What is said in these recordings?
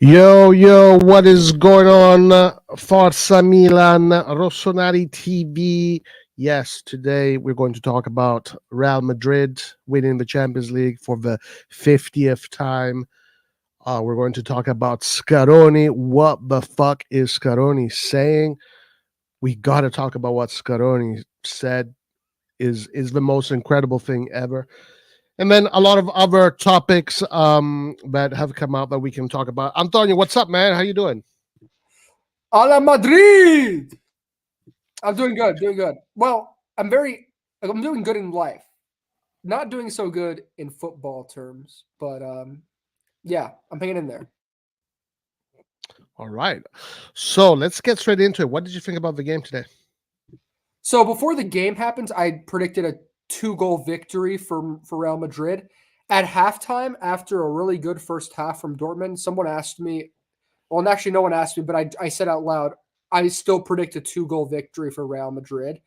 Yo, what is going on? Forza Milan, RossonARI TV. Yes, today we're going to talk about Real Madrid winning the Champions League for the 50th time. We're going to talk about Scaroni. What the fuck is Scaroni saying? We got to talk about what Scaroni said is the most incredible thing ever. And then a lot of other topics that have come out that we can talk about. Antonio, what's up, man? How you doing? A la Madrid! I'm doing good, Well, I'm doing good in life. Not doing so good in football terms, but yeah, I'm hanging in there. All right. So let's get straight into it. What did you think about the game today? So before the game happens, I predicted a 2-goal victory for Real Madrid. At halftime, after a really good first half from Dortmund, someone asked me, well, actually no one asked me, but I said out loud, I still predict a 2-goal victory for Real Madrid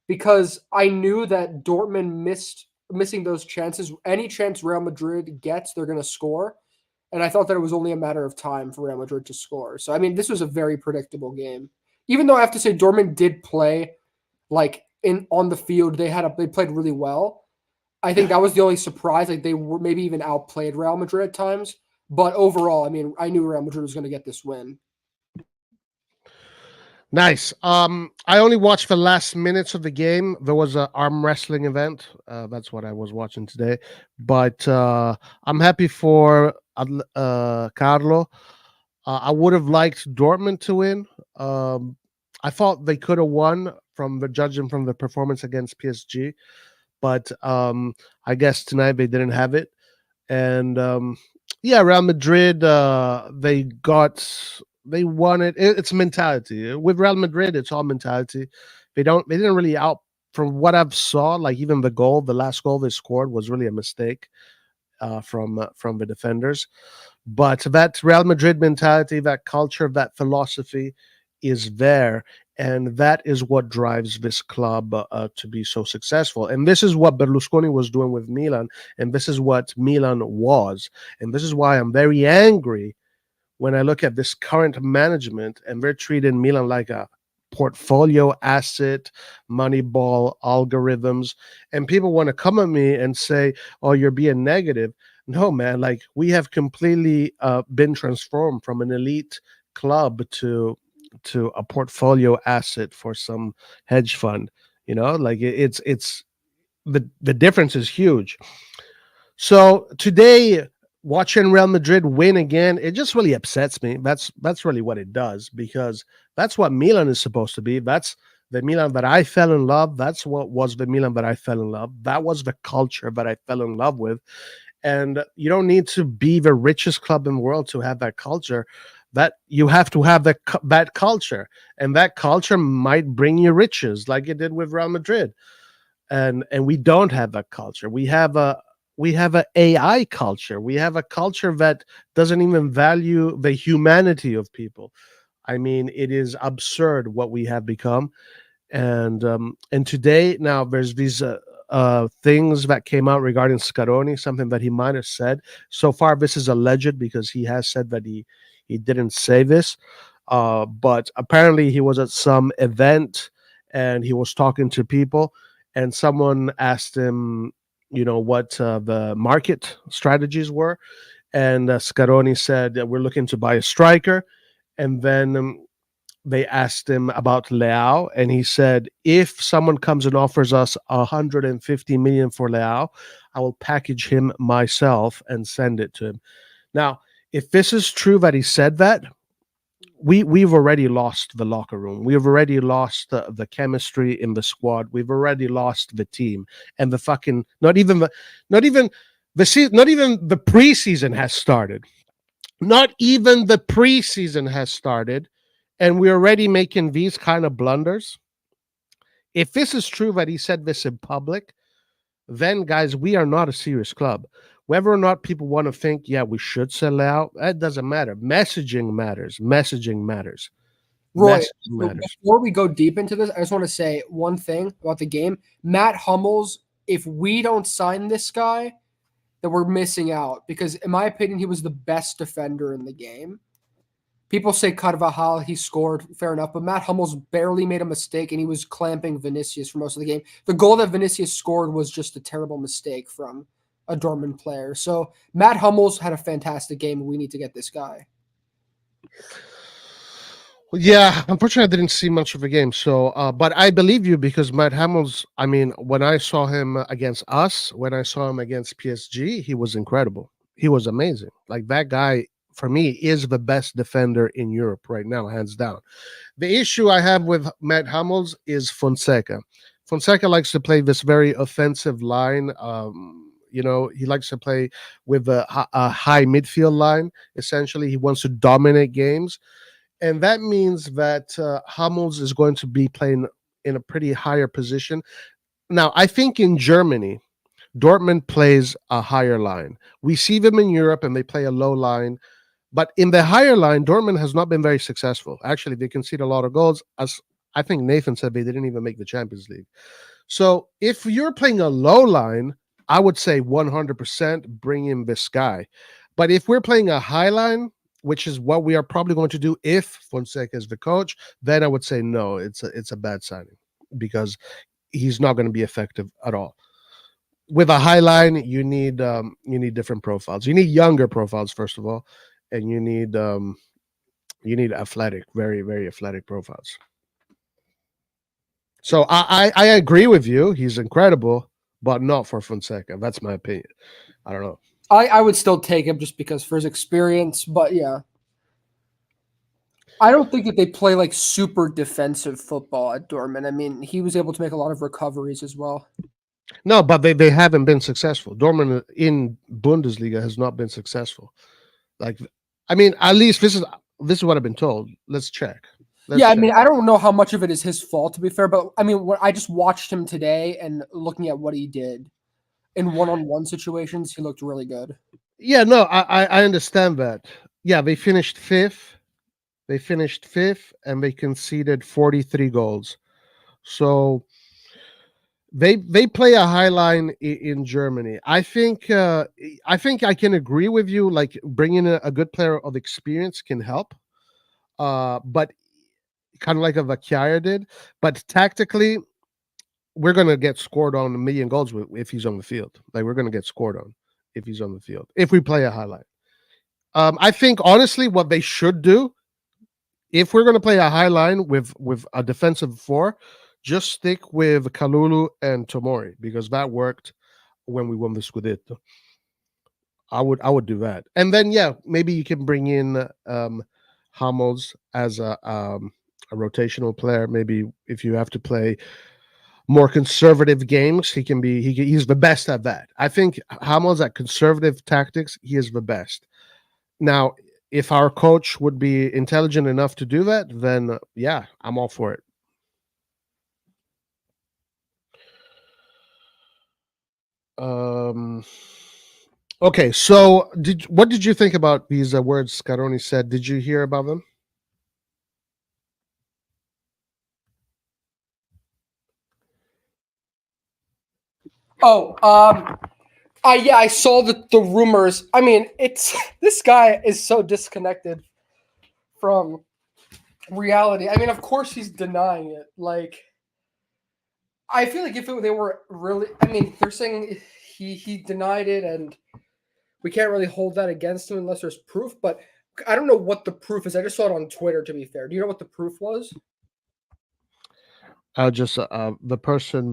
because I knew that Dortmund missing those chances. Any chance Real Madrid gets, they're going to score. And I thought that it was only a matter of time for Real Madrid to score. So, I mean, this was a very predictable game. Even though I have to say Dortmund did play like on the field, they played really well. I think that was the only surprise. Like they were maybe even outplayed Real Madrid at times. But overall, I mean, I knew Real Madrid was going to get this win. Nice. I only watched the last minutes of the game. There was an arm wrestling event. That's what I was watching today. But I'm happy for Carlo. I would have liked Dortmund to win. I thought they could have won from the judging from the performance against PSG, but I guess tonight they didn't have it. And yeah, Real Madrid, they won it. It's mentality with Real Madrid. It's all mentality. They didn't really out from what I've saw. Like even the last goal they scored was really a mistake from the defenders. But that Real Madrid mentality, that culture, that philosophy is there. And that is what drives this club to be so successful. And this is what Berlusconi was doing with Milan. And this is what Milan was. And this is why I'm very angry when I look at this current management and they're treating Milan like a portfolio asset, moneyball algorithms. And people want to come at me and say, oh, you're being negative. No, man, like we have completely been transformed from an elite club to a portfolio asset for some hedge fund. You know, like it's the difference is huge. So today, watching Real Madrid win again, it just really upsets me. That's really what it does because that's what Milan is supposed to be. That's the Milan that I fell in love. That's what was the Milan that I fell in love. That was the culture that I fell in love with. And you don't need to be the richest club in the world to have that culture. That you have to have that culture, and that culture might bring you riches, like it did with Real Madrid. And we don't have that culture. We have a AI culture. We have a culture that doesn't even value the humanity of people. I mean, it is absurd what we have become. And today now there's these things that came out regarding Scaroni, something that he might have said. So far, this is alleged because he has said that he didn't say this. But apparently, he was at some event and he was talking to people, and someone asked him, you know, what the market strategies were, and Scaroni said we're looking to buy a striker, and then they asked him about Leao, and he said, if someone comes and offers us 150 million for Leao, I will package him myself and send it to him. Now, if this is true that he said that, we've already lost the locker room. We've already lost the chemistry in the squad. We've already lost the team, and the fucking not even the preseason has started. Not even the preseason has started, and we're already making these kind of blunders. If this is true that he said this in public, then guys, we are not a serious club. Whether or not people want to think, yeah, we should sell out, that doesn't matter. Messaging matters. Messaging matters. Roy, Messaging so matters. before we go deep into this, I just want to say one thing about the game. Matt Hummels, if we don't sign this guy, then we're missing out because, in my opinion, he was the best defender in the game. People say Carvajal, he scored, fair enough, but Matt Hummels barely made a mistake, and he was clamping Vinicius for most of the game. The goal that Vinicius scored was just a terrible mistake from a Dortmund player. So Matt Hummels had a fantastic game, and we need to get this guy. Yeah, unfortunately, I didn't see much of a game. So, but I believe you because Matt Hummels. I mean, when I saw him against us, when I saw him against PSG, he was incredible. He was amazing. Like that guy, for me, is the best defender in Europe right now, hands down. The issue I have with Matt Hummels is Fonseca. Fonseca likes to play this very offensive line. He likes to play with a high midfield line. Essentially, he wants to dominate games. And that means that Hummels is going to be playing in a pretty higher position. Now, I think in Germany, Dortmund plays a higher line. We see them in Europe and they play a low line. But in the higher line, Dortmund has not been very successful. Actually, they concede a lot of goals. As I think Nathan said, they didn't even make the Champions League. So if you're playing a low line, I would say 100% bring in this guy. But if we're playing a high line, which is what we are probably going to do if Fonseca is the coach, then I would say no, it's a bad signing because he's not going to be effective at all. With a high line, you need different profiles. You need younger profiles first of all, and you need athletic, very very athletic profiles. So I agree with you. He's incredible, but not for Fonseca. That's my opinion. I don't know. I would still take him just because for his experience, but yeah. I don't think that they play like super defensive football at Dortmund. I mean, he was able to make a lot of recoveries as well. No, but they haven't been successful. Dortmund in Bundesliga has not been successful. Like, I mean, at least this is what I've been told. Let's check. I mean, I don't know how much of it is his fault, to be fair, but I mean, I just watched him today and looking at what he did in one-on-one situations, he looked really good. Yeah, no, I understand that. Yeah, they finished fifth. They finished fifth, and they conceded 43 goals. So they play a high line in Germany. I think I can agree with you. Like bringing a good player of experience can help, but kind of like a Vakier did. But tactically, we're gonna get scored on a million goals if he's on the field. Like we're gonna get scored on if he's on the field if we play a high line. I think honestly, what they should do if we're gonna play a high line with a defensive four, just stick with Kalulu and Tomori because that worked when we won the Scudetto. I would do that, and then yeah, maybe you can bring in Hummels as a rotational player. Maybe if you have to play more conservative games, he's the best at that. I think Hummels at conservative tactics, he is the best. Now, if our coach would be intelligent enough to do that, then yeah, I'm all for it. Okay, so what did you think about these words Scaroni said? Did you hear about them? Oh, yeah, I saw the rumors. I mean, it's this guy is so disconnected from reality. I mean, of course he's denying it. Like, I feel like if they were really, I mean, they're saying he denied it, and we can't really hold that against him unless there's proof. But I don't know what the proof is. I just saw it on Twitter. To be fair, do you know what the proof was? Just the person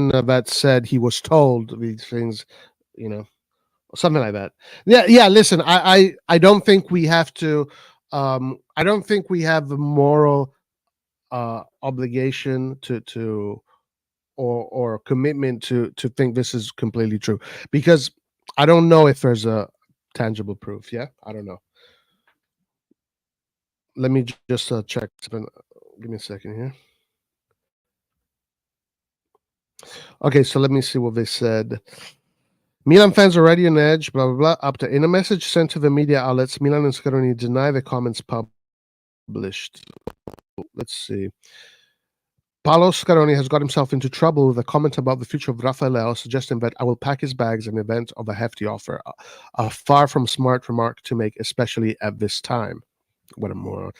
that said he was told these things, something like that. Yeah. Listen, I don't think we have to. I don't think we have the moral obligation to or commitment to think this is completely true because I don't know if there's a tangible proof. Yeah, I don't know. Let me just check. Give me a second here. Okay, so let me see what they said. Milan fans already on edge, blah, blah, blah. Up to in a message sent to the media outlets, Milan and Scaroni deny the comments published. Let's see. Paolo Scaroni has got himself into trouble with a comment about the future of Rafael Leao, suggesting that I will pack his bags in the event of a hefty offer. A far from smart remark to make, especially at this time. What a moron.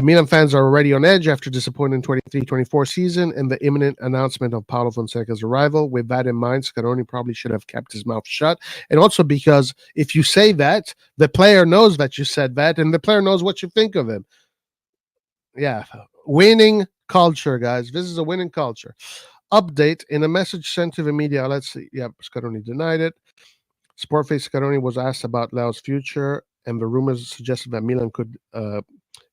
Milan fans are already on edge after disappointing 23-24 season and the imminent announcement of Paulo Fonseca's arrival. With that in mind, Scaroni probably should have kept his mouth shut. And also because if you say that, the player knows that you said that, and the player knows what you think of him. Yeah, winning culture, guys. This is a winning culture. Update in a message sent to the media. Let's see. Yeah, Scaroni denied it. Sportface Scaroni was asked about Leo's future, and the rumors suggested that Milan could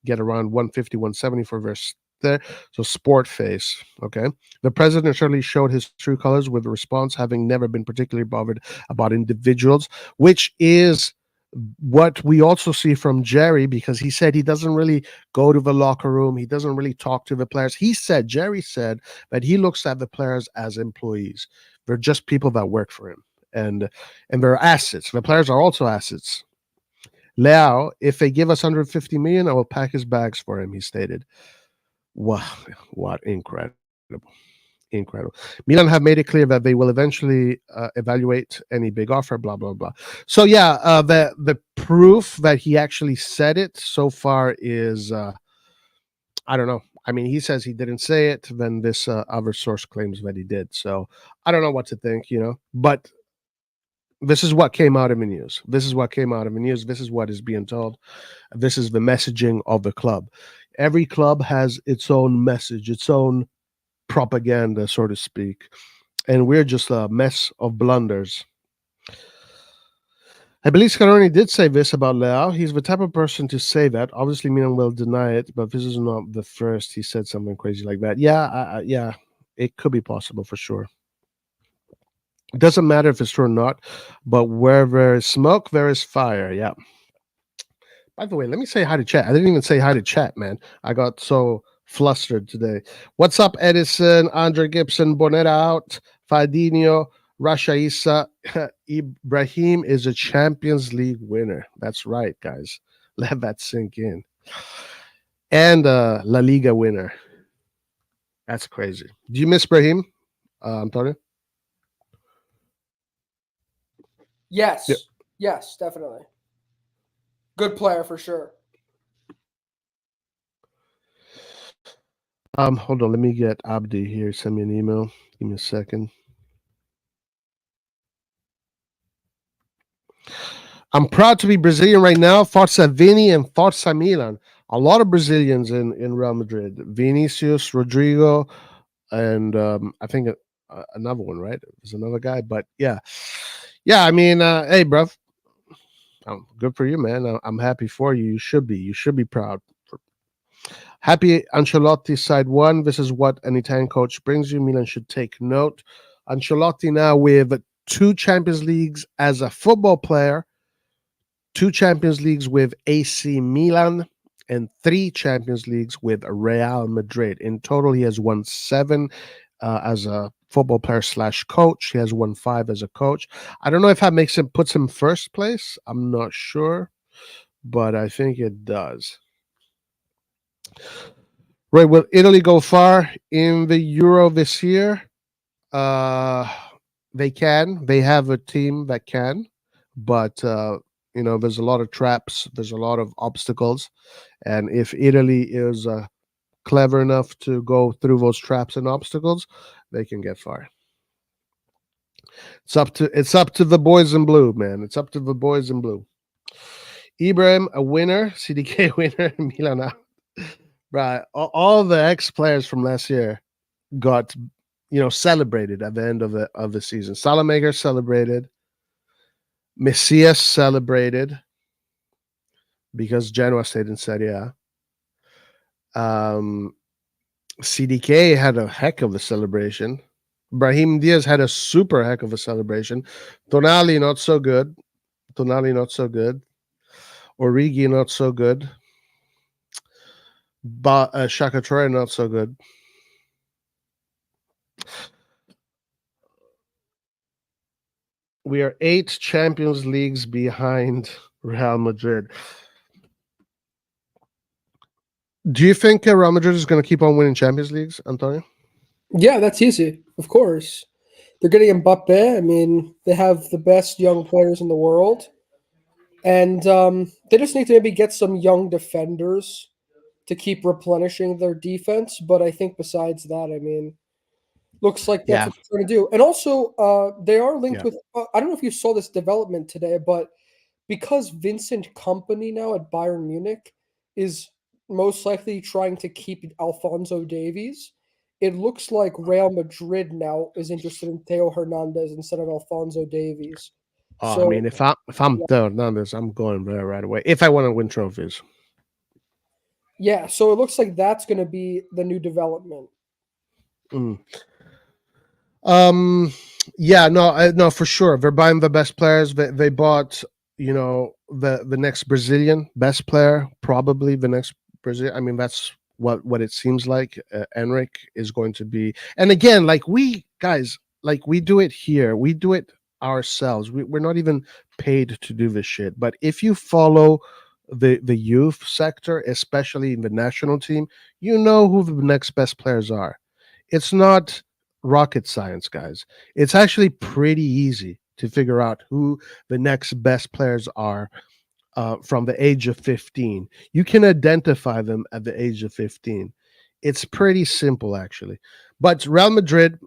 get around 150, 170 for Verster. So Sportface, okay. The president surely showed his true colors with the response, having never been particularly bothered about individuals, which is what we also see from Jerry, because he said he doesn't really go to the locker room. He doesn't really talk to the players. Jerry said that he looks at the players as employees. They're just people that work for him. And they're assets. The players are also assets. Leao, if they give us 150 million, I will pack his bags for him, he stated. Wow, what incredible. Incredible. Milan have made it clear that they will eventually evaluate any big offer, blah, blah, blah. So, yeah, the proof that he actually said it so far is, I don't know. I mean, he says he didn't say it, then this other source claims that he did. So I don't know what to think, but this is what came out of the news. This is what is being told. This is the messaging of the club. Every club has its own message, its own propaganda, so to speak. And we're just a mess of blunders. I believe Scaroni did say this about Leao. He's the type of person to say that. Obviously, Milan will deny it, but this is not the first he said something crazy like that. Yeah, it could be possible for sure. It doesn't matter if it's true or not, but where there is smoke, there is fire. Yeah. By the way, let me say hi to chat. I didn't even say hi to chat, man. I got so flustered today. What's up, Edison, Andre Gibson, Bonetta out, Fadinho, Rasha Issa, Ibrahim is a Champions League winner. That's right, guys. Let that sink in. And La Liga winner. That's crazy. Do you miss Ibrahim, Antonio? Yes. Yep. Yes, definitely. Good player for sure. Hold on. Let me get Abdi here. Send me an email. Give me a second. I'm proud to be Brazilian right now. Forza Vini and Forza Milan. A lot of Brazilians in Real Madrid. Vinicius, Rodrigo, and I think another one, right? There's another guy, but yeah. I mean, hey, bro, good for you, man. I'm happy for you. You should be. You should be proud. Happy Ancelotti side one. This is what an Italian coach brings you. Milan should take note. Ancelotti now with 2 Champions Leagues as a football player, 2 Champions Leagues with AC Milan, and 3 Champions Leagues with Real Madrid. In total, he has won 7 as a football player / coach. He has won 5 as a coach. I don't know if that puts him first place. I'm not sure, but I think it does. Right, will Italy go far in the Euro this year? They can. They have a team that can, but there's a lot of traps. There's a lot of obstacles, and if Italy is clever enough to go through those traps and obstacles, they can get far. It's up to the boys in blue, man. It's up to the boys in blue. Ibrahim, a winner. CDK winner. Milan out. Right, all the ex-players from last year got, celebrated at the end of the season. Salamaker celebrated. Messias celebrated because Genoa stayed in Serie A. CDK had a heck of a celebration. Brahim Diaz had a super heck of a celebration. Tonali not so good. Origi not so good. But Shaka Troy not so good. We are 8 Champions Leagues behind Real Madrid. Do you think Real Madrid is going to keep on winning Champions Leagues, Antonio? Yeah, that's easy. Of course. They're getting Mbappe. I mean, they have the best young players in the world. And they just need to maybe get some young defenders to keep replenishing their defense. But I think besides that, I mean, looks like that's Yeah, what they're going to do. And also, they are linked yeah. with, I don't know if you saw this development today, but because Vincent Company now at Bayern Munich is most likely trying to keep Alfonso Davies, it looks like Real Madrid now is interested in Theo Hernandez instead of Alfonso Davies. Oh, I So mean, if I'm done on this, I'm going there right away. If I want to win trophies. yeah, so it looks like that's going to be the new development. Mm. Um. Yeah. No. No. For sure, they're buying the best players. They bought, the next Brazilian best player, probably the next Brazil. I mean, that's what it seems like. Enric is going to be, and again, like we guys, like we do it here. We do it ourselves. We're not even paid to do this shit. But if you follow the youth sector, especially in the national team, you know who the next best players are. It's not rocket science, guys. It's actually pretty easy to figure out who the next best players are from the age of 15. You can identify them at the age of 15. It's pretty simple, actually. But Real Madrid,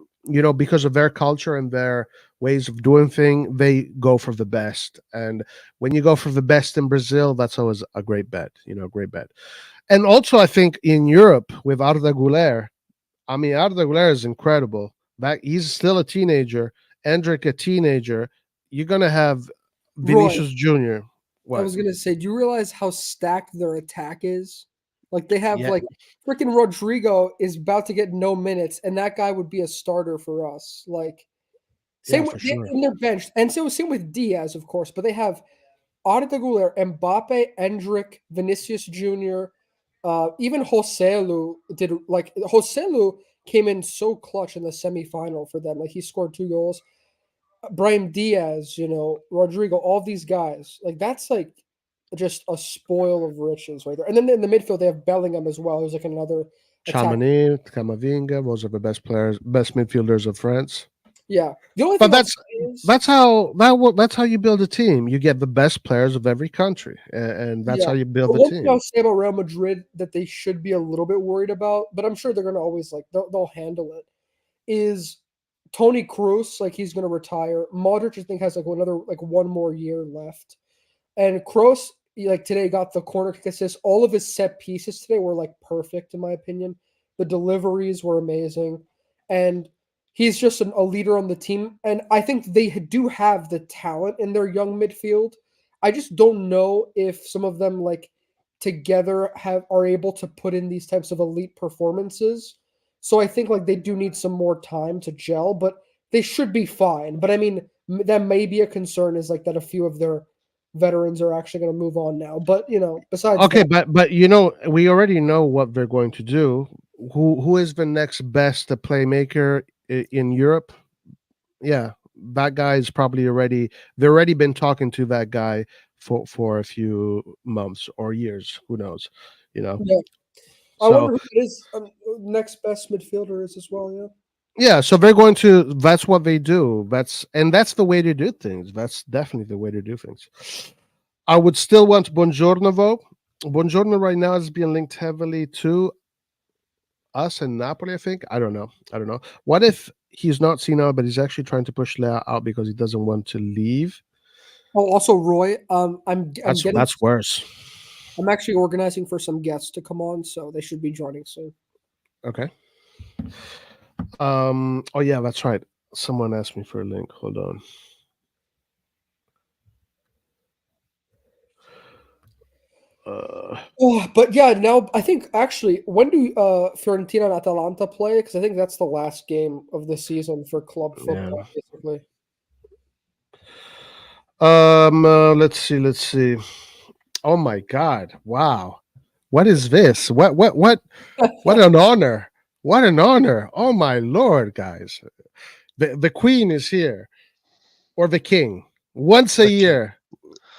because of their culture and their ways of doing things, they go for the best. And when you go for the best in Brazil, that's always a great bet, great bet. And also, I think in Europe with Arda Güler, I mean, Arda Güler is incredible. He's still a teenager. Endrick, a teenager. You're gonna have Roy, Vinicius Jr. I What? was going to say, do you realize how stacked their attack is? Like they have Yeah, like freaking Rodrigo is about to get no minutes, and that guy would be a starter for us. Like yeah, same with for sure. in their bench, and so same with Diaz, of course. But they have Arda Güler, Mbappe, Endrick, Vinicius Jr., even Joselu did like Joselu came in so clutch in the semifinal for them. Like he scored 2 goals. Brahim Diaz, Rodrigo, all these guys. Like that's like just a spoil of riches right there. And then in the midfield they have Bellingham as well, who's like another attack. Chamonix, Camavinga, those are the best players, best midfielders of France. Yeah. The only But thing I'll say is that's how you build a team. You get the best players of every country, and that's yeah. how you build The a one thing I'll team. say about Real Madrid that they should be a little bit worried about, but I'm sure they're gonna always like they'll handle it, is Tony Kroos, like he's gonna retire. Modric, I think, has like another like one more year left. And Kroos, like today, got the corner kick assist. All of his set pieces today were like perfect, in my opinion. The deliveries were amazing, and he's just a leader on the team. And I think they do have the talent in their young midfield. I just don't know if some of them like together are able to put in these types of elite performances. So I think like they do need some more time to gel, but they should be fine. But I mean, that may be a concern is like that a few of their veterans are actually going to move on now. But besides Okay, that, but we already know what they're going to do. Who is the next best playmaker in Europe? Yeah, that guy is probably already. They've already been talking to that guy for a few months or years. Who knows? You know. yeah, I So wonder who it is. Next best midfielder is as well. Yeah, yeah, so they're going to. That's what they do. That's the way to do things. That's definitely the way to do things. I would still want Buongiorno though. Buongiorno right now is being linked heavily to us and Napoli. I think. I don't know. I don't know. What if he's not seen out, but he's actually trying to push Lea out because he doesn't want to leave? oh, also Roy. I'm getting. That's worse. I'm actually organizing for some guests to come on, so they should be joining soon. Okay. Oh yeah, that's right. Someone asked me for a link. Hold on. Uh, Oh, but yeah, now I think actually when do Fiorentina and Atalanta play? Because I think that's the last game of the season for club yeah. football, basically. Let's see. Let's see. Oh my God! Wow. What is this? What an honor! What an honor! Oh my Lord, guys! The Queen is here, or the King. Once a The king. year,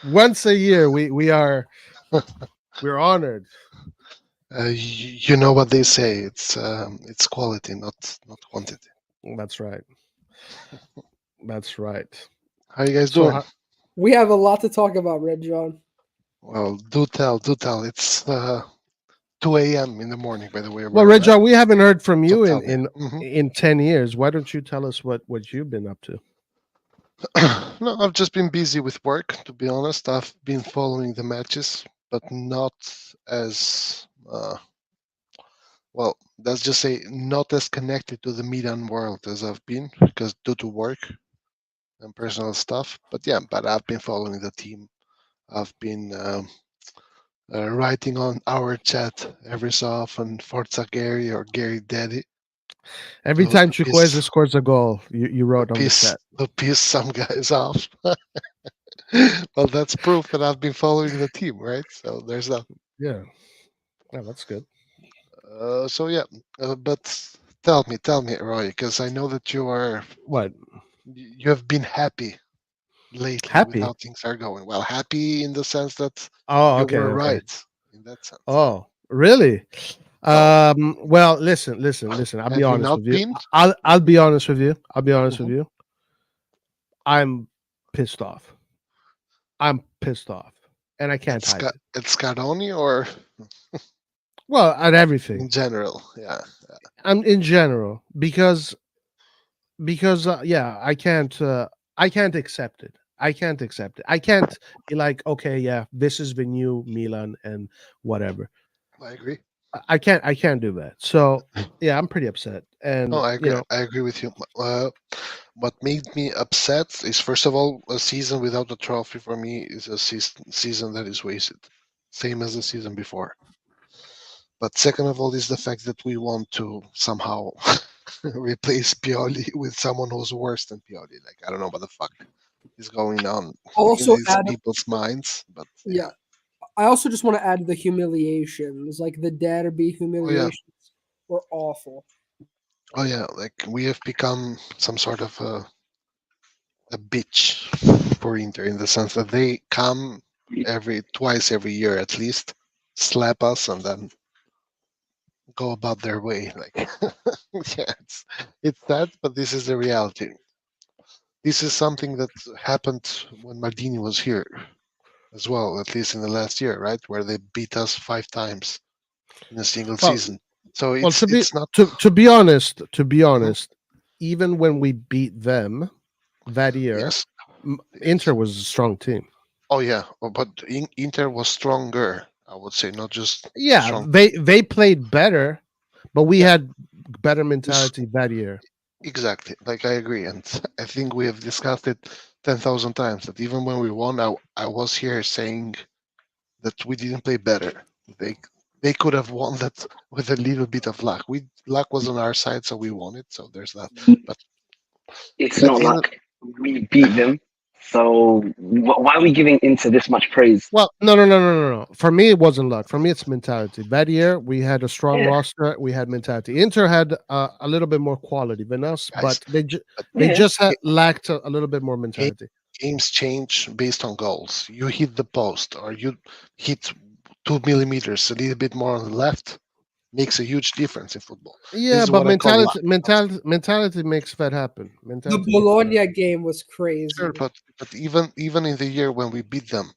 once a year, we're honored. You know what they say. It's quality, not quantity. That's right. That's right. How you guys So, doing? We have a lot to talk about, Red John. Well, do tell, do tell. It's 2 a.m. in the morning, by the way, well, where I'm at. Reg, we haven't heard from So you tell me. in 10 years. Why don't you tell us what you've been up to? No, I've just been busy with work, to be honest. I've been following the matches, but not as well, let's just say not as connected to the Milan world as I've been, because due to work and personal stuff. But yeah, but I've been following the team. I've been writing on our chat every so often, Forza Gary or Gary Daddy, Every to time piss Chukwueze scores a goal, you to wrote on the piss chat. to piss some guys off. Well, that's proof that I've been following the team, right? So there's that. Yeah, yeah, that's good. So yeah, but tell me, Roy, because I know that What? you have been happy lately with Happy? how things are going. Well, happy in the sense that Oh, you okay, were okay. right in that sense. Oh, really? Well, Well, listen. I'll be have you honest not with you. been? I'll be honest with you. I'll be honest with Mhm. you. I'm pissed off. I'm pissed off, and I can't hide it. At Scaroni or Well, at everything. in general? Yeah. I'm in general because yeah, I can't accept it. I can't accept it. I can't be like, okay, yeah, this is the new Milan and whatever. I agree. I can't do that. So yeah, I'm pretty upset, No, and I agree. I agree with you. What made me upset is, first of all, a season without a trophy for me is a season that is wasted, same as the season before. But second of all, is the fact that we want to somehow replace Pioli with someone who's worse than Pioli. Like, I don't know what the fuck is going on in Also these add, people's minds, but yeah, yeah. I also just want to add the humiliations, like the derby Oh yeah. humiliations were awful. Oh yeah. Like we have become some sort of a bitch for Inter in the sense that they come twice every year at least, slap us, and then go about their way. Like, yeah, it's sad, but this is the reality. This is something that happened when Maldini was here as well, at least in the last year, right, where they beat us 5 times in a single well, season. So well, it's not. to be honest, Mhm. even when we beat them that year, Yes, Inter yes. was a strong team. Oh yeah, but Inter was stronger. I would say not just Yeah, strong. they played better, but we Yeah, had better s- mentality that year. exactly. Like I agree, and I think we have discussed it 10,000 times. That even when we won, I was here saying that we didn't play better. They they could have won that with a little bit of luck. Luck was on our side, so we won it. So there's that. But It's at not the end, like we beat them. So why are we giving Inter this much praise? Well, no. For me, it wasn't luck. For me, it's mentality. That year, we had a strong Yeah, roster. We had mentality. Inter had a little bit more quality than us, guys, but but they yeah. just had ga- lacked a little bit more ga- mentality. games change based on goals. You hit the post or you hit 2 millimeters, a little bit more on the left, makes a huge difference in football. This Yeah, is but what I call luck. mentality makes that happen. The Mentality makes that Bologna happen. game was Sure, crazy. but even in the year when we beat them,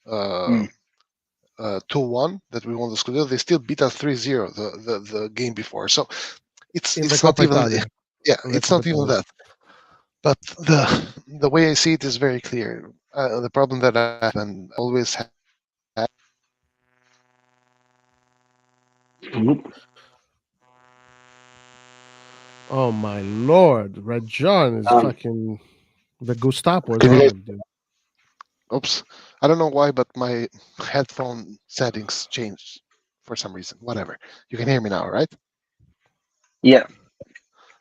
uh, Mm. 2-1, that we won the Scudetto, they still beat us 3-0 the game before. So In the it's not Coppa even Italia. yeah, In the it's Coppa not even Italia. that. But the way I see it is very clear. The problem that I have and always have. Oh my lord, Red John is Um, fucking the Gestapo is on him, dude. Oops, I don't know why, but my headphone settings changed for some reason. Whatever. You can hear me now, right? yeah.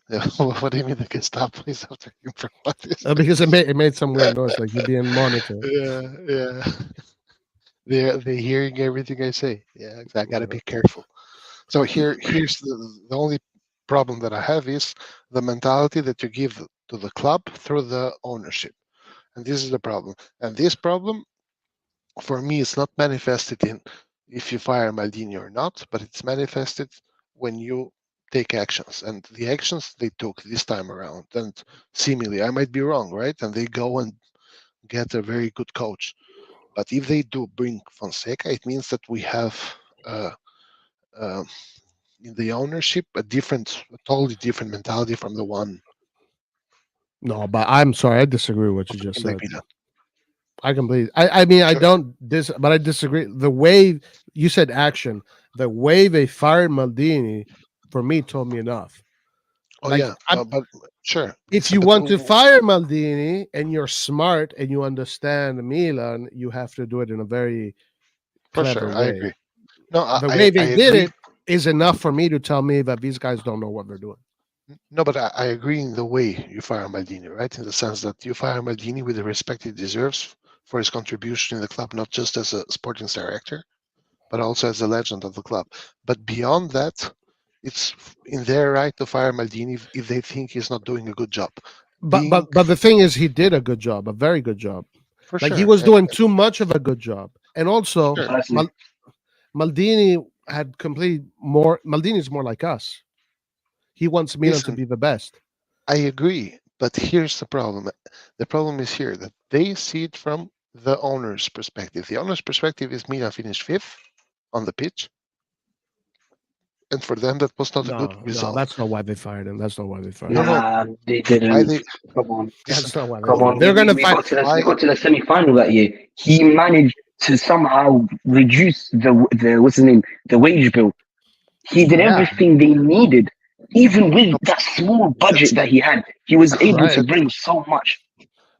Yeah. What do you mean the Gestapo is after you from what is Because this? it made some weird noise, like you're being monitored. Yeah, yeah. They're hearing everything I say. Yeah, I gotta Yeah. be careful. So here's the only problem that I have is the mentality that you give to the club through the ownership, and this is the problem. And this problem for me is not manifested in if you fire Maldini or not, but it's manifested when you take actions. And the actions they took this time around, and seemingly, I might be wrong, right? And they go and get a very good coach. But if they do bring Fonseca, it means that we have uh, uh, in the ownership a totally different mentality from the one No, but I'm sorry, I disagree with what you just like said. Milan. I completely. I mean, I Sure. don't but I disagree. The way you said action, the way they fired Maldini, for me, told me enough. Oh Like, yeah, but sure. if So, you but want to fire Maldini and you're smart and you understand Milan, you have to do it in a very for clever sure, I way. agree. No, The way I they did agree. it is enough for me to tell me that these guys don't know what they're doing. No, but I agree in the way you fire Maldini, right? In the sense that you fire Maldini with the respect he deserves for his contribution in the club, not just as a sporting director, but also as a legend of the club. But beyond that, it's in their right to fire Maldini if they think he's not doing a good job. But the thing is, he did a good job, a very good job. For Like, he sure, was doing too much of a good job, and also sure, Precisely. Maldini had complete more. Maldini's more like us. He wants Milan to listen, be the best. I agree, but here's the problem. The problem is here that they see it from the owner's perspective. The owner's perspective is Milan finished fifth on the pitch, and for them that was not a good No, result. that's not why they fired him. That's not why they fired No, him. no. Nah, they Why didn't. they Come on, listen? That's not why they come fired on. him. They're gonna We fight. got to the Why? we got to the semi-final that year. He managed to somehow reduce the what's his name, the wage bill. He did Yeah, everything they needed, even with No, that small let's budget that he had. He was able right. to bring so much.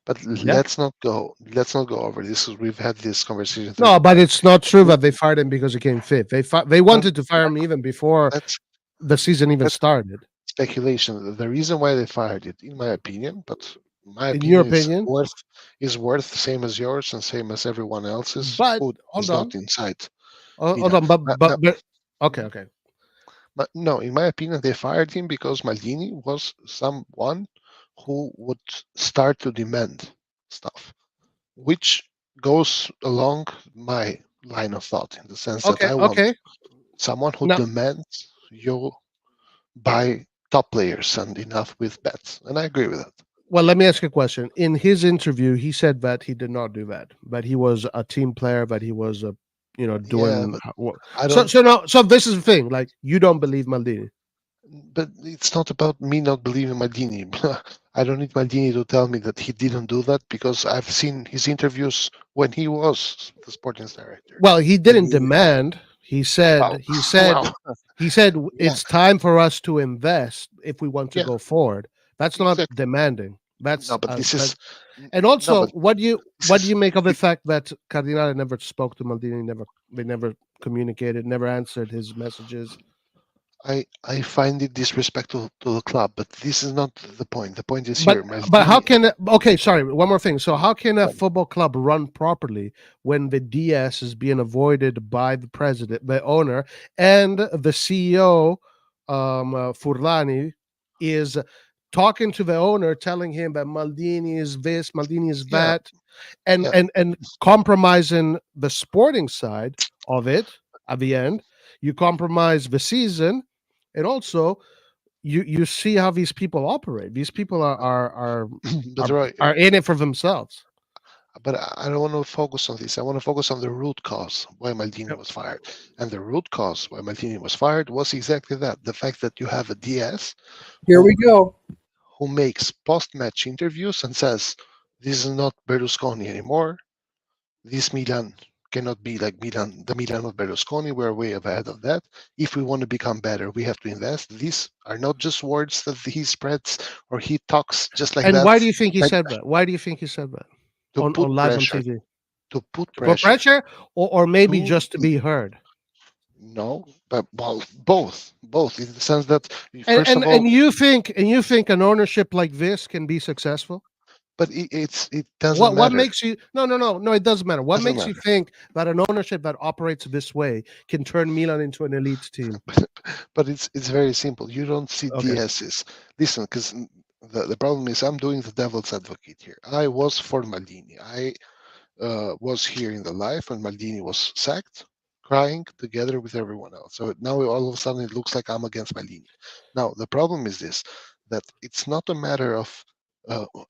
but Yeah. let's not go. Let's not go over this. 'Cause we've had this conversation No, 30 but times. it's not true that they fired him because he came fifth. They No, wanted to fire him even before that's the season even that's started. speculation. The reason why they fired it, in my opinion, but my In your opinion opinion, is worth same as yours and same as everyone else's but who hold is on, not inside hold Milan. on, but Now, okay, okay. but no, in my opinion, they fired him because Maldini was someone who would start to demand stuff, which goes along my line of thought in the sense that Okay, I want okay. someone who Now, demands you buy top players and enough with bets. And I agree with that. well, let me ask you a question. In his interview, he said that he did not do that. But he was a team player. But he was a, Yeah, doing. but I So don't. so no. So this is the thing. Like, you don't believe Maldini. But it's not about me not believing Maldini. I don't need Maldini to tell me that he didn't do that because I've seen his interviews when he was the sporting director. Well, he And didn't demand. He said. well, He said. well, He said yeah, it's time for us to invest if we want to yeah, go forward. That's not exactly. demanding. No, but this That, is and no, also, but this what do is you make of the fact that Cardinale never spoke to Maldini? They never communicated, never answered his messages. I find it disrespectful to the club, but this is not the point. The point is But here, how Maldini. can okay? Sorry, one more thing. So how can a football club run properly when the DS is being avoided by the president, the owner, and the CEO, Furlani, is talking to the owner, telling him that Maldini is this, Maldini is Yeah, that, and yeah, and compromising the sporting side of it at the end. You compromise the season, and also you see how these people operate. These people but right. are in it for themselves. But I don't want to focus on this. I want to focus on the root cause why Maldini Yep. was fired. And the root cause why Maldini was fired was exactly that: the fact that you have a DS Here who we go. makes post-match interviews and says, "This is not Berlusconi anymore. This Milan cannot be like Milan, the Milan of Berlusconi. We're way ahead of that. If we want to become better, we have to invest." These are not just words that he spreads or he talks just like And that, why do you think he like said that? Why do you think he said that to on put live on pressure, TV? to put To put pressure. pressure, or maybe To just to be heard. No, but well, both in the sense that And first of all, you think an ownership like this can be successful? but it doesn't What matter. makes you no, it doesn't matter. What Doesn't makes you matter. think that an ownership that operates this way can turn Milan into an elite team? But it's very simple. You don't see Okay. DSs. Listen, because the problem is I'm doing the devil's advocate here. I was for Maldini. I was here in the life when Maldini was sacked, crying together with everyone else. So now all of a sudden it looks like I'm against Maldini. Now the problem is this: that it's not a matter of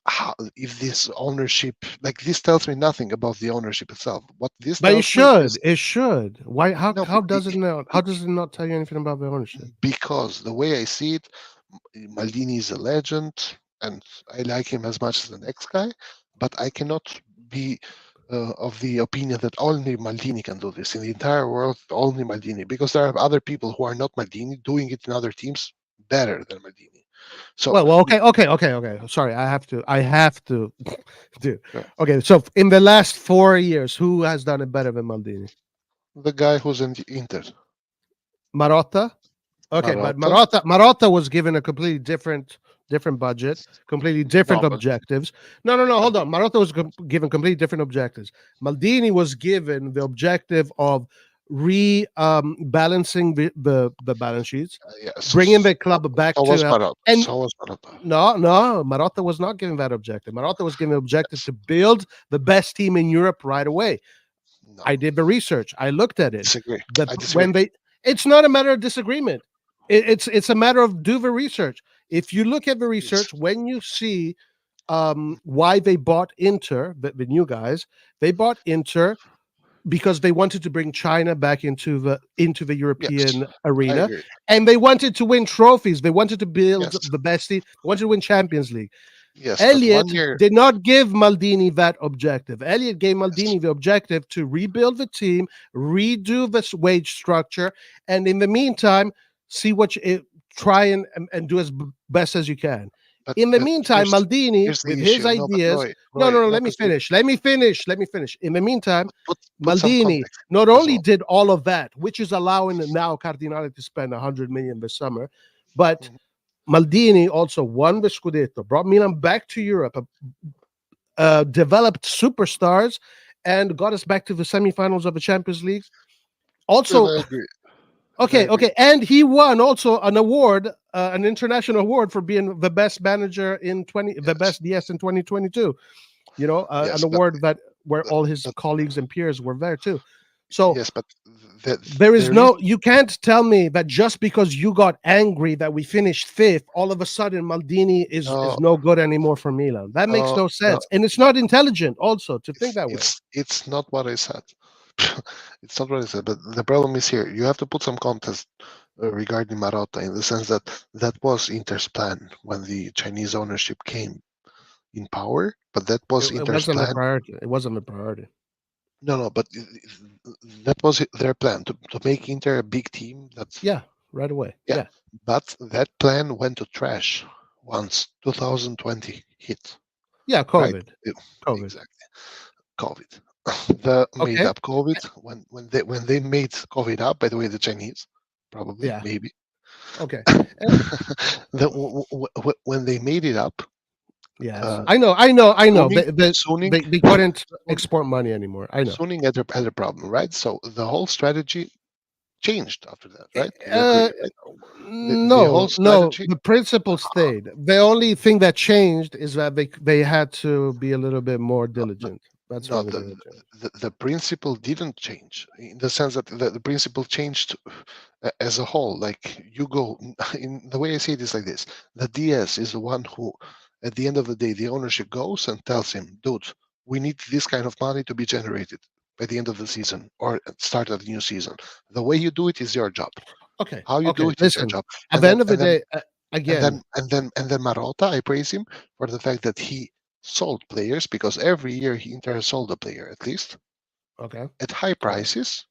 how, if this ownership, like, this tells me nothing about the ownership itself. What this But it tells me is should. It should. Why? no, How does it not? How does it not tell you anything about the ownership? because the way I see it, Maldini is a legend, and I like him as much as the next guy, but I cannot be of the opinion that only Maldini can do this in the entire world. Only Maldini, because there are other people who are not Maldini doing it in other teams better than Maldini. So Well, okay. Sorry, I have to do. Yeah. Okay, so in the last 4 years, who has done it better than Maldini? the guy who's in the Inter, Marotta. Okay, but Marotta. Marotta was given a completely different budget, completely different No, but objectives. No. Hold on. Marotta was given completely different objectives. Maldini was given the objective of rebalancing the balance sheets, yes, bringing the club back so was to Marotta. and So was Marotta. no, Marotta was not given that objective. Marotta was given the objective to build the best team in Europe right away. No, I did the research. I looked at it. disagree. I When disagree. it's not a matter of disagreement. It's a matter of do the research. If you look at the research, when you see why they bought Inter, the new guys, they bought Inter because they wanted to bring China back into the European Yes, I arena, agree. and they wanted to win trophies. They wanted to build Yes, the best team. They wanted to win Champions League. yes, but Elliot 1 year. did not give Maldini that objective. Elliot gave Maldini the objective to rebuild the team, redo the wage structure, and in the meantime, see what you try and do as best as you can. But In the meantime, Maldini, here's the with his issue. No, but ideas, Roy, no, no, let me 'cause you- finish. Let me finish. In the meantime, put some Maldini context not as only well. did all of that, which is allowing now Cardinale to spend 100 million this summer, but Mhm. Maldini also won the Scudetto, brought Milan back to Europe, developed superstars, and got us back to the semifinals of the Champions League. Also, I agree. okay, and he won also an award, an international award for being the best manager in the Yes. best DS in 2022. You know, Yes, an but- award that where but- all his but- colleagues and peers were there too. So Yes, but there is no, you can't tell me that just because you got angry that we finished fifth, all of a sudden Maldini is no good anymore for Milan. That makes no sense. And it's not intelligent also to think that way. It's not what I said. It's not what I said. But the problem is here. You have to put some context regarding Marotta, in the sense that that was Inter's plan when the Chinese ownership came in power. But that was It Inter's wasn't a plan. priority. It wasn't a priority. No, but that was their plan to make Inter a big team. That's Yeah, right away. Yeah. But that plan went to trash once 2020 hit. Yeah, Right. COVID. COVID. Exactly. COVID. The made Okay. up COVID when they made COVID up. By the way, the Chinese probably Yeah. maybe Okay. when they made it up. Yes. Uh, I know. Suning They couldn't export money anymore. I know. Suning had a problem, right? So the whole strategy changed after that, right? You Uh, agree, right? No, whole strategy- the principle stayed. The only thing that changed is that they had to be a little bit more diligent. That's No, what they did. the principle didn't change, in the sense that the principle changed as a whole. Like, you go in the way I see it is like this: the DS is the one who, at the end of the day, the ownership goes and tells him, "Dude, we need this kind of money to be generated by the end of the season or at start of the new season. The way you do it is your job. Okay. How you do it is your Listen, job." at And the then- end of the and then- day, again, and then Marotta, I praise him for the fact that he sold players, because every year Inter has sold a player at least okay. at high prices,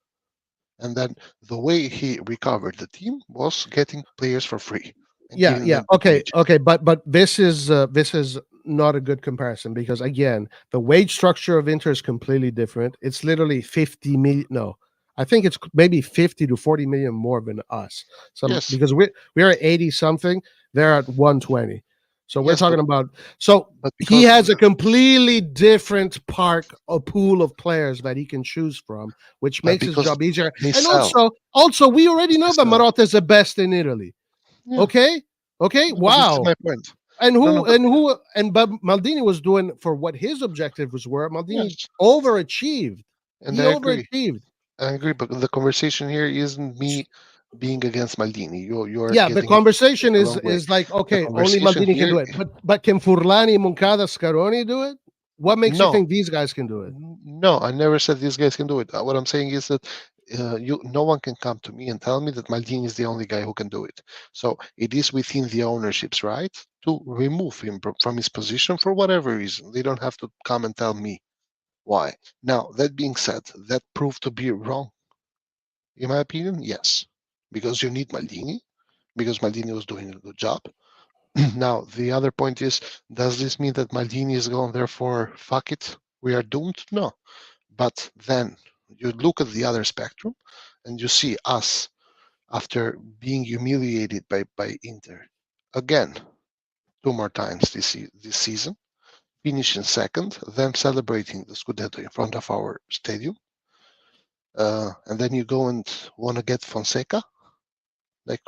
and then the way he recovered the team was getting players for free. and Yeah, giving yeah. them Okay, wages. okay. But this is not a good comparison, because again, the wage structure of Inter is completely different. It's literally 50 million. No, I think it's maybe 50 to 40 million more than us. Yes. Because we're at 80 something, they're at 120. So we're Yes, talking about, so But he because has a completely different a pool of players that he can choose from, which But makes his because job easier. they And sell. also we already know They that sell. Marotta is the best in Italy. Yeah. Okay. No, but this is Wow. my point. And No, but Maldini was doing for what his objectives were. Maldini Yes. overachieved. And He I agree. overachieved. I agree, but the conversation here isn't me being against Maldini. You're Yeah, the getting it conversation the is wrong way. is like, The okay, only conversation Maldini can here, do it, but can Furlani, Moncada, Scaroni do it? What makes you no, think these guys can do it? no, I never said these guys can do it. What I'm saying is that no one can come to me and tell me that Maldini is the only guy who can do it. So it is within the ownership's right to remove him from his position for whatever reason. They don't have to come and tell me why. Now, that being said, that proved to be wrong, in my opinion. Yes, because you need Maldini, because Maldini was doing a good job. Now, the other point is, does this mean that Maldini is gone, therefore, fuck it, we are doomed? No. But then you look at the other spectrum and you see us, after being humiliated by Inter, again, 2 more times this season, finishing second, them celebrating the Scudetto in front of our stadium. And then you go and want to get Fonseca? Like,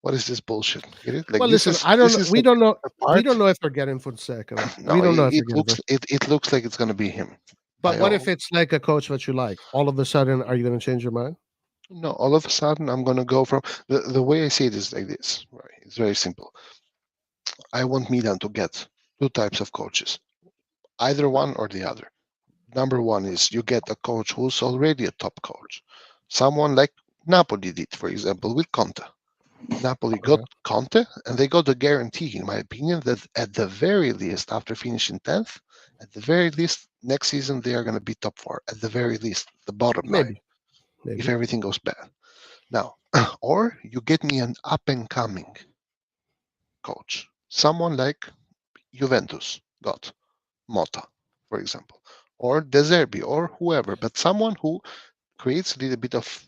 what is this bullshit? Get it? Like, Well, this listen, is I don't this know. is We the don't know. We part. don't know if they're getting Fonseca. We No, don't know if it they're getting. it looks like it's gonna be him. But By what all. if it's like a coach that you like? All of a sudden, are you going to change your mind? No, all of a sudden I'm gonna go from the way I see it is like this. Right? It's very simple. I want Milan to get 2 types of coaches, either one or the other. Number one is you get a coach who's already a top coach, someone like Napoli did, for example, with Conte. Napoli got Okay. Conte, and they got a guarantee, in my opinion, that at the very least, after finishing 10th, at the very least, next season they are going to be top 4. At the very least, the bottom 9, Maybe, if maybe. everything goes bad. Now, or you get me an up and coming coach, someone like Juventus got Motta, for example, or De Zerbi, or whoever, but someone who creates a little bit of,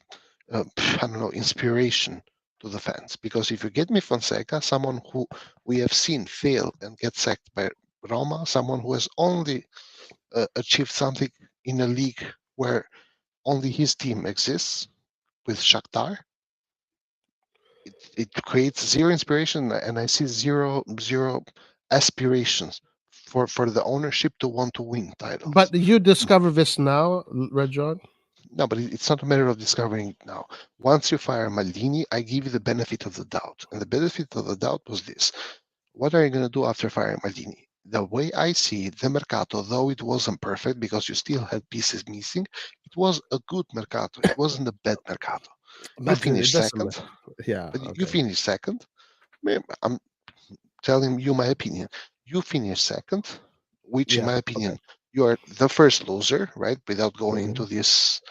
I don't know, inspiration to the fans. Because if you get me Fonseca, someone who we have seen fail and get sacked by Roma, someone who has only achieved something in a league where only his team exists with Shakhtar, it creates zero inspiration, and I see zero aspirations for the ownership to want to win titles. But you discover this now, Red John? No, but it's not a matter of discovering it now. Once you fire Maldini, I give you the benefit of the doubt. And the benefit of the doubt was this. What are you going to do after firing Maldini? The way I see it, the Mercato, though it wasn't perfect because you still had pieces missing, it was a good Mercato. It wasn't a bad Mercato. You But it finished doesn't second. matter. Yeah. But you Okay. finished second. I'm telling you my opinion. You finished second, which, in Yeah. my opinion, you are the first loser, right? Without going Mhm. into this,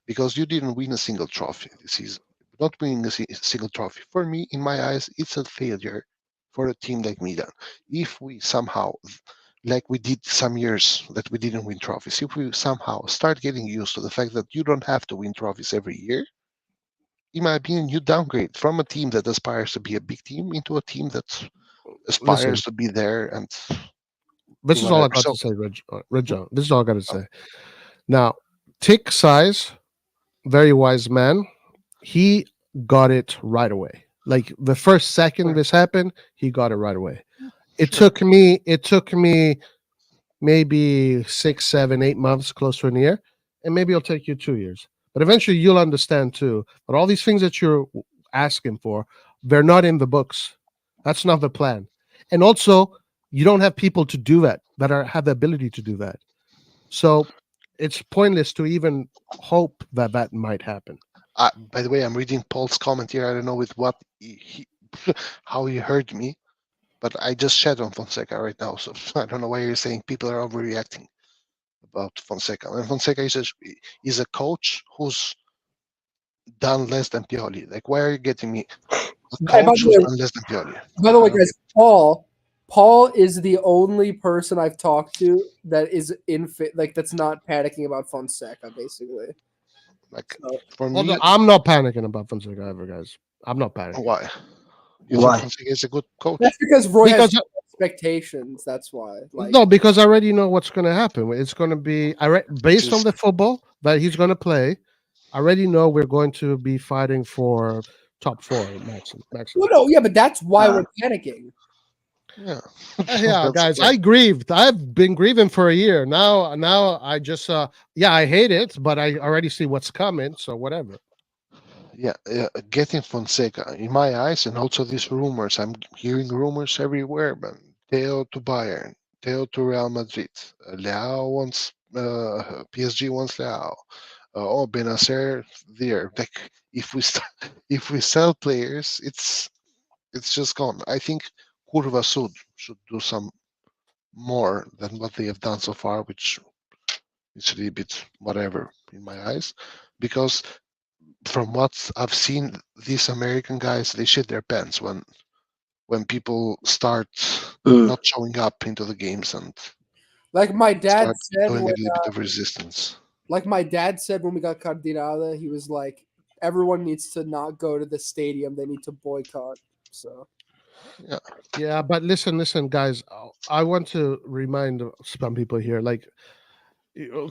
because you didn't win a single trophy this season. Not winning a single trophy, for me, in my eyes, it's a failure for a team like Milan. If we somehow, like we did some years that we didn't win trophies, if we somehow start getting used to the fact that you don't have to win trophies every year, in my opinion, you downgrade from a team that aspires to be a big team into a team that Listen, aspires to be there and this do is all I whatever. got So, to say, Red John. This is all I got to oh, say. Now, Tick Size, very wise man, he got it right away. Like the first second this happened, he got it right away. It sure. took me maybe 6, 7, 8 months, close to a year, and maybe it'll take you 2 years. But eventually you'll understand too. But all these things that you're asking for, they're not in the books. That's not the plan. And also, you don't have people to do that have the ability to do that. So it's pointless to even hope that that might happen. By the way, I'm reading Paul's comment here. I don't know with what how he heard me, but I just shed on Fonseca right now. So I don't know why you're saying people are overreacting about Fonseca. And Fonseca is a coach who's done less than Pioli. Like, why are you getting me a And by coach the who's way, done less than Pioli? by the I way, don't guys, Paul is the only person I've talked to that is that's not panicking about Fonseca, basically. like So, for Although me. I'm not panicking about Fonseca ever, guys. I'm not panicking. Why? You think Why? Fonseca is a good coach? that's because Roy has Because expectations. That's why. Like, no, because I already know what's going to happen. It's going to be based on Just the football that he's going to play. I already know we're going to be fighting for top 4 maximum. well, no, yeah, but that's why Uh, we're panicking. Yeah, Yeah, that's guys, fair. I grieved. I've been grieving for a year now. I just yeah, I hate it, but I already see what's coming. So whatever. Yeah, getting Fonseca in my eyes, and also these rumors. I'm hearing rumors everywhere, man. Theo to Bayern, Theo to Real Madrid. Leao wants PSG wants Leao. Oh, Benacer there. Like if we if we sell players, it's just gone. I think Curva Sud should do some more than what they have done so far, which is a little bit whatever in my eyes, because from what I've seen, these American guys they shit their pants when people start not showing up into the games and Like my dad start said doing a when, little bit of resistance. like my dad said when we got Cardinale, he was like, everyone needs to not go to the stadium. They need to boycott. So Yeah, Yeah, but listen, guys. I want to remind some people here, like,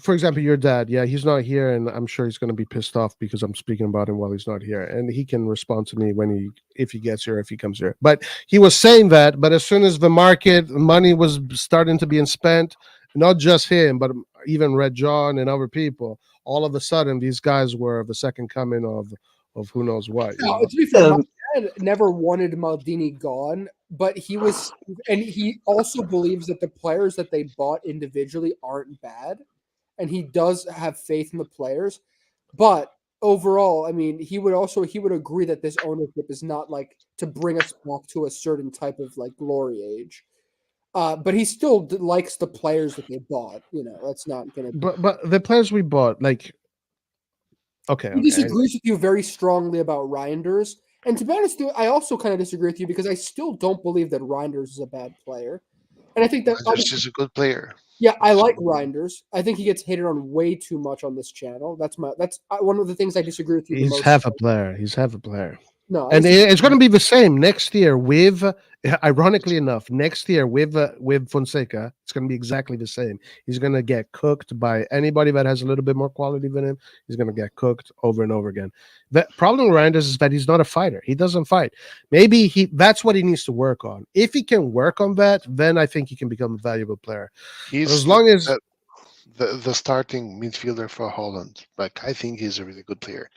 for example, your dad. Yeah, he's not here, and I'm sure he's going to be pissed off because I'm speaking about him while he's not here, and he can respond to me if he gets here, if he comes here. But he was saying that. But as soon as the money was starting to be spent, not just him, but even Red John and other people, all of a sudden these guys were the second coming of who knows what. You know? to be fair, my dad never wanted Maldini gone, but he was, and he also believes that the players that they bought individually aren't bad, and he does have faith in the players. But overall, I mean, he would agree that this ownership is not like to bring us back to a certain type of like glory age. But he still likes the players that they bought. You know, that's not going to. But the players we bought, like, okay, He okay, disagrees with you very strongly about Reinders. And to be honest, I also kind of disagree with you because I still don't believe that Reinders is a bad player. And I think that Reinders is a good player. yeah, I like Reinders. I think he gets hated on way too much on this channel. That's one of the things I disagree with you the he's most. half a player. He's half a player. No, And it's going to be the same next year with, ironically enough, next year with Fonseca, it's going to be exactly the same. He's going to get cooked by anybody that has a little bit more quality than him. He's going to get cooked over and over again. The problem with Reinders is that he's not a fighter. He doesn't fight. Maybe that's what he needs to work on. If he can work on that, then I think he can become a valuable player. He's But as long as the starting midfielder for Holland. Like I think he's a really good player.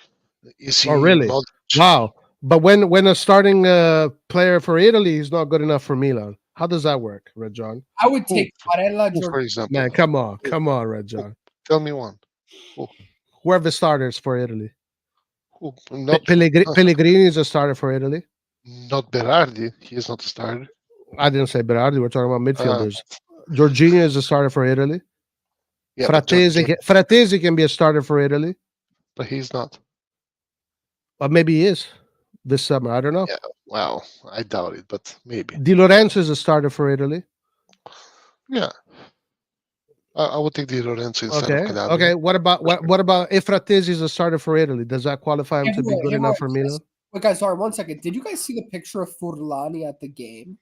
Is he oh really? not? Wow. But when a starting player for Italy is not good enough for Milan, how does that work, Red John? I would take Barella, Who, for example? Man, come on, Red John. Tell me one. Who are the starters for Italy? Who? Not Pellegrini is a starter for Italy. not Berardi. He is not a starter. I didn't say Berardi. We're talking about midfielders. Jorginho is a starter for Italy. Yeah, Fratesi can be a starter for Italy. but he's not. But maybe he is this summer. I don't know. Yeah, well, I doubt it, but maybe. Di Lorenzo is a starter for Italy. Yeah, I would take Di Lorenzo instead of Calabria. Okay. What about if Fratesi is a starter for Italy? Does that qualify him to be good enough for Milan? Wait, guys, sorry, 1 second. Did you guys see the picture of Furlani at the game?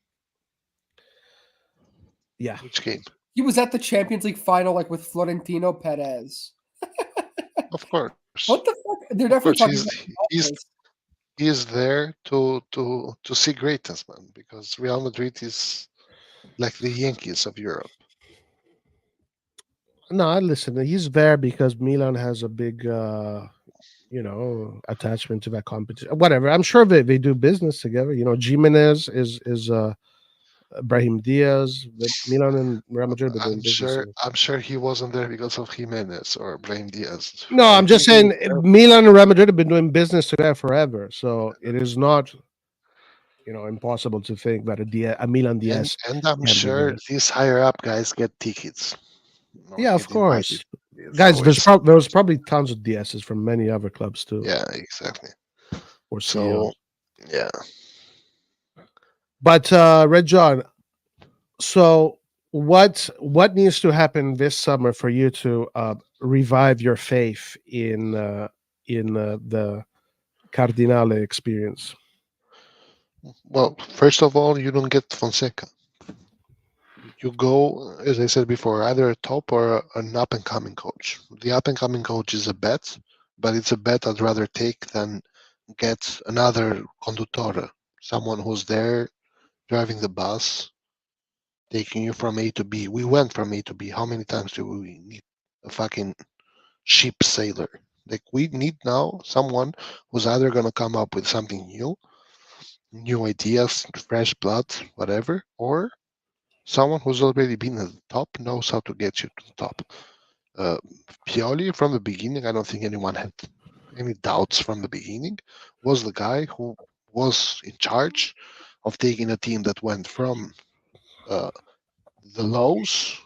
Yeah. Which game? He was at the Champions League final, like with Florentino Perez. Of course. What the fuck? They're definitely talking about he is there to see greatness, man. Because Real Madrid is like the Yankees of Europe. No, listen. He's there because Milan has a big, attachment to that competition. Whatever. I'm sure they do business together. You know, Jimenez is Brahim Diaz. Milan and Real Madrid are doing business. I'm sure he wasn't there because of Jimenez or Brahim Diaz. No, I'm just saying Milan and Real Madrid have been doing business together forever. So it is not, impossible to think that a Milan Diaz. And I'm sure these higher up guys get tickets. Yeah, of course. Guys, there's probably tons of DSs from many other clubs too. Yeah, exactly. Or so, yeah. But Red John, so what needs to happen this summer for you to revive your faith in the Cardinale experience? Well, first of all, you don't get Fonseca. You go, as I said before, either a top or an up-and-coming coach. The up-and-coming coach is a bet, but it's a bet I'd rather take than get another conduttore, someone who's there driving the bus taking you from A to B. We went from A to B. How many times do we need a fucking ship sailor? Like, we need now someone who's either gonna come up with something new ideas, fresh blood, whatever, or someone who's already been at the top, knows how to get you to the top. Pioli, from the beginning, I don't think anyone had any doubts from the beginning, was the guy who was in charge of taking a team that went from the lows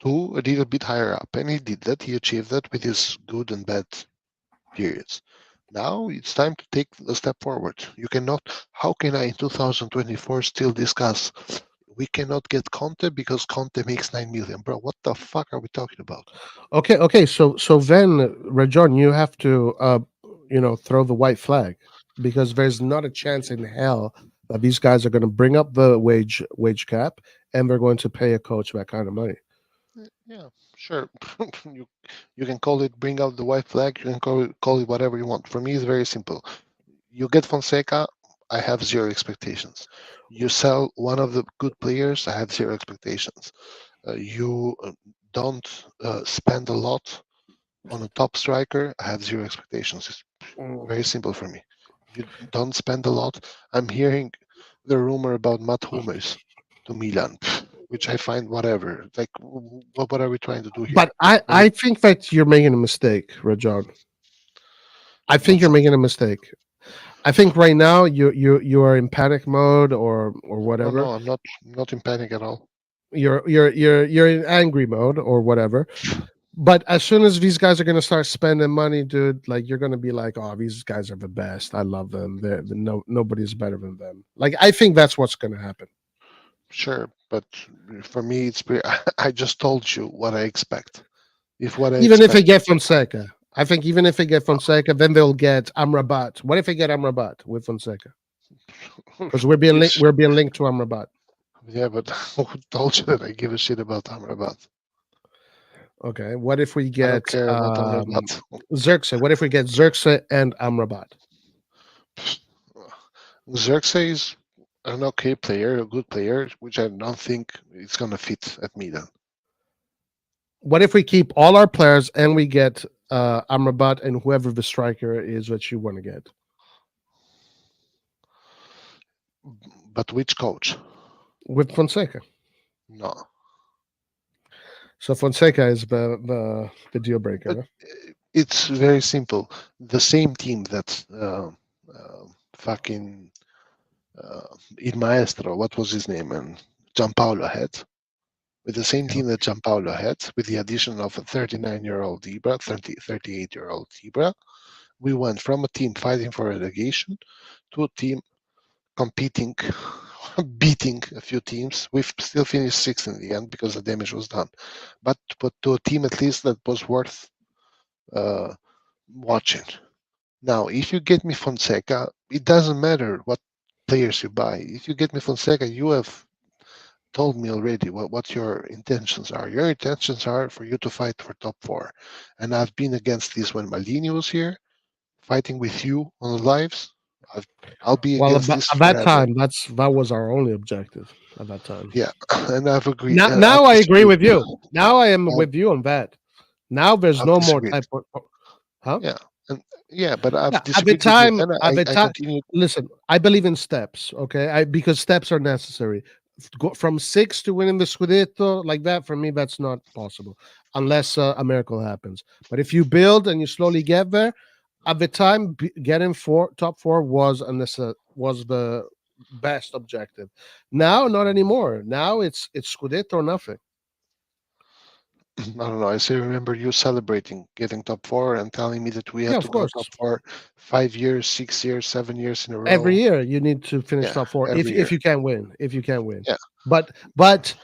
to a little bit higher up. And he did that. He achieved that with his good and bad periods. Now it's time to take a step forward. You cannot, how can I in 2024 still discuss we cannot get Conte because Conte makes 9 million? Bro, what the fuck are we talking about? Okay. So then, Rajon, you have to throw the white flag, because there's not a chance in hell that these guys are going to bring up the wage cap and they're going to pay a coach that kind of money. Yeah, sure. you can call it bring out the white flag. You can call it whatever you want. For me, it's very simple. You get Fonseca, I have zero expectations. You sell one of the good players, I have zero expectations. You don't spend a lot on a top striker, I have zero expectations. It's very simple for me. You don't spend a lot. I'm hearing the rumor about Matt Hummels to Milan, which I find whatever. Like, what are we trying to do here? But I think that you're making a mistake, Rajon. I think you're making a mistake. I think right now you are in panic mode or whatever. No, I'm not in panic at all. You're in angry mode or whatever. But as soon as these guys are going to start spending money, dude, like, you're going to be like, oh, these guys are the best. I love them. Nobody's better than them. Like, I think that's what's going to happen. Sure, but for me, it's I just told you what I expect. If they get Fonseca, I think even if they get Fonseca, then they'll get Amrabat. What if they get Amrabat with Fonseca? Because we're being linked to Amrabat. Yeah, but who told you that I give a shit about Amrabat? Okay, what if we get Xerxes? What if we get Xerxes and Amrabat? Xerxes is an okay player, a good player, which I don't think it's going to fit at Milan. What if we keep all our players and we get Amrabat and whoever the striker is that you want to get? But which coach? With Fonseca. No. So Fonseca is the deal breaker. Huh? It's very simple. The same team that fucking Il Maestro, what was his name, and Gianpaolo had, with the same team that Gianpaolo had, with the addition of a 39-year-old Ibra, 38-year-old Ibra, we went from a team fighting for relegation to a team competing, beating a few teams. We've still finished sixth in the end because the damage was done, but to a team at least that was worth watching. Now, if you get me Fonseca, it doesn't matter what players you buy. If you get me Fonseca, you have told me already what your intentions are. Your intentions are for you to fight for top 4. And I've been against this when Maldini was here, fighting with you on the lives. I'll be against this at that time. That was our only objective at that time. Yeah, and I've agreed. Now I agree with you. Now I am with you on that. Now there's no more type of, huh? Yeah. Yeah, but I've at the time, continue. Listen, I believe in steps, okay? Because steps are necessary. Go from 6 to winning the Scudetto like that, for me, that's not possible unless a miracle happens. But if you build and you slowly get there, at the time, getting top 4 was the best objective. Now, not anymore. Now it's Scudetto or nothing. I don't know. I still remember you celebrating getting top 4 and telling me that we had to go top 4 5 years, 6 years, 7 years in a row. Every year you need to finish top 4 if you can win. Yeah. But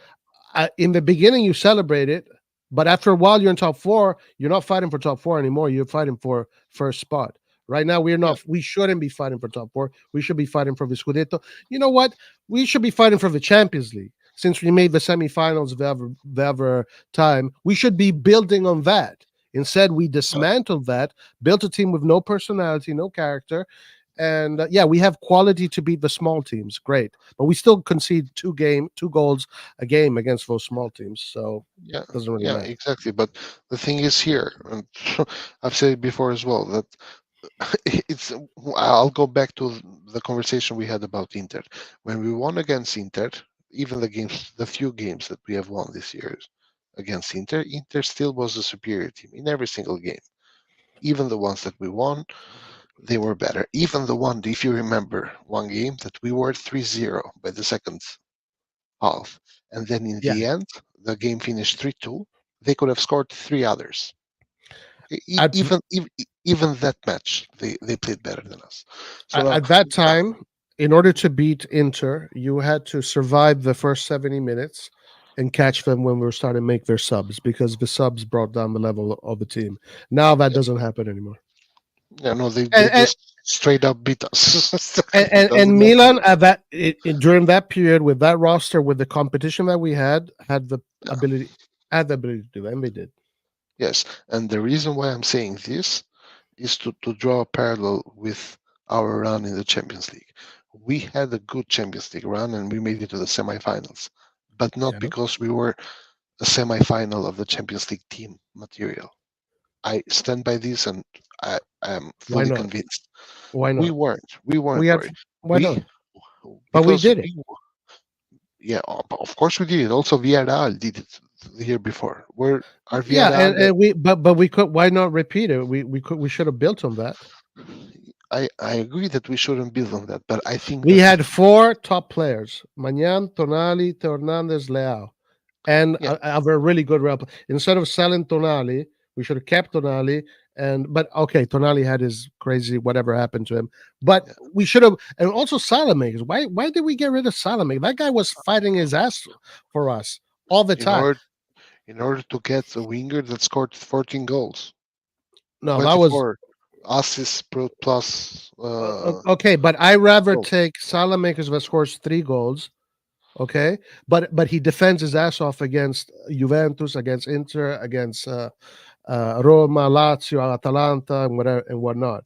in the beginning you celebrate it, but after a while you're in top 4. You're not fighting for top 4 anymore. You're fighting for first spot. Right now we're not. Yeah. We shouldn't be fighting for top 4. We should be fighting for the Scudetto. You know what? We should be fighting for the Champions League. Since we made the semifinals the other time, we should be building on that. Instead, we dismantled that, built a team with no personality, no character, And yeah, we have quality to beat the small teams. Great, but we still concede two goals a game against those small teams. So Yeah, it doesn't really yeah, matter. exactly. But the thing is here, and I've said it before as well, that it's. I'll go back to the conversation we had about Inter. When we won against Inter, even the few games that we have won this year against Inter, Inter still was the superior team in every single game. Even the ones that we won, they were better. Even the one, if you remember, one game that we were 3-0 by the second half, and then in Yeah, the end, the game finished 3-2. They could have scored three others. at Even that match, they played better than us. So now, at that time, in order to beat Inter, you had to survive the first 70 minutes and catch them when we were starting to make their subs, because the subs brought down the level of the team. Now that yeah, doesn't happen anymore. yeah, no, they And and, just straight up beat us. and, It and, and doesn't matter. Milan at during that period with that roster, with the competition that we had the Yeah. ability to do, and they did. Yes, and the reason why I'm saying this is to draw a parallel with our run in the Champions League. We had a good Champions League run and we made it to the semifinals, but not Yeah. because we were a semifinal of the Champions League team material. I stand by this, and I am Why fully not? convinced. Why We not? weren't. We We weren't, had Roy. why We not? But we because did it. yeah, of course we did it. Also, Villarreal did it the year before. Where our Yeah, Villarreal, and but we could, why not repeat it? We should have built on that. I agree that we shouldn't build on that, but I think We that had four top players: Magnan, Tonali, Hernandez, Leao, and yeah, a really good rep. Instead of selling Tonali, we should have kept Tonali. But okay, Tonali had his crazy whatever happened to him. But yeah. we should have, and also Salamakers. Why did we get rid of Salamakers? That guy was fighting his ass for us all the In time. order to get a winger that scored 14 goals, No, that was 24 assists plus okay. But I rather goals. take Salamakers that scores 3 goals. Okay, but he defends his ass off against Juventus, against Inter, against Roma, Lazio, Atalanta, and whatever and whatnot.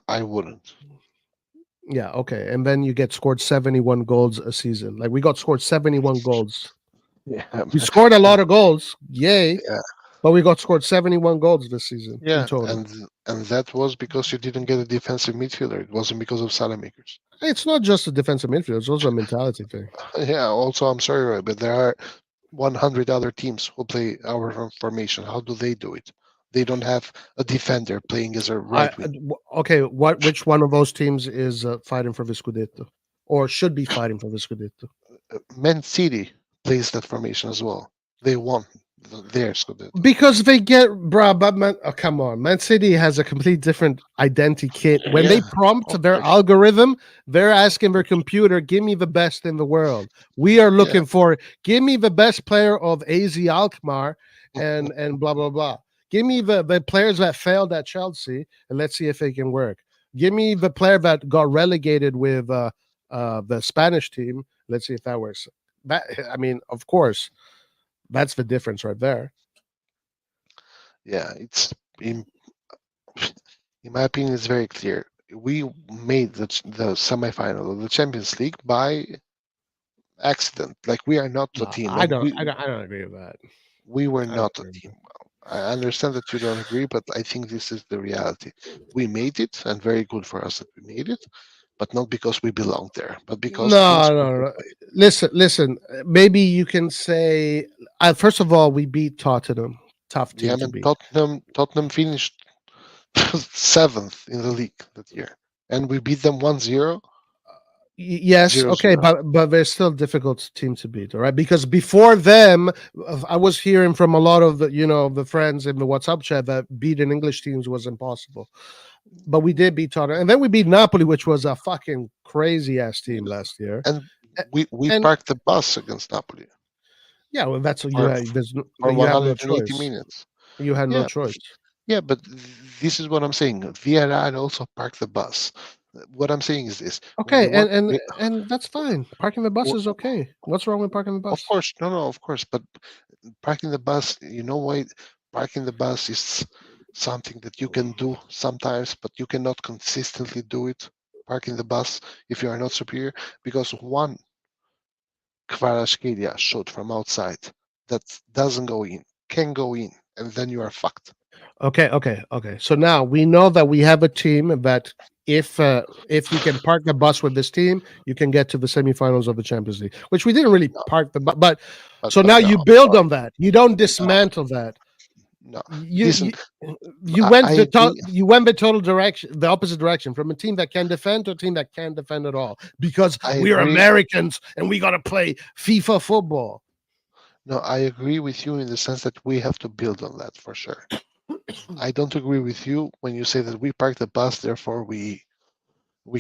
I wouldn't. Yeah, okay, and then you get scored 71 goals a season. Like we got scored 71 goals. Yeah, We scored a lot of goals, yay! yeah, But we got scored 71 goals this season in yeah, total. and that was because you didn't get a defensive midfielder. It wasn't because of Salamakers. It's not just a defensive midfield; it's also a mentality thing. Yeah. Also, I'm sorry, Roy, but there are 100 other teams who play our formation. How do they do it? They don't have a defender playing as a right wing. Okay, which one of those teams is fighting for the Scudetto, or should be fighting for the Scudetto? Man City plays that formation as well. They won their Scudetto. Because they get, bruh, but man, oh, come on, Man City has a complete different identity kit. When they Yeah, prompt of their course. algorithm, they're asking their computer, "Give me the best in the world." We are looking for, "Give me the best player of AZ Alkmaar," and blah blah blah. Give me the players that failed at Chelsea, and let's see if they can work. Give me the player that got relegated with the Spanish team. Let's see if that works. That, I mean, of course, that's the difference right there. Yeah, it's in my opinion, it's very clear. We made the semifinal of the Champions League by accident. Like we are not a No, team, I and don't. I don't agree with that. we were I don't not a agree with team. that. I understand that you don't agree, but I think this is the reality. We made it, and very good for us that we made it, but not because we belong there, but because teams No, no, could no. play. Listen. Maybe you can say. First of all, we beat Tottenham. Tough Yeah, team to and beat. Tottenham finished seventh in the league that year, and we beat them 1-0, Yes, okay, 0-0. but they're still difficult team to beat, all right? Because before them, I was hearing from a lot of the friends in the WhatsApp chat that beating English teams was impossible. But we did beat Tottenham, and then we beat Napoli, which was a fucking crazy ass team last year. And A- we And parked the bus against Napoli yeah, well, that's what you for had. for You have no 180 choice. minutes. You had no Yeah, choice. yeah, but this is what I'm saying. Villarreal also parked the bus. What I'm saying is this: we Okay, want, and that's fine. Parking the bus w- is okay. What's wrong with parking the of bus? course, no, of course, but parking the bus. You know why? Parking the bus is something that you can do sometimes, but you cannot consistently do it. Parking the bus if you are not superior, because one Kvaratskhelia shot from outside that doesn't go in, can go in, and then you are fucked. Okay. So now we know that we have a team that if you can park the bus with this team, you can get to the semifinals of the Champions League, which we didn't really park the bus. But so now no, you build on that. You don't dismantle that. No, You listen, you I went agree. you went the total direction, the opposite direction, from a team that can defend to a team that can't defend at all, because I we're agree. Americans and we gotta play FIFA football. No, I agree with you in the sense that we have to build on that for sure. I don't agree with you when you say that we park the bus, therefore we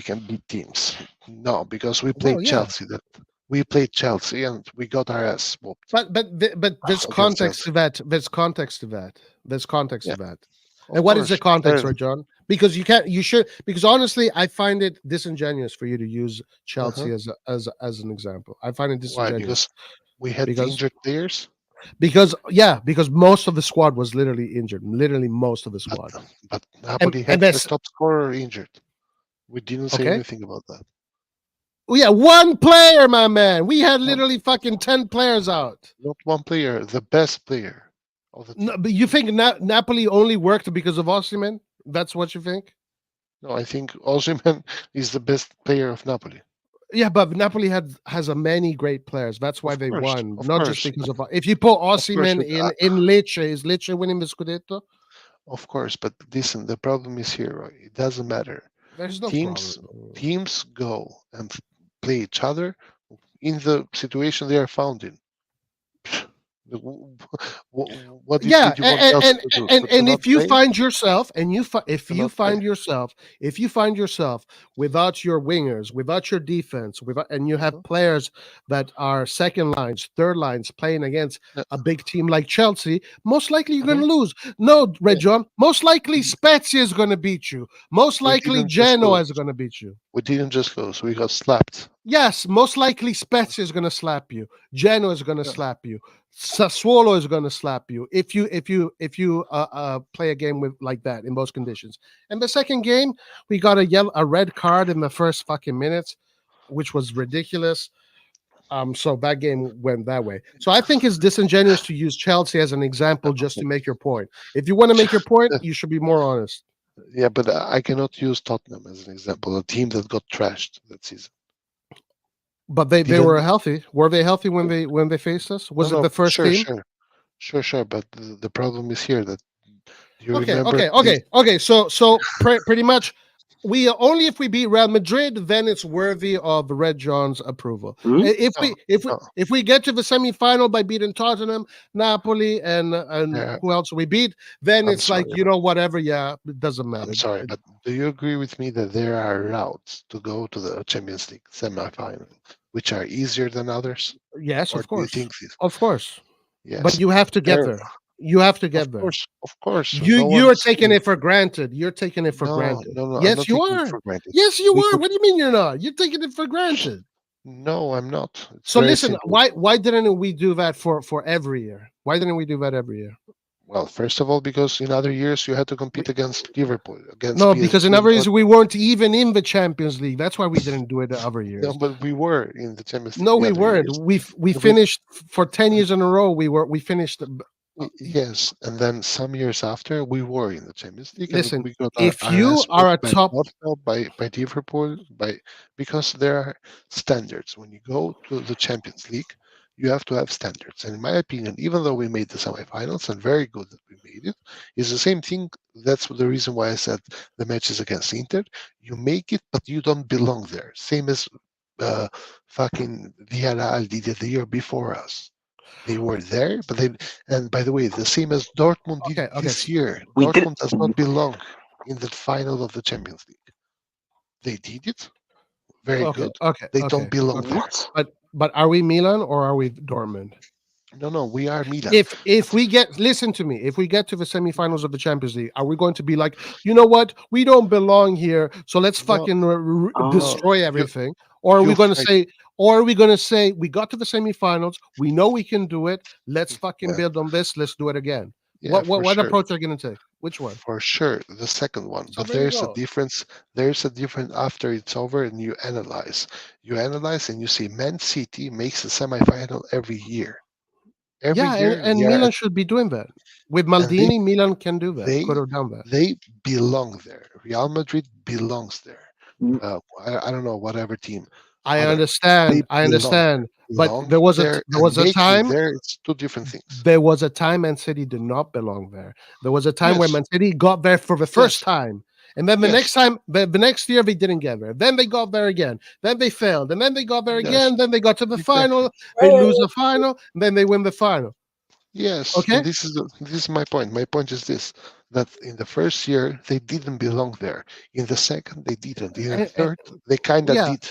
can beat teams. No, because we played Well, yeah. Chelsea. That we played Chelsea and we got our ass whooped. But there's Against context to Chelsea. that. There's context to that. There's context Yeah, to that. of And what is the course. context, right, John? Because you should, because honestly, I find it disingenuous for you to use Chelsea as an example. I find it Why? disingenuous Because we had because injured players. because most of the squad was literally injured. Literally most of the squad. But Napoli And had the that's top scorer injured. We didn't say okay. anything about that. Oh, yeah, one player, my man. We had literally fucking 10 players out. Not one player, the best player of the team. No, but you think Napoli only worked because of Osimhen? That's what you think? No, I think Osimhen is the best player of Napoli. Yeah, but Napoli has a many great players. That's why they won, Of not course. just because of. If you put Osimhen but, in Lecce, is Lecce winning the Scudetto? Of course, but listen, the problem is here, Roy. It doesn't matter. There's no Teams problem. teams go and play each other in the situation they are found in. What did you want else to do? And To if you not play? find yourself and if To you not play? find yourself without your wingers, without your defense, without, and you have players that are second lines, third lines playing against Yeah. a big team like Chelsea, most likely you're going to lose. No, Red John, most likely Spezia is going to beat you. Most We likely didn't just Genoa lose. is going to beat you. We didn't just lose. We got slapped. Yes, most likely Spezia is going to slap you. Genoa is going to Yeah. slap you. Sassuolo is going to slap you if you play a game with like that in those conditions. And the second game, we got a red card in the first fucking minutes, which was ridiculous. So that game went that way. So I think it's disingenuous to use Chelsea as an example just to make your point. If you want to make your point, you should be more honest. Yeah, but I cannot use Tottenham as an example, a team that got trashed that season. But they were healthy. Were they healthy when they faced us? Was it the first team? Sure. But the problem is here that you Okay. remember. So pretty much, we only if we beat Real Madrid, then it's worthy of Red John's approval. If we get to the semifinal by beating Tottenham, Napoli, and who else we beat, then it's like, whatever. Yeah, it doesn't matter. I'm sorry, but do you agree with me that there are routes to go to the Champions League semifinal which are easier than others? Yes, Or of course. do you think Of course. Yes. But you have to get there. You have to get there. Of course. You are taking it for granted. You're taking it for granted. No, yes, you are. Yes, you are. What do you mean you're not? You're taking it for granted. No, I'm not. So listen, why didn't we do that for every year? Why didn't we do that every year? Well, first of all, because in other years you had to compete against Liverpool. Because in other years we weren't even in the Champions League. That's why we didn't do it the other years. No, but we were in the Champions League. No, we weren't. We finished for 10 years in a row. We finished. Yes, and then some years after we were in the Champions League. Listen, we got if you are a top by Liverpool, because there are standards when you go to the Champions League. You have to have standards. And in my opinion, even though we made the semifinals, and very good that we made it, is the same thing. That's the reason why I said the matches against Inter. You make it, but you don't belong there. Same as fucking Villarreal did it the year before us. They were there, but and by the way, the same as Dortmund did this year. Dortmund does not belong in the final of the Champions League. They did it. Very good. They don't belong there. But are we Milan or are we Dortmund? No, we are Milan. If we get, listen to me, if we get to the semifinals of the Champions League, are we going to be like, you know what, we don't belong here, so let's fucking destroy everything? Or are we going to say, we got to the semifinals, we know we can do it, let's fucking build on this, let's do it again? Yeah, for What sure. approach are you going to take? Which one? For sure, the second one. So But there you there's a go. difference. There's a difference after it's over and you analyze. You analyze and you see Man City makes a semifinal every year. Every Yeah, year and they are Milan at, should be doing that. With and they Maldini, Milan can do that. they Could have done that. they belong there. Real Madrid belongs there. Mm. I don't know whatever team, I other they understand. I belong there. understand. But Belong there was there there and was a making time there. It's two different things. there was a time Man City did not belong there. There was a time where Yes, Man City got there for the first yes, time. And then the next yes, time, the next year, they didn't get there. Then they got there again. Then they failed. And then they got there yes, again. Then they got to the exactly. final. They lose the final. And then they win the final. Yes, and Okay? this is my point. My point is this: that in the first year they didn't belong there. In the second, they didn't. In the And, third, they kind of yeah, did.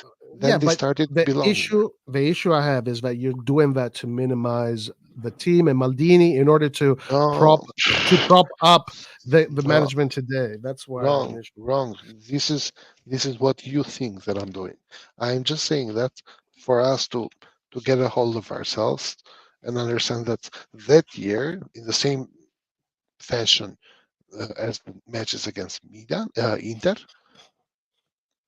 yeah, Then they but started belonging there. the issue I have is that you're doing that to minimize the team and Maldini in order No, prop to prop up the no, management today. That's why I have an wrong, issue. wrong. This is what you think that I'm doing. I'm just saying that for us to get a hold of ourselves and understand that that year, in the same fashion as the matches against Inter,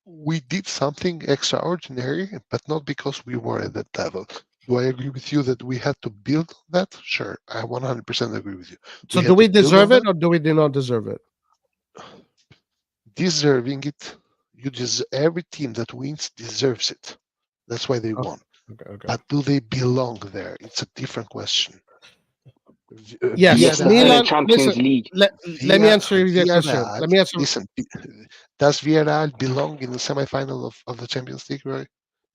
we did something extraordinary, but not because we were at that level. Do I agree with you that we had to build on that? Sure, I 100% agree with you. So We do had to we build on deserve it that, or do we do not deserve it? deserving it. Every team that wins deserves it. That's why they Okay, won. okay. But do they belong there? It's a different question. Yes, Yes, to earn a Villarreal, Milan. Champions Listen, League. let me answer your question. Villarreal. Let me answer. Listen, does Villarreal belong in the semifinal of the Champions League, right?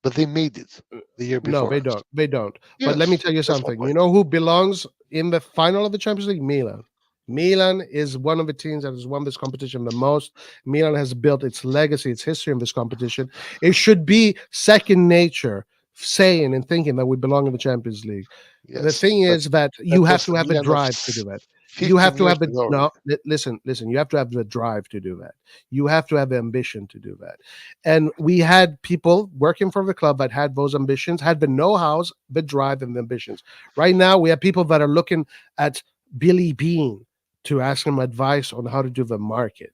But they made it the year No, before. they don't. They don't. But let me Yes, tell you that's my something. You point. know who belongs in the final of the Champions League? Milan. Milan is one of the teams that has won this competition the most. Milan has built its legacy, its history in this competition. It should be second nature saying and thinking that we belong in the Champions League. The Yes, thing is that you that's have just to the have the Milan of drive to do that. You have 15 to years have the ago. no. Listen. You have to have the drive to do that. You have to have the ambition to do that. And we had people working for the club that had those ambitions, had the know-hows, the drive, and the ambitions. Right now, we have people that are looking at Billy Bean to ask him advice on how to do the market.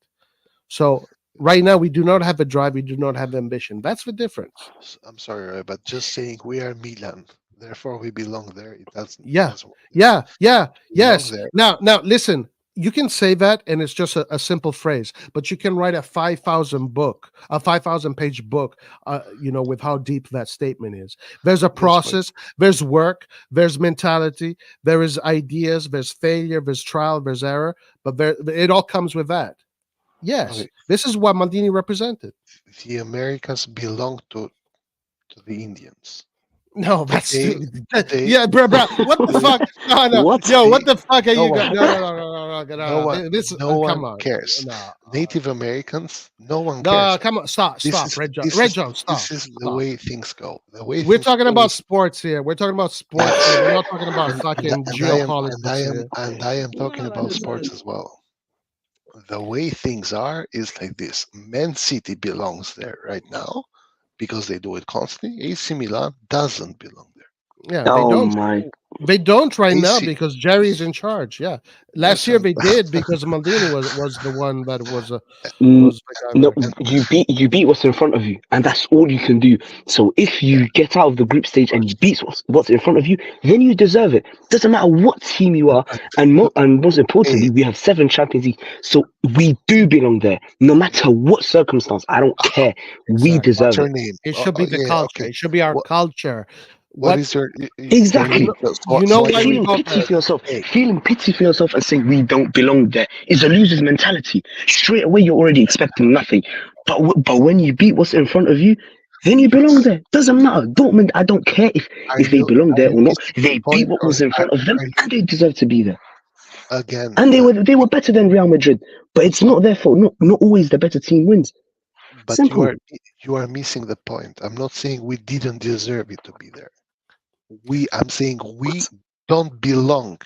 So right now, we do not have the drive. We do not have the ambition. That's the difference. I'm sorry, Roy, but just saying we are Milan, therefore we belong there. It Yeah, doesn't yeah, yeah, belong yes. there. Now, listen. You can say that, and it's just a simple phrase, but you can write a 5,000 page book, with how deep that statement is. There's a That's fine. process, there's work, there's mentality, there is ideas, there's failure, there's trial, there's error, but it all comes with that. Yes, Okay, this is what Maldini represented. the Americans belong to the Indians. No, that's They they yeah, bro. What the they fuck? No, no, What? yo, what they the fuck are no you one going? No, no, no, no, no, no, no no. one This, no come one on, cares. no, Native Americans, no one no, cares. come on, stop, This stop, is Red John, this Red is John, stop, this is the stop. way things go. The way We're things talking go about is sports here. We're talking about sports here. yes, We're not talking about fucking geopolitics here. and I am talking about sports as well. The way things are is like this. Man City belongs there right now because they do it constantly. AC Milan doesn't belong there. Yeah, they Oh don't. my. They don't right now AC because Jerry's in charge. Yeah, last yes year they did because Maldini was the one that Mm, was the guy no, there. and you beat what's in front of you, and that's all you can do. So if yeah, you get out of the group of stage and you course. beat what's in front of you, then you deserve it. Doesn't matter what team you are, and most Hey, importantly, we have 7 Champions League, so we do belong there, no matter what circumstance. I don't care. We Exactly. what's deserve your it. name? It should be the Yeah, culture. okay. It should be our What culture. what What is your you name? Exactly. know? You know What's why your we name? Feeling got pity there? for yourself, Hey, and saying we don't belong there is a loser's mentality. Straight away, you're already expecting nothing. But when you beat what's in front of you, then you belong there. Doesn't matter. Dortmund, I don't care if they belong are there you or not. missing the They beat point, what or was in front of them, are you and they deserve to be there. again? And they were better than Real Madrid, but it's not their fault. Not always the better team wins. But Simple. you are missing the point. I'm not saying we didn't deserve it to be there. I'm saying we What? don't belong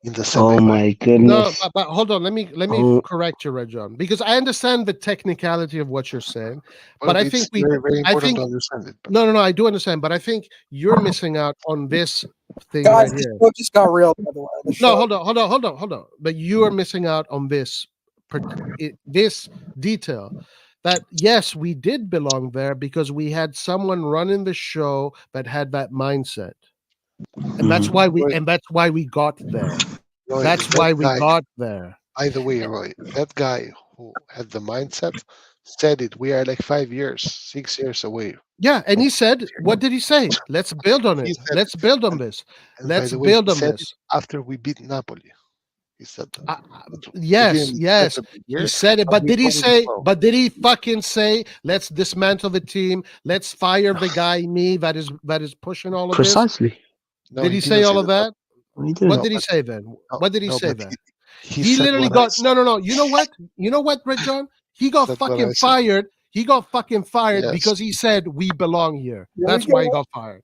in the Oh semifinal. my No, goodness. but hold on. Let me Oh. correct you, Rajon, because I understand the technicality of what you're saying, but Well, I it's think we, very, very I important think to understand it. But no, I do understand, but I think you're missing out on this thing Guys, right the here. show just got real, by the way. The No, show. hold on. But you are missing out on this, this detail. That yes, we did belong there because we had someone running the show that had that mindset, and that's Mhm. why we, Roy, and that's why we got there. Roy, That's that why we guy, got there. by the way, Roy, that guy who had the mindset said it. We are like 5 years, 6 years away. Yeah, and from he said, what did he say? Let's build on He it. said Let's it. build on And, this. and by Let's the way, build he on said it this. after we beat Napoli. He said that. But we Yes, didn't yes, start the he year, said it. but But we did he already say? know. But did he fucking say, "Let's dismantle the team. Let's fire the guy me that is pushing all of this"? Precisely. No, Did he he didn't say say all of that. that? We What didn't. did he But say then? no, What did he no, say but then? he He said literally what I got no. You know what? You know what, Red John? He got said. What I fucking said. fired. He got fucking fired Yes. because he said we belong here. There That's we why he go. got fired.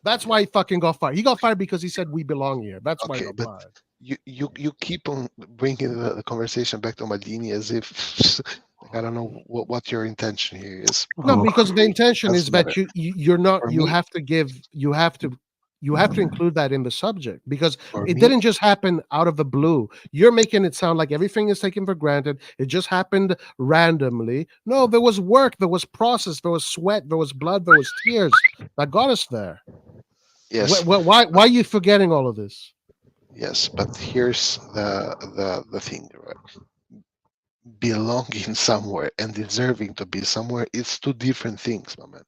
That's why he fucking got fired. He got fired because he said we belong here. That's why he Okay, got but fired. you keep on bringing the conversation back to Maldini as if like, I don't know what your intention here is. No, Oh, because the intention Doesn't is that matter. you're not, For you me, have to give, you have to include that in the subject because for it me, didn't just happen out of the blue. You're making it sound like everything is taken for granted. It just happened randomly. No, there was work, there was process, there was sweat, there was blood, there was tears that got us there. yes, Why are you forgetting all of this? yes. But here's the thing, right? Belonging somewhere and deserving to be somewhere, it's two different things, my man.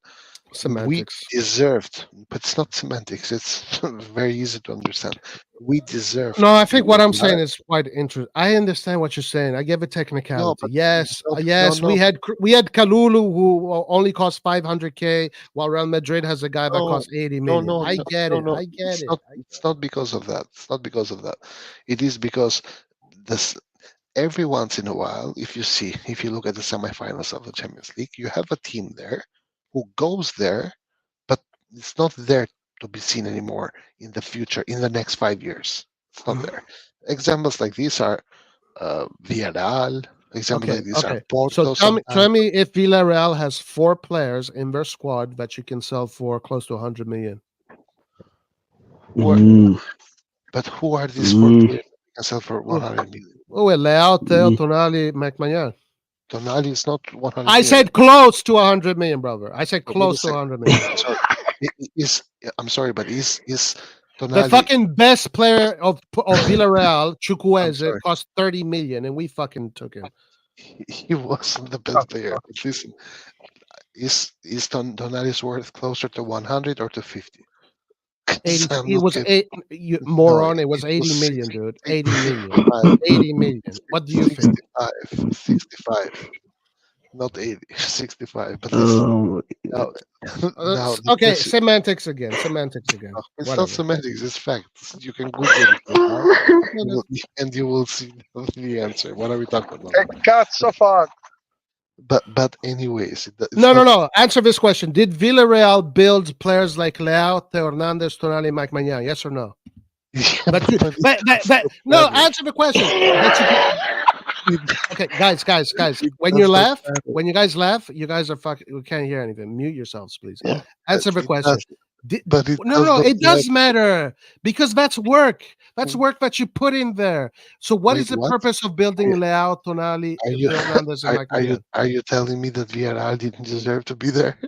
We Semantics. deserved, but it's not semantics. It's very easy to understand. We deserved No, I to be think what where I'm we are. saying is quite interesting. I understand what you're saying. I give a No, technicality. but Yes, no, yes, no, we had Kalulu who only cost 500K, while Real Madrid has a guy that no, costs 80 no, million. no, I no, get no, it. no. I get it. I It's get not because of that. It's not because of that. It is because this every once in a while, if you look at the semifinals of the Champions League, you have a team there who goes there, but it's not there to be seen anymore in the future, in the next 5 years. It's not there. Examples like these are Villarreal. Examples Okay, like these are okay. So Porto tell sometimes. me if Villarreal has 4 players in their squad that you can sell for close to 100 million. Who are, mm, but who are these four mm, players that you can sell for 100 million? Oh, well, Leao, Theo, mm. Tonali, McMahon. Tonali is not 100 I million. said close to 100 million, brother. I said Wait a close to second. 100 million. Sorry. Is I'm sorry, but is The Tonali? fucking best player of Villarreal, I'm Chukwueze, sorry. cost 30 million, and we fucking took him. He wasn't the best player. But listen, is Tonali's worth closer to 100 or to 50? 'Cause 80. I'm It was looking. you No, moron. It was it 80 was million, dude. 80 million. 65, 80 million. What do you think? 65, not 80, 65. But listen, Oh, now, now the Okay, question, semantics again. Semantics again. it's not Whatever. semantics, it's facts. You can Google it right now, and you will see the answer. What are we talking about? Che cazzo fa? But anyways, it's No, not. no. Answer this question. Did Villarreal build players like Leao, Theo Hernandez, Tonali, Mike Maignan? Yes or no? But no, answer the question. Okay, guys. When you laugh, when you guys laugh, you guys are fucking. We can't hear anything. Mute yourselves, please. Yeah, Answer the it question. does, but it does No. not It does matter. matter because that's work. That's work that you put in there. So, what Wait, is the what? purpose of building Leao, Tonali, Are you Theo Hernandez, and Mike Maignan? are you telling me that Villarreal didn't deserve to be there?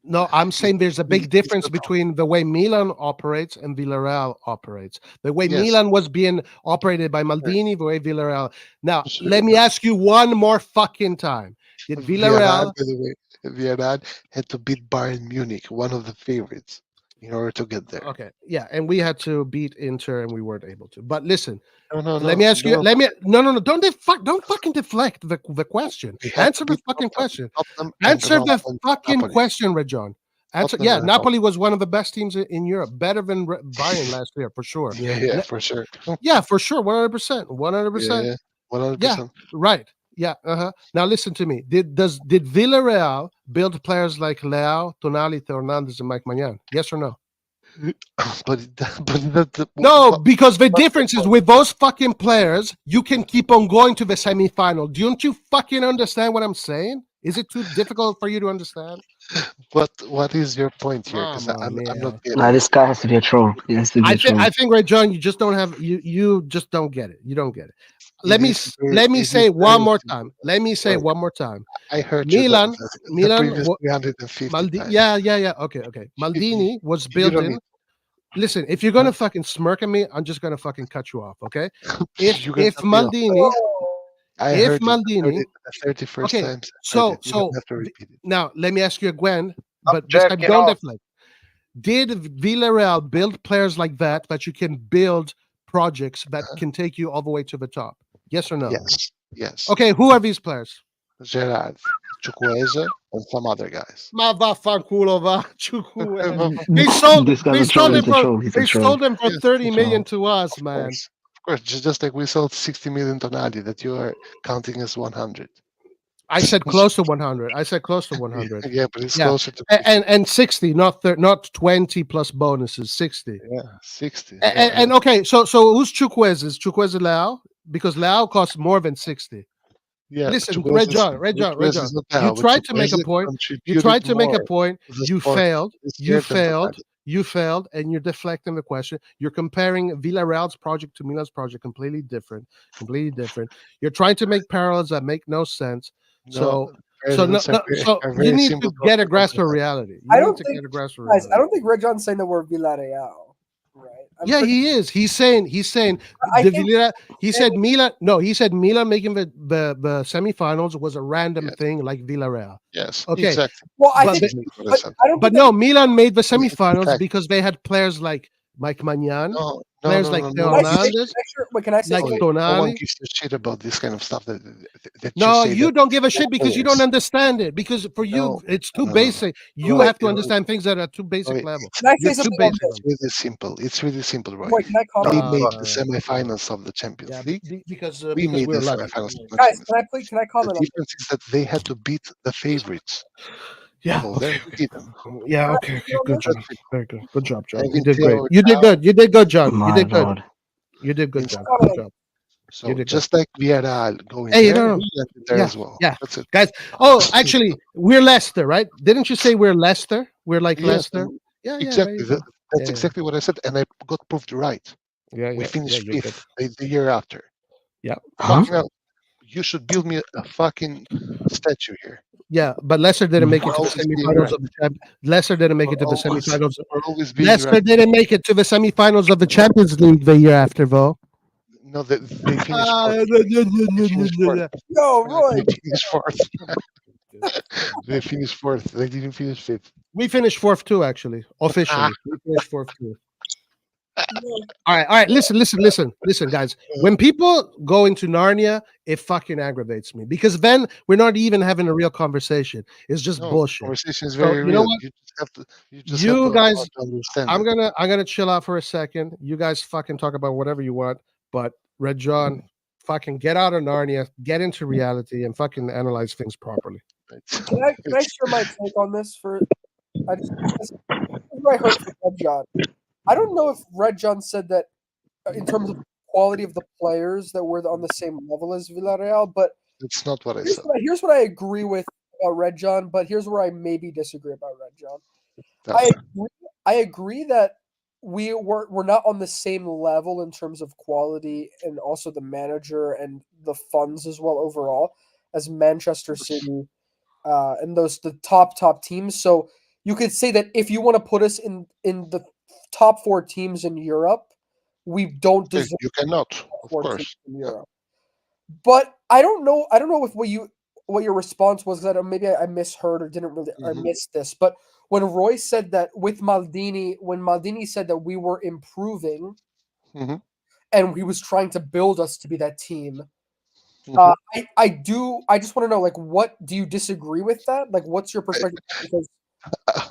No, I'm saying there's a big difference not- between the way Milan operates and Villarreal operates. The way Yes. Milan was being operated by Maldini, the way Villarreal. Now, Sure, let me ask you one more fucking time. Did Villarreal? By the way, Villarreal had to beat Bayern Munich, one of the favorites, in order to get there. Okay, yeah, and we had to beat Inter, and we weren't able to. But listen, No, let me ask you. no. Let me no. Don't fucking deflect the question. We had Answer to the beat fucking Tottenham, question. Tottenham and Answer the Roma and fucking Napoli. question, Rajon. Answer. Tottenham Yeah, and Napoli was one of the best teams in Europe, better than Bayern last year for sure. Yeah, for sure. Yeah, for sure, 100%, 100%. Yeah, 100%. Yeah, right. Yeah. Now listen to me. Did Villarreal build players like Leao, Tonali, Theo Hernandez, and Mike Maignan? Yes or no? but that, No, because the difference is with those fucking players, you can keep on going to the semifinal. Don't you fucking understand what I'm saying? Is it too difficult for you to understand? what is your point here? Because Come on, I'm man. not getting Nah, it. this guy has to be a troll. He has to be a troll. I think, Ray John, you just don't have you just don't get it. You don't get it. Let me It say is one very more simple. time. Let me say Look, one more time. I heard Milan, you the Milan, previous 350 times. yeah. Okay. Maldini was You don't building. need. Listen, if you're gonna fucking smirk at me, I'm just gonna fucking cut you off. Okay? If You can cut me off. Maldini, I if heard it Maldini, the 31st okay. times. I heard So it. You don't have to repeat it. now let me ask you again, but this time Jerking don't off. deflect. Did Villarreal build players like that you can build projects that can take you all the way to the top? Yes or no? Yes. Okay, who are these players? Gerard, Chukwueze, and some other guys. Ma vaffanculo va, Chukwueze. This guy's a troll. He's a troll. He's a They troll. sold them for Yes, 30 million troll. to us, Of man. course. Of course. Just like we sold 60 million Tonali that you are counting as 100. I said close to 100. I said close to 100. Yeah, but it's Yeah. closer to 50. And 60, not 20 plus bonuses, 60. Yeah, 60. And okay, so who's Chukwueze? Is Chukwueze Leao? Because Leao costs more than 60. yeah, Listen, Chukwueze Red John, Chukwueze is not you Leao, but tried to make a Chukwueze point. You contributed tried to make a more point. to the You sport failed. this You year than failed. Tonali. You failed, and you're deflecting the question. You're comparing Villarreal's project to Milan's project, completely different. Completely different. You're trying to make parallels that make no sense. No, So are you very need simple to get a to grasp of comprehend. reality. I You need don't to think, get a grasp of guys, I reality. don't think Red John's saying that we're Villarreal, right? Yeah, he is. He's saying I the think- Villa. He said Milan. No, he said Milan making the semifinals was a random Yes. thing like Villarreal. Yes, Okay. exactly. Well, I But think, That's what I but said. I don't. But think no, Milan made the semifinals fact. because they had players like Mike Magnan, No, players like Theo Can I say, Hernandez, can I say like something? no one Tonali. gives a shit about this kind of stuff that you No, say you that don't give a shit because you don't players. understand it. Because for you, No, it's too no. basic. You Roy, have to Roy, understand things that are too basic Roy, level. Can I say You're too something on basic. this? it's really simple. It's really simple, Roy. Roy, can I We comment? made No, the no, no. semifinals of the Champions Yeah, League. because We made we're the lucky. semifinals of the Guys, Champions can I League. comment The on this? difference is that they had to beat the favorites. Yeah. Well, then we didn't. Yeah. Okay. Good job. That's it. Very good. Good job, John. Having You did Theo great. You did now, good. You did good, John. You My did good. lord. You did good, in- John. Good job. So You did just like Villarreal going Hey, there, no. we landed there Yeah, as well. yeah. That's it. Guys. Oh, actually, we're Leicester, right? Didn't you say we're Leicester? We're like Yes, Leicester. Yeah. There exactly. you go. That's Yeah, exactly what I said, and I got proved right. Yeah. We finished you're good. fifth the year after. Yeah. Huh? Fucking hell, you should build me a fucking statue here. Yeah, but Leicester didn't make it to the Always being semifinals right. of the Leicester didn't make it to the Always- semifinals. We're always being Leicester right. didn't make it to the semifinals of the Champions League the year after, Vo. No, they finished fourth. No. They finished fourth. Yo, Roy, They finished fourth. They finished fourth. They didn't finish fifth. We finished fourth too, actually. Officially, we finished fourth too. All right. Listen, guys. When people go into Narnia, it fucking aggravates me because then we're not even having a real conversation. It's just No, bullshit. conversation is So, very you know real. what? You just have to. You just You have to guys- understand. I'm it. gonna chill out for a second. You guys fucking talk about whatever you want, but Red John, fucking get out of Narnia, get into reality, and fucking analyze things properly. can I share my take on this? This is what I heard from Red John. I don't know if Red John said that in terms of quality of the players that were on the same level as Villarreal, but It's not what I said. here's what I agree with about Red John, but here's where I maybe disagree about Red John. Tell me. I agree that we're not on the same level in terms of quality and also the manager and the funds as well overall as Manchester City and the top teams. So you could say that if you want to put us in the top 4 teams in Europe, we don't deserve You cannot, of 4 course. teams in Europe. But I don't know if what your response was, that maybe I misheard or didn't really I missed this. But when Roy said that with Maldini, when Maldini said that we were improving Mhm. and he was trying to build us to be that team, Mhm. I just want to know, like, what do you disagree with that? Like, what's your perspective? Because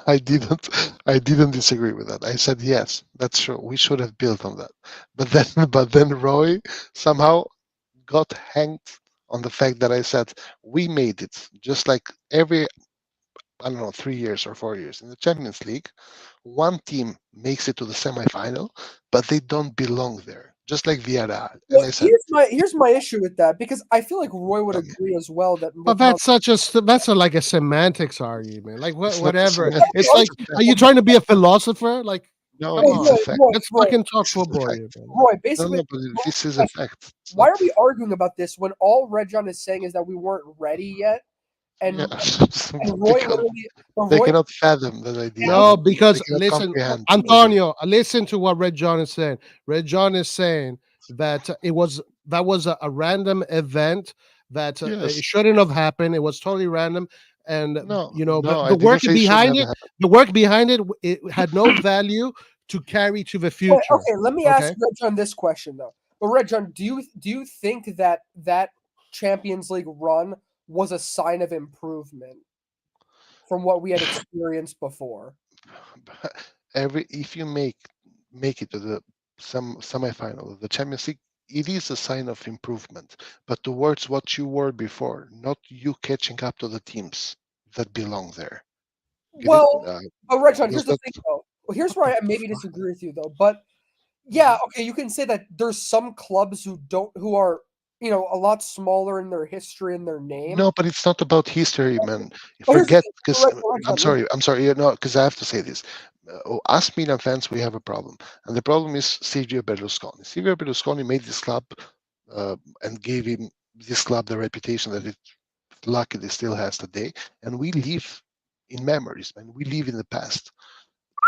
I didn't disagree with that. I said yes, that's true. We should have built on that. But then Roy somehow got hanged on the fact that I said we made it, just like every, I don't know, 3 years or 4 years in the Champions League. one team makes it to the semifinal, but they don't belong there, just like Villarreal. And Well, I said, here's my issue with that, because I feel like Roy would tell me, agree as well that But that's like a semantics argument. Like it's not a whatever. semantic, It's like, it's a are you fact. trying to be a philosopher? Like, No, come it's a on. fact. Let's Roy, fucking talk This is a football fact. here, man. Roy, No, basically, no, but this is a fact. It's why not. are we arguing about this when all Red John is saying is that we weren't ready yet? And, Yeah, and they, Roy can't, literally, but they Roy, cannot fathom that idea. No, They because cannot listen, comprehend the idea. Antonio, listen to what Red John is saying. Red John is saying that that was a random event that Yes. it shouldn't have happened. It was totally random, and No, you know no, I the didn't work say it shouldn't behind have it, happened. the work behind it, it had no value to carry to the future. okay, let me ask Red John this question though. But Red John, do you think that Champions League run was a sign of improvement from what we had experienced before? If you make it to the semifinal of the Champions League, it is a sign of improvement, but towards what you were before, not you catching up to the teams that belong there. Get it? Well, but Red John, Because here's the thing though. Well, here's where I maybe disagree with you though. But yeah, okay, you can say that there's some clubs who are a lot smaller in their history and their name. No, but it's not about history, man. Oh, here's the Forget, thing. because Red John, I'm sorry, you know, because I have to say this. Us Milan fans, we have a problem, and the problem is Silvio Berlusconi. Silvio Berlusconi made this club and gave him this club the reputation that it luckily still has today. And we live in memories, man. We live in the past.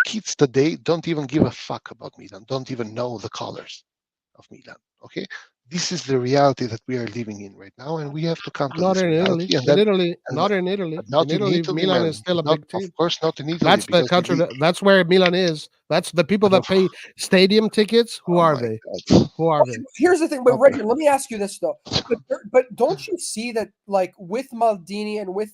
Kids today don't even give a fuck about Milan, don't even know the colors of Milan. Okay, this is the reality that we are living in right now, and we have to come to Not this in Italy. reality. And In then, Italy, and not in Italy. but not In in Italy, Italy, Milan man. is still a Not, big of team. course, not in Italy That's the because country. That's where Milan is. That's the people but that pay stadium tickets. Who oh are my they? god, Who are they? here's the thing. But okay. Reggie, let me ask you this though. But don't you see that, like, with Maldini and with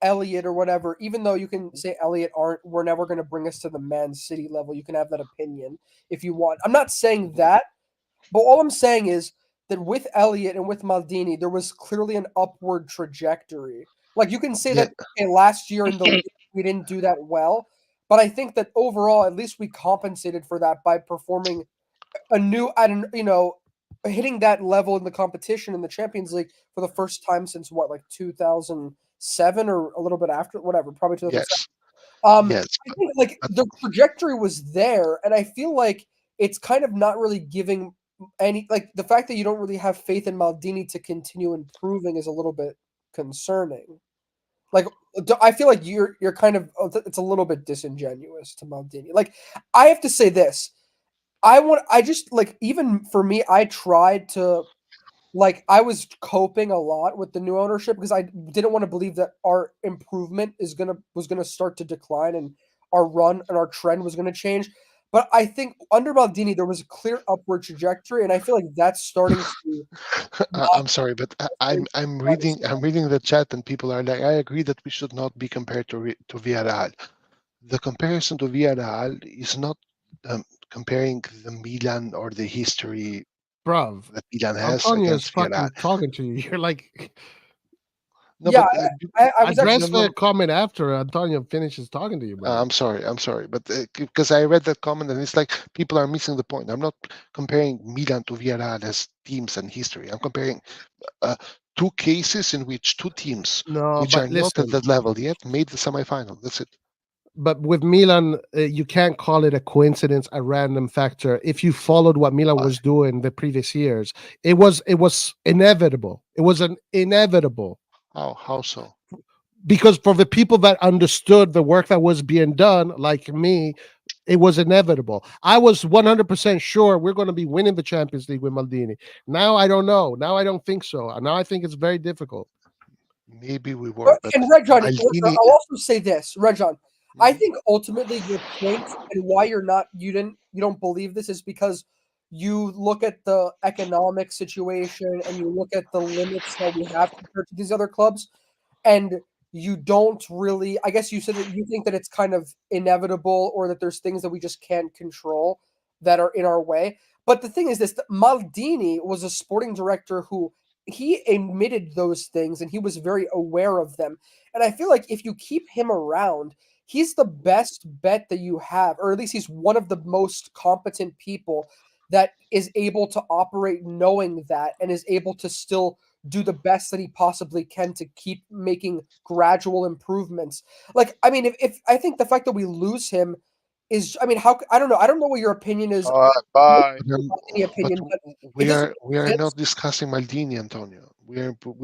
Elliott or whatever, even though you can say Elliott we're never going to bring us to the Man City level. You can have that opinion if you want. I'm not saying that, but all I'm saying is that with Elliott and with Maldini, there was clearly an upward trajectory. Like, you can say Yeah, that last year in the league we didn't do that well, but I think that overall, at least we compensated for that by performing a new, hitting that level in the competition in the Champions League for the first time since what, like 2007 or a little bit after, whatever, probably 2007. yes, yes, I think like but the trajectory was there, and I feel like it's kind of not really giving any, like, the fact that you don't really have faith in Maldini to continue improving is a little bit concerning. Like, I feel like you're kind of, it's a little bit disingenuous to Maldini. Like, I have to say this. I just, like, even for me, I tried to, like, I was coping a lot with the new ownership because I didn't want to believe that our improvement was gonna start to decline and our run and our trend was gonna change. But I think under Maldini there was a clear upward trajectory, and I feel like that's starting to I'm sorry, but I'm reading the chat, and people are like, I agree that we should not be compared to Villarreal. The comparison to Villarreal is not comparing the Milan or the history Bruv, that Milan has Antonio is against Villarreal. fucking talking to you. You're like, No, Yeah, but I was address actually the comment after Antonio finishes talking to you, bro. I'm sorry, but because I read that comment and it's like people are missing the point. I'm not comparing Milan to Villarreal as teams and history. I'm comparing two cases in which two teams, No, which are but not at listen, that level yet, made the semifinal. That's it. but with Milan, you can't call it a coincidence, a random factor. If you followed what Milan Why? was doing the previous years, it was inevitable. It was an inevitable. How so? Because for the people that understood the work that was being done, like me, it was inevitable. I was 100% sure we're going to be winning the Champions League with Maldini. Now I don't know. Now I don't think so. Now I think it's very difficult. Maybe we were, but and Red John, Maldini. I'll also say this, Red John. I Mhm. think ultimately your point and why you don't believe this is because you look at the economic situation and you look at the limits that we have compared to these other clubs, and you don't really, I guess you said that you think that it's kind of inevitable or that there's things that we just can't control that are in our way. But the thing is this, that Maldini was a sporting director who he admitted those things and he was very aware of them. And I feel like if you keep him around, he's the best bet that you have, or at least he's one of the most competent people that is able to operate knowing that and is able to still do the best that he possibly can to keep making gradual improvements. Like, I mean, if I think the fact that we lose him is, I mean, I don't know. I don't know what your opinion is. All right, bye. Any opinion, but we doesn't are fit. not discussing Maldini, Antonio. We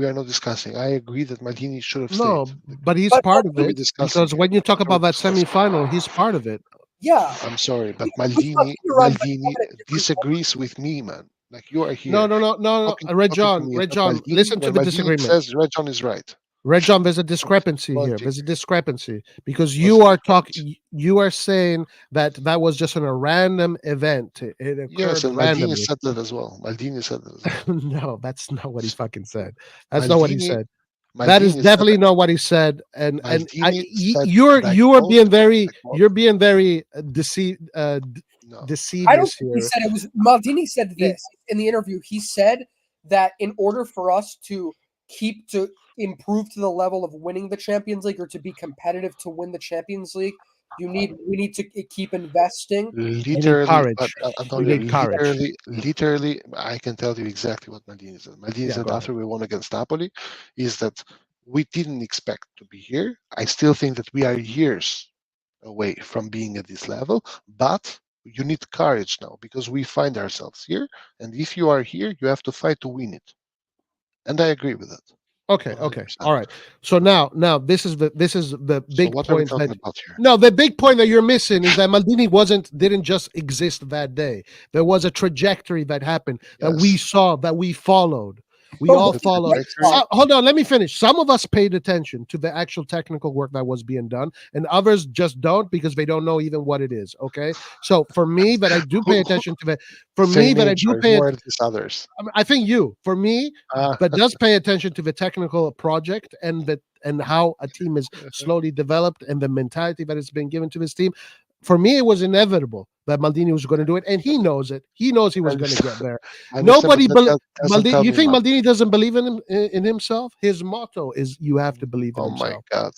are not discussing. I agree that Maldini should have No, stayed. but he's But- part of What are we it discussing because here? when you talk What are about we that discussing? semifinal, he's part of it. Yeah, I'm sorry, but You're Maldini different disagrees with me, man. Like, you are here. No, Red talking to John, me Red about John, Maldini, listen to when the Maldini disagreement. says Red John is right. Red John, there's a discrepancy Go on, here. Jake. There's a discrepancy because What's you the are difference? talking. You are saying that was just on a random event. It occurred Yes, and Maldini randomly. said that as well. Maldini said that as well. No, that's not what he fucking said. That's not what he Maldini- said. That is Maldini said definitely that. not what he said. And Maldini said, you and I are quote, being very I quote, you're being very no. I don't deceivious think he here. said it was Maldini said He- this in the interview. He said that in order for us to improve to the level of winning the Champions League or to be competitive to win the Champions League, we need to keep investing. Literally, courage. but We Antonio, need courage. literally, I can tell you exactly what Maldini said. Maldini Yeah, said go after we won against Napoli, is that we didn't expect to be here. I still think that we are years away from being at this level, but you need courage now because we find ourselves here, and if you are here, you have to fight to win it. And I agree with that. Okay, 100%. all right. So now this is the So big what are we point talking that about here? no, the big point that you're missing is that Maldini didn't just exist that day. There was a trajectory that happened that we Yes. saw, that we followed. We But all what- followed. what- Hold on, let me finish. Some of us paid attention to the actual technical work that was being done, and others just don't because they don't know even what it is. Okay, so for me, that I do pay attention to it. For Say me, that I names, do or pay. who are these others? I think you. For me, Ah. but does pay attention to the technical project and how a team is slowly developed and the mentality that has been given to this team. For me, it was inevitable that Maldini was going to do it, and he knows it. He knows he was going to get there. I understand, Nobody but that believes. doesn't tell You me think much. Maldini doesn't believe in himself? His motto is "You have to believe in Oh my himself." God!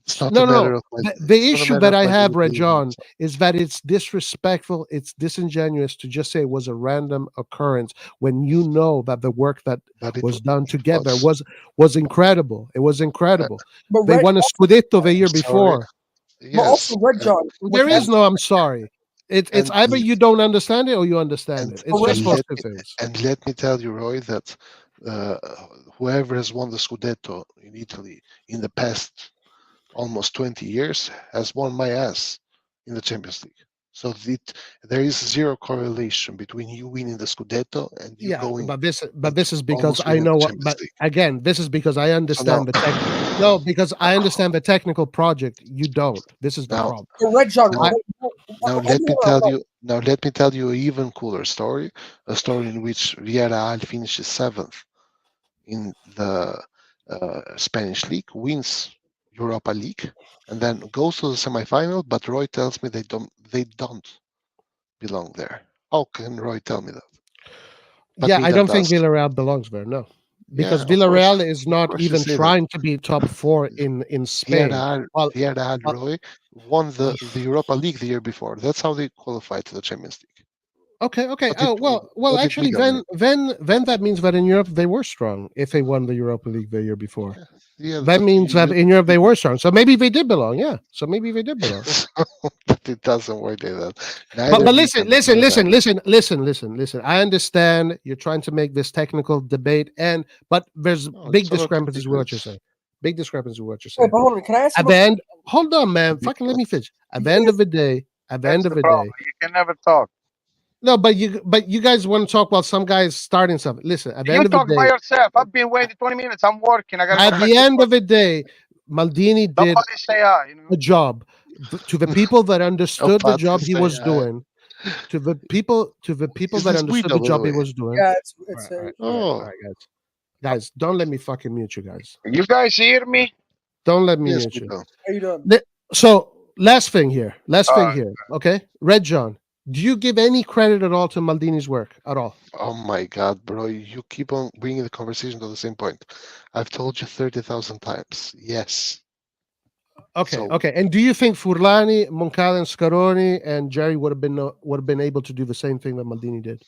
It's not No, a no, matter no. of The it's not a issue matter that of I Maldini have, Red believing in John, himself. is that it's disrespectful, it's disingenuous to just say it was a random occurrence when you know that the work that But it was done to it get there was. was incredible. It was incredible. But They Red, won a Scudetto the year Sorry. before. but also Yes, Red John. There with is no I'm sorry. It's and either you don't understand it or you understand and it. It's Red just John- those two things. and let me tell you, Roy, that uh, whoever has won the Scudetto in Italy in the past almost 20 years has won my ass in the Champions League. So there is zero correlation between you winning the Scudetto and you Yeah, going. but this and is because almost I winning know the what. Champions But League. again, this is because I So now, understand the tech. No, because I understand the technical project. You don't. This is the now, problem. but Red John. now, now hold let me on, tell hold on. you. Now let me tell you an even cooler story. A story in which Villarreal finishes 7th in the Spanish league, wins Europa League, and then goes to the semifinal. But Roy tells me they don't belong there. How can Roy tell me that? But Yeah, I Milan don't think does. Villarreal belongs there. No, because Yeah, of course. Villarreal is Of not course you even say that. trying to be top four in Spain. Villarreal, Well, Villarreal, Roy won the Europa League the year before. That's how they qualified to the Champions League. okay. What Oh did- well. what did Actually, Milan then that means that in Europe they were strong if they won the Europa League the year before. Yeah, That but means that in Europe they were strong. So maybe they did belong. Yeah. So maybe they did belong. but it doesn't work like that. But Neither listen, listen. I understand you're trying to make this technical debate, but there's No, big it's not a discrepancies with what you're debate. saying. Big discrepancies with what you're Wait, saying. but hold on. Can I ask At him the end, hold on, man. Big Fucking let me finish. At the end of the day, That's the problem. You can never talk. no, but you guys want to talk about some guys starting something. Listen, at the You end of the talk by day, yourself. I've been waiting 20 minutes. I'm working. I gotta at go back the to end work. of the day, Maldini did Nobody say hi. You know? a job to the people that understood the Nobody job he say was hi. doing. To the people Is that this understood Guido, the by the job he way? was doing. Yeah, it's Oh, Guys, don't let me fucking mute you guys. You guys hear me? Don't let me yes, mute you. Guido. how you doing? So last thing here. Alright. Okay, Red John. Do you give any credit at all to Maldini's work at all? Oh my God, bro! You keep on bringing the conversation to the same point. I've told you 30,000 times. Yes. Okay, So- okay. And do you think Furlani, Moncada, and Scaroni and Jerry would have been able to do the same thing that Maldini did?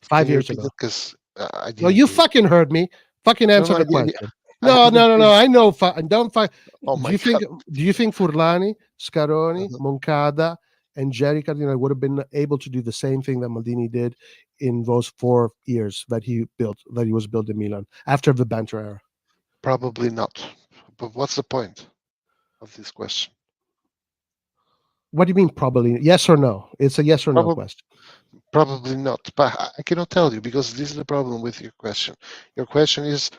5 years ago. Because I didn't No, you hear fucking heard me. Fucking answer the yeah, question. I No, didn't no, no, hear- no. I know. Don't fight. Oh Do my you think? God. Do you think Furlani, Scaroni, Uh-huh. Moncada, and Jerry Cardinale would have been able to do the same thing that Maldini did in those 4 years that he was built in Milan after the banter era? Probably not. But what's the point of this question? What do you mean? Probably yes or no? It's a yes or no Probab- question. Probably not. But I cannot tell you because this is the problem with your question. Your question is,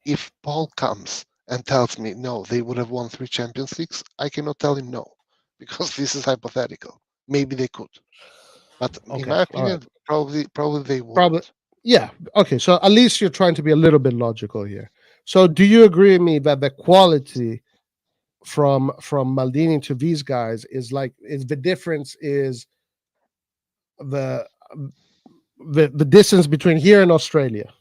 if Paul comes and tells me no, they would have won 3 Champions Leagues, I cannot tell him no because this is hypothetical. Maybe they could, but in Okay, my all opinion, probably they would. Probably. Yeah. Okay. So at least you're trying to be a little bit logical here. So do you agree with me that the quality from Maldini to these guys is the difference is the distance between here and Australia?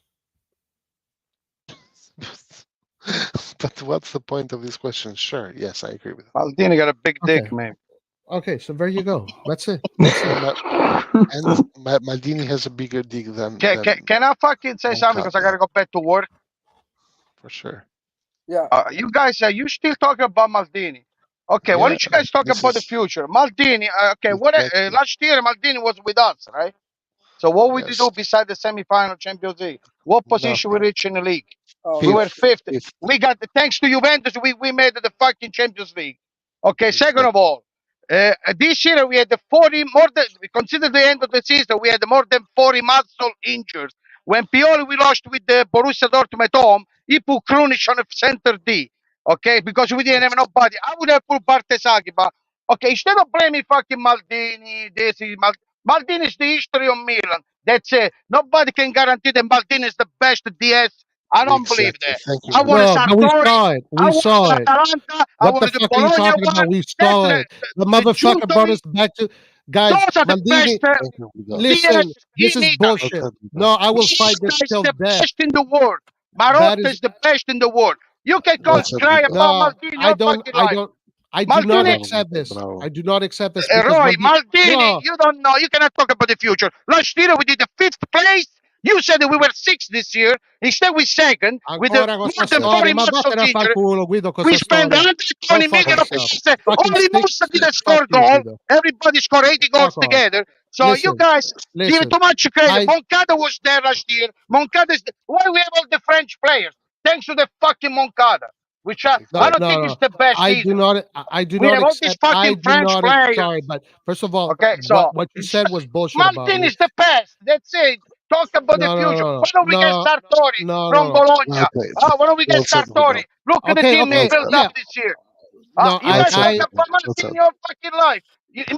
But what's the point of this question? Sure, yes, I agree with that. Maldini got a big dick, Okay. man. Okay, so there you go. That's it. And Maldini has a bigger dick than Can I fucking say something because I gotta go back to work? for sure. Yeah. You guys, you still talking about Maldini? Okay, why Yeah, don't you guys talk this about the is- future? Maldini. Okay, Exactly. last year Maldini was with us, right? So what we Yes. do beside the semi-final Champions League? What position we Nothing. reach in the league? Oh, We were fifth. Fifth. We got thanks to Juventus. We made the fucking Champions League. Okay. Second Exactly. of all, this year we had the 40 more than. Consider the end of the season. We had more than 40 muscle injuries. When Pioli we lost with the Borussia Dortmund at home, he put Krunic on the center D. Okay, because we didn't have nobody. I would have put Bartesaghi, but okay. Instead of blaming fucking Maldini, Maldini is the history of Milan. That's it. Nobody can guarantee that Maldini is the best DS. I don't believe Exactly. that. Thank you. I want No, but we Sartori. saw it. I We want saw it. Atalanta. I What the want the fuck are you Bologna talking about? one. We saw That's it. The motherfucker Giuntoli. brought us back to guys. Those are the Maldini, best. Thank you. Guido. listen, DS this in is Italy. bullshit. No, I will This fight this guy is till the death. best in the world. That Marotta is is the best in the world. You can Well call said, cry Guido. about no. Maldini I all don't. fucking I life. don't. I do not Maldini, accept this. Bravo. I do not accept this because Roy, Maldini, No, you don't know. You cannot talk about the future. Last year we did the 5th place. You said that we were 6th this year. Instead we second with the ancora more questa than 40 storia. Ma muscle vattene a injury. fanculo, Guido, We questa spent storia. 120 Go fuck million on yourself. fees. Fucking Only stick. Musa didn't Fuck score you, goal. Guido. Everybody scored 80 goals Fuck off. together. So you Listen, guys give listen. too much credit. I- Moncada was there last year. Moncada is why we have all the French players. Thanks to the fucking Moncada, which I don't No, think no. is the best I either. do not. I do We not have all these accept. I fucking do French not. players. Sorry, but first of all, Okay, so what you said was bullshit about Maldini me. is the best. That's it. Talk about the No, no, future. no, Why don't we get no, Sartori no, from no. Bologna? Well played. Why don't we get Well said, Guido. Sartori? Look at the Okay, team okay, they built yeah. up this year. No, You guys I. talk about Maldini all fucking life.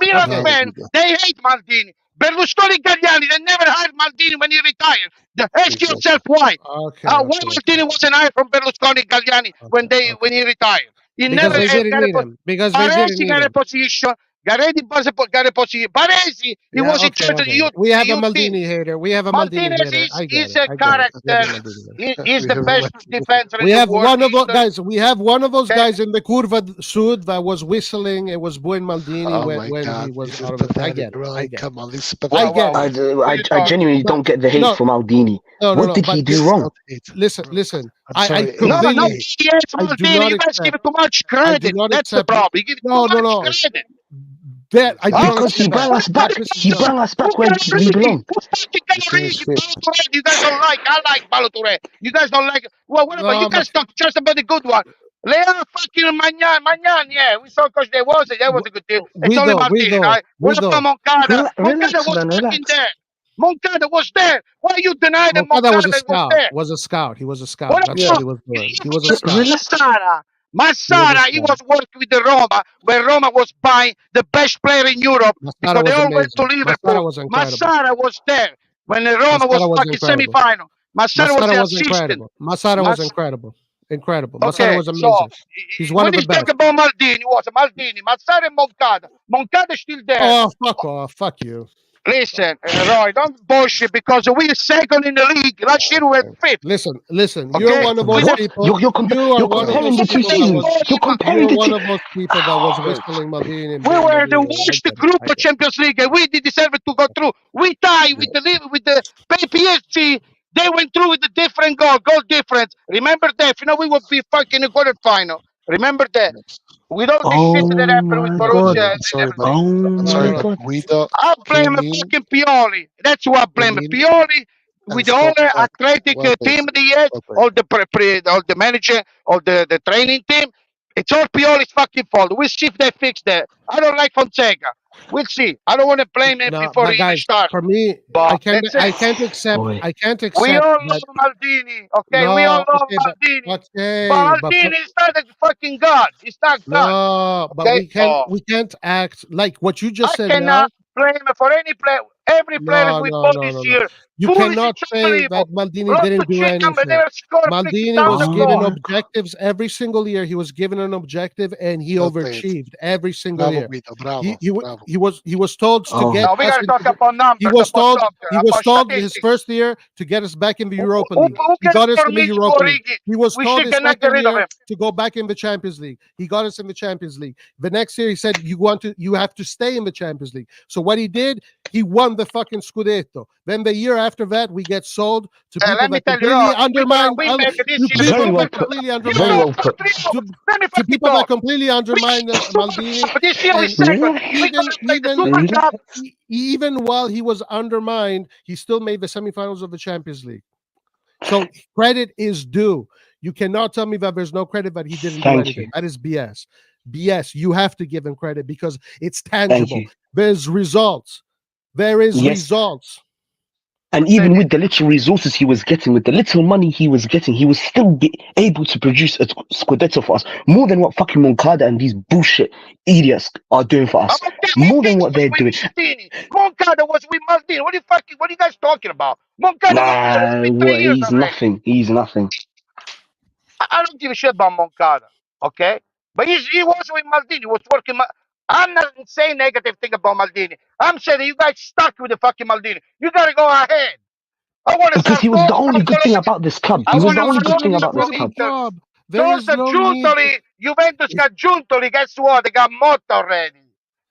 Milan Okay. fans, they hate Maldini. Berlusconi Galliani, they never hired Maldini when he retired. Ask Exactly. yourself why. Okay. Why okay. Maldini wasn't hired from Berlusconi Galliani when he retired? He Because never they didn't got a need him. Because they didn't Baresi need got a him. position. Garetti got a position. Baresi, he Yeah, was in okay, charge of the okay. youth. We have a youth team. Maldini hater. We have a Maldini Martinez hater. I get is it. a I get it. We have a character. Maldini hater. He's We the have a best Maldini. defender We in have the world. one of those history. guys. We have one of those Okay. guys in the Curva Sud that was whistling. It was Buen Maldini Oh when my God, he was this is out of it. I pathetic, get it. I right? get it. Come on, this is I pathetic. get Wow, it. wow. I genuinely But- don't get the hate no. for Maldini. No, no, What no. did But he do listen, wrong? listen. I'm sorry. I No, completely. no, he hates I do Maldini. not You guys give accept. too much I do credit. not That's the accept. problem. You give No, too no, much no. credit. That I do not Because he accept brought that. us back. He brought us back where we belong. Who fucking got This a is ring? Balotelli, you guys don't like. I like Balotelli. You guys don't like. Well, whatever. No, You guys talk just about the good one. Lea fucking Magnan, yeah. We saw because that was a good deal. It's only Maldini, right? What about Moncada? Moncada Relax, was man, fucking relax. there. Moncada was there. Why you deny that Moncada was a Moncada was scout. there? Was a scout. He was a scout. What That's about what he was doing. He was a scout. Massara, he was working with the Roma, where Roma was buying the best player in Europe Massara because they was all went to amazing. Liverpool. Massara was incredible. Massara was there when the Roma was Massara was fucking incredible. semi-final. Massara was the Massara was assistant. incredible. Massara was Mas- incredible. Incredible. Massara Okay, was so amazing. He's one when of you the talk best. about Maldini, Massara and Moncada. Moncada is still there. Oh, fuck off. Fuck you. Listen, Roy, don't bullshit because we're second in the league. Last year we were fifth. Listen, Okay. you're one of those What? people. You're You are you're one of comparing those the two people that seasons. was. You're comparing You're the one two. of those people that was whistling Maldini and We being were the Maldini. I worst get it. group I of get it. Champions League, and we deserve to go through. We tied with the PSG. They went through with a different goal difference. Remember that? You know, we would be fucking in quarterfinal. Remember that? With all this shit that Oh happened with my Borussia god. and I'm sorry, but Oh I'm No, sorry, no, my no. but god. Guido I blame came in fucking Pioli. That's who I blame. came in Pioli with and the whole spoke back. athletic Well played, team sir. that he has, Well played. all the manager, all the training team. It's all Pioli's fucking fault. We'll see if they fix that. I don't like Fonseca. We'll see. I don't want to blame him No, before but he even guys, starts. for me, But that's it. I can't accept. Boy. I can't We accept all that. love Maldini, okay? We all No, love okay, Maldini. But but Maldini is not a fucking god. He's not God. no, but Okay? we can't act like what you just I said now. cannot blame him for any player. Every player No, we no, bought no, this no, no. year. You Pulisic, cannot say that unbelievable. Maldini Lost didn't to do Chickham, but they anything. were scoring Maldini was 50,000 given goals. objectives every single year. He was given an objective, and he Well played. overachieved every single Bravo, year. Guido. Bravo. Bravo. Bravo. He was told to Oh. get Now we us got to into talk the, about numbers, he was about told soccer, he was about told his statistics. first year to get us back in the Europa Who League. He cares got us for in the Mitch Europa League. Origi? He was We told should his cannot get second rid of year him. to go back in the Champions League. He got us in the Champions League. The next year he said you have to stay in the Champions League. So what he did, he won the fucking Scudetto. Then the year after that, we get sold to people Let me that tell you, completely Roy, we're gonna undermine win maybe this to year. Very people well that put. completely You undermine Very well put. Let me to fucking people that talk. completely undermine Maldini. But this year we And second. We even gotta play the even Super Cup. even while he was undermined, he still made the semifinals of the Champions League. So credit is due. You cannot tell me that there's no credit that he didn't do Thank anything. you. That is BS. BS. You have to give him credit because it's Thank tangible. you. There's results. There is Yes. results. And even with the little resources he was getting, with the little money he was getting, he was still able to produce a Scudetto for us. More than what fucking Moncada and these bullshit idiots are doing for us. More than what they're doing. Moncada was with Maldini. What are you guys talking about? Moncada was with 3 years He's already. nothing. He's nothing. I don't give a shit about Moncada, okay? But he was with Maldini. He was working. I'm not saying negative thing about Maldini. I'm saying that you guys stuck with the fucking Maldini. You gotta go ahead. I want to Because he was the only good thing about this club. I He was want the to only good thing Barcelona about this from club. Inter. There Those is are no need. Giuntoli. Juventus got Giuntoli. Guess what? They got Motta already.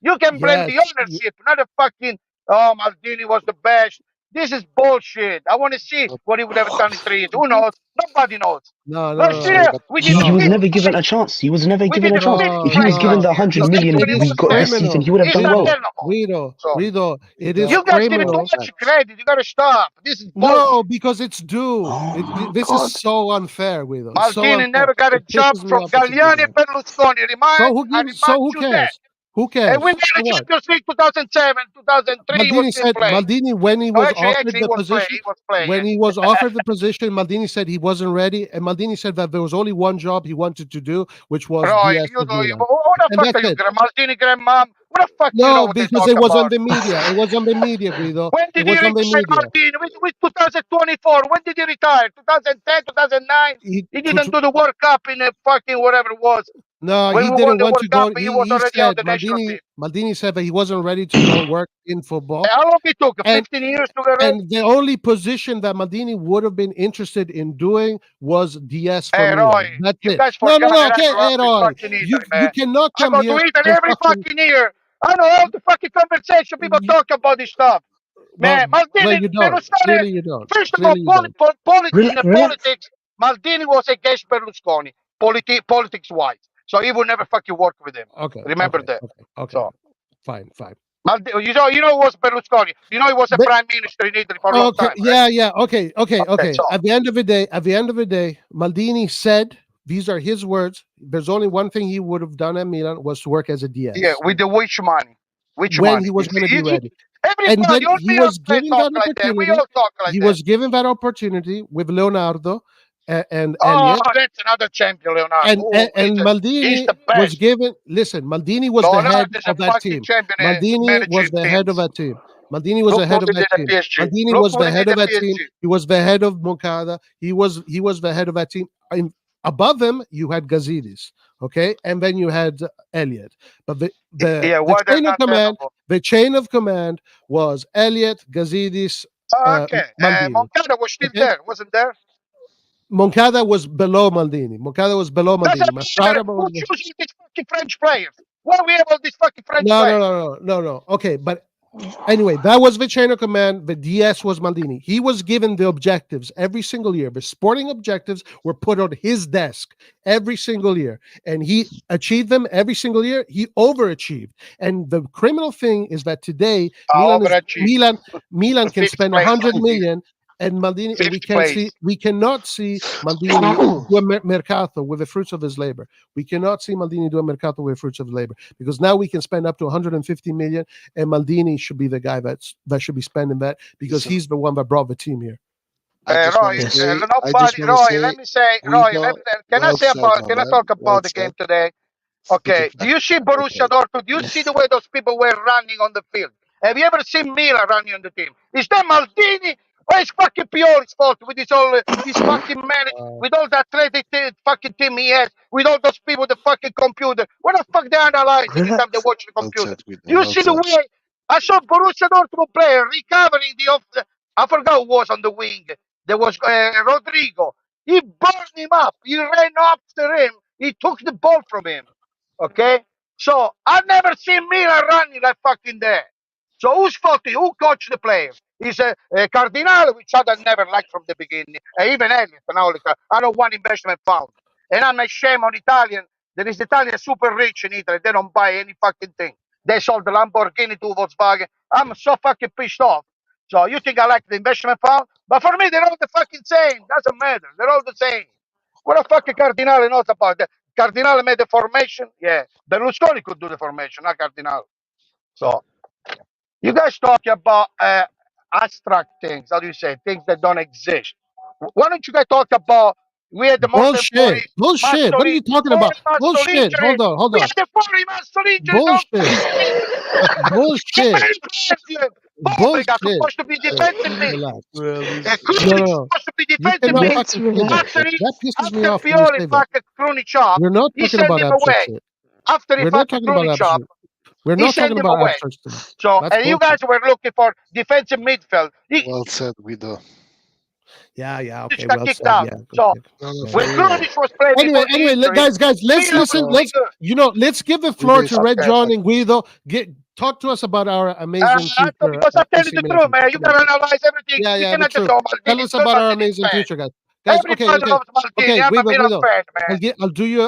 You can blame the Yes. ownership, not the fucking, Maldini was the best. This is bullshit. I want to see what he would have done in 3 years. Who knows? Nobody knows. No, Last Sorry, year, but we He did the was fifth never given a place. chance. He was never We given did a the chance. fifth If he was place given the last year. 100 No, million it is we got this criminal. season, he would have It's done not well. there no more. Guido, So, Guido, it is you guys give it too criminal. much credit. You gotta stop. This is bullshit. No, because it's due. Oh my This God. is so unfair, Guido. It's so Maldini unfair. never got a It job pisses me from off that you do Galliani that. and Berlusconi. So who I gives? So remind who you that. cares? Who And cares? we won So the what? Champions League 2007, 2003. He was Maldini still said playing. Maldini when he No, was actually, offered he the was playing. position. He was playing. When he was offered the position, Maldini said he wasn't ready, and Maldini said that there was only one job he wanted to do, which was Roy, DS you of know, Milan. what the And fuck that's are you, it. Maldini grandmom? What the fuck do you know No, what they because talk it was on about? the media. It was on the media, Guido. When It did he was on the retire, media. Maldini? With 2024. When did he retire? 2010, 2009? He didn't do the World Cup in a fucking whatever it was. No, When he we won didn't the want World to Cup, go. he was He already on said the national team. Maldini said that he wasn't ready to go work in football. How long it took? And 15 years to get ready? and the only position that Maldini would have been interested in doing was DS for Hey, Milan. Roy, That's you it. guys No, forgot that I okay, grew up hey, in Roy. fucking Italy, You man. cannot I come go here to Italy and every fucking fucking year. I know all the fucking conversation people talk about this stuff. Man, well, Maldini, you don't. Berlusconi, Clearly you don't. first of all, Clearly you don't. in the Relax. politics, Maldini was against Berlusconi, politics-wise. So he would never fucking work with him. Okay. Remember Okay. that. Okay. So, Fine. you know it was Berlusconi. You know he was a But- prime minister in Italy for a long Okay. time, right? Yeah. Okay. so- At the end of the day, Maldini said, these are his words. There's only one thing he would have done at Milan was to work as a DS. Yeah, with the which money? Which when money? he was going to be ready. Everybody, And then all he Milan was fans given talk that like that. We opportunity. all talk like He that. was given that opportunity with Leonardo and Oh, Elliot. that's another champion, Leonardo. And he's Maldini the was best. given. Listen, Maldini was the head Leonardo is a of that fucking team. champion. Maldini was the head of that team. Maldini was the head of that team. Maldini was the head of that team. He was the head of Moncada. He was the head of that team. And above him, you had Gazidis. Okay, and then you had Elliott. But Yeah, why they're not there no more? the chain of command was Elliott, Gazidis, Okay, Maldini. Moncada was still Okay. there, wasn't there? Moncada was below Maldini. Moncada was below Maldini. Doesn't matter. Mastrada Who was chooses these fucking French players? Why we have all these fucking French no, players? no. Okay, but anyway, that was the chain of command. The DS was Maldini. He was given the objectives every single year. The sporting objectives were put on his desk every single year, and he achieved them every single year. He overachieved. And the criminal thing is that today Overachieved. Milan can Fifth spend place. 100 million. And Maldini, and Fifth we cannot see Maldini do a mercato with the fruits of his labor. We cannot see Maldini do a mercato with the fruits of labor, because now we can spend up to 150 million, and Maldini should be the guy that should be spending that, because he's the one that brought the team here. Roy, let me say, Roy, can I talk about the game today? Okay, do you see Borussia Dortmund? Do you see the way those people were running on the field? Have you ever seen Milan running on the team? Is that Maldini? Or is fucking Pioli's fault with this fucking manager, with all that athletic fucking team he has, with all those people with the fucking computer? What the fuck they analyze every time they watch the computer? You see the way I saw Borussia Dortmund player recovering I forgot who was on the wing. There was Rodrigo. He burned him up. He ran after him. He took the ball from him. Okay? So I've never seen Milan running like fucking there. So whose fault? Who coached the players? Is Cardinale, which I never liked from the beginning. Even Elliott. I don't want investment fund. And I'm ashamed on Italian. There is Italian super rich in Italy. They don't buy any fucking thing. They sold the Lamborghini to Volkswagen. I'm so fucking pissed off. So you think I like the investment fund? But for me, they're all the fucking same. Doesn't matter. They're all the same. What the fucking Cardinale knows about that? Cardinale made the formation. Yeah. Berlusconi could do the formation, not Cardinale. So you guys talk about abstract things. How do you say? Things that don't exist. Why don't you guys talk about we had the bullshit? Bullshit. What are you talking about? Bullshit. Hold on. We had the 40 muscle injury. Bullshit. Bullshit. Supposed to be defensive mid. Supposed to be defensive mid. That pisses me off. Pioli fucking Krunic up. We're not talking about abstract shit. After he fucking Krunic up. We're not talking about abstract stuff. So, and you guys were looking for defensive midfield. Well said, Guido. Yeah. Okay. Got kicked out. So when Krunic was playing, anyway, guys, let's listen. Let's give the floor to Red John and Guido. Talk to us about our amazing future. Because I tell you the truth, man. You gotta analyze everything. Yeah. Tell us about our amazing future, guys. Guys, okay, Guido.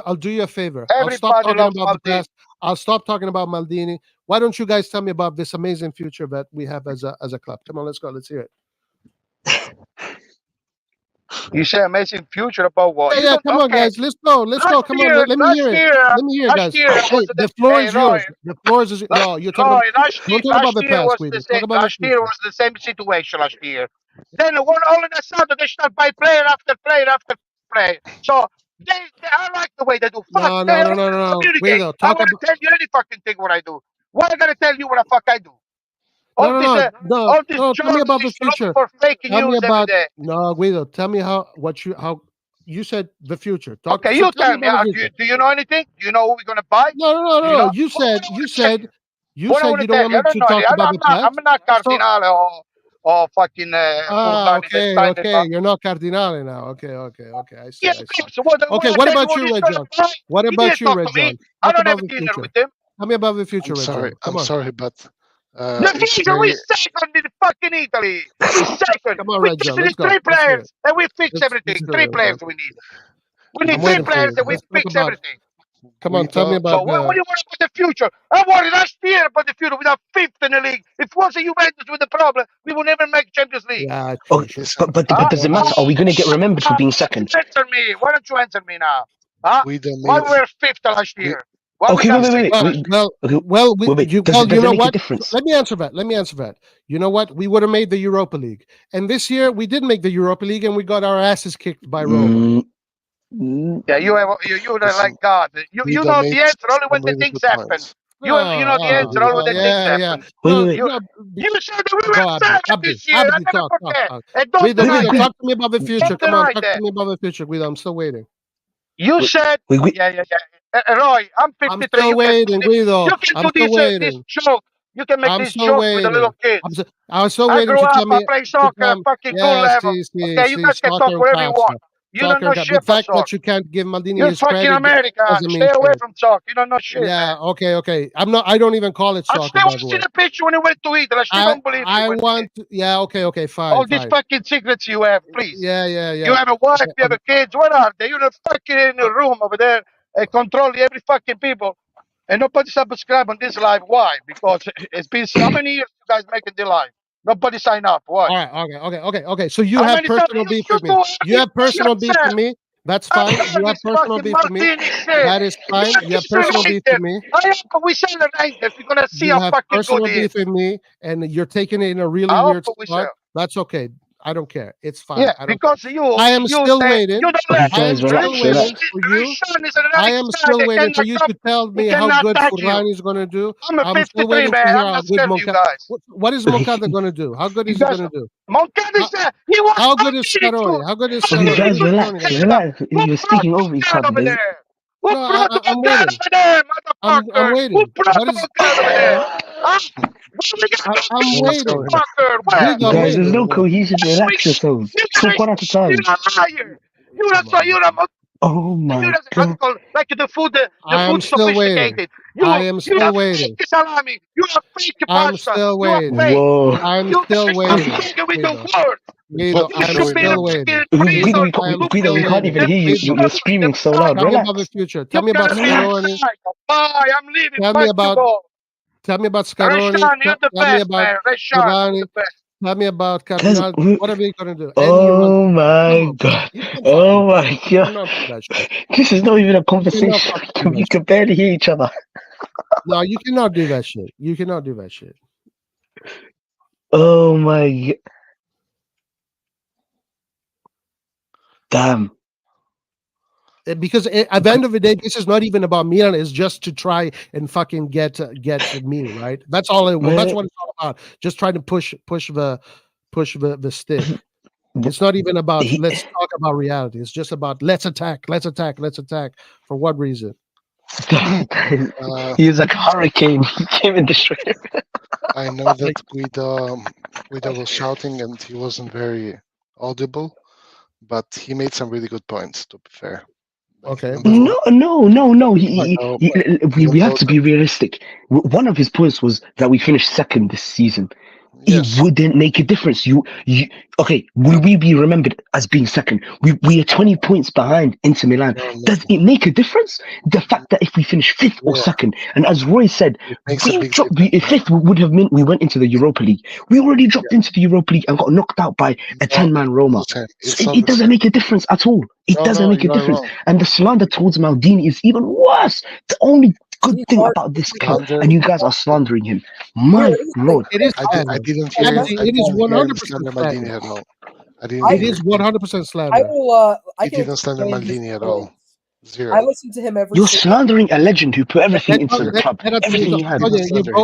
I'll do you a favor. I'll stop talking about the past. I'll stop talking about Maldini. Why don't you guys tell me about this amazing future that we have as a club? Come on, let's go. Let's hear it. You say amazing future about what? Yeah, come on, guys. Let's go. Come on. Let me hear it. Let me hear it, guys. The floor is yours. The floor is yours. No, you're talking about. Don't talk about the past, Guido. Last year was the same situation last year. Then all of a sudden they start by player after player after player. So I like the way they do. No. Guido, I want to tell you any fucking thing what I do. Why I gotta tell you what the fuck I do? No. Tell me about the future. Tell me about no, Guido. Tell me how you said the future. Okay, you tell me. Do you know anything? Do you know who we're gonna buy? No. You said you don't want me to talk about the past. I'm not Cardinale or fucking. Okay. You're not Cardinale now. Okay. I see. So okay. What about you, Red John? What about you, Red John? I don't have a dinner with them. Tell me about the future, Red John. I'm sorry, but. The future is second in fucking Italy. Second. Come on, Red John. We need 3 players and we fix everything. 3 players we need. We need 3 players and we fix everything. Come on, tell me about. So what do you want about the future? I worried last year about the future. We are 5th in the league. If it wasn't Juventus with the problem, we will never make Champions League. Yeah, but does it matter? Are we going to get remembered for being second? Answer me. Why don't you answer me now? Why we were 5th last year? Okay, wait. You know what? Let me answer that. You know what? We would have made the Europa League, and this year we did make the Europa League, and we got our asses kicked by Roma. Yeah, you're like God. You know the answer only when the things happen. You know the answer only when the things happen. You said that we were second this year. I never forget. And don't deny that. Talk to me about the future. Come on, talk to me about the future, Guido. I'm still waiting. You said, yeah. Roy, I'm I'm 53. still You can waiting, Guido. you can I'm do still this waiting. joke. You can make I'm this still joke with the waiting. little kids. I'm still I waiting grew to up. tell I me. play To soccer tell at me fucking good yeah, level. Okay, you guys can talk soccer whatever you counts. want. You don't know The shit about fact that soccer. you can't give Maldini You're his fucking credit America. doesn't Stay mean away shit. from soccer. You don't know shit, Yeah, man. okay. I don't even call it I'm soccer, still by the way. watching the picture when he went to Italy. I still don't believe you. I want to, yeah, okay, fine, All these fine. fucking secrets you have, please. Yeah. You have a wife, you have a kids. Where are they? You're fucking in a room over there, controlling every fucking people. And nobody subscribe on this live. Why? Because it's been so many years you guys making the live. Nobody sign up. Why? All right, okay. So you How have many times personal beef you with me. do? You have personal beef Yourself. with me. That's I'm fine. tired You of have this personal fucking beef with me. Martini shit. That is fine. You have personal beef with me. I hope we sell the Rangers. We're gonna see You how have fucking good personal he is. beef with me, and you're taking it in a really I hope weird we spot. sell. That's okay. I don't care. It's fine. Yeah, I don't. because you I am you still say waiting. you don't Okay, let I am guys, relax, still waiting relax. for you. Rizan is a I nice am guy. still They waiting for cannot you come. to tell He me how cannot good touch you. Furlani is going to do. I'm a I'm still 53 waiting to man. hear I'm how not good scared of you Moncada. guys. What is Moncada going to do? How good You is he guys, going to do? Moncada is he wants How good is Maldini Scaroni? to. How good is Okay, Scaroni? guys, Who's relax, Scaroni going to do? relax. Who You're brought speaking over each Moncada other. over There's... there? Who No, brought I'm Moncada waiting. over there, I'm motherfucker? Who waiting. brought What is? Moncada over there? Huh? Where we got I'm No one's going. waiting. motherfucker? Where? Guido, I'm Guys, there's waiting. no cohesion. Relax yourselves. You Talk one at a you're time. a liar. You're Come a, on, you're man. a, Oh you're my a, how do you god. call it? Like the I am food still waiting. sophisticated. I am You're still a waiting. fake salami. You're a fake I'm pasta. still You're a waiting. fake. Whoa. I'm You still guys stop waiting. fucking with the Guido, word. Guido, But You I'm should be in a still Guido, waiting. fucking Guido, prison. I am Look Guido, still we can't waiting. even hear you. Guido, You're screaming so loud. tell me about the Relax. future. You Tell me about gotta be Scaroni. like, bye. I'm leaving. Tell me Fuck you about all. Scaroni. Rashan, you're the Tell me best, about man. Rashan, you're Furlani. the best. Tell me about Guys, Cardinal. What are we gonna do? And you, oh come my on, man. god. You can fucking. Oh my You god. cannot do that shit. This is not even a You cannot conversation. fucking do We that can shit. barely hear each other. No, you cannot do that shit. You cannot do that shit. Oh my god. Damn. Because at the end of the day, this is not even about Milan. It's just to try and fucking get me right. That's all. That's what it's all about. Just trying to push the stick. It's not even about let's talk about reality. It's just about let's attack. For what reason? He was like a hurricane. He came and destroyed it. I know that Guido was shouting and he wasn't very audible, but he made some really good points, to be fair. Like, Okay. even though- No. We have though to be realistic. One of his points was that we finished second this season. yes, It wouldn't make a difference. Okay? Will we be remembered as being second? We are 20 points behind Inter Milan. no, Does it make a difference? The fact that if we finish fifth or Yeah. second, and as Roy said, it makes a we big dropped. difference. Fifth would have meant we went into the Europa League. We already dropped into the Europa League and got knocked out by a 10-man Roma. It's So not it the doesn't same. make a difference at all. It No, doesn't no, make a you are difference. wrong. And the slander towards Maldini is even worse. The only good He's thing hard- about this he's guy, Slander. and you guys are slandering him. My lord. It is I slander. didn't hear. Anthony, I it is didn't hear him 100% slander slander. Maldini at all. I didn't It hear. is 100% I slander. will. I He can didn't slander explain his Maldini at all. points. I Zero. listen to him every. You're single slandering a legend who put everything into the club. Everything he had.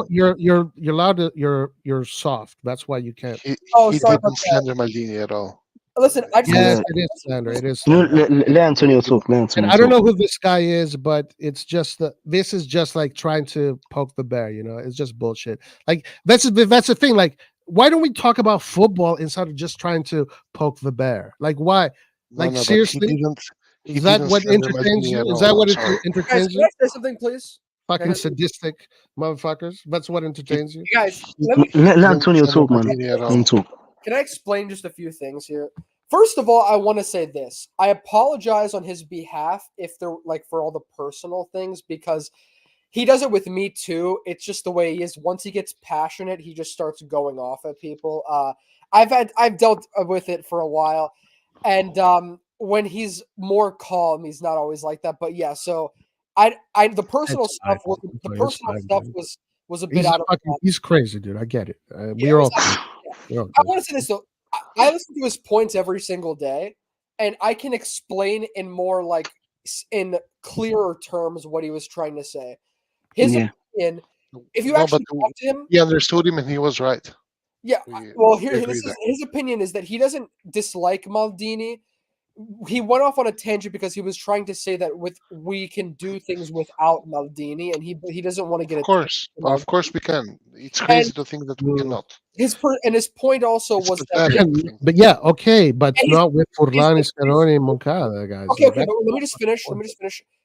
You're allowed to. You're soft. That's why you can't. He sorry didn't about that. slander Maldini at all. Listen, I just Yes, Yeah. it is slander. It is No, slander. let Antonio talk. Let And Antonio I don't talk. know who this guy is, but it's just this is just like trying to poke the bear. You know, it's just bullshit. Like that's the thing. Like, why don't we talk about football instead of just trying to poke the bear? Like, why? No, Like, no, but seriously? He Is that didn't what slander entertains Maldini you? at Is all. that what I'm sorry. guys, entertains can you? I say something, please? Fucking sadistic motherfuckers. That's what entertains you. Guys, He let me. Let didn't Antonio slander talk, man. Maldini at Let him all. talk. Can I explain just a few things here? First of all, I want to say this. I apologize on his behalf if they're like for all the personal things because he does it with me too. It's just the way he is. Once he gets passionate, he just starts going off at people. I've dealt with it for a while, and when he's more calm, he's not always like that. But yeah, so the personal It's stuff fine. was the It's personal fine, stuff dude. was a bit out of line. He's crazy, dude. I get it. Yeah, We're all. I want to say this though. I listen to his points every single day, and I can explain in more like in clearer terms what he was trying to say. His Yeah. opinion, if you No, actually but talk to him, he understood him and he was right. yeah. We Well, we here agree this is there. his opinion is that he doesn't dislike Maldini. he went off on a tangent because he was trying to say that we can do things without Maldini, and he doesn't want to get Of course we can. It's crazy to think that we cannot. his point also It's was pathetic that to think. But yeah, okay, but And not with Furlan, he's- Scaroni, and Moncada, guys. okay, Like, but let me just finish.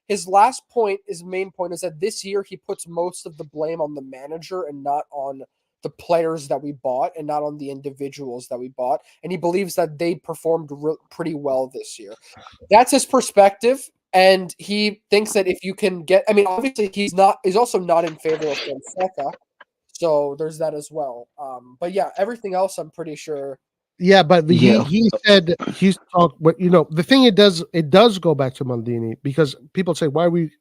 His last point, his main point, is that this year he puts most of the blame on the manager and not on the players that we bought and not on the individuals that we bought. And he believes that they performed pretty well this year. That's his perspective. And he thinks that if you can get, I mean, obviously he's also not in favor of Fonseca. So there's that as well. But yeah, everything else I'm pretty sure. Yeah, but Yeah. he said he's talked. But the thing it does go back to Maldini, because people say, why are we?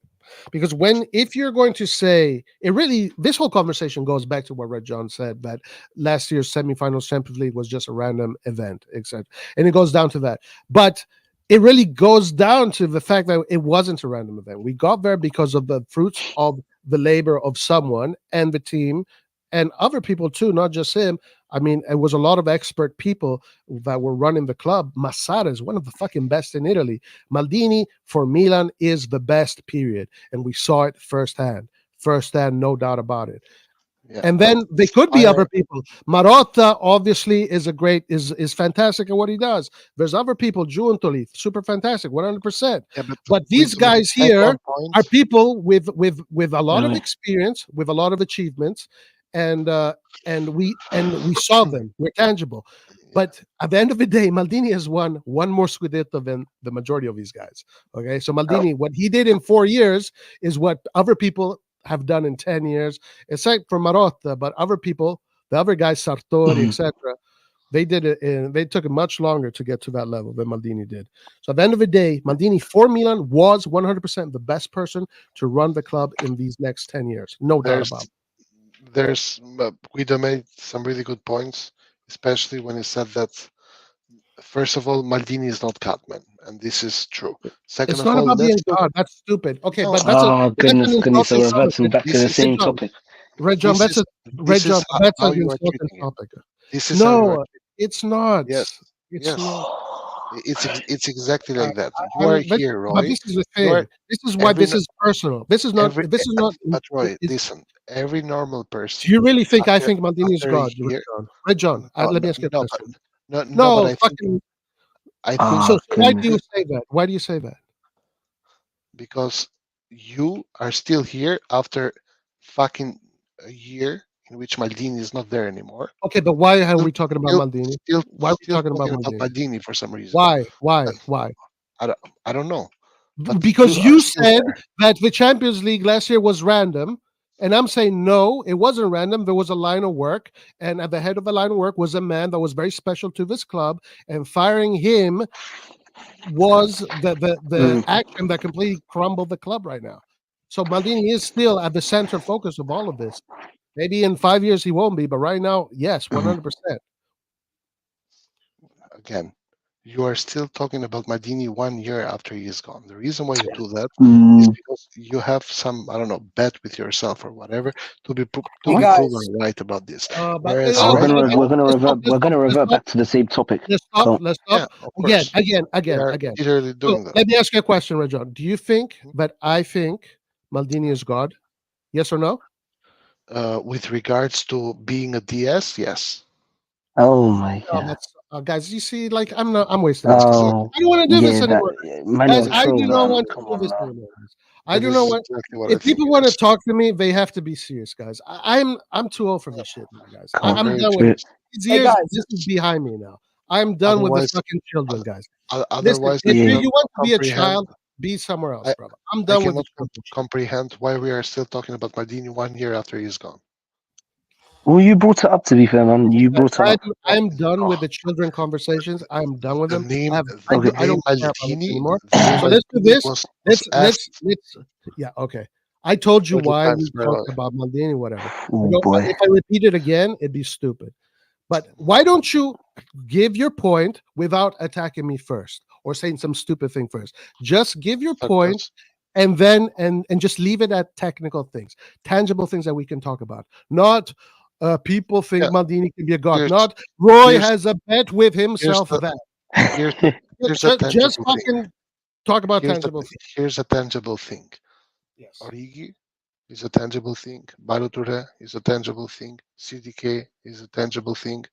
Because if you're going to say it, really, this whole conversation goes back to what Red John said, that last year's semifinals Champions League was just a random event, etc. And it goes down to that. But it really goes down to the fact that it wasn't a random event. We got there because of the fruits of the labor of someone and the team and other people too, not just him. I mean, it was a lot of expert people that were running the club. Massara is one of the fucking best in Italy. Maldini for Milan is the best, period. And we saw it firsthand, no doubt about it. Yeah. And then there could be other people. Marotta obviously is fantastic at what he does. There's other people, Giuntoli, super fantastic, 100%. Yeah, but these guys here are people with a lot of Right. experience, with a lot of achievements, and we saw them. We're tangible. But at the end of the day, Maldini has won one more Scudetto than the majority of these guys. Okay, so Maldini, what he did in 4 years is what other people have done in 10 years, except for Marotta. But other people, the other guys, Sartori, etc., they did it, and they took it much longer to get to that level than Maldini did. So at the end of the day, Maldini for Milan was 100% the best person to run the club in these next 10 years. No doubt about it. Guido made some really good points, especially when he said that, first of all, Maldini is not Catman, and this is true. Second It's of not all, about being let's look- God. That's stupid. Okay, No. but that's goodness, an goodness. So insulting reverting topic. back to the This is- same topic. Red John, this Red John, is that's how an you are insulting treating it. topic. This is how you are No, it's not. Yes, It's yes. not. It's exactly like that. You I'm- are but- here, But Roy. this is the You are- thing. This is why every this is personal. This is not. This is not. But Roy, it's- listen. Every normal Do person. you really think I after- think Maldini is after a God? year- Red John, No, let me ask you a no, question. No, No, but I think fucking. I think So why do goodness. you say that? Why do you say that? because you are still here after fucking a year in which Maldini is not there anymore. Okay, but why are we talking about Maldini? Still, Why are we still talking about talking Maldini? Maldini for some reason. Why? I don't know. But Because you you are still said there. that the Champions League last year was random, and I'm saying no, it wasn't random. There was a line of work, and at the head of the line of work was a man that was very special to this club, and firing him was the action that completely crumbled the club right now. So Maldini is still at the center focus of all of this. Maybe in 5 years he won't be, but right now, yes, 100%. Again, you are still talking about Maldini 1 year after he is gone. The reason why you do that Mm, is because you have some, I don't know, bet with yourself or whatever to be guys. proven right about this. But Whereas we're right gonna now, we're gonna revert back to the same topic. Let's stop. So- Let's yeah, stop. of course, Again. we are literally So, doing that. let me ask you a question, Rajon. Do you think that I think Maldini is God? Yes or no? With regards to being a DS, yes. Oh my No, god. that's guys. You see, like I'm wasting. Time. Oh, I don't want to do this yeah, anymore. man, Guys, you're I true, do not man. want to Come do on, this man. anymore. Guys. I That do is not want. exactly what I If people think it want to is. talk to me, they have to be serious, guys. I'm too old for this shit, now, guys. Come I'm Very done true. with it. These Hey, years, guys. this is behind me now. I'm done with the Otherwise- fucking children, guys. Listen, Otherwise, if I Yeah. cannot you want to be a comprehend- child, be somewhere else, I- brother. I'm I done with the cannot children. comprehend why we are still talking about Maldini 1 year after he's gone. Well, you brought it up, to be fair, man. You brought it up. I'm done with the children conversations. I'm done with The them. name, I the don't name care about it Maldini, anymore. the name So let's do Maldini this. was Let's asked yeah, okay. I told you 30 why times we per talked hour. about Maldini, whatever. Oh No, boy. if I repeat it again, it'd be stupid. But why don't you give your point without attacking me first or saying some stupid thing first? Just give your point Because- and then and just leave it at technical things, tangible things that we can talk about. Not people think Yeah. Maldini can be a god. Here's- Not Roy here's- has a bet with himself the- that. Here's the, here's a tangible just thing. fucking talk about Here's tangible a, things. here's a tangible thing. Yes. Origi is a tangible thing. Baruture is a tangible thing. CDK is a tangible thing.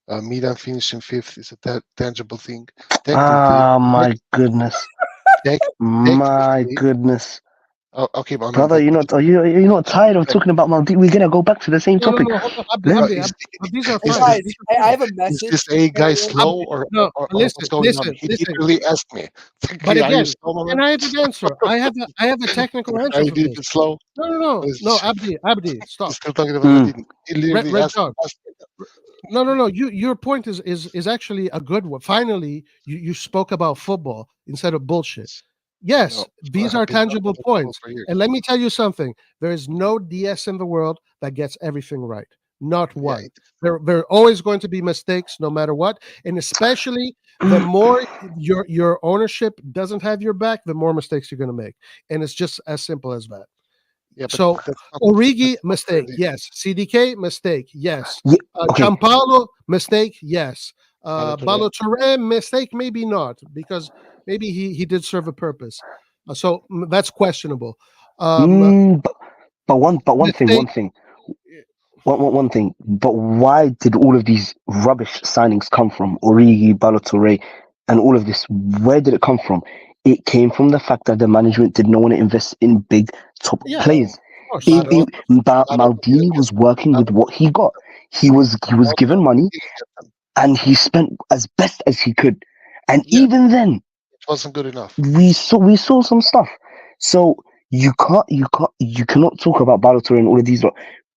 Milan finishing 5th is a tangible thing. Technically, My goodness. My technically, goodness. okay, but Brother, you're not tired of talking about Maldini? We're gonna go back to the same No, topic. hold on, Let- these are is fine. Guys, These are I fine. have a Is message. this a guy for slow No, or listen, what's going on? listen, He listen. literally asked me. But Are you again, slow, my and man? I have an answer. I have a technical answer Are you for this. little slow? No, Abdi, He's stop. still talking about Mm. Maldini. He literally Red asked Dog. me that. No. Your point is actually a good one. Finally, you spoke about football instead of bullshit. Yes, No, these I've are been talking tangible about football points. for years. And let me tell you something. There is no DS in the world that gets everything right. Not Yeah, one. There are always going to be mistakes no matter what. And especially the more your ownership doesn't have your back, the more mistakes you're going to make. And it's just as simple as that. yeah, but So that's not, Origi, that's not mistake, really- yes. CDK, mistake, yes. Yeah, okay. Gianpaolo, mistake, yes. Balotelli. Balotelli, mistake, maybe not, because maybe he did serve a purpose. So that's questionable. But one thing, mistake- one thing. But why did all of these rubbish signings come from? Origi, Balotelli, and all of this. Where did it come from? It came from the fact that the management did not want to invest in big top Yeah, players. of course. Maldini was working with what he got. He was given money, and he spent as best as he could. And Yeah. even then, It wasn't good enough. we saw some stuff. So you cannot talk about Balotelli and all of these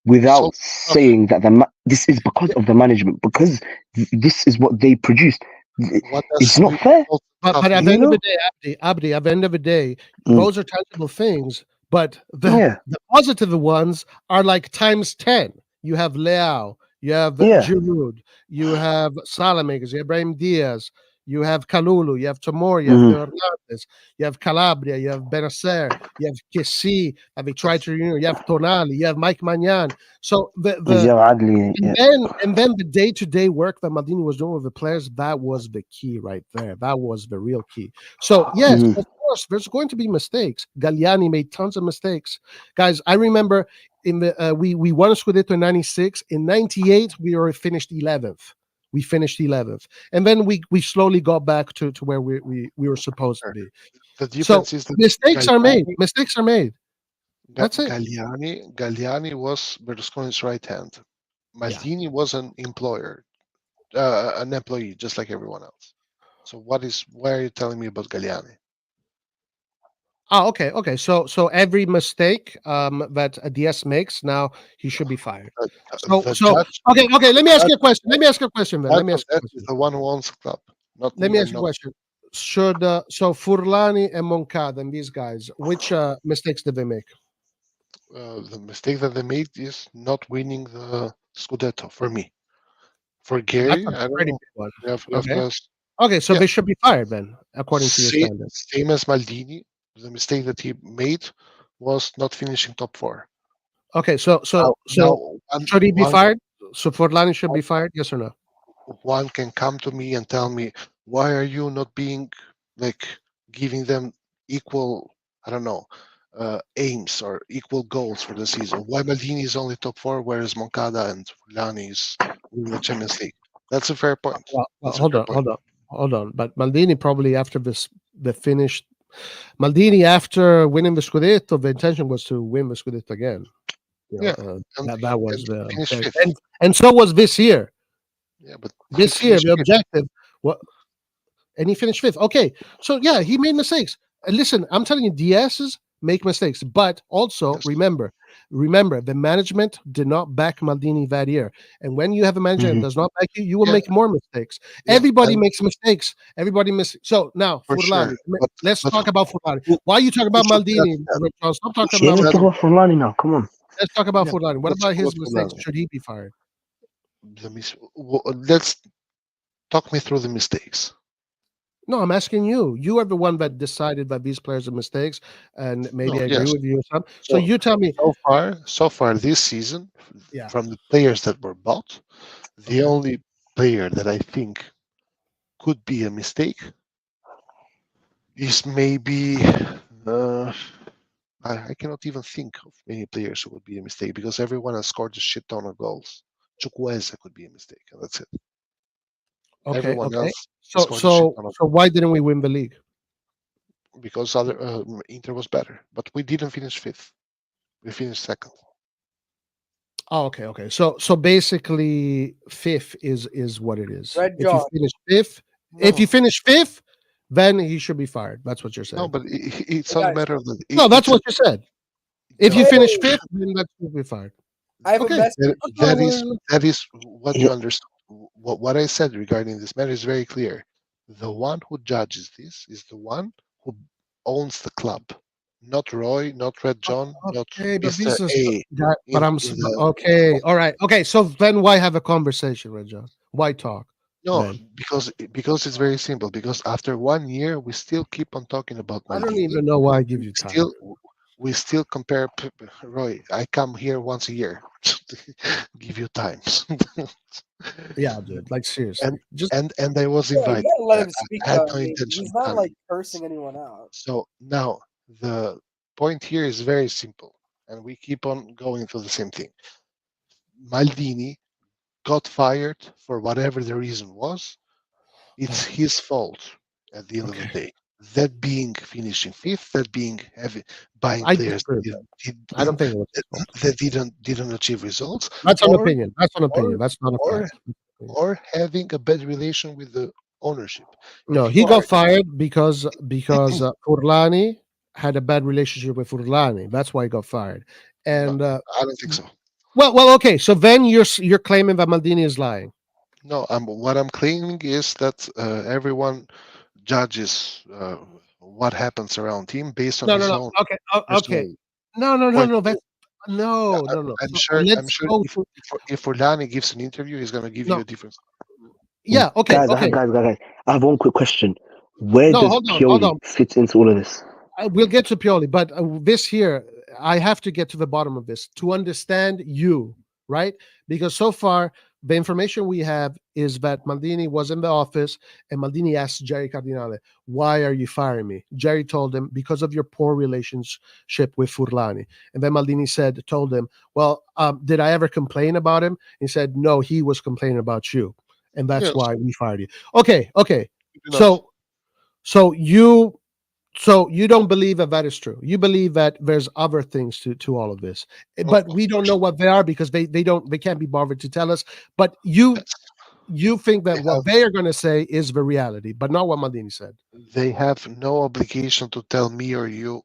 without saying that this is because of the management, because this is what they produced. What It's not fair. But at the end of the day, Abdi, at the end of the day, those are tangible things. But the positive ones are like times 10. You have Leao, you have Giroud, you have Salamakers, you have Brahim Diaz, you have Kalulu, you have Tomori, you have Hernandez, you have Calabria, you have Benacer, you have Kessi, they tried to renew, you have Tonali, you have Mike Magnan. So and then the day-to-day work that Maldini was doing with the players, that was the key right there. That was the real key. So yes, of course, there's going to be mistakes. Galliani made tons of mistakes. Guys, I remember in the we won Scudetto in 96. In 98, we were finished 11th. We finished 11th, and then we slowly got back to where we were supposed to be. The difference is that mistakes are made. Mistakes are made. That's it. Galliani was Berlusconi's right hand. Maldini was an employer, an employee, just like everyone else. So why are you telling me about Galliani? Oh, okay. So every mistake that a DS makes, now he should be fired. Okay. Let me ask you a question. Then. Let me ask you a question. The one who owns the club. Not Let me ask you a question. Should so Furlani and Moncada and these guys, which mistakes did they make? The mistake that they made is not winning the Scudetto for me. For Gary, I don't know. Okay, so they should be fired then, according to your standards. Same as Maldini. The mistake that he made was not finishing top 4. Okay, so should he be fired? So Forlani should be fired, yes or no? One can come to me and tell me, why are you not being giving them equal, I don't know, aims or equal goals for the season? Why Maldini is only top 4, whereas Moncada and Forlani is winning the Champions League? That's a fair point. Well, hold on. But Maldini probably after the finished. Maldini, after winning the Scudetto, the intention was to win the Scudetto again. That was the and so was this year. Yeah, but this year the objective. And he finished 5th. Okay, so yeah, he made mistakes. And listen, I'm telling you, DSs make mistakes, but also remember, the management did not back Maldini that year. And when you have a manager that does not back you, you will make more mistakes. Everybody makes mistakes. So now, Furlani, let's talk about Furlani. Why are you talking about Maldini? Stop talking about Furlani now. Come on. Let's talk about Furlani. What about his mistakes? Should he be fired? Let's talk me through the mistakes. No, I'm asking you. You are the one that decided that these players are mistakes, and maybe I agree with you or something. So you tell me. So far this season, from the players that were bought, the only player that I think could be a mistake is maybe I cannot even think of many players who would be a mistake because everyone has scored a shit ton of goals. Chukwueze could be a mistake, and that's it. Okay, Everyone okay. else So scored a shit so ton of so why didn't we win the league? because other Inter was better, but we didn't finish fifth. We finished second. Oh, okay, okay. So basically, fifth is what it is. Red If you John. finish fifth, if No, you finish fifth, then he should be fired. That's what you're no, saying. but it's Hey, not a guys. matter of the. No, that's It's a, what you said. If you no, finish Hey, fifth, then that should be fired. I have a Okay. message. that Okay, is well, that is what Yeah. you understand. What I said regarding this matter is very clear. The one who judges this is the one who owns the club, not Roy, not Red John, not okay, but Mister this is A. that. But In the okay. All right. Okay. So then, why have a conversation, Red John? Why talk no, then? because it's very simple. Because after 1 year, we still keep on talking about I don't Maldini. even know why I give you time. Still, we still compare. Roy, I come here once a year to give you times. Yeah, dude. Like seriously, and just and I was Yeah, you invited. gotta let him speak. I had Though. no I mean, intention he's of not coming. like cursing anyone out. So now the point here is very simple, and we keep on going through the same thing. Maldini got fired for whatever the reason was. It's his fault at the end of the okay. day. That being finishing fifth, that being having buying I players disagree with that, that. did, I don't think it was his fault. that didn't achieve results, That's an or opinion. That's an or opinion. That's not a or fact. or having a bad relation with the ownership. No, If he you got are fired because Furlani had a bad relationship with Furlani. That's why he got fired. no, And I don't think so. well, okay. So then you're claiming that Maldini is lying. No, what I'm claiming is that everyone judges what happens around him based on No, no, his no. own Okay, okay. personal No, no, no, point no. of view. That's no, no, no. I'm So sure. I'm let's sure go if to if Orlani gives an interview, he's gonna give you no. a different. Yeah. Okay. Guys, Okay. guys, I have one quick question. Where No, does hold on, hold Pioli on. fit into all of this? We'll get to Pioli, but this here, I have to get to the bottom of this to understand you, right? Because so far, the information we have is that Maldini was in the office and Maldini asked Jerry Cardinale, "Why are you firing me?" Jerry told him, "Because of your poor relationship with Furlani." And then Maldini told him, "Well, did I ever complain about him?" He said, "No, he was complaining about you, and that's Yes, why we fired you." Okay, okay. you know, So, so you so you don't believe that that is true. You believe that there's other things to all of this, of but we don't know what they are because they can't be bothered to tell us. But course, you think they that what have they are going to say is the reality, but not what Maldini said. they have no obligation to tell me or you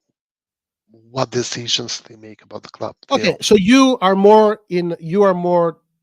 what decisions they make about the club. They Okay, don't. so you are more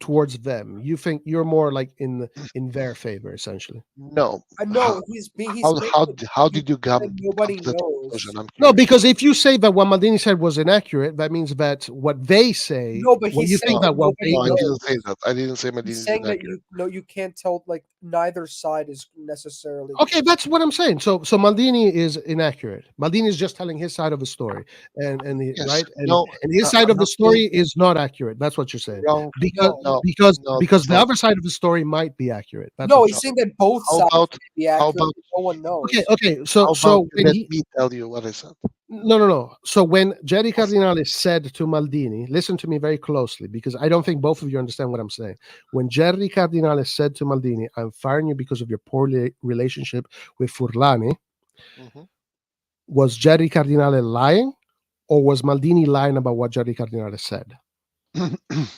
towards them. You think you're more like in their favor, essentially. No. I know he's How saying how that how did you come nobody to that knows. conclusion? I'm No, curious. because if you say that what Maldini said was inaccurate, that means that what they say, No, but what he's you saying think No, that that what nobody they no, I know. didn't say knows. that. I didn't say He's Medina is saying that inaccurate. you can't tell like neither side is necessarily Okay, that's what I'm saying. So Maldini is inaccurate. Maldini is just telling his side of the story, Yes. right, No, and his side I'm of the not saying story is not accurate. That's what you're saying. wrong. Because no. No, because no, because that's the not. other side of the story might be accurate. That's No, what he's you're No. saying. saying that both How sides about can be how accurate, about but no one knows. Okay. So how about you when let he me tell you what I said? no. So when Jerry Cardinale said to Maldini, listen to me very closely because I don't think both of you understand what I'm saying. When Jerry Cardinale said to Maldini, "I'm firing you because of your poor relationship with Furlani," Mhm. was Jerry Cardinale lying, or was Maldini lying about what Jerry Cardinale said?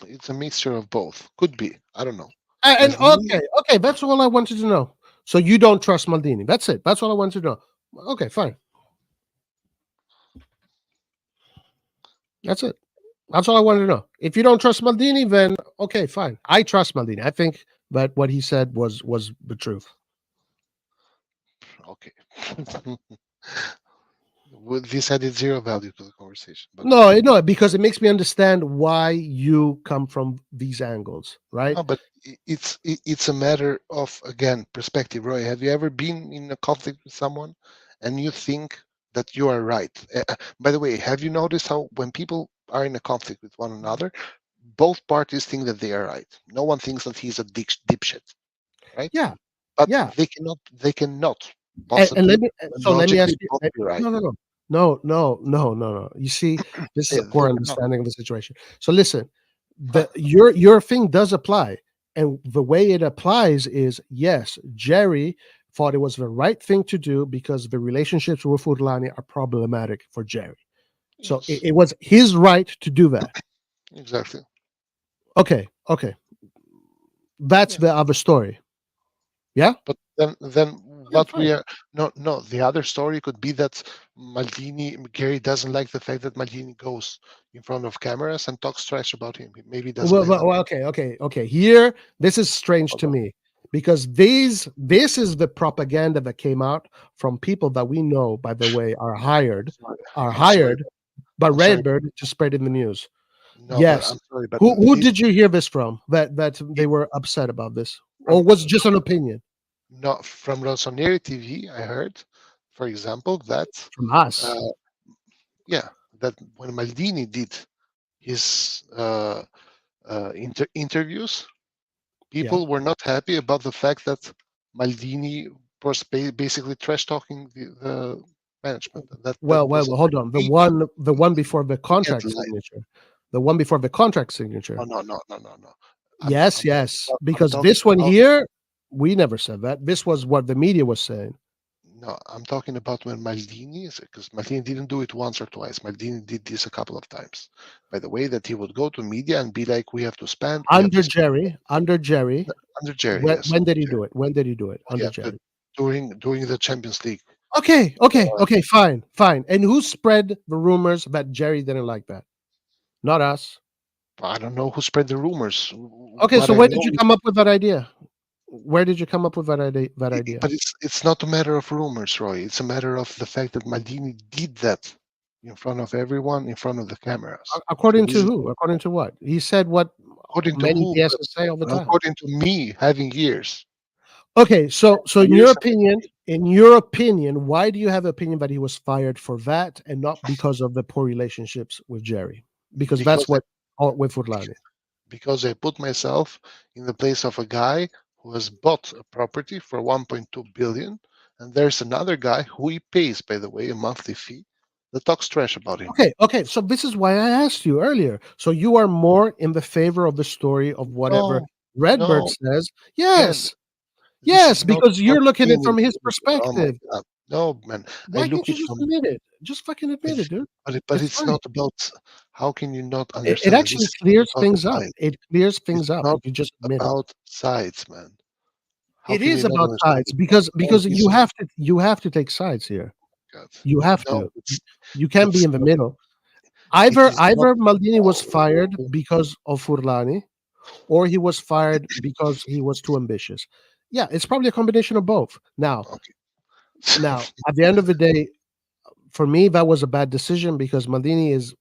It's a mixture of both. Could be. I don't know. And As me, okay, that's all I wanted to know. So you don't trust Maldini. That's it. That's all I wanted to know. Okay, fine. That's it. That's all I wanted to know. If you don't trust Maldini, then okay, fine. I trust Maldini. I think that what he said was the truth. okay. This added zero value to the conversation, but No, no, because it makes me understand why you come from these angles, right? no, but it's a matter of again perspective. Roy, have you ever been in a conflict with someone and you think that you are right? By the way, have you noticed how when people are in a conflict with one another, both parties think that they are right. No one thinks that he's a dipshit, right? Yeah, But yeah. they cannot And let Possibly, me so let me ask logically, you. both be right. No. You see, this is Yeah, a poor no. understanding of the situation. So listen, your thing does apply, and the way it applies is yes, Jerry thought it was the right thing to do because the relationships with Furlani are problematic for Jerry. So Yes, it was his right to do that. exactly. Okay, that's Yeah. the other story. Yeah, But then okay, what we fine. are no, the other story could be that Gary doesn't like the fact that Maldini goes in front of cameras and talks trash about him. Maybe he doesn't like that. Okay. Here, this is strange to Okay. me because this is the propaganda that came out from people that we know, by the way, are hired I'm sorry. by I'm sorry. Redbird to spread in the news. No, but Yes. I'm sorry, but Who this did you hear this from? That they were upset about this, or was it just an opinion not from RossonARI TV. I heard, for example, that from us? uh, yeah, that when Maldini did his interviews, Yeah. people were not happy about the fact that Maldini was basically trash talking the management. That Well, was hold on. we, The one before the we can't contract lie. signature. The one before the contract signature. No. Yes, I'm yes. I'm Because talking this one about here, we never said that. This was what the media was saying. no. I'm talking about when Maldini, because Maldini didn't do it once or twice. Maldini did this a couple of times. By the way, that he would go to media and be like, "We have to spend. We have to spend." Under Jerry. Under Jerry, yes. When did he Jerry. do it? When did he do it? Under Yeah, Jerry. during the Champions League. Okay. Fine. And who spread the rumors that Jerry didn't like that? Not us. I don't know who spread the rumors. Okay, What so I where did know you is, come up with that idea? Where did you come up with that idea? That idea? but it's not a matter of rumors, Roy. It's a matter of the fact that Maldini did that in front of everyone, in front of the cameras. So According this to is who? According to what? He said what according to many who? DSs say all the time. According to me, having ears. Okay, so in your Years opinion, why do you have opinion that he was fired for that and not because of the poor relationships with Jerry? Because that's because what with Furlani. because I put myself in the place of a guy who has bought a property for 1.2 billion, and there's another guy who he pays, by the way, a monthly fee that talks trash about him. Okay. So this is why I asked you earlier. So you are more in the favor of the story of whatever No, Redbird no, says. man, this Yes, is not because about you're looking at it opinion. from his Oh my perspective. god, no, man. I Why look can't you it just from, admit it? Just fucking admit it, dude. but It's it's fine. not about. How can you not It understand that this actually is clears about the things up. side? It clears It's things up not if you just admit it. about sides, man. How It can you is not about understand sides it? Man, because you have to take sides here. God. You have No, to. You can't be it's in the not. middle. It is not. Either Maldini was fired Oh, because of Furlani, or he was fired because he was too ambitious. Yeah, it's probably a combination of both. okay. Now, at the end of the day, for me, that was a bad decision because Maldini is,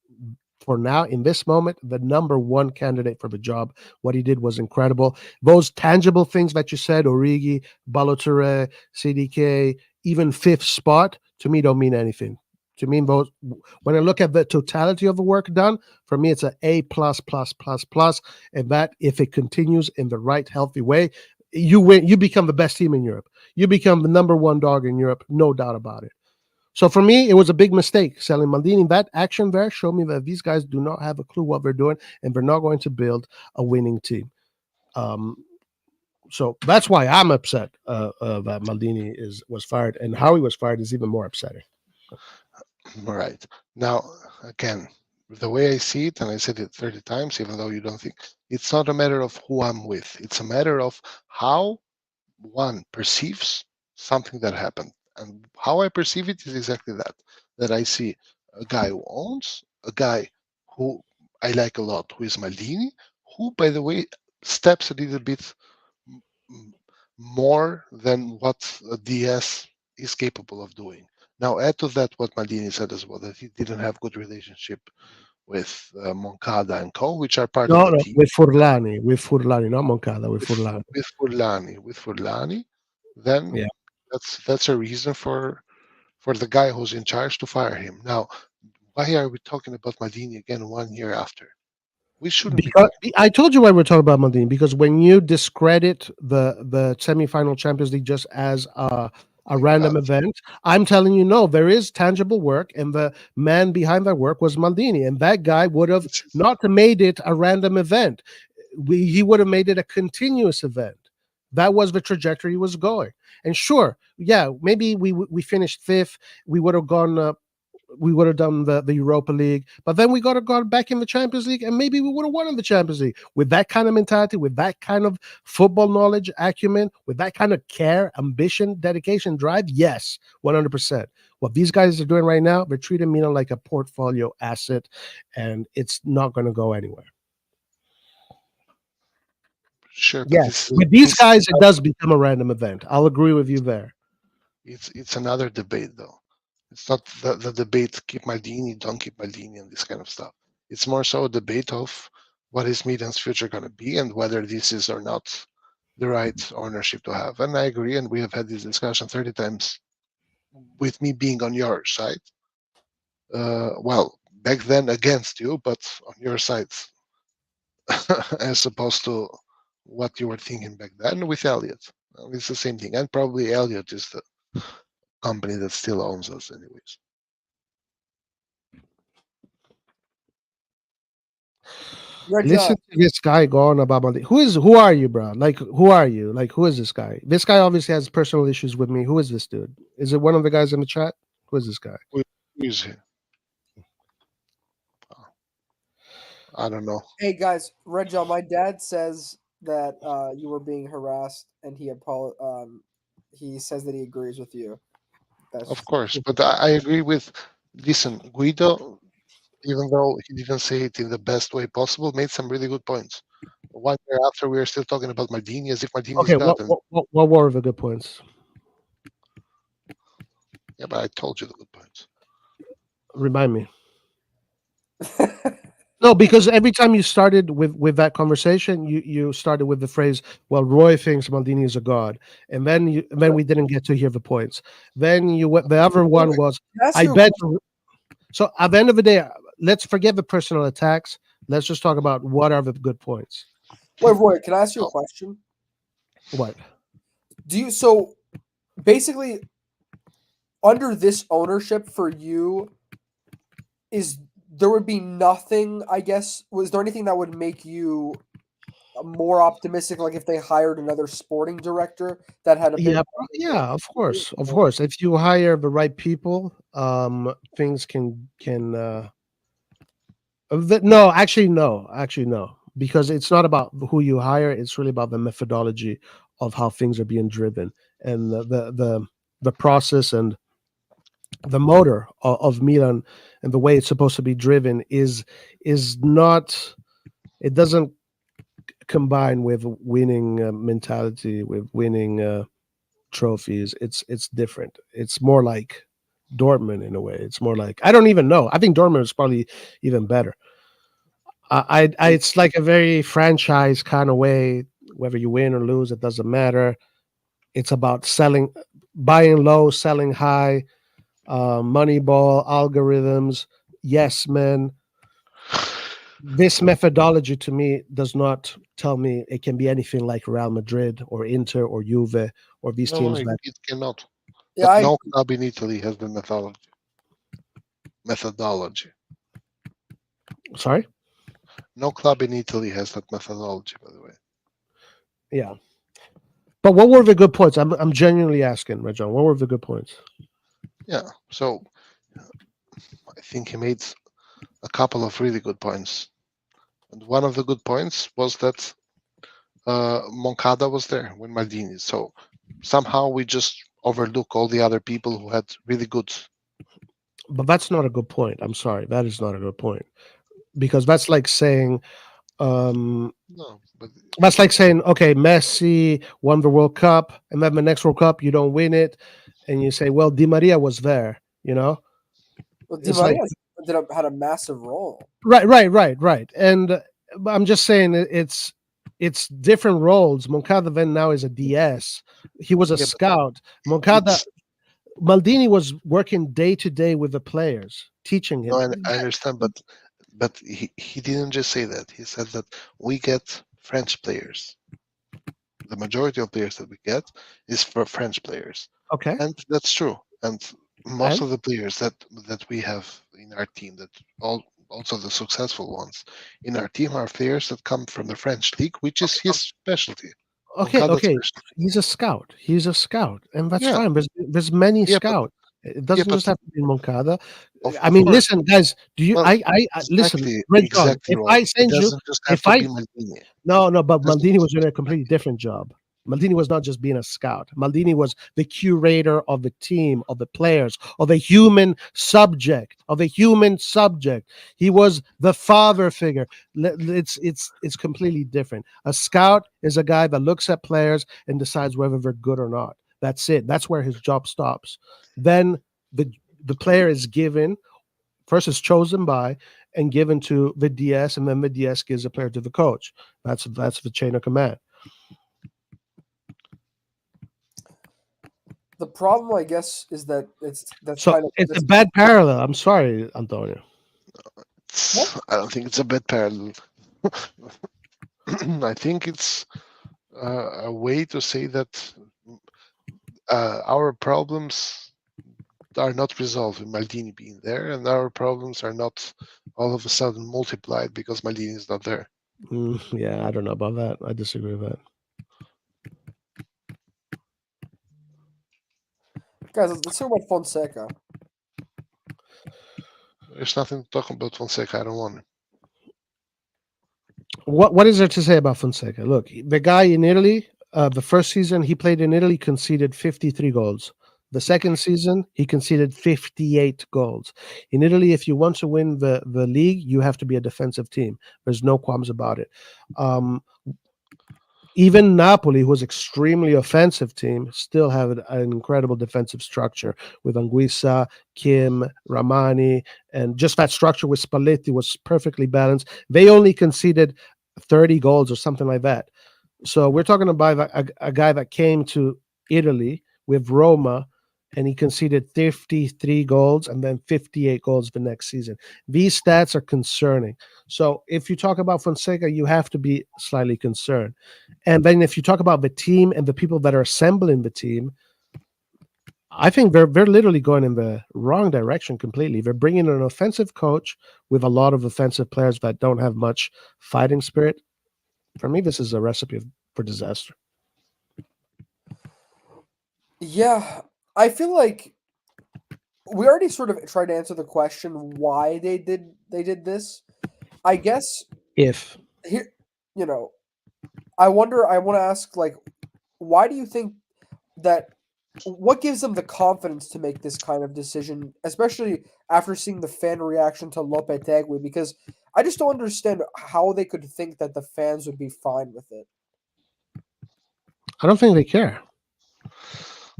for now, in this moment, the number one candidate for the job. What he did was incredible. Those tangible things that you said, Origi, Balotelli, CDK, even fifth spot, to me, don't mean anything. To me, those, when I look at the totality of the work done, for me, it's an A plus plus plus plus. And that, if it continues in the right, healthy way, you win. You become the best team in Europe. You become the number one dog in Europe, no doubt about it. So for me, it was a big mistake selling Maldini. That action there showed me that these guys do not have a clue what they're doing, and they're not going to build a winning team. Um, so that's why I'm upset that Maldini was fired, and how he was fired is even more upsetting. All right. Now, again, the way I see it, and I said it 30 times, even though you don't think, it's not a matter of who I'm with. It's a matter of how one perceives something that happened. And how I perceive it is exactly that. That I see a guy who owns, a guy who I like a lot, who is Maldini, who, by the way, steps a little bit more than what a DS is capable of doing. Now, add to that what Maldini said as well, that he didn't have good relationship with Moncada and co, which are part of No, the team. with Furlani, not Moncada, with Furlani. With Furlani, then Yeah. that's a reason for the guy who's in charge to fire him. Now, why are we talking about Maldini again 1 year after? We shouldn't be Because talking. I told you why we're talking about Maldini, because when you discredit the semifinal Champions League just as a random event. I'm telling you, no, there is tangible work, and the man behind that work was Maldini, and that guy would have not made it a random event. He would have made it a continuous event. That was the trajectory he was going. And sure, yeah, maybe we finished fifth. We would have gone. We would have done the Europa League, but then we got to go back in the Champions League, and maybe we would have won in the Champions League with that kind of mentality, with that kind of football knowledge, acumen, with that kind of care, ambition, dedication, drive. Yes, 100%. What these guys are doing right now, they're treating Milan like a portfolio asset, and it's not going to go anywhere. Sure, but Yes, with these guys, it does become a random event. I'll agree with you there. It's another debate, though. It's not the debate, keep Maldini, don't keep Maldini, and this kind of stuff. It's more so a debate of what is Milan's future going to be and whether this is or not the right ownership to have. And I agree, and we have had this discussion 30 times with me being on your side. Well, back then against you, but on your side, as opposed to what you were thinking back then with Elliot. It's the same thing. And probably Elliot is the company that still owns us anyways. Listen to this guy going about Maldini. Who are you, bro? Like, who are you? Like, who is this guy? This guy obviously has personal issues with me. Who is this dude? Is it one of the guys in the chat? Who is this guy? Who is he? I don't know. Hey guys, Red John, my dad says that you were being harassed, and he says that he agrees with you. Of course, but I agree with. Listen, Guido, even though he didn't say it in the best way possible, made some really good points. 1 year after, we are still talking about Maldini as if Maldini's okay, God. what were the good points? Yeah, but I told you the good points. Remind me. No, because every time you started with that conversation, you started with the phrase, "Well, Roy thinks Maldini is a god," and then we didn't get to hear the points. Then you went. The other one was, "I bet." So at the end of the day, let's forget the personal attacks. Let's just talk about what are the good points. Wait, Roy, can I ask you a question? What? So basically, under this ownership for you, there would be nothing, I guess. Was there anything that would make you more optimistic, like if they hired another sporting director that had a bit yeah, of course. If you hire the right people, things can no, actually no, because it's not about who you hire, it's really about the methodology of how things are being driven, and the process and the motor of Milan and the way it's supposed to be driven is not, it doesn't combine with winning mentality, with winning trophies. It's different. It's more like Dortmund in a way. It's more like, I don't even know. I think Dortmund is probably even better. It's like a very franchise kind of way. Whether you win or lose, it doesn't matter. It's about buying low, selling high. Moneyball, algorithms, yes men. This methodology to me does not tell me it can be anything like Real Madrid or Inter or Juve or these teams. It cannot. Yeah, no club in Italy has the methodology. Sorry? No club in Italy has that methodology, by the way. Yeah. But what were the good points? I'm genuinely asking, Rajon. What were the good points? Yeah, so I think he made a couple of really good points. And one of the good points was that Moncada was there when Maldini. So somehow we just overlook all the other people who had really good. But that's not a good point. I'm sorry. That is not a good point. Because that's like saying, that's like saying, okay, Messi won the World Cup, and then the next World Cup you don't win it, and you say, well, Di Maria was there, you know. Well, Di Maria had a massive role. Right. And I'm just saying it's different roles. Moncada then now is a DS. He was a scout. Maldini was working day to day with the players, teaching him. No, I understand, but he didn't just say that. He said that we get French players the majority of players that we get is for French players, Okay. and that's true. And most And? of the players that we have in our team, also the successful ones in our team, are players that come from the French league, which is his specialty. Okay, Moncada's okay. specialty. He's a scout. He's a scout, and that's Yeah. fine. There's many Yeah, but- scouts. It doesn't but- just have to be Moncada. Of I mean, course. listen, guys. Do you? Well, Listen. Exactly, Red John, exactly. if Rob. I send it you, doesn't just have if to I- be Maldini. no, but Doesn't- Maldini was doing a completely different job. Maldini was not just being a scout. Maldini was the curator of the team, of the players, of the human subject, He was the father figure. It's completely different. A scout is a guy that looks at players and decides whether they're good or not. That's it. That's where his job stops. Then the player is given, first is chosen by and given to the DS, and then the DS gives a player to the coach. That's the chain of command. The problem, I guess, is that that's So kind of it's a bad parallel. I'm sorry, Antonio. I don't think it's a bad parallel. I think it's a way to say that our problems are not resolved with Maldini being there, and our problems are not all of a sudden multiplied because Maldini is not there. Yeah, I don't know about that. I disagree with that. guys. Let's talk about Fonseca. There's nothing to talk about Fonseca. I don't want him. What is there to say about Fonseca? Look, the guy in Italy, the first season he played in Italy, conceded 53 goals. The second season, he conceded 58 goals. In Italy, if you want to win the league, you have to be a defensive team. There's no qualms about it. Even Napoli, who was extremely offensive team, still have an incredible defensive structure with Anguissa, Kim, Ramani, and just that structure with Spalletti was perfectly balanced. They only conceded 30 goals or something like that. So we're talking about a guy that came to Italy with Roma, and he conceded 53 goals and then 58 goals the next season. These stats are concerning. So if you talk about Fonseca, you have to be slightly concerned. And then if you talk about the team and the people that are assembling the team, I think they're literally going in the wrong direction completely. They're bringing an offensive coach with a lot of offensive players that don't have much fighting spirit. For me, this is a recipe for disaster. Yeah, I feel like we already sort of tried to answer the question why they did this. I guess If here, I want to ask, like, why do you think that? What gives them the confidence to make this kind of decision, especially after seeing the fan reaction to Lopetegui? Because I just don't understand how they could think that the fans would be fine with it. I don't think they care.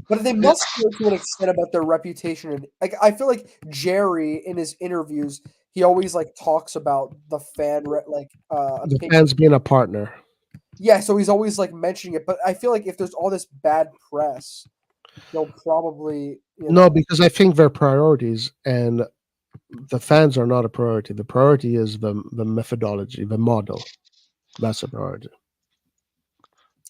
But they must care to an extent about their reputation. And like, I feel like Jerry in his interviews, he always like talks about the fan, The fans being a partner. Yeah, so he's always like mentioning it. But I feel like if there's all this bad press, they'll probably No, because I think they're priorities, and the fans are not a priority. The priority is the methodology, the model. That's a priority.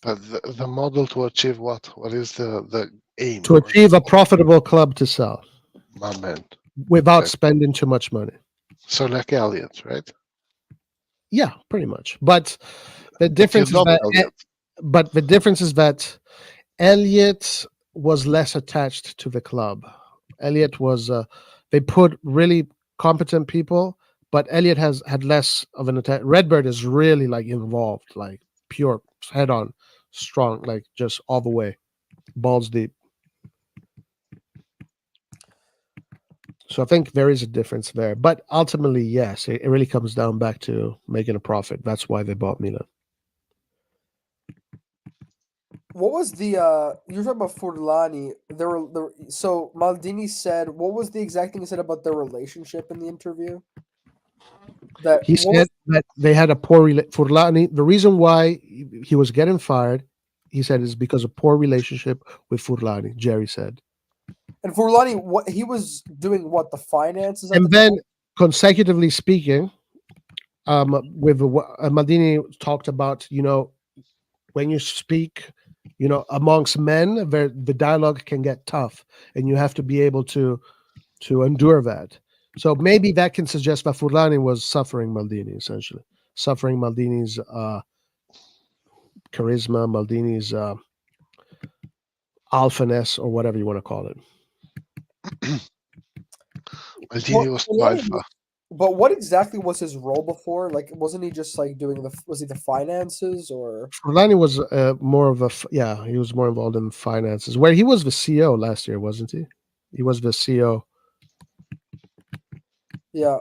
But the model to achieve what? What is the aim? To achieve a profitable club to sell My man. without Okay. spending too much money. So like Elliot, right? Yeah, pretty much. But the difference is love that Elliot. Elliot was less attached to the club. Elliot was they put really competent people, but Elliot had less of an attack. Redbird is really like involved, like pure head on, strong, like just all the way, balls deep. So I think there is a difference there. But ultimately, yes, it really comes down back to making a profit. That's why they bought Milan. What was the you were talking about Furlani? So Maldini said, what was the exact thing he said about their relationship in the interview? That He said that they had a poor Furlani. The reason why he was getting fired, he said, is because of poor relationship with Furlani. Jerry said, and Furlani, what he was doing, what the finances, and then consecutively speaking, with Maldini talked about, when you speak You know, amongst men, the dialogue can get tough, and you have to be able to endure that. So maybe that can suggest that Furlani was suffering Maldini, essentially suffering Maldini's charisma, Maldini's alphaness, or whatever you want to call it. Maldini was too Furlani alpha. But what exactly was his role before? Like, wasn't he just like doing was he the finances or? Furlani was more of a he was more involved in finances. Where he was the CEO last year, wasn't he? He was the CEO, Yeah,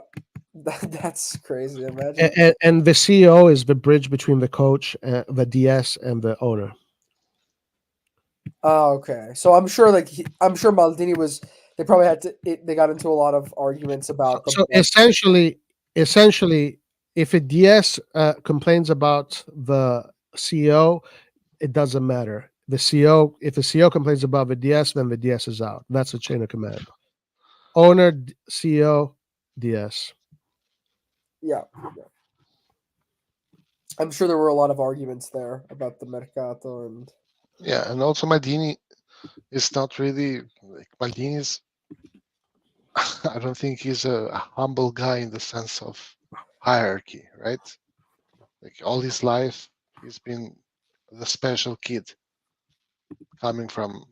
that's crazy. Imagine. and the CEO is the bridge between the coach, the DS, and the owner. Oh, okay. So I'm sure, I'm sure Maldini was. They probably had to. They got into a lot of arguments about the. So essentially, if a DS complains about the CEO, it doesn't matter. The CEO, if the CEO complains about the DS, then the DS is out. That's a chain of command. Owner, CEO, DS. Yeah. I'm sure there were a lot of arguments there about the Mercato and. Yeah, and also Maldini is not really like Maldini's. I don't think he's a humble guy in the sense of hierarchy, right? Like all his life, he's been the special kid, coming from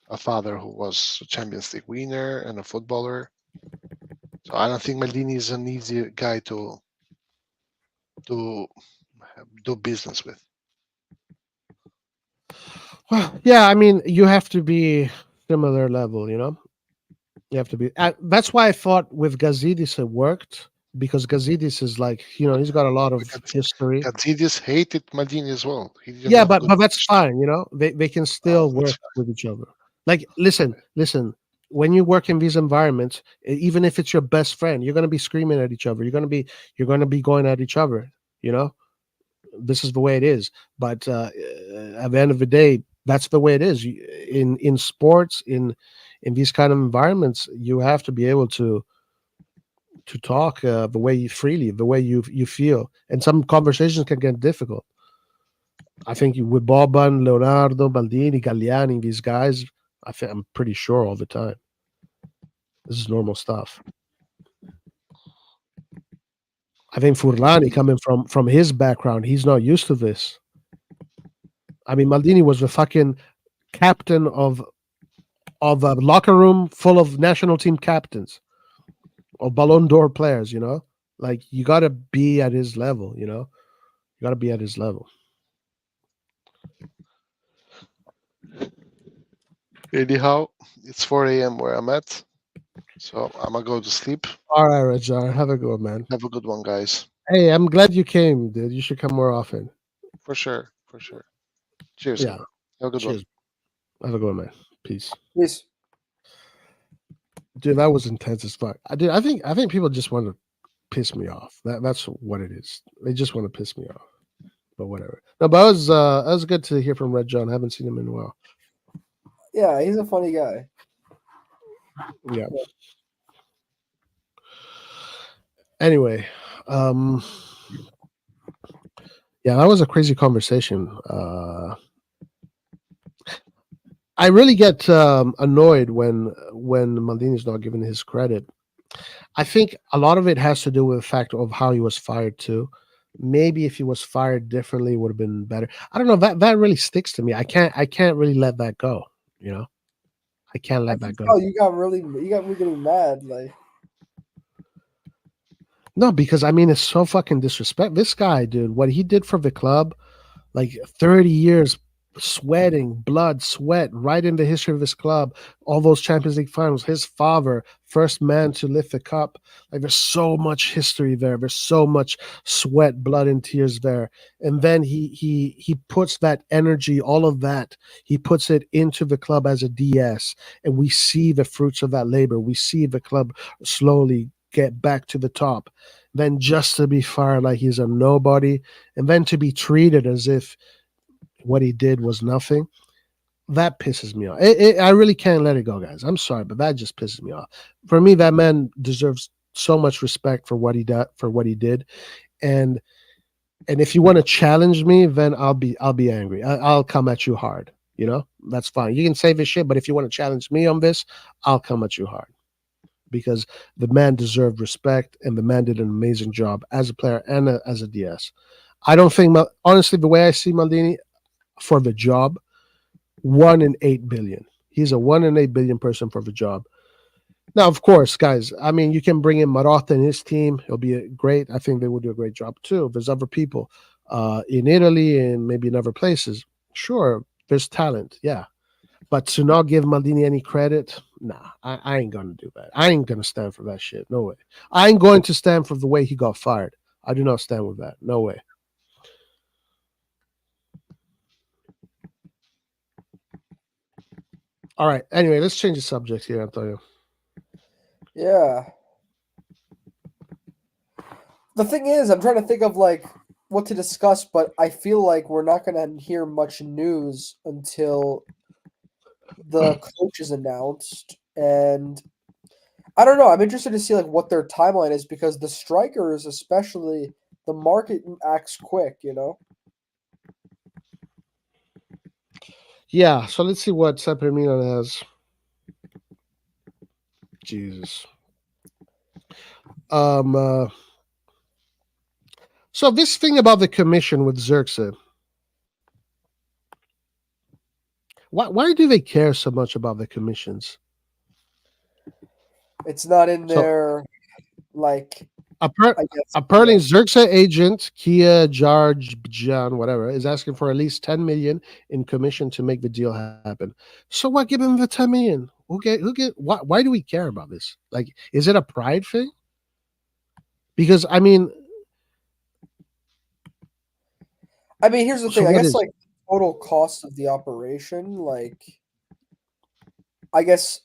a father who was a Champions League winner and a footballer. So I don't think Maldini is an easy guy to do business with. Well, yeah, I mean, you have to be similar level, you know. You have to be. That's why I thought with Gazidis it worked, because Gazidis is like, you know, he's got a lot of history. Gazidis hated Maldini as well. He didn't Yeah, have but good that's fine, you know. They can still that's work with each other. Like, listen. When you work in these environments, even if it's your best friend, you're gonna be screaming at each other. You're gonna be going at each other. You know, this is the way it is. But at the end of the day, that's the way it is. In sports, in these kind of environments, you have to be able to talk the way you freely, the way you feel, and some conversations can get difficult. I think with Boban, Leonardo, Baldini, Galliani, these guys, I'm pretty sure all the time. This is normal stuff. I think Furlani, coming from his background, he's not used to this. I mean, Maldini was the fucking captain of a locker room full of national team captains, of Ballon d'Or players. You know, like you got to be at his level. You know, you got to be at his level. Anyhow, it's 4 a.m. where I'm at, so I'm gonna go to sleep. All right, Rajar, have a good one, man. Have a good one, guys. Hey, I'm glad you came, dude. You should come more often. For sure. Cheers. Yeah. Have a good Cheers. one. Have a good one, man. Peace. Peace. Dude, that was intense as fuck. I think people just want to piss me off. That's what it is. They just want to piss me off. But whatever. No, but it was good to hear from Red John. I haven't seen him in a while. Yeah, he's a funny guy. Yeah. Anyway, yeah, that was a crazy conversation. I really get annoyed when Maldini's not given his credit. I think a lot of it has to do with the fact of how he was fired too. Maybe if he was fired differently, it would have been better. I don't know. That really sticks to me. I can't really let that go. You know, I can't let that go. Oh, you got me getting mad. Like, no, because I mean, it's so fucking disrespect. This guy, dude, what he did for the club, like 30 years sweating, blood, sweat, right in the history of this club, all those Champions League finals, his father, first man to lift the cup. Like, there's so much history there. There's so much sweat, blood, and tears there. And then he puts that energy, all of that, he puts it into the club as a DS. And we see the fruits of that labor. We see the club slowly get back to the top. Then just to be fired like he's a nobody, and then to be treated as if what he did was nothing, that pisses me off. I really can't let it go, guys. I'm sorry, but that just pisses me off. For me, that man deserves so much respect for what he did, and And if you want to challenge me, then I'll be angry. I'll come at you hard. That's fine. You can say this shit, but if you want to challenge me on this, I'll come at you hard because the man deserved respect and the man did an amazing job as a player and as a DS. I don't think, honestly, the way I see Maldini for the job, 1 in 8 billion. He's a 1 in 8 billion person for the job. Now, of course, guys, I mean, you can bring in Marotta and his team. He'll be great. I think they will do a great job too. There's other people in Italy and maybe in other places. Sure, there's talent, yeah. But to not give Maldini any credit, nah, I ain't going to do that. I ain't going to stand for that shit. No way. I ain't going to stand for the way he got fired. I do not stand with that. No way. All right. Anyway, let's change the subject here, Antonio. Yeah. The thing is, I'm trying to think of like what to discuss, but I feel like we're not going to hear much news until the coach is announced. And I don't know. I'm interested to see like what their timeline is because the strikers, especially, the market acts quick, Yeah, so let's see what Sempre Milan has. Jesus. So this thing about the commission with Xerxes, why do they care so much about the commissions? It's not in their like. Apparently, Xerxes agent Kia Jarjan, whatever, is asking for at least 10 million in commission to make the deal happen. So what? Give him the 10 million. Why do we care about this? Like, is it a pride thing? Because here's the thing. I guess like total cost of the operation, like, I guess.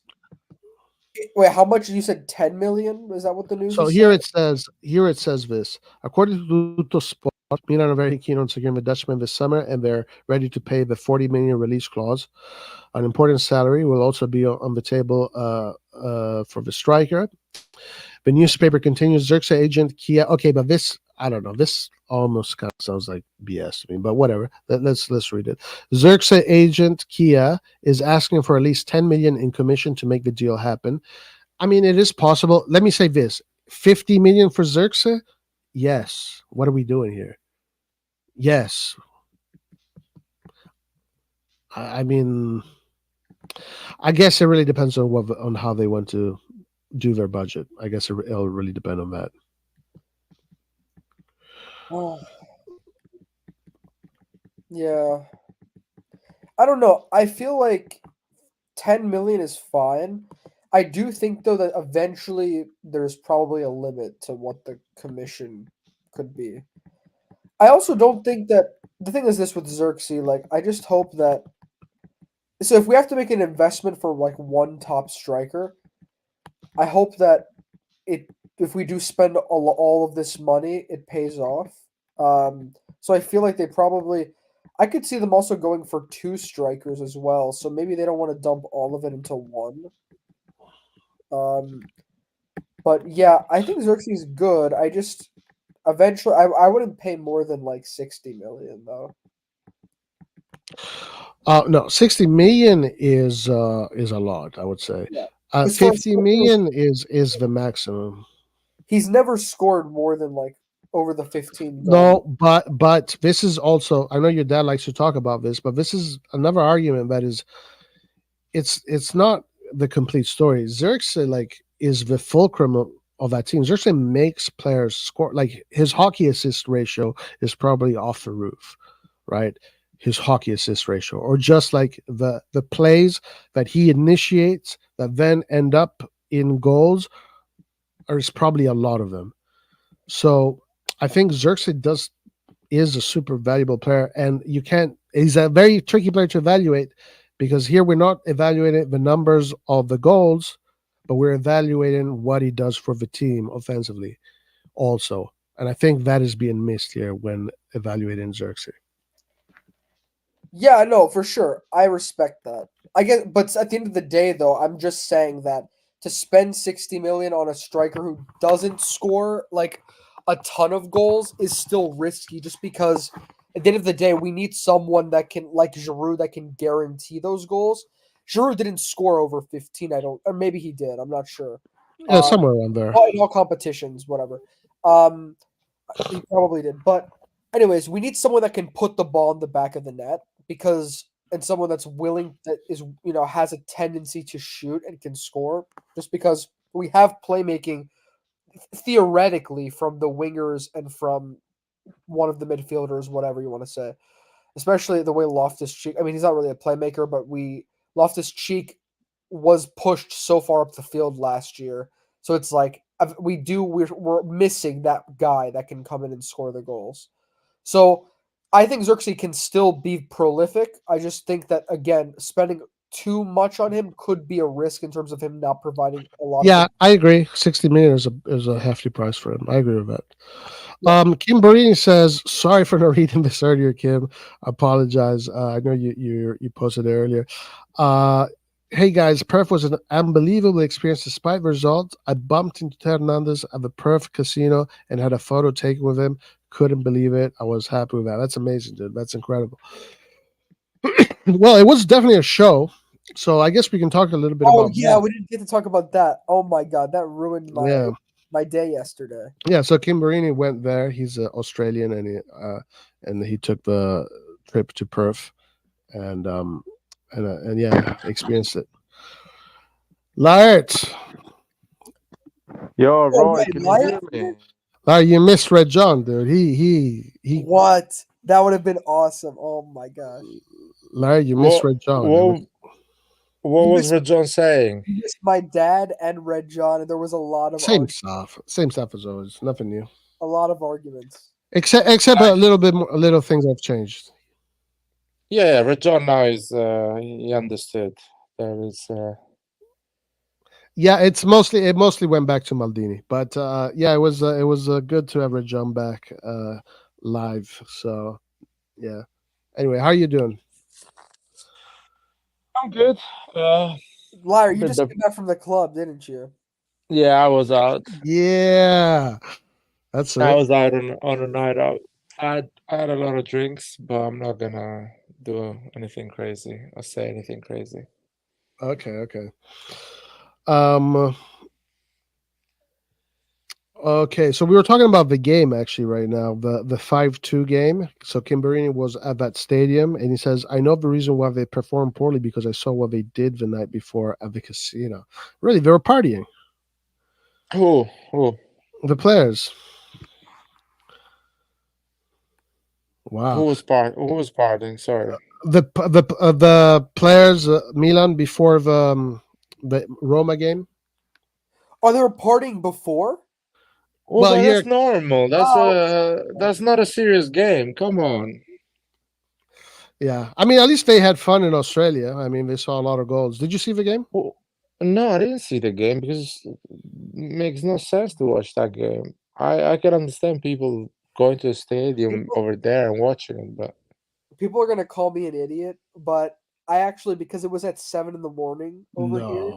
Wait, how much? You said 10 million? Is that what the news? So is here saying? it says this. According to Tuttosport, Milan are very keen on securing the Dutchman this summer, and they're ready to pay the 40 million release clause. An important salary will also be on the table for the striker. The newspaper continues, Xerxes agent Kia. Okay, but this, I don't know. This almost kind of sounds like BS to me, but whatever. Let's read it. Xerxes agent Kia is asking for at least 10 million in commission to make the deal happen. I mean, it is possible. Let me say this: 50 million for Xerxes? Yes. What are we doing here? Yes. I mean, I guess it really depends on how they want to do their budget. I guess it'll really depend on that. Oh. Yeah. I don't know. I feel like 10 million is fine. I do think though that eventually there's probably a limit to what the commission could be. I also don't think that the thing is this with Xerxes, like I just hope that so if we have to make an investment for like one top striker, I hope that if we do spend all of this money, it pays off. So I feel like I could see them also going for 2 strikers as well. So maybe they don't want to dump all of it into one. But yeah, I think Xerxes is good. I just eventually I wouldn't pay more than like 60 million though. No, 60 million is a lot, I would say. Yeah. 50 million is the maximum. He's never scored more than like over the 15 goals. No, but this is also, I know your dad likes to talk about this, but this is another argument that is it's not the complete story. Xerxes is the fulcrum of that team. Xerxes makes players score. Like his hockey assist ratio is probably off the roof, right? His hockey assist ratio, or just like the plays that he initiates that then end up in goals, there's probably a lot of them. So I think Xerxes is a super valuable player, and he's a very tricky player to evaluate because here we're not evaluating the numbers of the goals, but we're evaluating what he does for the team offensively also. And I think that is being missed here when evaluating Xerxes. Yeah, no, for sure. I respect that. I guess, but at the end of the day, though, I'm just saying that to spend 60 million on a striker who doesn't score, like, a ton of goals is still risky, just because at the end of the day, we need someone that can, like Giroud, that can guarantee those goals. Giroud didn't score over 15, or maybe he did. I'm not sure. Yeah, somewhere around there. In all competitions, whatever. He probably did. But anyways, we need someone that can put the ball in the back of the net, and someone that's willing, that is, has a tendency to shoot and can score, just because we have playmaking theoretically from the wingers and from one of the midfielders, whatever you want to say. Especially the way Loftus-Cheek, I mean, he's not really a playmaker, but Loftus-Cheek was pushed so far up the field last year. So it's like we're missing that guy that can come in and score the goals. So I think Xerxes can still be prolific. I just think that, again, spending too much on him could be a risk in terms of him not providing a lot. Yeah, I agree. 60 million is a hefty price for him. I agree with that. Kim Barini says, sorry for not reading this earlier, Kim. I apologize. I know you posted it earlier. Hey guys, Perth was an unbelievable experience despite the results. I bumped into Ted Hernandez at the Perth casino and had a photo taken with him. Couldn't believe it. I was happy with that. That's amazing, dude. That's incredible. Well, it was definitely a show. So I guess we can talk a little bit about that. We didn't get to talk about that. Oh my god, that ruined my day yesterday. Yeah, so Kim Barini went there. He's Australian, and he took the trip to Perth, and yeah, experienced it. Lart. Yo, Roy, can you hear me? You missed Red John, dude. He. What? That would have been awesome. Oh my gosh. Larry, you missed Red John. What was Red John saying? You missed my dad and Red John, and there was a lot of same stuff as always. Nothing new. A lot of arguments. Except a little bit more. Little things have changed. Yeah, Red John now is he understood. There is. Yeah, it mostly went back to Maldini, but yeah, it was good to have Red John back live. So yeah. Anyway, how are you doing? I'm good. Liar, you just came back from the club, didn't you? Yeah, I was out. Yeah, that's it. I was out on a night out. I had a lot of drinks, but I'm not gonna do anything crazy or say anything crazy. Okay. Okay, so we were talking about the game actually right now, the 5-2 game. So Kimberini was at that stadium, and he says, I know the reason why they performed poorly because I saw what they did the night before at the casino. Really, they were partying. Who? The players. Wow. Who was partying? Sorry. The players, Milan, before the Roma game. Oh, they were partying before? Well, that's normal. That's not a serious game. Come on. Yeah, I mean, at least they had fun in Australia. I mean, they saw a lot of goals. Did you see the game? No, I didn't see the game because it makes no sense to watch that game. I can understand people going to a stadium over there and watching it, but people are gonna call me an idiot. But I actually, because it was at 7 a.m. over here.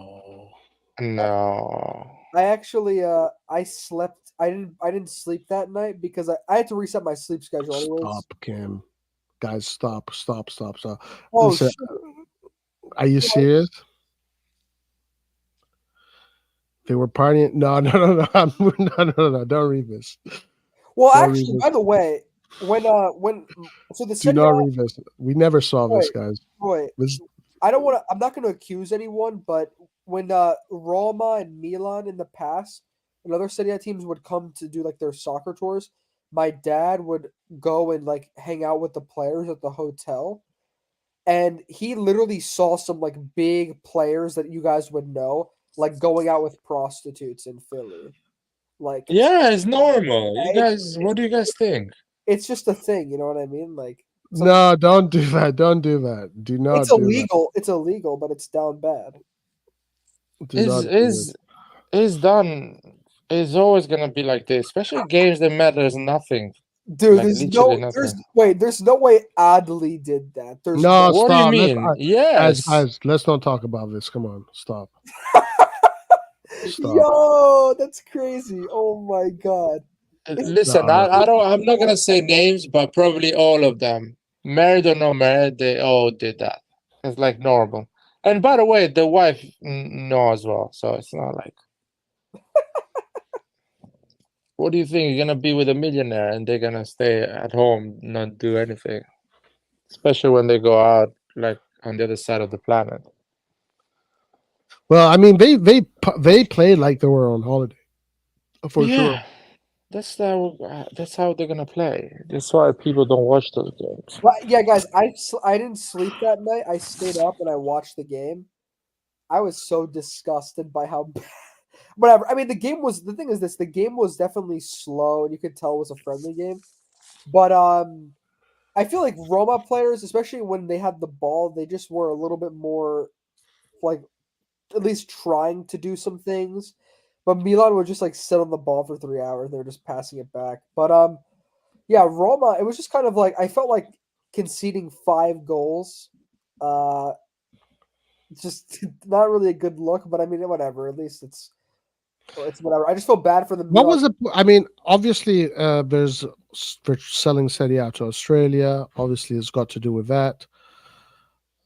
No. I actually I slept. I didn't sleep that night because I had to reset my sleep schedule anyways. Stop, Kim. Guys, stop. Oh, listen, are you serious? They were partying. No. No. Don't read this. Well, actually, by the way, when so the do not read this. We never saw this, guys. Roy, I'm not going to accuse anyone, but when Roma and Milan in the past and other Serie A teams would come to do like their soccer tours, my dad would go and like hang out with the players at the hotel, and he literally saw some like big players that you guys would know like going out with prostitutes in Philly. Like, yeah, it's normal. You guys, what do you guys think? It's just a thing, you know what I mean? Like, no, don't do that. Don't do that. Do not. It's illegal. It's illegal, but it's down bad. It's done. It's always gonna be like this, especially games that matters nothing. Dude, like, there's no way Adley did that. There's no. What Stop. do you mean? Yes. Guys, let's not talk about this. Come on, stop. Yo, that's crazy. Oh my god. Listen, No. I don't. I'm not gonna say names, but probably all of them, married or not married, they all did that. It's like normal. And by the way, the wife know as well, so it's not like. What do you think? You're gonna be with a millionaire and they're gonna stay at home, not do anything, especially when they go out like on the other side of the planet. Well, I mean, they played like they were on holiday, for sure. Yeah, that's how they're gonna play. That's why people don't watch those games. Well, yeah, guys, I didn't sleep that night. I stayed up and I watched the game. I was so disgusted by how bad. Whatever. I mean, the thing is this. The game was definitely slow, and you could tell it was a friendly game. But I feel like Roma players, especially when they had the ball, they just were a little bit more like at least trying to do some things. But Milan would just like sit on the ball for 3 hours. They were just passing it back. But yeah, Roma. It was just kind of like I felt like conceding 5 goals. Just not really a good look. But I mean, whatever. At least it's whatever. I just feel bad for the. What was the? I mean, obviously, there's for selling Serie A to Australia. Obviously, it's got to do with that.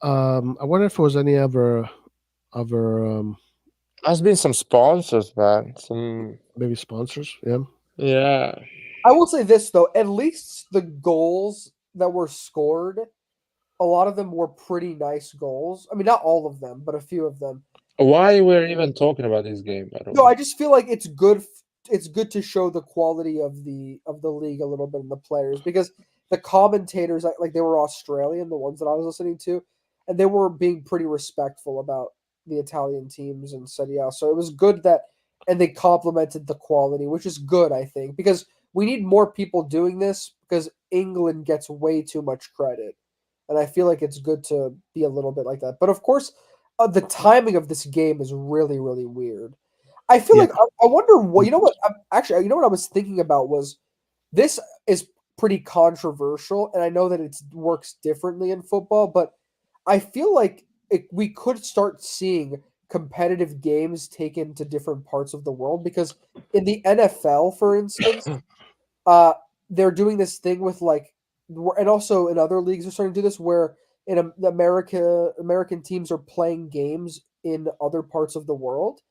I wonder if there was any other There's been some sponsors, man. Some maybe sponsors. Yeah. yeah. I will say this though, at least the goals that were scored, a lot of them were pretty nice goals. I mean, not all of them, but a few of them. Why we're even talking about this game? I don't No, know. I just feel like it's good. It's good to show the quality of the league a little bit in the players because the commentators, like they were Australian, the ones that I was listening to, and they were being pretty respectful about the Italian teams and Serie A. So it was good that, and they complimented the quality, which is good, I think, because we need more people doing this because England gets way too much credit, and I feel like it's good to be a little bit like that. But of course, the timing of this game is really, really weird. I feel Yeah. like I wonder what you know what actually you know what I was thinking about was this is pretty controversial, and I know that it works differently in football, but I feel like we could start seeing competitive games taken to different parts of the world because in the NFL, for instance, they're doing this thing with like, and also in other leagues are starting to do this where in American teams are playing games in other parts of the world.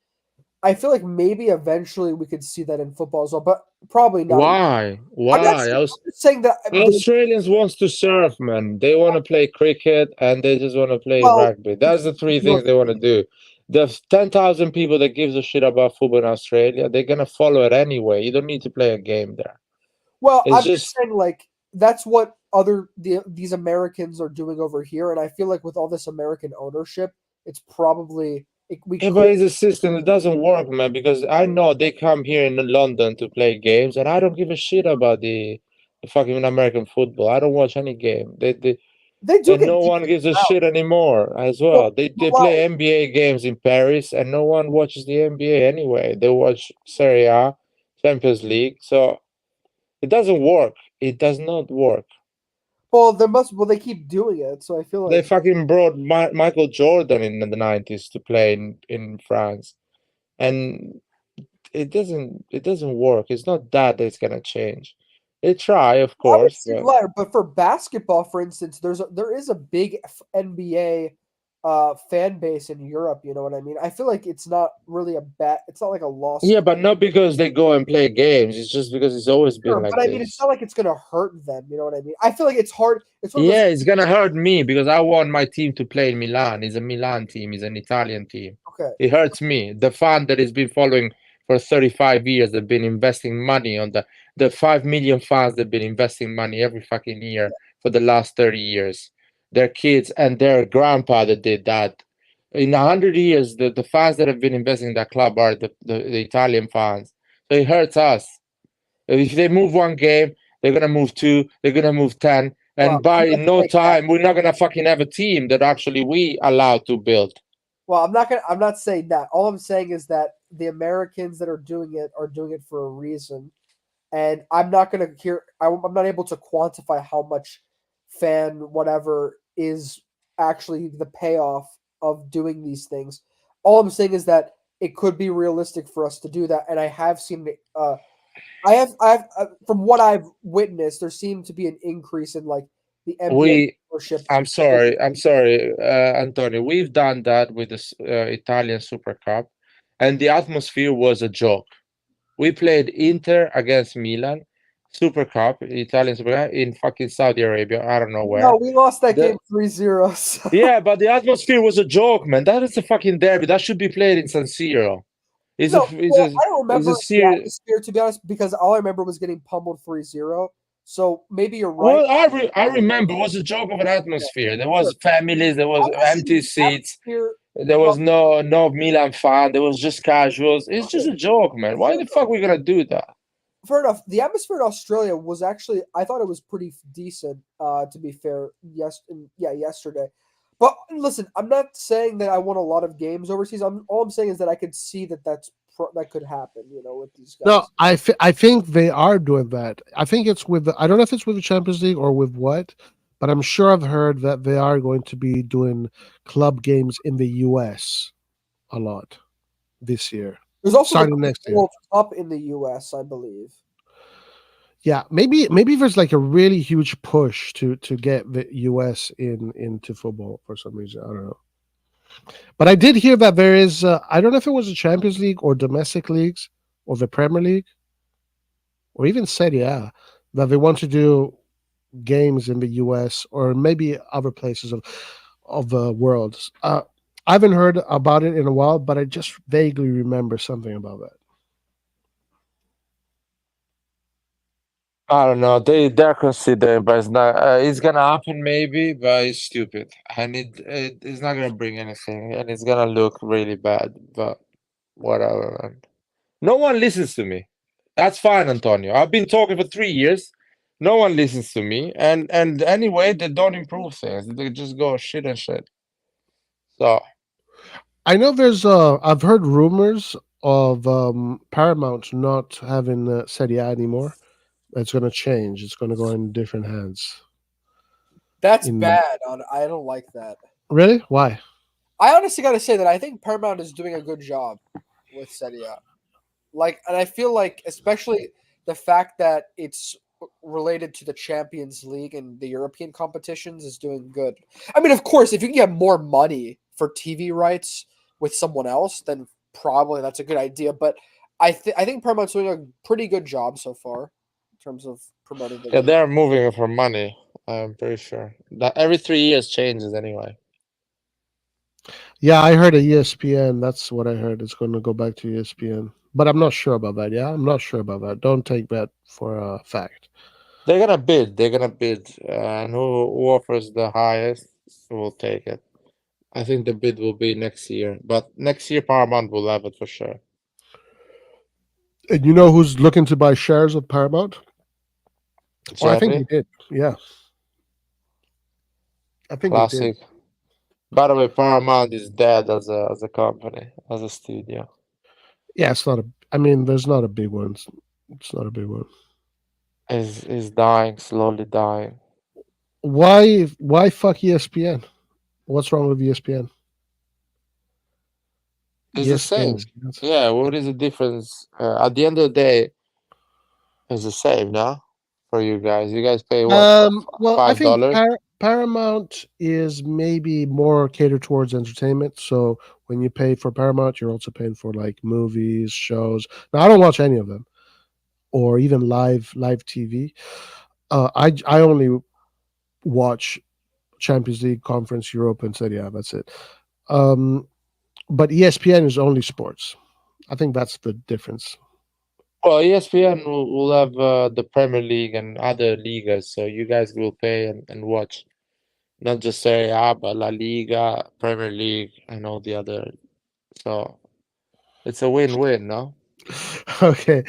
I feel like maybe eventually we could see that in football as well, but probably not. Why? I'm not Why? saying, I'm just saying that. Australians wants to surf, man. They want to play cricket and they just want to play Well, rugby. That's the three things they want to do. There's 10,000 people that gives a shit about football in Australia. They're gonna follow it anyway. You don't need to play a game there. Well, It's I'm just just saying, like that's what these Americans are doing over here, and I feel like with all this American ownership, it's probably we yeah, could. but it's a system that doesn't work, man. Because I know they come here in London to play games, and I don't give a shit about the fucking American football. I don't watch any game. They do And get no deep one gives a out. shit anymore as Well, well. They well, play NBA games in Paris, and no one watches the NBA anyway. They watch Serie A, Champions League. So it doesn't work. It does not work. well, they keep doing it, so I feel They like fucking brought Michael Jordan in the 90s to play in France, and it doesn't work. It's not that it's gonna change. They try, of course, obviously, but but for basketball, for instance, there is a big NBA fan base in Europe. You know what I mean? I feel like it's not really it's not like a lost. yeah, but not because they go and play games. It's just because it's always been Sure, like but I mean, it's this. not like it's gonna hurt them. You know what I mean? I feel like it's hard. It's one of those. Yeah, it's gonna hurt me because I want my team to play in Milan. It's a Milan team, it's an Italian team. Okay. It hurts me. The fan that has been following for 35 years, they've been investing money on the 5 million fans that have been investing money every fucking year for the last 30 years. Their kids and their grandpa that did that. In 100 years, the fans that have been investing in that club are the Italian fans. So it hurts us. If they move one game, they're gonna move two, they're gonna move 10, Well, and by I'm not no saying that. time we're not gonna fucking have a team that actually we allowed to build. Well, I'm not saying that. All I'm saying is that the Americans that are doing it for a reason, and I'm not gonna hear. I'm not able to quantify how much fan whatever is actually the payoff of doing these things. All I'm saying is that it could be realistic for us to do that, and I have seen I have from what I've witnessed, there seemed to be an increase in like the NBA membership. I'm sorry, Antonio. We've done that with the Italian Super Cup, and the atmosphere was a joke. We played Inter against Milan, Super Cup, Italian Super Cup in fucking Saudi Arabia. I don't know where. No, we lost that The- game 3-0. So. Yeah, but the atmosphere was a joke, man. That is a fucking derby. That should be played in San Siro. It's No, a, it's well, a, I don't remember it's a the serious. atmosphere, to be honest, because all I remember was getting pummeled 3-0. So maybe you're right. Well, I remember it was a joke of an atmosphere. There was families, there was empty seats, there was no Milan fan, there was just casuals. It's just a joke, man. Why the fuck we gonna do that? Fair enough. The atmosphere in Australia was actually, I thought it was pretty decent, to be fair. Yesterday. But listen, I'm not saying that I want a lot of games overseas. All I'm saying is that I could see that that could happen, with these guys. No, I think they are doing that. I think it's with I don't know if it's with the Champions League or with what, but I'm sure I've heard that they are going to be doing club games in the US a lot this year. There's also starting next year. World Cup in the US, I believe. Yeah, maybe there's like a really huge push to get the US into football for some reason. I don't know. But I did hear that there is, I don't know if it was the Champions League or domestic leagues or the Premier League or even Serie A, that they want to do games in the US or maybe other places of the world. I haven't heard about it in a while, but I just vaguely remember something about that. I don't know. They're considering, but it's not. It's gonna happen maybe, but it's stupid, and it's not gonna bring anything, and it's gonna look really bad. But whatever, man. No one listens to me. That's fine, Antonio. I've been talking for 3 years. No one listens to me, and anyway, they don't improve things. They just go shit and shit. So I know there's I've heard rumors of Paramount not having Serie A anymore. It's going to change. It's going to go in different hands. That's bad. I don't like that. Really? Why? I honestly got to say that I think Paramount is doing a good job with Serie A. And I feel like, especially the fact that it's related to the Champions League and the European competitions, is doing good. I mean, of course, if you can get more money for TV rights with someone else, then probably that's a good idea. But I think Paramount's doing a pretty good job so far in terms of promoting the yeah, they're moving it for money. I'm pretty sure that every 3 years changes anyway. Yeah, I heard a ESPN. That's what I heard. It's going to go back to ESPN. But I'm not sure about that. Yeah, I'm not sure about that. Don't take that for a fact. They're gonna bid. And who offers the highest will take it. I think the bid will be next year, but next year Paramount will have it for sure. And you know who's looking to buy shares of Paramount? Oh, I think he did. Yeah. I think Classic. he did. By the way, Paramount is dead as a company, as a studio. Yeah, it's not a. I mean, there's not a big one. It's not a big one. Is dying, slowly dying. Why fuck ESPN? What's wrong with ESPN? It's the same. Yeah, what is the difference? At the end of the day, it's the same, no? For you guys. You guys pay what? Well, I think $5? Paramount is maybe more catered towards entertainment. So when you pay for Paramount, you're also paying for like movies, shows. Now I don't watch any of them, or even live TV. I only watch Champions League, Conference, Europe, and Serie A. That's it. But ESPN is only sports. I think that's the difference. Well, ESPN will have the Premier League and other ligas, so you guys will pay and watch. Not just Serie A, but La Liga, Premier League, and all the other. So it's a win-win, no? Okay.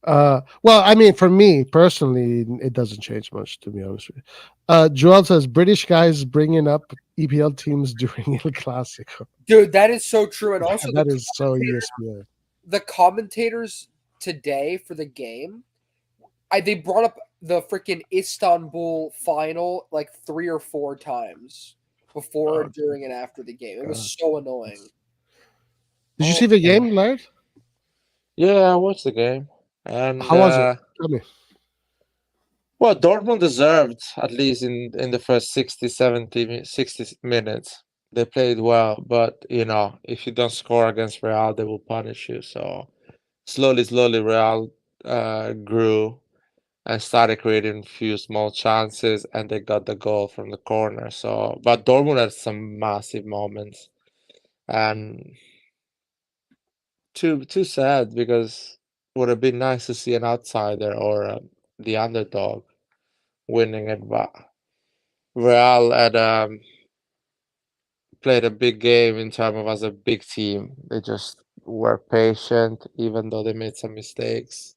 Well, I mean, for me personally, it doesn't change much, to be honest with you. Joel says British guys bringing up EPL teams during El Clasico. Dude, that is so true, and also that is so ESPN. The commentators today for the game, they brought up the freaking Istanbul final like 3 or 4 times before, during, and after the game. It was so annoying. Did you see the game, Laird? Yeah, I watched the game. And How was it? Tell me. well, Dortmund deserved at least in the first 60, 60 minutes. They played well, but if you don't score against Real, they will punish you. So slowly, Real grew and started creating a few small chances, and they got the goal from the corner. So, but Dortmund had some massive moments, and too sad because it would have been nice to see an outsider or the underdog winning it, but Real had played a big game in terms of as a big team. They just were patient, even though they made some mistakes.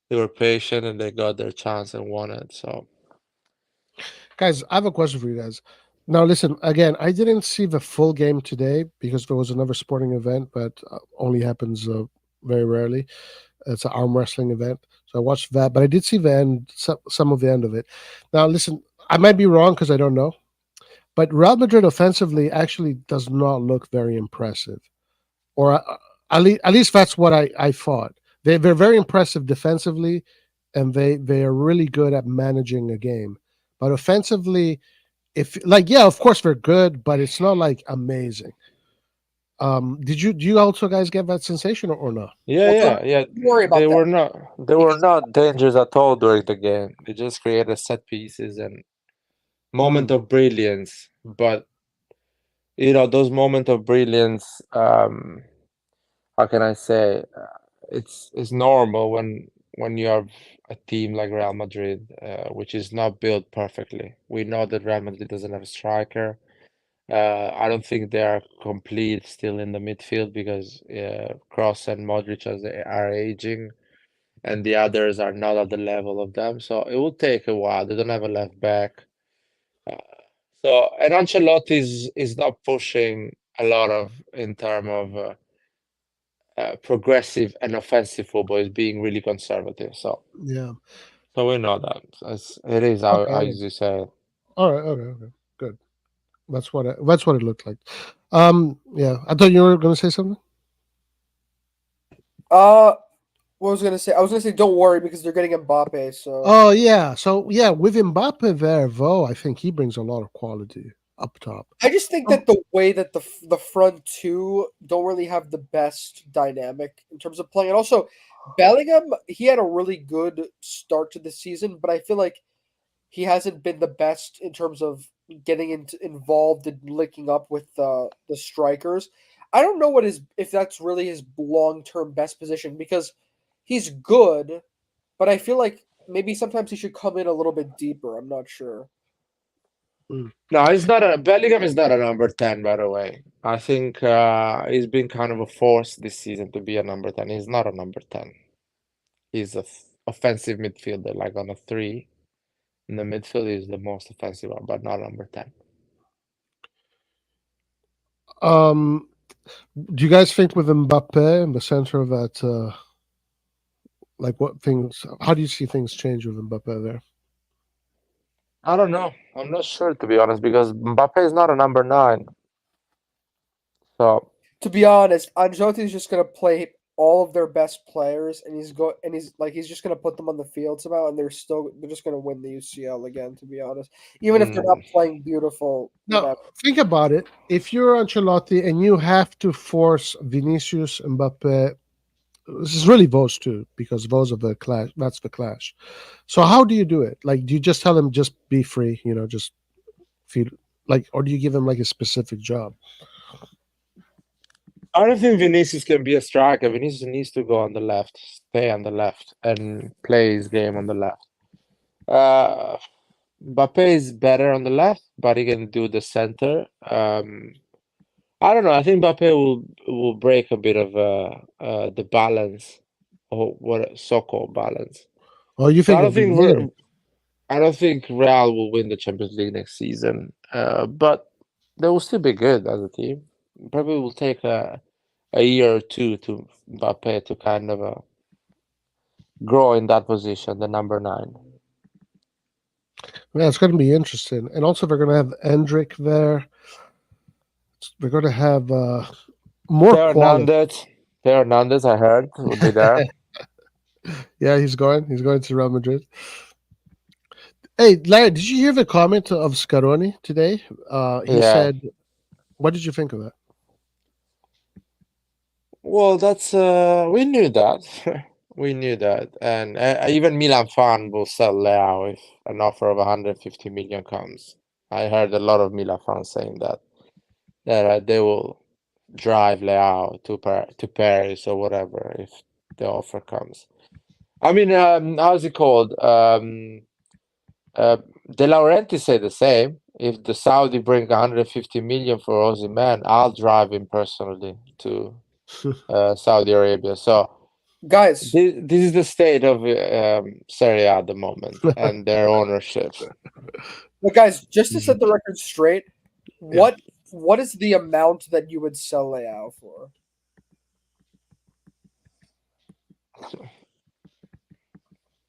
They were patient and they got their chance and won it. So, Guys, I have a question for you guys. Now, listen, again, I didn't see the full game today because there was another sporting event, but only happens very rarely. It's an arm wrestling event. So I watched that, but I did see the end, some of the end of it. Now, listen, I might be wrong because I don't know, but Real Madrid offensively actually does not look very impressive. Or at least that's what I thought. They're very impressive defensively, and they are really good at managing a game. But offensively, yeah, of course they're good, but it's not like amazing. Do you also guys get that sensation or not? yeah. Don't worry about that. They were not dangerous at all during the game. They just created set pieces and moment of brilliance. But those moments of brilliance, how can I say? It's normal when you have a team like Real Madrid, which is not built perfectly. We know that Real Madrid doesn't have a striker. I don't think they are complete still in the midfield because Kroos and Modric are aging, and the others are not at the level of them. So it will take a while. They don't have a left back. Uh, and Ancelotti is not pushing a lot of in terms of progressive and offensive football. Is being really conservative. So Yeah. we know that it is how Okay. I usually say it. All right. Okay. Good. That's what it looked like. Yeah. I thought you were going to say something. What was I gonna say? I was gonna say don't worry because they're getting Mbappe. So Oh yeah. So yeah, with Mbappe there, though, I think he brings a lot of quality up top. I just think that the way that the front two don't really have the best dynamic in terms of playing, and also Bellingham, he had a really good start to the season, but I feel like he hasn't been the best in terms of getting involved and linking up with the strikers. I don't know if that's really his long term best position because he's good, but I feel like maybe sometimes he should come in a little bit deeper. I'm not sure. No, he's not Bellingham is not a number 10, by the way. I think he's been kind of a force this season to be a number 10. He's not a number 10. He's a offensive midfielder, like on a 3. In the midfield, he's the most offensive one, but not number 10. Do you guys think with Mbappe in the center of that, how do you see things change with Mbappe there? I don't know. I'm not sure, to be honest, because Mbappe is not a number 9. So To be honest, Ancelotti is just gonna play all of their best players, and he's just gonna put them on the field somehow, and they're just gonna win the UCL again. To be honest, even if they're not playing beautiful. No, think about it. If you're Ancelotti and you have to force Vinicius, Mbappe, this is really those two because those are the clash. That's the clash. So how do you do it? Like, do you just tell him just be free? Just feel or do you give him like a specific job? I don't think Vinicius can be a striker. Vinicius needs to go on the left, stay on the left, and play his game on the left. Mbappe is better on the left, but he can do the center. I don't know. I think Mbappe will break a bit of the balance, or what so-called balance. Oh, you think? I don't think Real will win the Champions League next season, but they will still be good as a team. Probably will take a year or two to Mbappe to kind of grow in that position, the number 9. Yeah, it's going to be interesting. And also, they're going to have Endrick there. They're going to have more quality. Theo Hernandez, I heard, will be there. Yeah, he's going. He's going to Real Madrid. Hey, Larry, did you hear the comment of Scaroni today? He Yeah. said, "What did you think of that?" Well, that's we knew that. We knew that, and even Milan fan will sell Leao if an offer of 150 million comes. I heard a lot of Milan fans saying that they will drive Leao to Paris or whatever if the offer comes. I mean, how's it called? De Laurentiis say the same. If the Saudi bring 150 million for Osimhen, I'll drive him personally to Saudi Arabia. So Guys, this is the state of Serie A at the moment and their ownership. but guys, just to set the record straight, what is the amount that you would sell Leao for?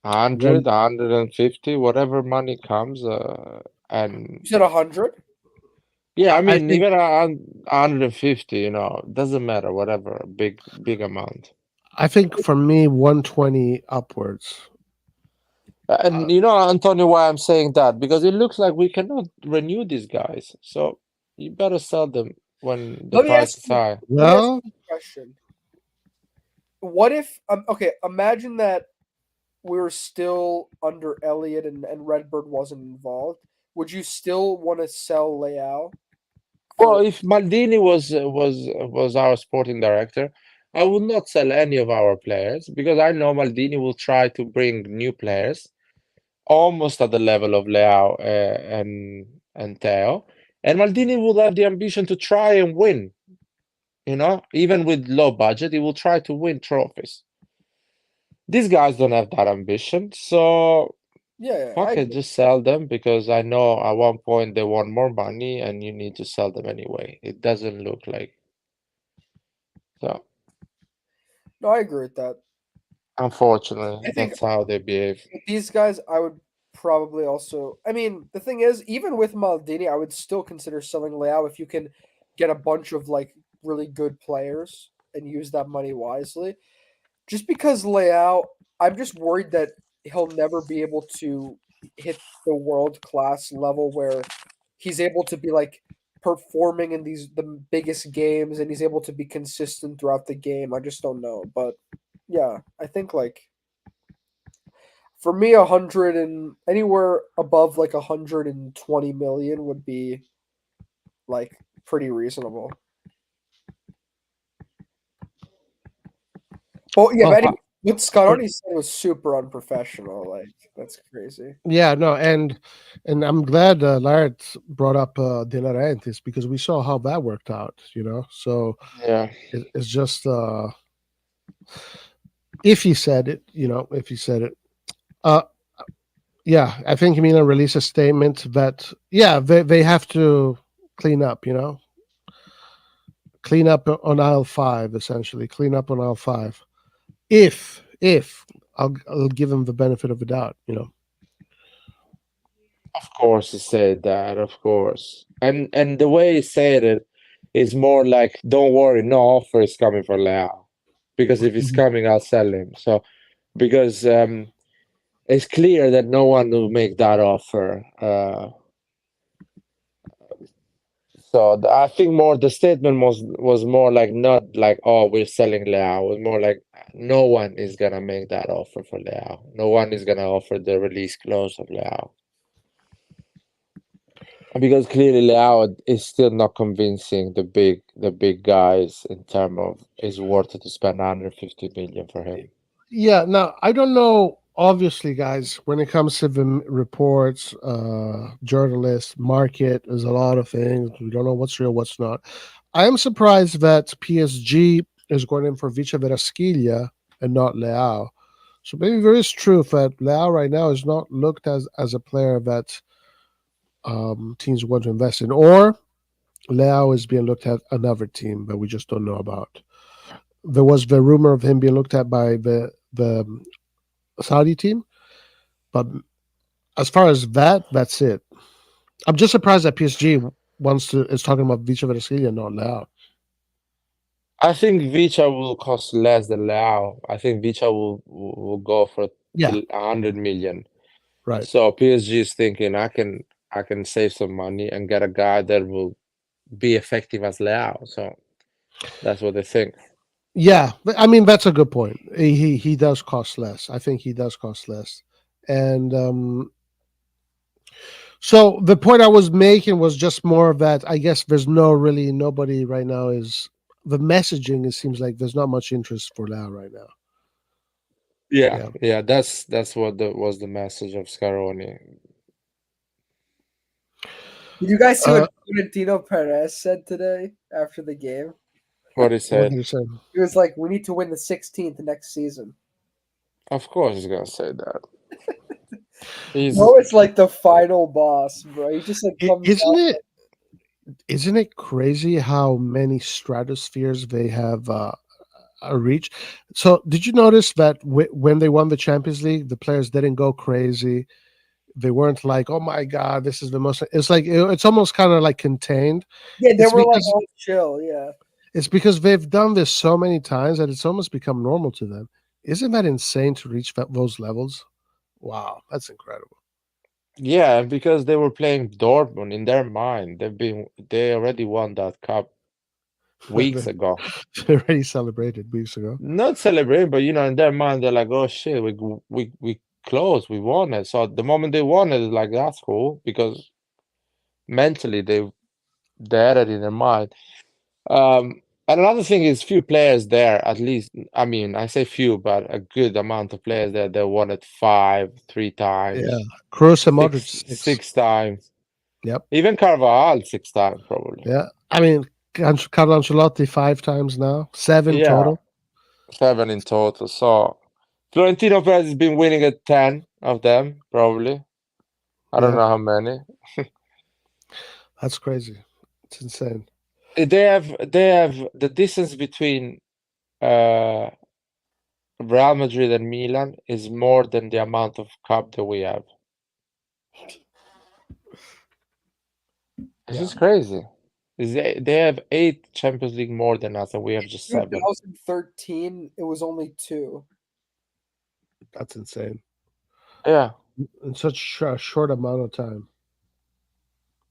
100, 150, whatever money comes, and You said 100? yeah, I I mean think- even 150, doesn't matter, whatever, big amount. I think for me, 120 upwards. And Antonio, why I'm saying that? Because it looks like we cannot renew these guys. So you better sell them when the Let me price ask is you- high. Let me ask Well, you a question. What if okay, imagine that we were still under Elliott and Redbird wasn't involved. Would you still want to sell Leao? Well, if Maldini was our sporting director, I would not sell any of our players because I know Maldini will try to bring new players, almost at the level of Leao and Theo, and Maldini will have the ambition to try and win. Even with low budget, he will try to win trophies. These guys don't have that ambition, so Yeah, fuck it, just sell them because I know at one point they want more money and you need to sell them anyway. It doesn't look like so. no, I agree with that. Unfortunately, I think that's how they behave. with these guys, I would probably also. I mean, the thing is, even with Maldini, I would still consider selling Leao if you can get a bunch of like really good players and use that money wisely. Just because Leao, I'm just worried that he'll never be able to hit the world class level where he's able to be like performing in the biggest games and he's able to be consistent throughout the game. I just don't know, but yeah, I think like for me, 100 and anywhere above like 120 million would be like pretty reasonable. Well, yeah, Well, but anyway, what Scaroni said was super unprofessional. Like that's crazy. yeah, no, and I'm glad Larry brought up De Laurentiis because we saw how that worked out. So Yeah. it's just if he said it, if he said it. Yeah, I think Milan released a statement that they have to clean up, clean up on aisle 5, essentially clean up on aisle 5. If I'll give him the benefit of the doubt, Of course, he said that, of course. And the way he said it is more like, don't worry, no offer is coming for Leao. Because if he's coming, I'll sell him. So, because it's clear that no one will make that offer. So I think more the statement was more like not like, oh, we're selling Leao. It was more like no one is gonna make that offer for Leao. No one is gonna offer the release clause of Leao. Because clearly Leao is still not convincing the big guys in terms of is worth it to spend 150 million for him. Yeah, now I don't know. Obviously, guys, when it comes to the reports, journalists, market, there's a lot of things. We don't know what's real, what's not. I am surprised that PSG is going in for Vicha Verasquilla and not Leao. So maybe there is truth that Leao right now is not looked as a player that teams want to invest in, or Leao is being looked at another team that we just don't know about. There was the rumor of him being looked at by the Saudi team, but as far as that's it. I'm just surprised that PSG is talking about Vicha Verasquilla and not Leao. I think Vicha will cost less than Leao. I think Vicha will go for Yeah. 100 million. Right. So PSG is thinking I can save some money and get a guy that will be effective as Leao. So that's what they think. Yeah, I mean that's a good point. He does cost less. I think he does cost less, and so the point I was making was just more of that. I guess there's nobody right now is the messaging. It seems like there's not much interest for Lau right now. Yeah. That's what was the message of Scaroni. Did you guys see what Florentino Perez said today after the game? What he What said. did he say? He was like, "We need to win the 16th next season." Of course, he's gonna say that. He's No, it's like the final boss, bro. He just like comes out. Isn't it crazy how many stratospheres they have reached? So, did you notice that when they won the Champions League, the players didn't go crazy? They weren't like, "Oh my God, this is the most." It's like it's almost kind of like contained. Yeah, they It's were like because- all chill. Yeah. It's because they've done this so many times that it's almost become normal to them. Isn't that insane to reach those levels? Wow, that's incredible. Yeah, because they were playing Dortmund in their mind. They already won that cup weeks ago. They already celebrated weeks ago. Not celebrating, but in their mind they're like, "Oh shit, we closed, we won it." So the moment they won it, it's like that's cool because mentally they had it in their mind. And another thing is few players there, at least. I mean, I say few, but a good amount of players there. They won it 3 times. Yeah, Kroos and Modric six times. Yep. Even Carvajal 6 times probably. Yeah, I mean Carlo Ancelotti 5 times now, 7 total. 7 in total. So Florentino Perez has been winning at 10 of them probably. I don't know how many. That's crazy. It's insane. They have the distance between Real Madrid and Milan is more than the amount of cup that we have. This is crazy. They have 8 Champions League more than us, and we have just 7. 2013, it was only 2. That's insane. Yeah. In such a short amount of time.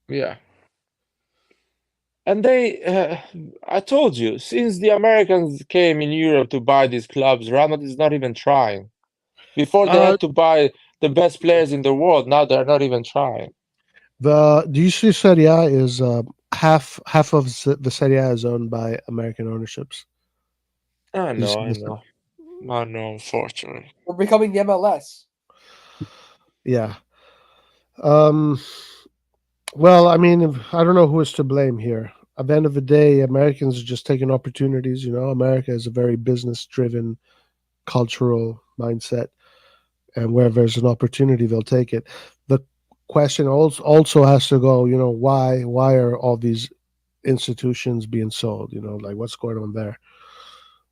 Yeah. And I told you, since the Americans came in Europe to buy these clubs, Real Madrid is not even trying. Before they had to buy the best players in the world, now they're not even trying. Do you see Serie A is half of the Serie A is owned by American ownerships? I know, unfortunately. We're becoming the MLS. Yeah. Well, I mean, I don't know who is to blame here. At the end of the day, Americans are just taking opportunities. America is a very business-driven, cultural mindset, and where there's an opportunity, they'll take it. The question also has to go, why are all these institutions being sold? Like what's going on there?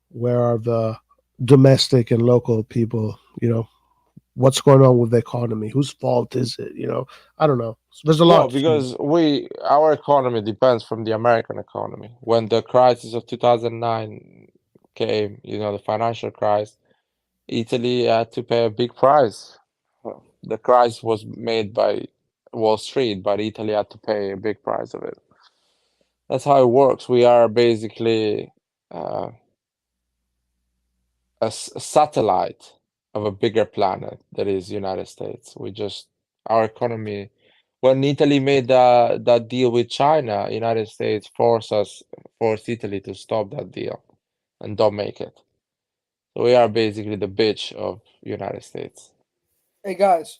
Where are the domestic and local people? What's going on with the economy? Whose fault is it? I don't know. There's a lot. Because our economy depends from the American economy. When the crisis of 2009 came, the financial crisis, Italy had to pay a big price. The crisis was made by Wall Street, but Italy had to pay a big price of it. That's how it works. We are basically a satellite of a bigger planet that is United States. Our economy. When Italy made that deal with China, United States forced Italy to stop that deal and don't make it. So we are basically the bitch of United States. Hey guys.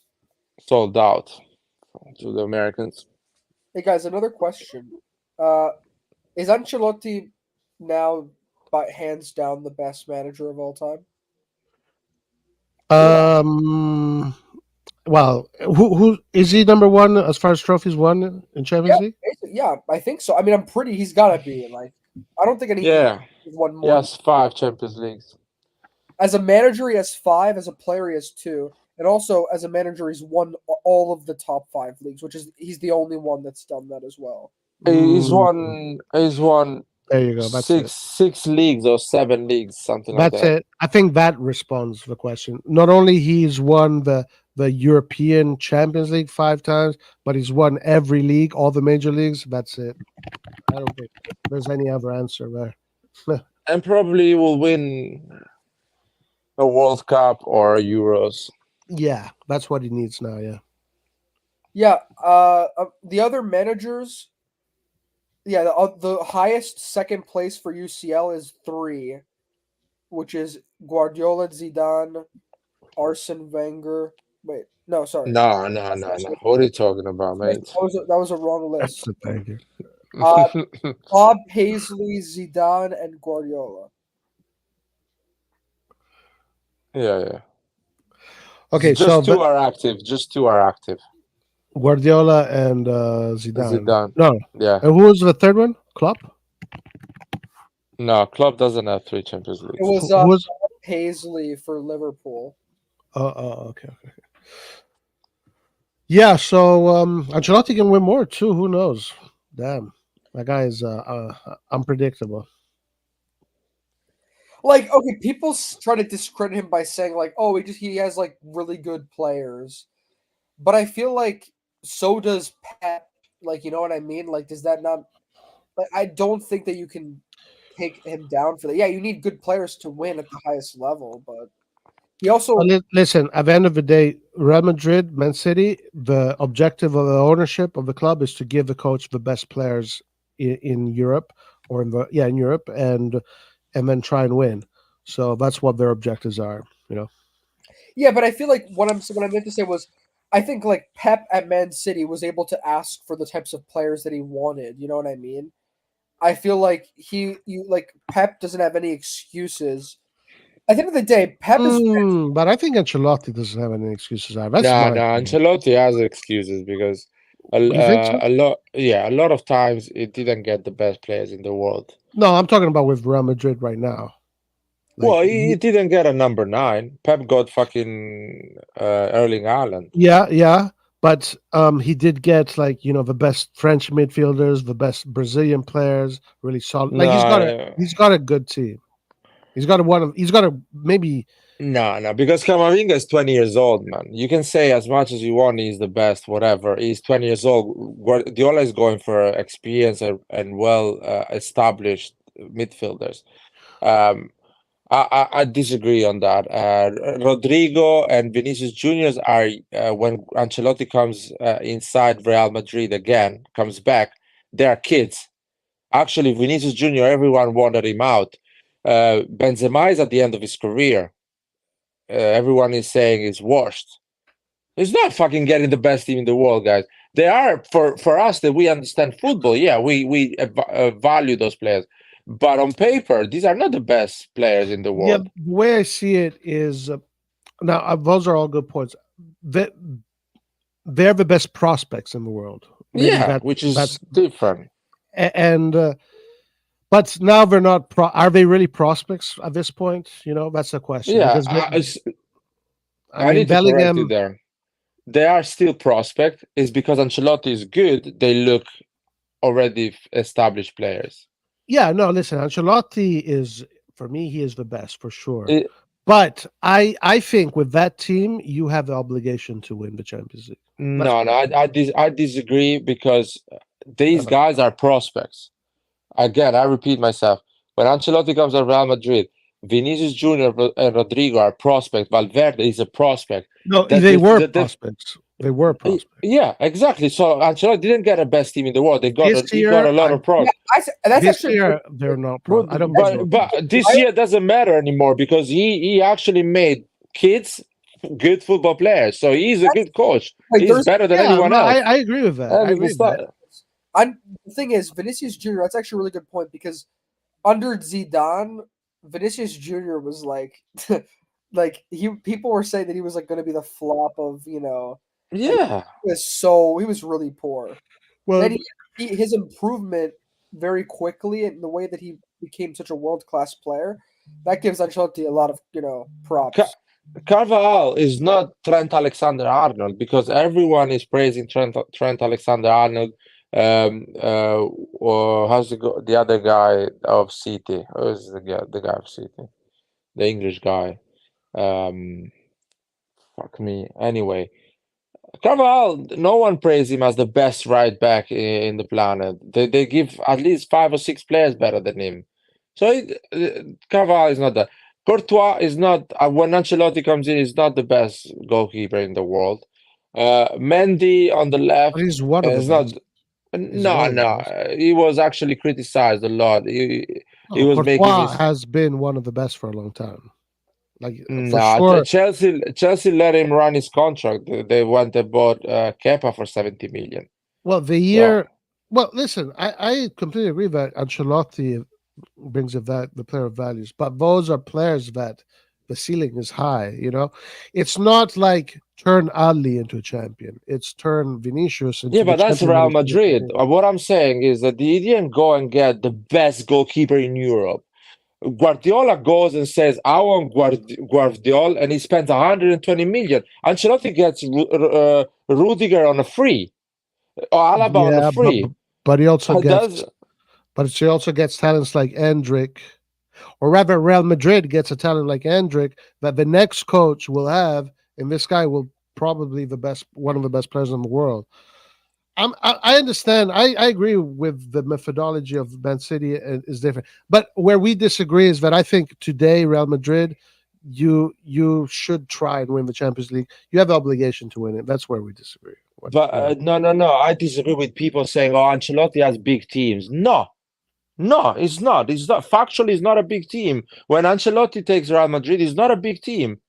Sold out to the Americans. Hey guys, another question. Is Ancelotti now by hands down the best manager of all time? Well, who is he number one as far as trophies won in Champions League? Yeah, I think so. I mean, he's got to be like. I don't think anything. Yeah, he's won more. He has 5 Champions Leagues. As a manager, he has 5. As a player, he has 2. And also, as a manager, he's won all of the top 5 leagues, which is he's the only one that's done that as well. He's won There you go. That's it. six leagues or 7 leagues, something like That's that. it. I think that responds to the question. Not only he's won the European Champions League 5 times, but he's won every league, all the major leagues. That's it. I don't think there's any other answer there. And probably will win a World Cup or Euros. Yeah, that's what he needs now. Yeah. Yeah. The other managers. Yeah, the highest second place for UCL is 3, which is Guardiola, Zidane, Arsene Wenger. Wait, no, sorry. No. What are you talking about, mate? That was a wrong list. Thank you. Bob Paisley, Zidane, and Guardiola. Yeah. Okay, just two are active. Just 2 are active. Guardiola and Zidane. No. Yeah. And who was the third one? Klopp? No, Klopp doesn't have 3 Champions Leagues. It was Bob Paisley for Liverpool. Okay. Yeah, so Ancelotti can win more too. Who knows? Damn, that guy is unpredictable. Like, okay, people try to discredit him by saying like, oh, he has like really good players, but I feel like so does Pep. Like, you know what I mean? Like, does that not? Like, I don't think that you can take him down for that. Yeah, you need good players to win at the highest level, but he also listen. At the end of the day, Real Madrid, Man City, the objective of the ownership of the club is to give the coach the best players in Europe or in Europe, and then try and win. So that's what their objectives are. You know. Yeah, but I feel like what I meant to say was, I think like Pep at Man City was able to ask for the types of players that he wanted. You know what I mean? I feel like Pep doesn't have any excuses. At the end of the day, Pep is. But I think Ancelotti doesn't have any excuses. No, Ancelotti has excuses because a lot of times it didn't get the best players in the world. No, I'm talking about with Real Madrid right now. Like, well, he didn't get a number 9. Pep got fucking Erling Haaland. Yeah, but he did get the best French midfielders, the best Brazilian players, really solid. Like he's got a good team. He's got maybe. No, because Camavinga is 20 years old, man. You can say as much as you want he's the best, whatever. He's 20 years old. Guardiola is going for experience and well established midfielders. I disagree on that. Rodrigo and Vinicius Juniors are when Ancelotti comes inside Real Madrid again, comes back, they are kids. Actually, Vinicius Junior, everyone wanted him out. Benzema is at the end of his career. Everyone is saying he's washed. He's not fucking getting the best team in the world, guys. They are for us that we understand football. Yeah, we value those players. But on paper, these are not the best players in the world. Yeah, the way I see it is, now those are all good points. They're the best prospects in the world. Maybe which is different. And but now they're not. Are they really prospects at this point? You know, that's the question. Yeah, I need to correct you there. They are still prospect. It's because Ancelotti is good. They look already established players. Yeah, no, listen, Ancelotti is, for me, he is the best for sure. But I think with that team, you have the obligation to win the Champions League. I disagree because these guys are prospects. Again, I repeat myself. When Ancelotti comes to Real Madrid, Vinicius Junior and Rodrigo are prospects. Valverde is a prospect. No, they were prospects. They were prospects. Yeah, exactly. So Ancelotti didn't get a best team in the world. He got a lot of prospects. Yeah, this year they're not. But this year doesn't matter anymore because he actually made kids good football players. So he's a good coach. He's better than anyone else. I agree with that. I agree with that. The thing is, Vinicius Jr., that's actually a really good point because under Zidane, Vinicius Jr. was like, people were saying that he was like going to be the flop of, Yeah. He was really poor. Well, then his improvement very quickly and the way that he became such a world-class player, that gives Ancelotti a lot of, props. Carvajal is not Trent Alexander-Arnold because everyone is praising Trent Alexander-Arnold How's the other guy of City? Who's the guy of City? The English guy. Fuck me. Anyway, Carvajal, no one praised him as the best right back in the planet. They give at least 5 or 6 players better than him. So Carvajal is not that. Courtois is not, when Ancelotti comes in, he's not the best goalkeeper in the world. Mendy on the left But he's one of is the not. best. No, one of the no, best. he was actually criticized a lot. He No, was making Courtois his. has been one of the best for a long time. Like for No, sure. Chelsea let him run his contract. They went and bought Kepa for 70 million. Well, the So year. Well, listen, I completely agree that Ancelotti brings the player of values, but those are players that the ceiling is high. You know, it's not like turn Ali into a champion. It's turn Vinicius into yeah, the but that's champion. Real that he's supposed to Madrid. be. What I'm saying is that they didn't go and get the best goalkeeper in Europe. Guardiola goes and says, "I want Guardiola," and he spends 120 million. Ancelotti gets Rudiger on a free, or Alaba on a Yeah, free. but he also Does gets talents like Endrick, or rather, Real Madrid gets a talent like Endrick that the next coach will have, and this guy will probably one of the best players in the world. I understand. I agree with the methodology of Man City is different, but where we disagree is that I think today Real Madrid, you should try and win the Champions League. You have the obligation to win it. That's where we disagree. but no. I disagree with people saying, "Oh, Ancelotti has big teams." No, it's not. It's not factually. It's not a big team. When Ancelotti takes Real Madrid, it's not a big team.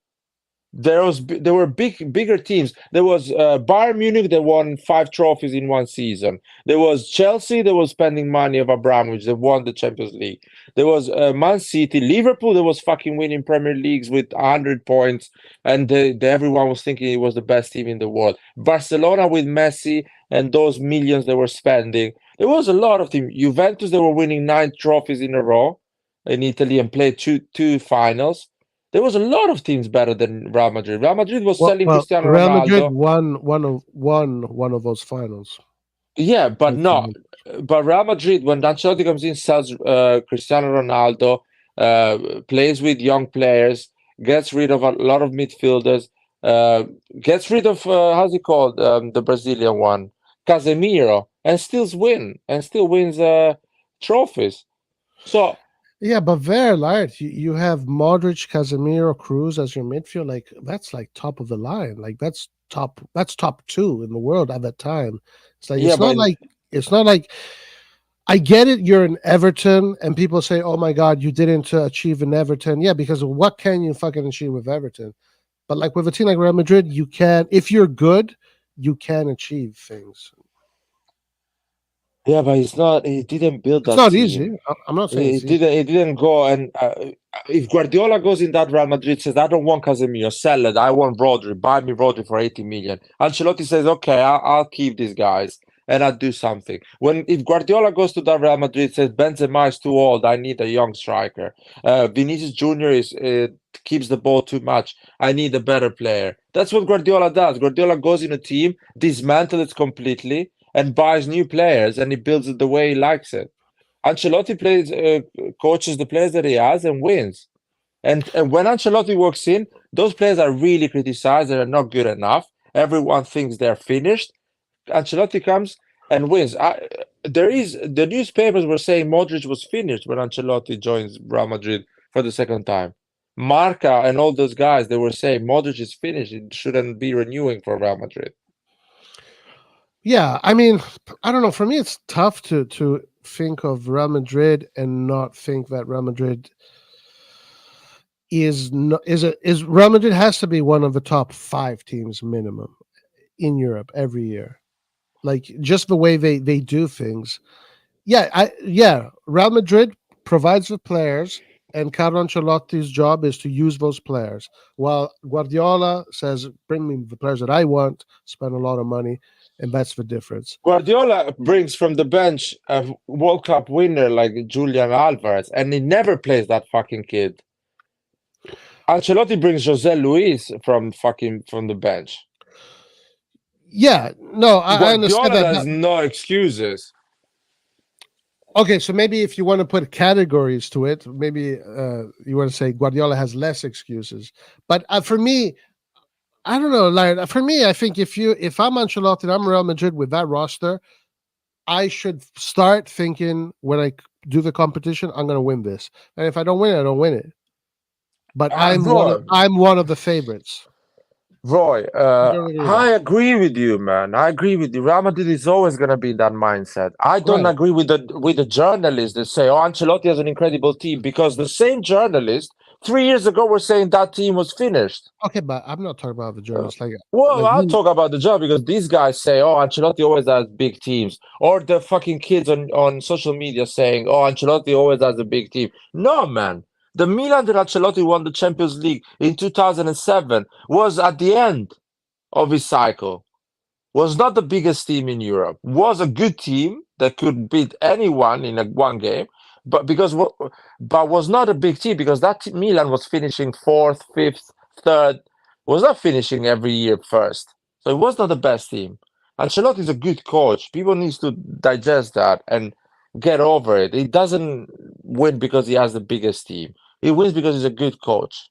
There were bigger teams. There was Bayern Munich that won 5 trophies in one season. There was Chelsea that was spending money of Abramovich that won the Champions League. There was Man City, Liverpool that was fucking winning Premier Leagues with 100 points, and everyone was thinking it was the best team in the world. Barcelona with Messi and those millions they were spending. There was a lot of teams. Juventus that were winning 9 trophies in a row in Italy and played two finals. There was a lot of teams better than Real Madrid. Real Madrid was selling Cristiano Real Madrid Ronaldo. won one of those finals. Yeah, but no. But Real Madrid, when Ancelotti comes in, sells Cristiano Ronaldo, plays with young players, gets rid of a lot of midfielders, gets rid of how's he called, the Brazilian one, Casemiro, and still wins trophies. So yeah, but there, Lard, you have Modric, Casemiro, Cruz as your midfield. Like that's like top of the line. Like that's top 2 in the world at that time. It's like it's not like I get it. You're in Everton, and people say, "Oh my God, you didn't achieve in Everton." Yeah, because what can you fucking achieve with Everton? But like with a team like Real Madrid, you can. If you're good, you can achieve things. yeah, but it's not. He didn't build that It's not team. easy. I'm not saying He it's easy. didn't go and if Guardiola goes in that Real Madrid says I don't want Casemiro, sell it. I want Rodri. Buy me Rodri for 80 million. Ancelotti says okay, I'll keep these guys and I'll do something. If Guardiola goes to that Real Madrid says Benzema is too old, I need a young striker. Vinicius Junior keeps the ball too much. I need a better player. That's what Guardiola does. Guardiola goes in a team, dismantles it completely, and buys new players, and he builds it the way he likes it. Ancelotti coaches the players that he has and wins. And when Ancelotti walks in, those players are really criticized and are not good enough. Everyone thinks they're finished. Ancelotti comes and wins. The newspapers were saying Modric was finished when Ancelotti joins Real Madrid for the second time. Marca and all those guys, they were saying Modric is finished. It shouldn't be renewing for Real Madrid. Yeah, I mean, I don't know. For me, it's tough to think of Real Madrid and not think that Real Madrid is Real Madrid has to be one of the top 5 teams minimum in Europe every year. Like just the way they do things. Yeah, Real Madrid provides the players, and Carlo Ancelotti's job is to use those players. While Guardiola says, "Bring me the players that I want, spend a lot of money." And that's the difference. Guardiola brings from the bench a World Cup winner like Julian Alvarez, and he never plays that fucking kid. Ancelotti brings Jose Luis from the bench. Yeah, no, I understand Guardiola that. has no excuses. Okay, so maybe if you want to put categories to it, maybe you want to say Guardiola has less excuses. But for me, I don't know. Like for me, I think if I'm Ancelotti and I'm Real Madrid with that roster, I should start thinking when I do the competition, I'm going to win this, and if I don't win it, I don't win it. But I'm one of the favorites. Roy, You don't agree with I that? agree with you, man. I agree with you. Real Madrid is always going to be in that mindset. I don't Right. agree with the journalists that say, "Oh, Ancelotti has an incredible team," because the same journalists 3 years ago were saying that team was finished. Okay, but I'm not talking about the journalists. Well, I'll You- talk about the job because these guys say, "Oh, Ancelotti always has big teams," or the fucking kids on social media saying, "Oh, Ancelotti always has a big team." No, man. The Milan that Ancelotti won the Champions League in 2007 was at the end of his cycle. Was not the biggest team in Europe. Was a good team that could beat anyone in one game, but was not a big team because Milan was finishing fourth, fifth, third. Was not finishing every year first. So it was not the best team. Ancelotti is a good coach. People needs to digest that and get over it. He doesn't win because he has the biggest team. He wins because he's a good coach.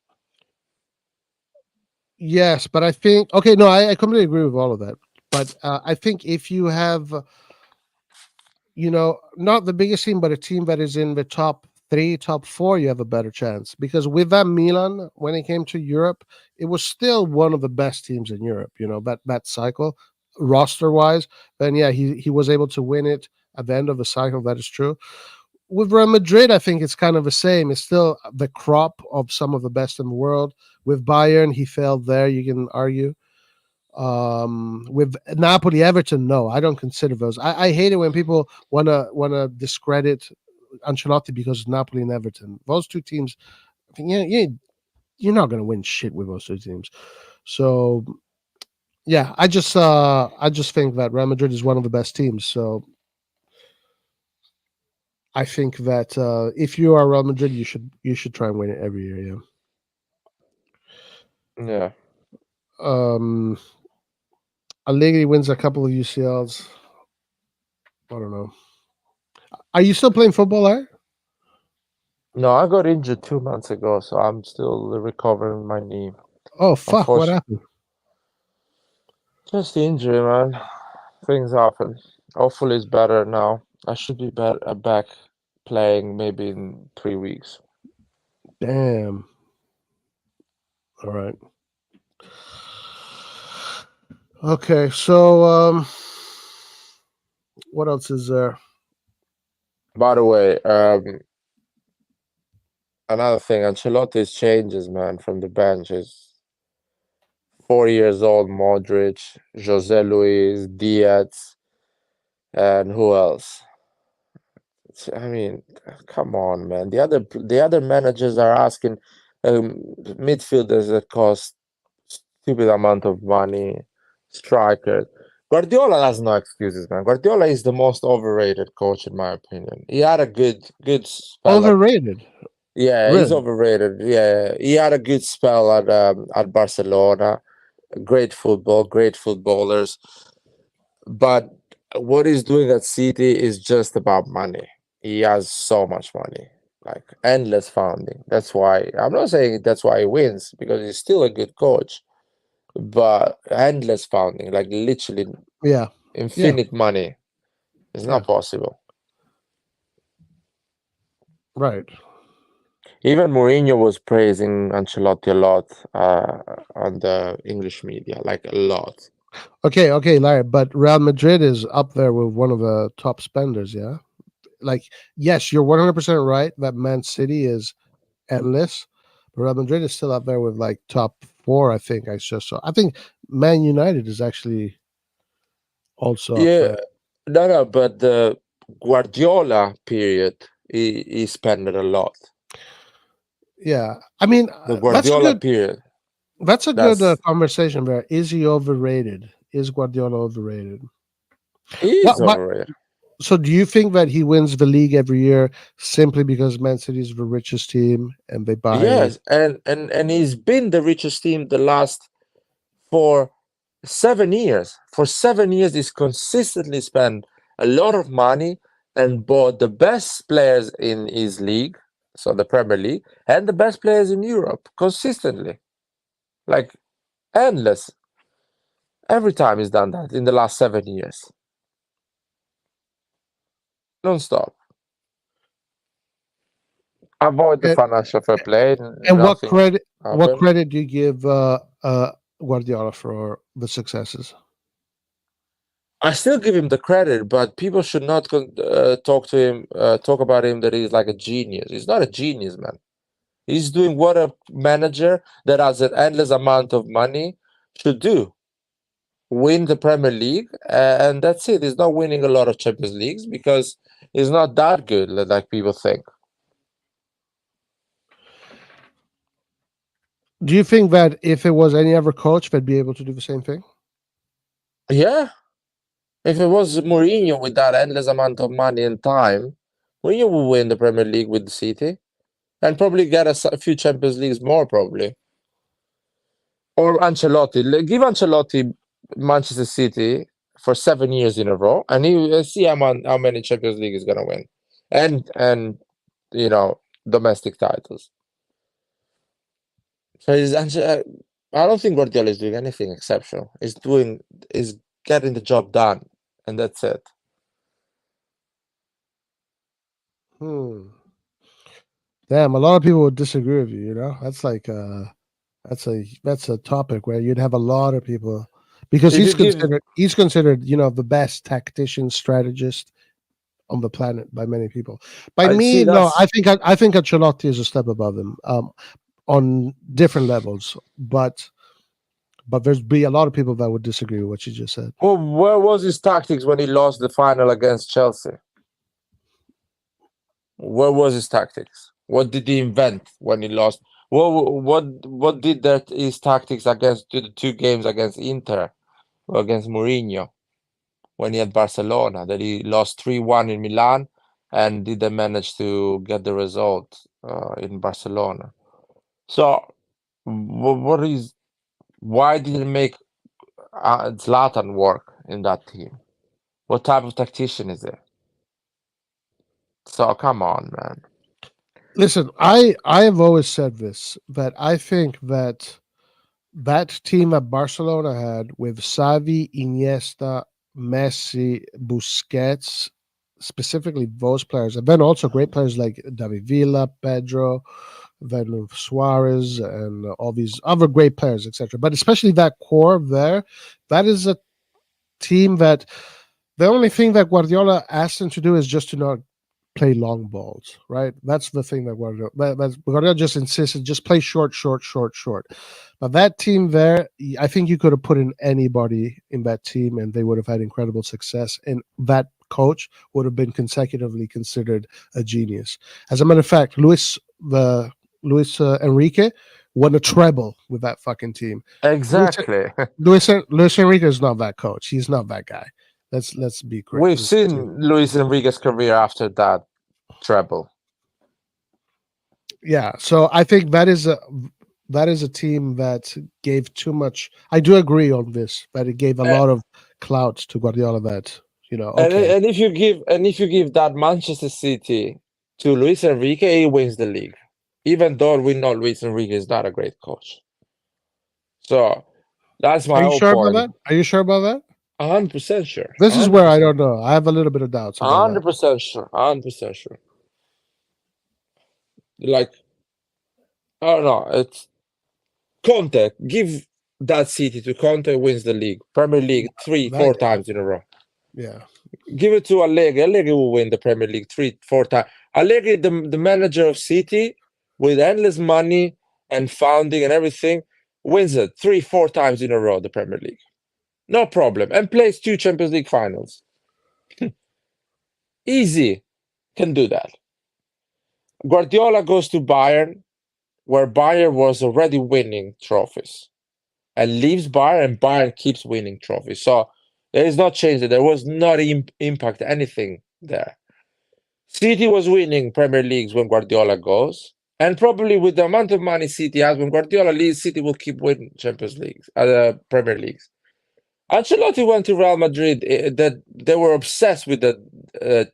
Yes, but I think okay. No, I completely agree with all of that. But I think if you have, not the biggest team, but a team that is in the top 3, top 4, you have a better chance. Because with that Milan, when it came to Europe, it was still one of the best teams in Europe. That cycle, roster wise. And yeah, he was able to win it at the end of the cycle. That is true. With Real Madrid, I think it's kind of the same. It's still the crop of some of the best in the world. With Bayern, he failed there. You can argue. With Napoli, Everton, no, I don't consider those. I hate it when people wanna discredit Ancelotti because of Napoli and Everton. Those two teams, you're not gonna win shit with those two teams. So yeah, I just think that Real Madrid is one of the best teams. So I think that if you are Real Madrid, you should try and win it every year. Yeah. Allegri wins a couple of UCLs. I don't know. Are you still playing football, Larry? No, I got injured 2 months ago, so I'm still recovering my knee. Oh fuck! What happened? Just injury, man. Things happen. Hopefully, it's better now. I should be back playing maybe in 3 weeks. Damn. All right. Okay, so what else is there? By the way, another thing, Ancelotti's changes, man, from the bench is 4 years old Modric, Jose Luis, Diaz, and who else? I mean, come on, man. The other managers are asking midfielders that cost stupid amount of money, strikers. Guardiola has no excuses, man. Guardiola is the most overrated coach in my opinion. He had a good spell. Overrated. Yeah, Really? he's overrated. Yeah, he had a good spell at Barcelona. Great football, great footballers. But what he's doing at City is just about money. He has so much money, like endless funding. That's why I'm not saying that's why he wins because he's still a good coach, but endless funding, like literally Yeah. infinite money, is Yeah. not possible. Right. Even Mourinho was praising Ancelotti a lot on the English media, like a lot. Okay, Larry, but Real Madrid is up there with one of the top spenders, yeah? Like, yes, you're 100% right that Man City is endless, but Real Madrid is still up there with like top 4, I think. I think Man United is actually also up Yeah, there. no, but the Guardiola period, he spent a lot. Yeah. I mean, The Guardiola period. that's a good conversation there. Is he overrated? Is Guardiola overrated? He's overrated. So do you think that he wins the league every year simply because Man City is the richest team and they buy? Yes, and he's been the richest team the last 4 7 years. For 7 years, he's consistently spent a lot of money and bought the best players in his league, so the Premier League, and the best players in Europe consistently. Like, endless. Every time he's done that in the last 7 years. Non-stop. Avoid the And- financial fair play. And what nothing credit? What happened. credit do you give Guardiola for the successes? I still give him the credit, but people should not talk about him that he's like a genius. He's not a genius, man. He's doing what a manager that has an endless amount of money should do. Win the Premier League, and that's it. He's not winning a lot of Champions Leagues because he's not that good, like people think. Do you think that if it was any other coach, they'd be able to do the same thing? Yeah. If it was Mourinho with that endless amount of money and time, Mourinho will win the Premier League with the City and probably get a few Champions Leagues more, probably. Or Ancelotti. Give Ancelotti Manchester City for 7 years in a row, and he see how many Champions League he's gonna win, and domestic titles. So I don't think Guardiola is doing anything exceptional. He's getting the job done, and that's it. Damn, a lot of people would disagree with you. You know, that's like that's a topic where you'd have a lot of people because If he's you give- considered the best tactician strategist on the planet by many people. By I me, see no, that's- I think Ancelotti is a step above him on different levels, but there's be a lot of people that would disagree with what you just said. Well, where was his tactics when he lost the final against Chelsea? Where was his tactics? What did he invent when he lost? What did his tactics against the 2 games against Inter or against Mourinho when he had Barcelona? That he lost 3-1 in Milan and didn't manage to get the result in Barcelona. So, why didn't he make Zlatan work in that team? What type of tactician is it? So come on, man. Listen, I have always said this, that I think that team that Barcelona had with Xavi, Iniesta, Messi, Busquets, specifically those players, and then also great players like David Villa, Pedro, then Suarez, and all these other great players, etc. But especially that core there, that is a team that the only thing that Guardiola asked them to do is just to not play long balls, right? That's the thing that Guardiola just insisted, just play short. But that team there, I think you could have put in anybody in that team and they would have had incredible success. And that coach would have been consecutively considered a genius. As a matter of fact, Luis Enrique won a treble with that fucking team. Exactly. Luis Enrique is not that coach. He's not that guy. Let's be correct. We've seen Luis Enrique's career after that treble. Yeah, so I think that is a team that gave too much. I do agree on this, that it gave a lot of clout to Guardiola. That okay. And if you give that Manchester City to Luis Enrique, he wins the league. Even though we know Luis Enrique is not a great coach. So that's my whole point. About that? Are you sure about that? 100% sure. This 100%. is where I don't know. I have a little bit of doubts. 100% sure. 100% sure. Like, I don't know. It's Conte. Give that City to Conte, wins the league, Premier League 3-4 times in a row. Yeah. Give it to Allegri. Allegri will win the Premier League 3-4 times. Allegri, the manager of City, with endless money and founding and everything, wins it 3-4 times in a row, the Premier League. No problem. And plays 2 Champions League finals. Easy. Can do that. Guardiola goes to Bayern, where Bayern was already winning trophies, and leaves Bayern, and Bayern keeps winning trophies. So there is no change. There was not impact anything there. City was winning Premier Leagues when Guardiola goes, and probably with the amount of money City has, when Guardiola leaves, City will keep winning Champions Leagues, Premier Leagues. Ancelotti went to Real Madrid. That they were obsessed with the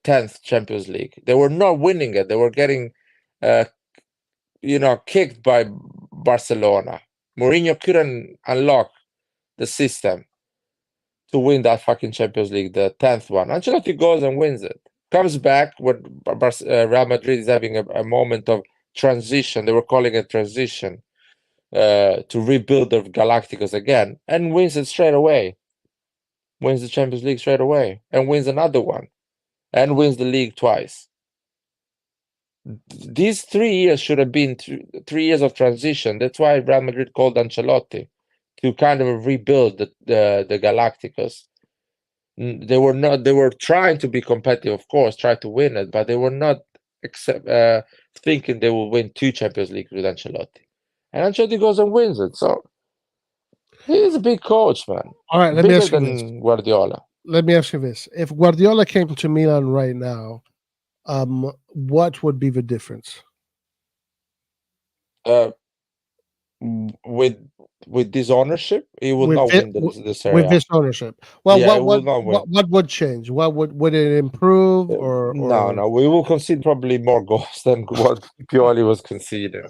10th Champions League. They were not winning it. They were getting, kicked by Barcelona. Mourinho couldn't unlock the system to win that fucking Champions League, the 10th one. Ancelotti goes and wins it. Comes back when Real Madrid is having a moment of transition. They were calling it transition to rebuild the Galacticos again, and wins it straight away. Wins the Champions League straight away, and wins another one, and wins the league twice. These 3 years should have been 3 years of transition. That's why Real Madrid called Ancelotti, to kind of rebuild the Galacticos. They were trying to be competitive, of course, try to win it, but they were not thinking they will win 2 Champions Leagues with Ancelotti. And Ancelotti goes and wins it. So he's a big coach, man. All right, let me Bigger ask you this. than Guardiola. Let me ask you this: if Guardiola came to Milan right now, what would be the difference? With this ownership, he will With not it- win the Serie With A. this ownership, well, Yeah, it will what not win. what would change? What would it improve? Or No, we will concede probably more goals than what Pioli was conceding.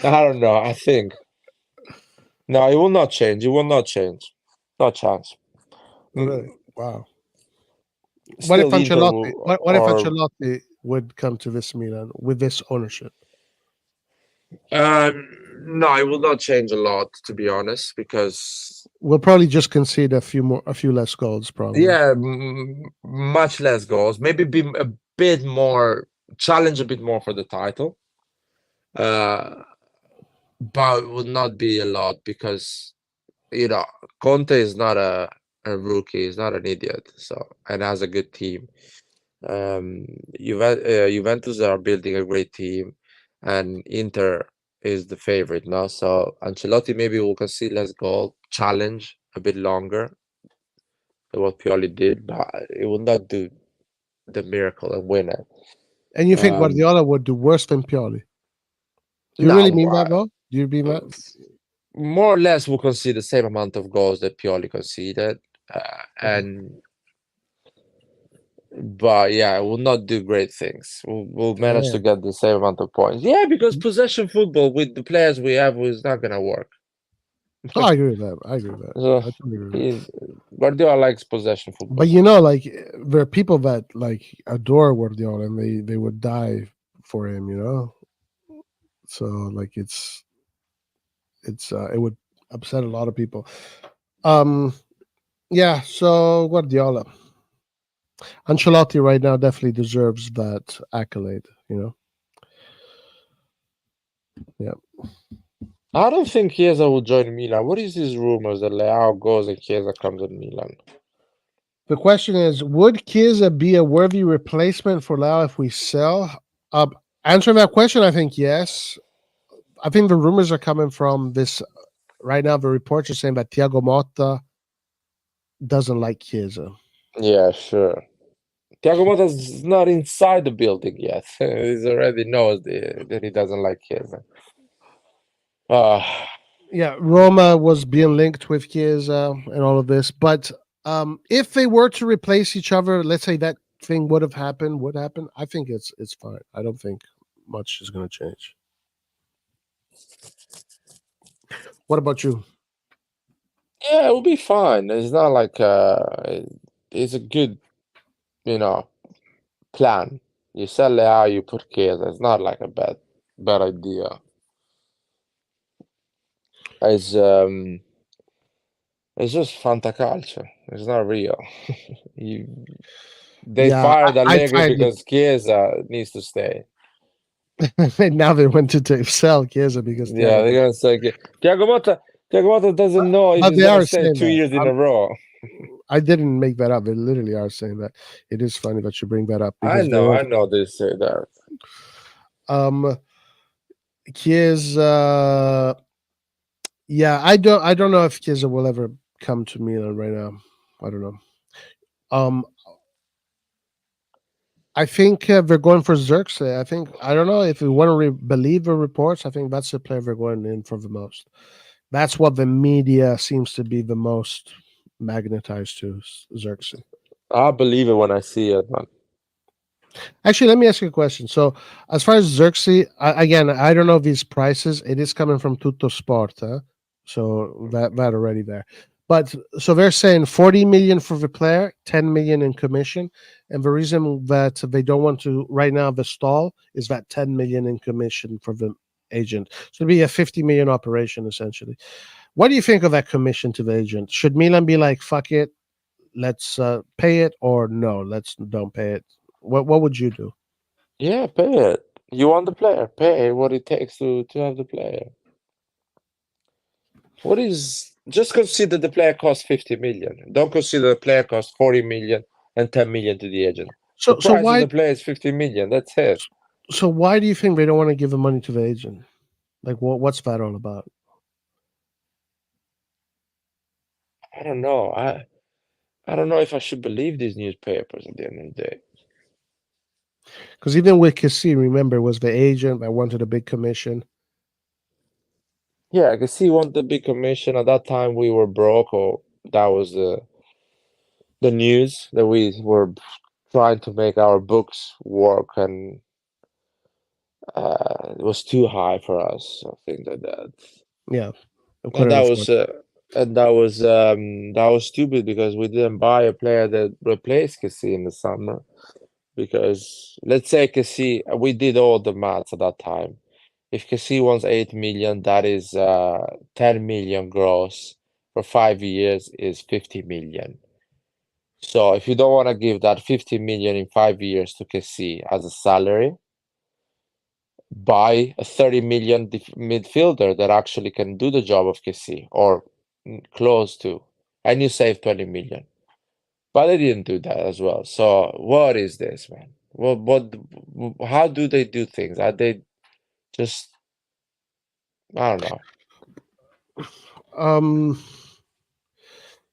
I don't know. I think no, it will not change. It will not change. No chance. Really? Wow. What Still if Inter Ancelotti? will- What if or- Ancelotti would come to this Milan with this ownership? No, it will not change a lot, to be honest, because We'll probably just concede a few less goals, probably. yeah, much less goals. Maybe be a bit more challenge, a bit more for the title. But it will not be a lot because Conte is not a rookie. He's not an idiot. So, and has a good team. Juventus are building a great team, and Inter is the favorite now. So Ancelotti maybe will concede less goal, challenge a bit longer than what Pioli did, but it will not do the miracle and win it. And you think Um, Guardiola would do worse than Pioli? Do you No, really mean that, though? Do you mean that? more or less will concede the same amount of goals that Pioli conceded, but yeah, will not do great things. We'll manage to get the same amount of points. Yeah, because possession football with the players we have is not gonna work. Oh, I agree with that. I agree with that. So I totally agree with that. Guardiola likes possession football. But like there are people that like adore Guardiola and they would die for him, So like it would upset a lot of people. Yeah, so Guardiola. Ancelotti right now definitely deserves that accolade. Yeah. I don't think Chiesa will join Milan. What is these rumors that Leao goes and Chiesa comes to Milan? The question is, would Chiesa be a worthy replacement for Leao if we sell? Answering that question, I think yes. I think the rumors are coming from this right now. The reports are saying that Thiago Motta doesn't like Chiesa. Yeah, sure. Thiago Motta's not inside the building yet. He already knows that he doesn't like Chiesa. Yeah, Roma was being linked with Chiesa and all of this, but if they were to replace each other, let's say that thing would happen. I think it's fine. I don't think much is going to change. What about you? Yeah, it will be fine. It's not like it's a good, plan. You sell Leao, you put Chiesa. It's not like a bad idea. It's just fantacalcio. It's not real. They fired Allegri because Chiesa needs to stay. Now they went to sell Chiesa because they're gonna say Thiago Motta doesn't know if he's gonna stay 2 years in a row. I didn't make that up. They literally are saying that. It is funny that you bring that up. I know they say that. Chiesa. Yeah, I don't know if Chiesa will ever come to Milan right now. I don't know. I think they're going for Xerxes. I don't know if we want to believe the reports. I think that's the player they're going in for the most. That's what the media seems to be the most magnetized to Xerxes. I believe it when I see it, man. Actually, let me ask you a question. So, as far as Xerxes, again, I don't know these prices. It is coming from Tutto Sport, huh? So that already there. But so they're saying 40 million for the player, 10 million in commission, and the reason that they don't want to right now the stall is that 10 million in commission for the agent. So it'd be a 50 million operation essentially. What do you think of that commission to the agent? Should Milan be like, fuck it, let's pay it, or no, let's don't pay it? What would you do? Yeah, pay it. You want the player, pay what it takes to have the player. What is just consider the player costs 50 million. Don't consider the player costs 40 million and 10 million to the agent. So The so price of why the player is 50 million. That's it. so why do you think they don't want to give the money to the agent? Like what's that all about? I don't know. I don't know if I should believe these newspapers at the end of the day. Because even with Cassie, remember, was the agent that wanted a big commission. Yeah, I can see want the big commission. At that time we were broke, or that was the news that we were trying to make our books work, and it was too high for us, or things like that. Yeah, I And couldn't that afford. was that was stupid because we didn't buy a player that replaced Kessie in the summer. Because let's say Kessie, we did all the maths at that time. If Kessie wants 8 million, that is 10 million gross for 5 years is 50 million. So if you don't want to give that 50 million in 5 years to Kessie as a salary, buy a 30 million midfielder that actually can do the job of Kessie or close to, and you save 20 million. But they didn't do that as well. So what is this, man? How do they do things? Are they just, I don't know.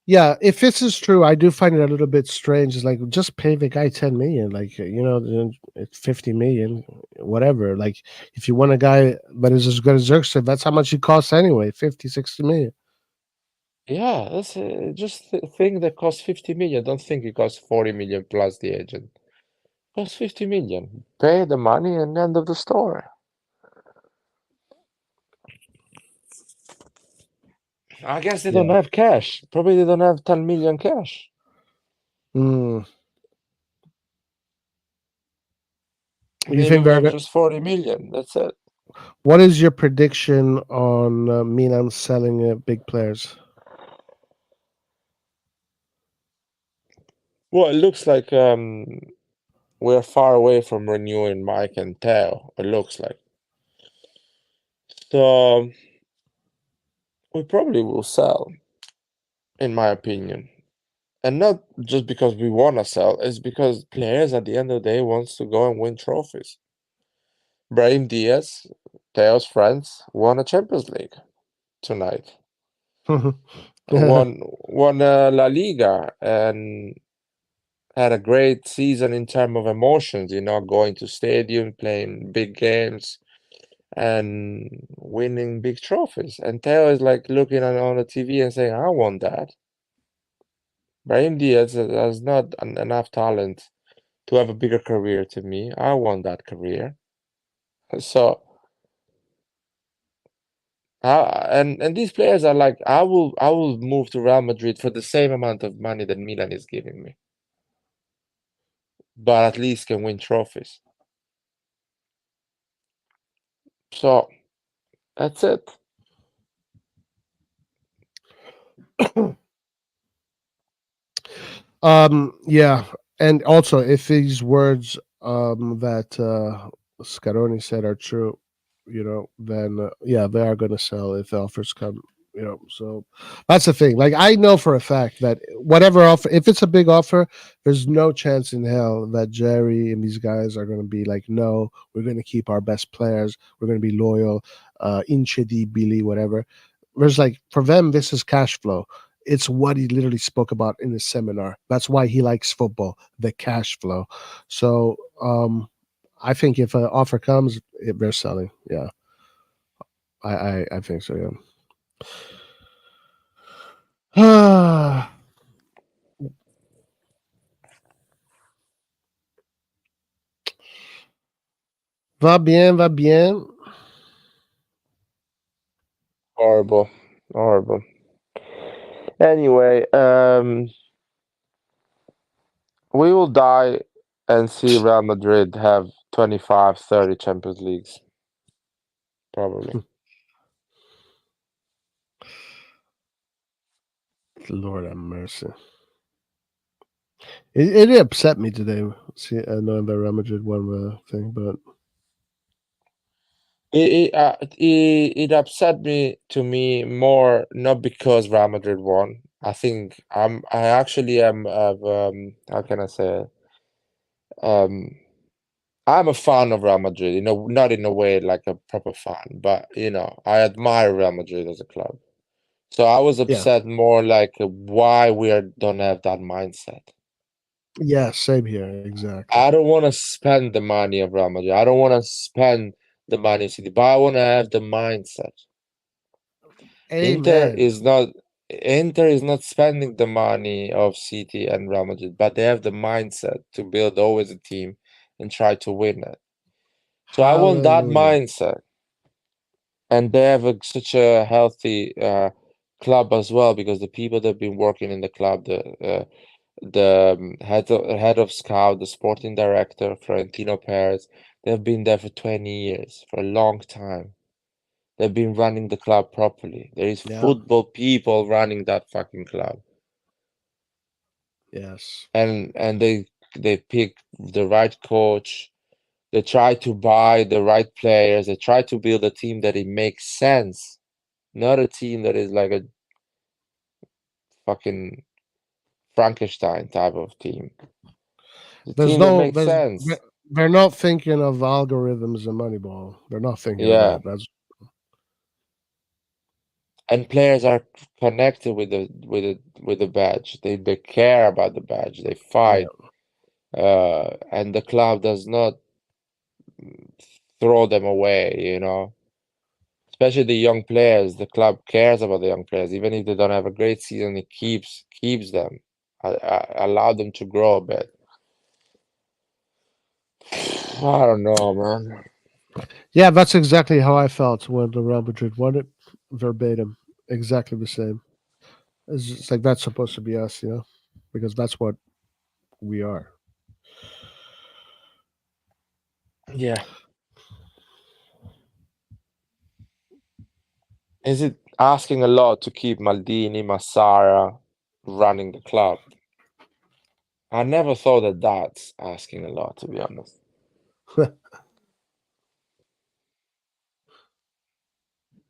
Yeah, if this is true, I do find it a little bit strange. It's like just pay the guy 10 million, like it's 50 million, whatever. Like if you want a guy that is as good as Xerxes, that's how much he costs anyway, 50, 60 million. Yeah, that's just a thing that costs 50 million. Don't think it costs 40 million plus the agent. It costs 50 million. Pay the money and end of the story. I guess they don't have cash. Probably they don't have 10 million cash. You Maybe think we they're have just 40 million. That's it. What is your prediction on Milan selling big players? Well, it looks like we're far away from renewing Mike and Theo. It looks like. So we probably will sell, in my opinion. And not just because we want to sell, it's because players at the end of the day wants to go and win trophies. Brahim Diaz, Theo's friends, won a Champions League tonight. won La Liga and had a great season in terms of emotions, going to stadium, playing big games, and winning big trophies. And Theo is like looking on the TV and saying, I want that. Brahim Diaz has not enough talent to have a bigger career to me. I want that career. So, and these players are like, I will move to Real Madrid for the same amount of money that Milan is giving me, but at least can win trophies. So that's it. Yeah, and also if these words that Scaroni said are true, then yeah, they are going to sell if the offers come. So that's the thing. Like I know for a fact that whatever offer, if it's a big offer, there's no chance in hell that Jerry and these guys are going to be like, no, we're going to keep our best players. We're going to be loyal, Inchedi, Billy, whatever. There's like for them, this is cash flow. It's what he literally spoke about in his seminar. That's why he likes football, the cash flow. So I think if an offer comes, they're selling. Yeah, I think so. Yeah. Va bien, va bien. Horrible. Horrible. Anyway, we will die and see Real Madrid have 25, 30 Champions Leagues. Probably. Lord have mercy. It upset me today. See, knowing that Real Madrid won the thing, but It upset me more not because Real Madrid won. I think I actually am how can I say it? I'm a fan of Real Madrid, not in a way like a proper fan, but I admire Real Madrid as a club. So I was upset more like why don't have that mindset. Yeah, same here. Exactly. I don't want to spend the money of Real Madrid. I don't want to spend the money of City, but I want to have the mindset. Inter Amen. is not spending the money of City and Real Madrid, but they have the mindset to build always a team and try to win it. So I want that Hallelujah. mindset. And they have such a healthy club as well, because the people that have been working in the club, the head of scout, the sporting director, Florentino Perez, they've been there for 20 years, for a long time. They've been running the club properly. There is Yeah. football people running that fucking club. Yes. And they pick the right coach. They try to buy the right players. They try to build a team that it makes sense, not a team that is like a fucking Frankenstein type of team. The There's team that no. makes There's. sense. They're not thinking of algorithms and Moneyball. They're not thinking of Yeah. that. That's And players are connected with the badge. They care about the badge. They fight. And the club does not throw them away, Especially the young players. The club cares about the young players. Even if they don't have a great season, it keeps them. Allow them to grow a bit. I don't know, man. Yeah, that's exactly how I felt when the Real Madrid won it. Verbatim, exactly the same. It's just like that's supposed to be us, because that's what we are. Yeah. Is it asking a lot to keep Maldini, Massara running the club? I never thought that that's asking a lot, to be honest.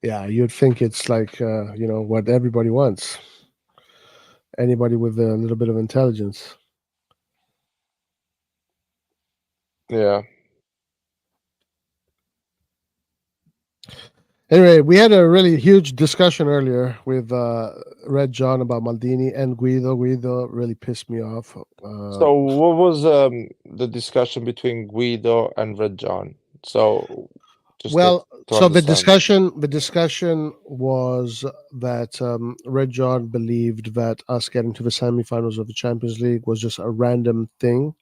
Yeah, you'd think it's like what everybody wants. Anybody with a little bit of intelligence. Yeah. Anyway, we had a really huge discussion earlier with Red John about Maldini and Guido. Guido really pissed me off. So what was the discussion between Guido and Red John? So just well, to so understand. the discussion was that Red John believed that us getting to the semifinals of the Champions League was just a random thing,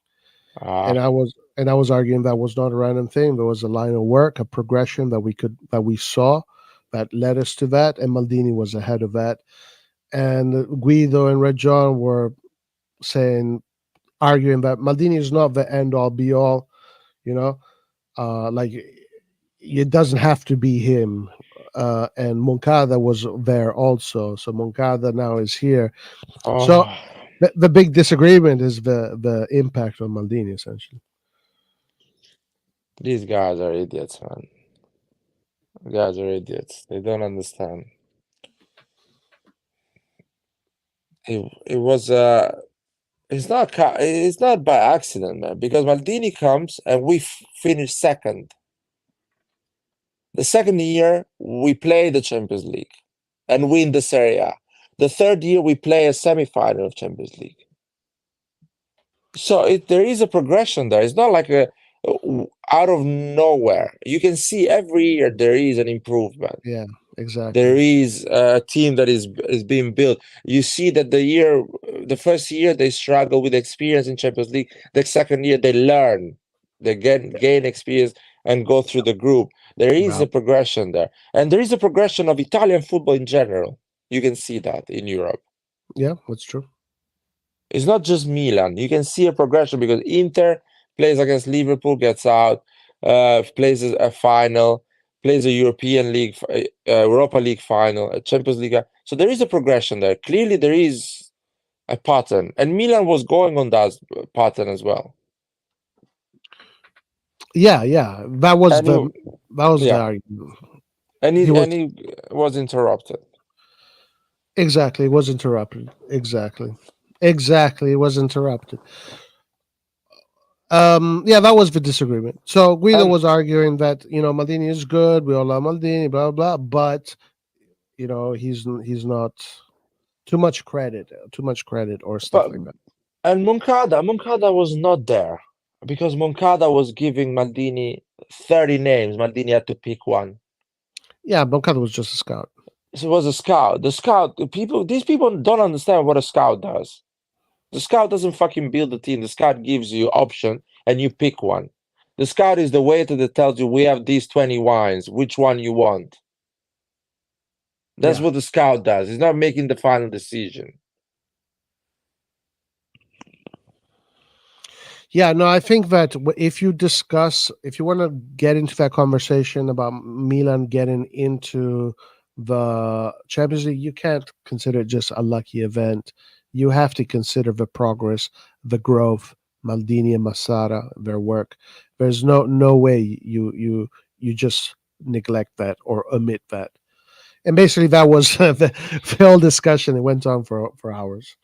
and I was arguing that was not a random thing. There was a line of work, a progression that we saw that led us to that, and Maldini was ahead of that. And Guido and Red John were arguing that Maldini is not the end all be all, like it doesn't have to be him. And Moncada was there also, so Moncada now is here. So the big disagreement is the impact on Maldini, essentially. These guys are idiots, man. Guys are idiots. They don't understand. It was it's not by accident, man, because Maldini comes and we finish second. The second year we play the Champions League and win the Serie A. The third year we play a semi-final of Champions League. So there is a progression there. It's not like out of nowhere. You can see every year there is an improvement. Yeah, exactly. There is a team that is being built. You see that the first year they struggle with experience in Champions League. The second year they learn, they gain experience, and go through the group. There is Wow. a progression there, and there is a progression of Italian football in general. You can see that in Europe. Yeah, that's true. It's not just Milan. You can see a progression because Inter plays against Liverpool, gets out, plays a final, plays a European League, Europa League final, a Champions League. So there is a progression there. Clearly, there is a pattern, and Milan was going on that pattern as well. Yeah, yeah. That was And the yeah. argument. And He was- he was interrupted. Exactly, it was interrupted. Exactly, it was interrupted. Yeah, that was the disagreement. So Guido And- was arguing that Maldini is good. We all love Maldini, blah blah, but he's not too much credit or stuff But like that. and Moncada was not there because Moncada was giving Maldini 30 names. Maldini had to pick one. Yeah, Moncada was just a scout. So it was a scout. These people don't understand what a scout does. The scout doesn't fucking build a team. The scout gives you option and you pick one. The scout is the waiter that tells you we have these 20 wines, which one you want. That's Yeah. what the scout does. He's not making the final decision. Yeah, no, I think that if you want to get into that conversation about Milan getting into the Champions League, you can't consider it just a lucky event. You have to consider the progress, the growth, Maldini and Massara, their work. There's no way you just neglect that or omit that. And basically, that was the whole discussion. It went on for hours.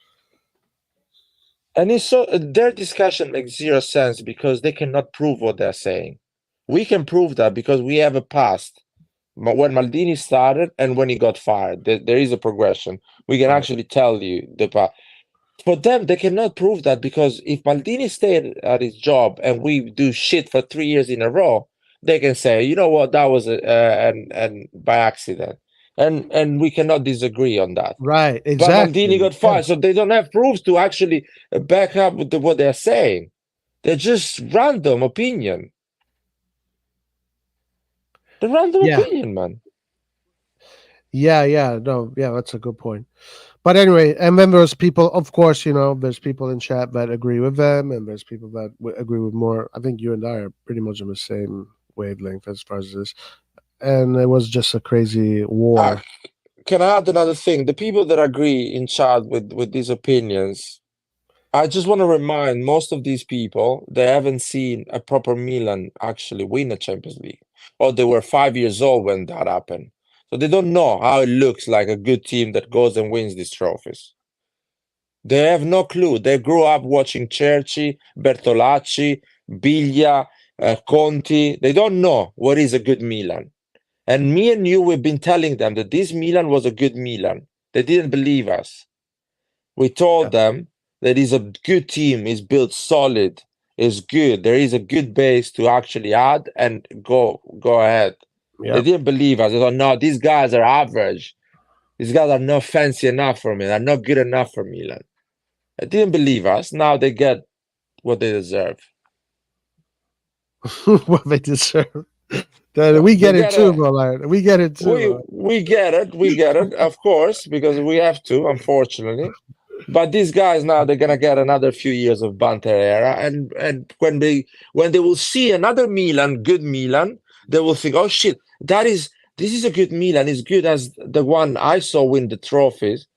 And it's so their discussion makes zero sense because they cannot prove what they're saying. We can prove that because we have a past. When Maldini started and when he got fired, there is a progression. We can Right. actually tell you the past. For them, they cannot prove that because if Maldini stayed at his job and we do shit for 3 years in a row, they can say, you know what, that was and by accident, and we cannot disagree on that. Right, But exactly. Maldini got fired, Yes. so they don't have proofs to actually back up with what they're saying. They're just random opinion. The random Yeah. opinion, man. Yeah, no, yeah, that's a good point. But anyway, and then there's people, of course, there's people in chat that agree with them, and there's people that agree with more. I think you and I are pretty much on the same wavelength as far as this. And it was just a crazy war. Can I add another thing? The people that agree in chat with these opinions, I just want to remind most of these people they haven't seen a proper Milan actually win a Champions League, or they were 5 years old when that happened. So they don't know how it looks like a good team that goes and wins these trophies. They have no clue. They grew up watching Cerci, Bertolacci, Biglia, Conti. They don't know what is a good Milan. And me and you, we've been telling them that this Milan was a good Milan. They didn't believe us. We told them that it's a good team, is built solid, is good. There is a good base to actually add and go ahead. Yeah. They didn't believe us. They thought, no, these guys are average. These guys are not fancy enough for me. They're not good enough for Milan. They didn't believe us. Now they get what they deserve. What they deserve. We get it too, bro. We get it too. We get it, of course, because we have to, unfortunately. But these guys now they're gonna get another few years of banter era, and when they will see another Milan, good Milan, they will think, oh shit, this is a good Milan, as good as the one I saw win the trophies,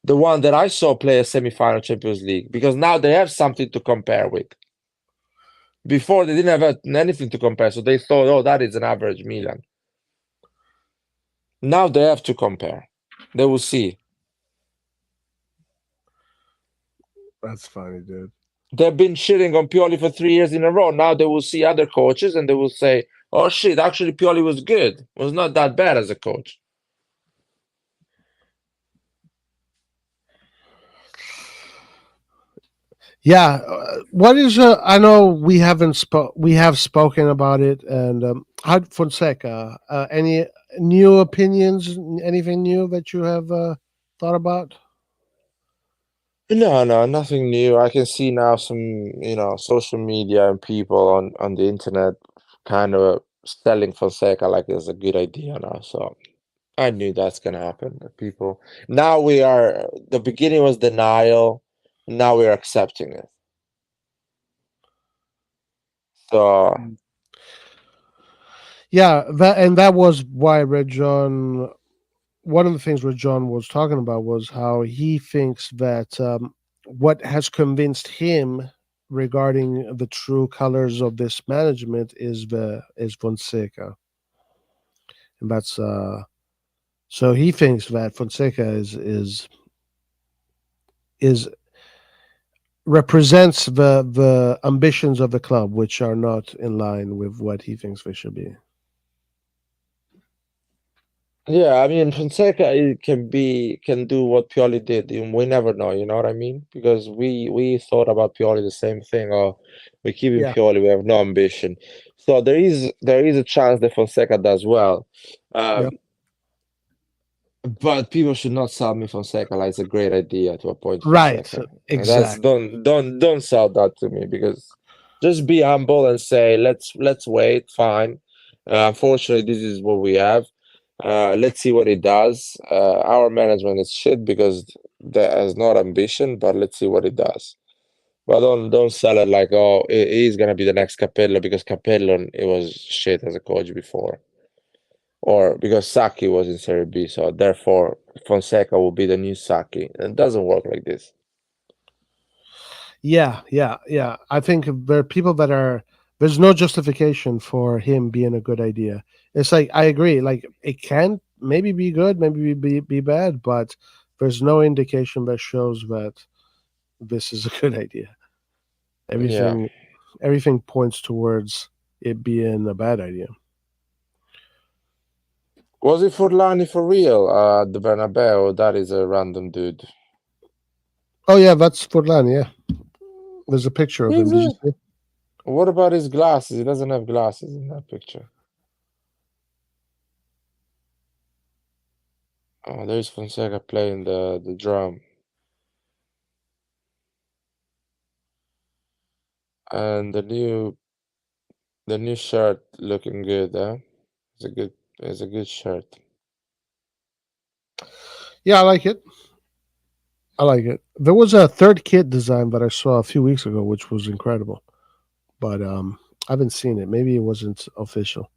the one that I saw play a semi-final Champions League, because now they have something to compare with. Before they didn't have anything to compare, so they thought, oh, that is an average Milan. Now they have to compare. They will see. That's funny, dude. They've been shitting on Pioli for 3 years in a row. Now they will see other coaches and they will say, oh shit, actually Pioli was good. Was not that bad as a coach. Yeah, what is? I know we have spoken about it, and how Fonseca? Any new opinions? Anything new that you have thought about? No, nothing new. I can see now some, social media and people on the internet kind of selling Fonseca like it's a good idea now. So I knew that's gonna happen. People now the beginning was denial, now we're accepting it. So Yeah, that was why Red John. One of the things Red John was talking about was how he thinks that what has convinced him regarding the true colors of this management is Fonseca, and that's so he thinks that Fonseca is represents the ambitions of the club, which are not in line with what he thinks they should be. yeah, I mean Fonseca can do what Pioli did. We never know, you know what I mean? Because we thought about Pioli the same thing. Oh, we keep in Yeah. Pioli, we have no ambition. So there is a chance that Fonseca does well. Yeah. But people should not sell me Fonseca like it's a great idea to appoint Right. Fonseca. And that's Exactly. don't sell that to me, because just be humble and say let's wait. Fine. Unfortunately, this is what we have. Let's see what he does. Our management is shit because there is not ambition, but let's see what he does. But don't sell it like, oh, he's gonna be the next Capello, because Capello, it was shit as a coach before, or because Saki was in Serie B, so therefore Fonseca will be the new Saki. It doesn't work like this. Yeah. I think there are people that are. There's no justification for him being a good idea. It's like I agree. Like it can maybe be good, maybe be bad, but there's no indication that shows that this is a good idea. Yeah. Everything points towards it being a bad idea. Was it Forlani for real? The Bernabeu? That is a random dude. Oh yeah, that's Forlan. Yeah, there's a picture of him. Is Did you it? see? What about his glasses? He doesn't have glasses in that picture. Oh, there's Fonseca playing the drum. And the new shirt looking good, huh? It's a good shirt. Yeah, I like it. I like it. There was a third kit design that I saw a few weeks ago, which was incredible, but I haven't seen it. Maybe it wasn't official.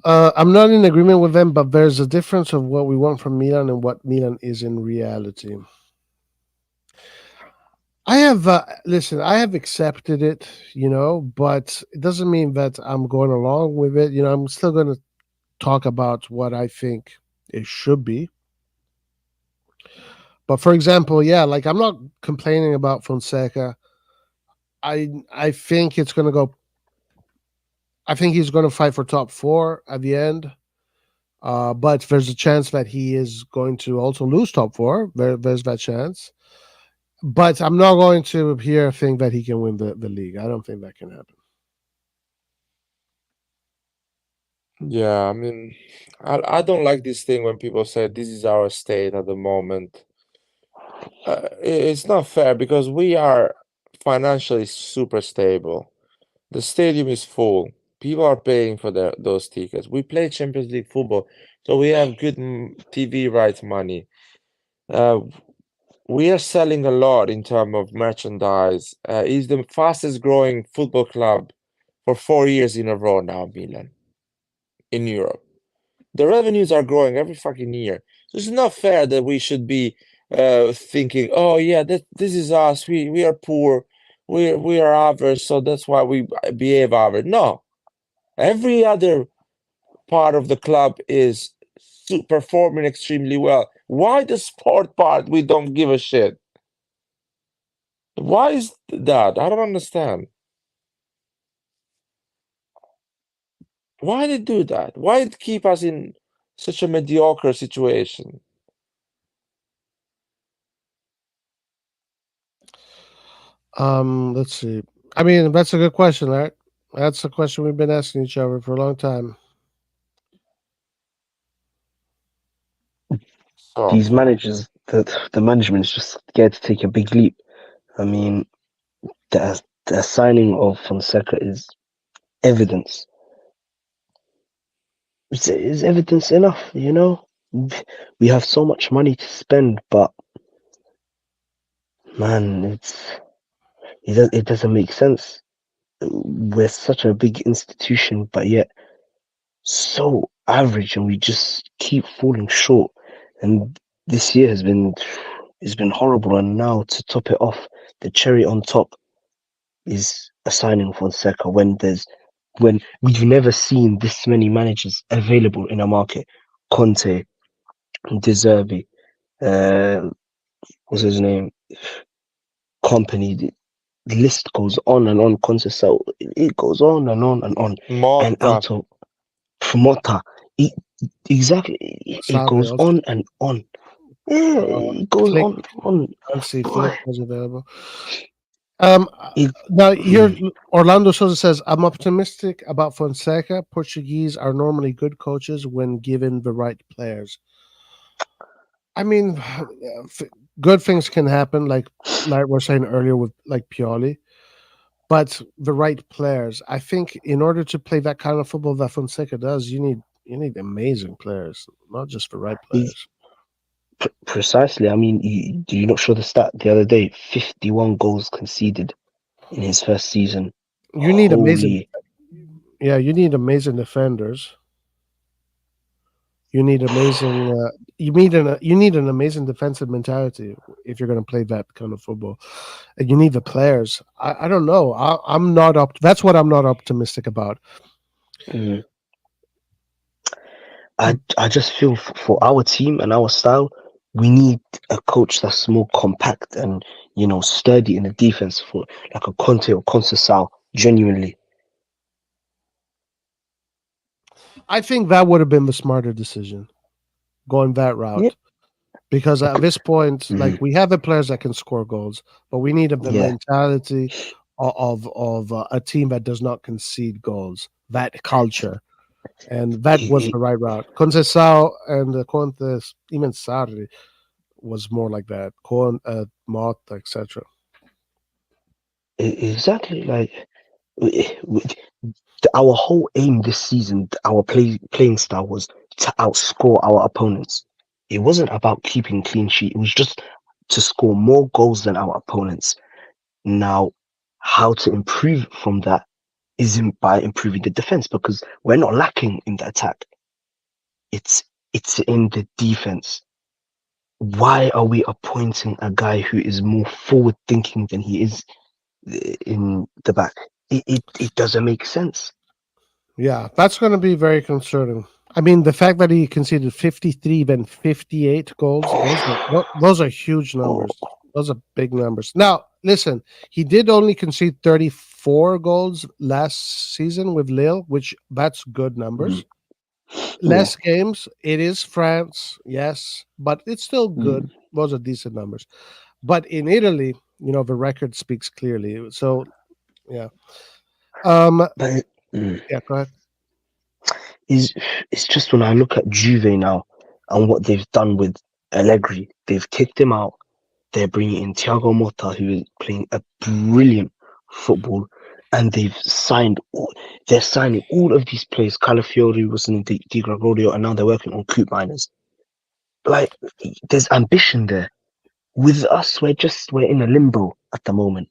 I'm not in agreement with them, but there's a difference of what we want from Milan and what Milan is in reality. I have listen. I have accepted it, but it doesn't mean that I'm going along with it. I'm still going to talk about what I think it should be. But for example, yeah, like I'm not complaining about Fonseca. I think it's going to go. I think he's going to fight for top 4 at the end. But there's a chance that he is going to also lose top 4. There's that chance. But I'm not going to here think that he can win the league. I don't think that can happen. Yeah, I mean, I don't like this thing when people say this is our state at the moment. It's not fair because we are financially super stable. The stadium is full. People are paying for those tickets. We play Champions League football, so we have good TV rights money. We are selling a lot in terms of merchandise. It's the fastest growing football club for 4 years in a row now, Milan, in Europe. The revenues are growing every fucking year. So it's not fair that we should be thinking, oh yeah, this is us. We are poor. We are average, so that's why we behave average. No, every other part of the club is performing extremely well. Why the sport part we don't give a shit? Why is that? I don't understand. Why they do that? Why it keep us in such a mediocre situation? Let's see. I mean, that's a good question, right? That's a question we've been asking each other for a long time. So These managers, the management is just scared to take a big leap. I mean, the signing of Fonseca is evidence. Is evidence enough? You know, we have so much money to spend, but man, it doesn't make sense. We're such a big institution, but yet so average, and we just keep falling short. And this year has been horrible. And now to top it off, the cherry on top is a signing of Fonseca when we've never seen this many managers available in a market. Conte, De Zerbi, what's his name? Company. The list goes on and on. Conte, so it goes on and on and on. And Motta. out of Mota, exactly, it goes Sarri on and on. Yeah, it goes Flick, on and on. Nancy Boy, Flick was available. Now it, here Orlando Souza says, I'm optimistic about Fonseca. Portuguese are normally good coaches when given the right players. I mean, good things can happen, like we're saying earlier with like Pioli, but the right players. I think in order to play that kind of football that Fonseca does, you need amazing players, not just the right players. precisely. I mean, do you not show the stat the other day? 51 goals conceded in his first season. You need amazing, Holy, you need amazing defenders. You need amazing. You need an amazing defensive mentality if you're going to play that kind of football, and you need the players. I don't know. I'm not up. That's what I'm not optimistic about. I just feel for our team and our style, we need a coach that's more compact and sturdy in the defense, for like a Conte or Conceição. Genuinely, I think that would have been the smarter decision, going that route. Yeah. Because at this point, Mhm. like we have the players that can score goals, but we need the Yeah. mentality of a team that does not concede goals. That culture, and that was the right route. Conceição and Conte, even Sarri, was more like that. Motta, etc. Exactly. Like our whole aim this season, our playing style was to outscore our opponents. It wasn't about keeping clean sheet. It was just to score more goals than our opponents. Now, how to improve from that is by improving the defense, because we're not lacking in the attack. It's in the defense. Why are we appointing a guy who is more forward thinking than he is in the back? It doesn't make sense. Yeah, that's going to be very concerning. I mean, the fact that he conceded 53, then 58 goals, those are huge numbers. Those are big numbers. Now, listen, he did only concede 34 goals last season with Lille, which that's good numbers. Less games. It is France, yes, but it's still good. Those are decent numbers. But in Italy, the record speaks clearly. So, yeah. But Yeah, go ahead. it's just when I look at Juve now and what they've done with Allegri, they've kicked him out. They're bringing in Thiago Motta, who is playing a brilliant football, and they're signing all of these players. Calafiori was in Di Gregorio, and now they're working on Coop Miners. Like, there's ambition there. With us, we're in a limbo at the moment.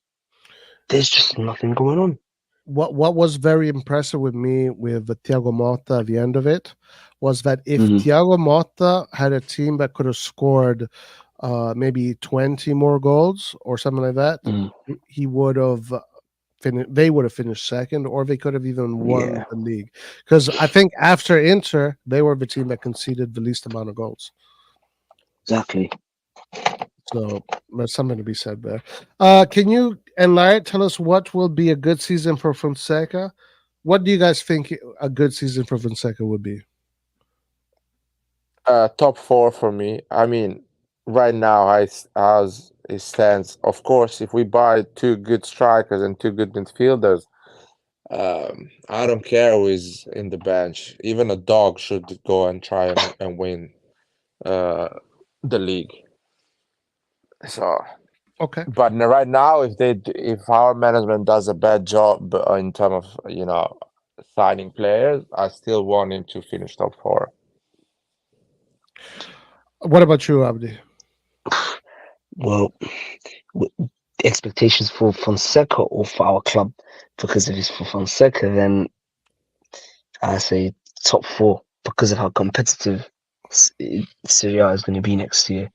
There's just nothing going on. What was very impressive with me with Thiago Motta at the end of it was that if Thiago Motta had a team that could have scored maybe 20 more goals or something like that, he would have they would have finished second, or they could have even won the league. Because I think after Inter, they were the team that conceded the least amount of goals. Exactly. So there's something to be said there. Can you enlighten, tell us what will be a good season for Fonseca? What do you guys think a good season for Fonseca would be? Top 4 for me. I mean, right now, as it stands, of course, if we buy 2 good strikers and 2 good midfielders, I don't care who is in the bench. Even a dog should go and try and win the league. So Okay. But right now, if our management does a bad job in terms of signing players, I still want him to finish top 4. What about you, Abdi? Well, expectations for Fonseca or for our club, because if it's for Fonseca, then I say top 4 because of how competitive Serie A is going to be next year.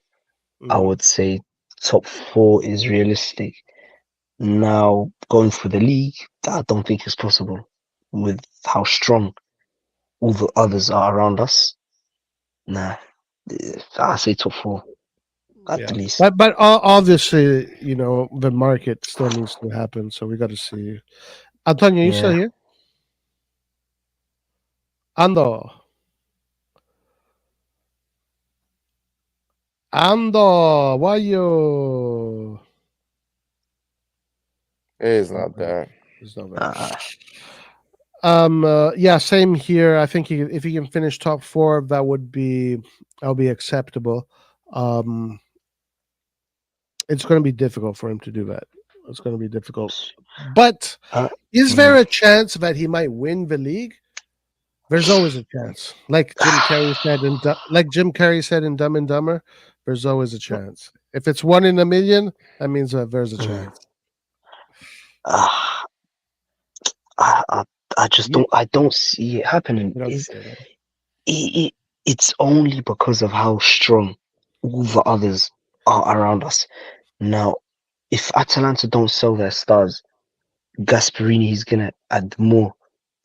I Mhm. would say top 4 is realistic. Now, going for the league, I don't think it's possible with how strong all the others are around us. Nah, I say top 4 at the least. But obviously, the market still needs to happen, so we got to see. Antonio, you still Yeah. here? Ando, why you? He's not there. It's not bad. Yeah, same here. I think if he can finish top 4, that'll be acceptable. It's going to be difficult for him to do that. It's going to be difficult. But is there a chance that he might win the league? There's always a chance. Like Jim Carrey said in Dumb and Dumber, there's always a chance. If it's 1 in a million, that means that there's a chance. I just don't see it happening. It's only because of how strong all the others are around us. Now, if Atalanta don't sell their stars, Gasperini is gonna add more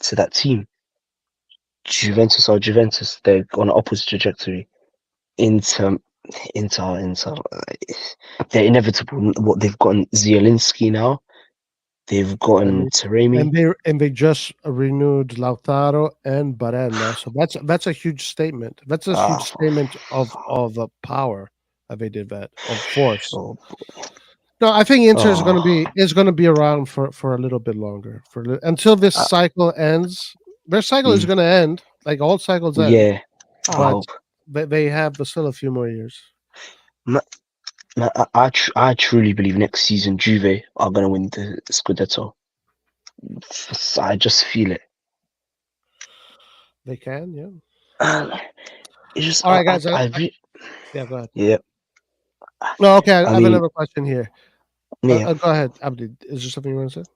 to that team. Juventus, they're on an opposite trajectory. Inter, they're inevitable. What they've gotten Zielinski now, they've gotten Taremi, and they just renewed Lautaro and Barella. So that's a huge statement. That's a huge statement of power that they did that, of force. No, I think Inter is going to be around for a little bit longer, until this cycle ends. Their cycle is going to end, like all cycles end. Yeah, but they have still a few more years. I truly believe next season Juve are going to win the Scudetto. I just feel it. They can, yeah. It's just all right, guys. Yeah, go ahead. Yeah. No, okay. I have another question here. Yeah. Go ahead, Abdi. Is there something you want to say?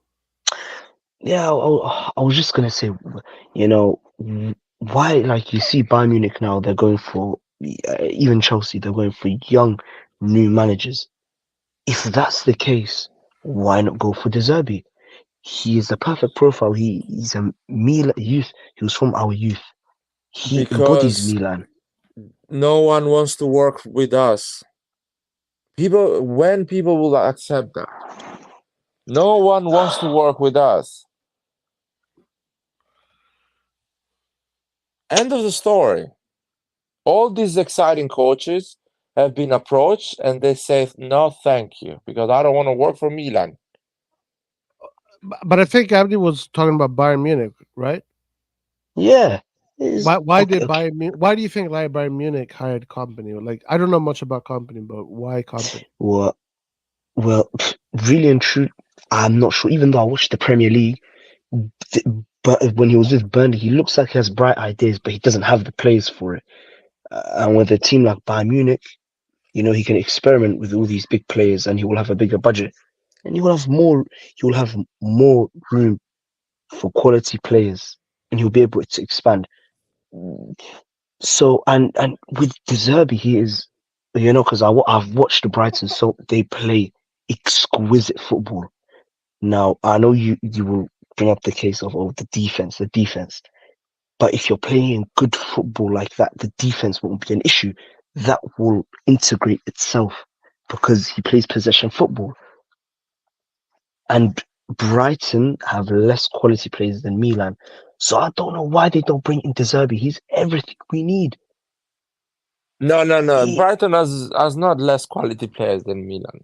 Yeah, I was just gonna say, why? Like you see, Bayern Munich now, they're going for even Chelsea. They're going for young, new managers. If that's the case, why not go for De Zerbi? He is the perfect profile. He's a Milan youth. He was from our youth. He embodies Milan. No one wants to work with us. When people will accept that? No one wants to work with us. End of the story. All these exciting coaches have been approached and they say, no, thank you, because I don't want to work for Milan. But I think Abdi was talking about Bayern Munich, right? Yeah. Why do you think Bayern Munich hired company? Like, I don't know much about company, but why company? Well, really and true, I'm not sure. Even though I watched the Premier League, but when he was with Burnley, he looks like he has bright ideas, but he doesn't have the players for it. And with a team like Bayern Munich, he can experiment with all these big players, and he will have a bigger budget, and he will have more room for quality players, and he'll be able to expand. So, and with De Zerbi, he is, because I've watched the Brighton, so they play exquisite football. Now, I know you will bring up the case of the defense, but if you're playing good football like that, the defense won't be an issue. That will integrate itself because he plays possession football. And Brighton have less quality players than Milan. So I don't know why they don't bring in De Zerbi. He's everything we need. No. Brighton has not less quality players than Milan.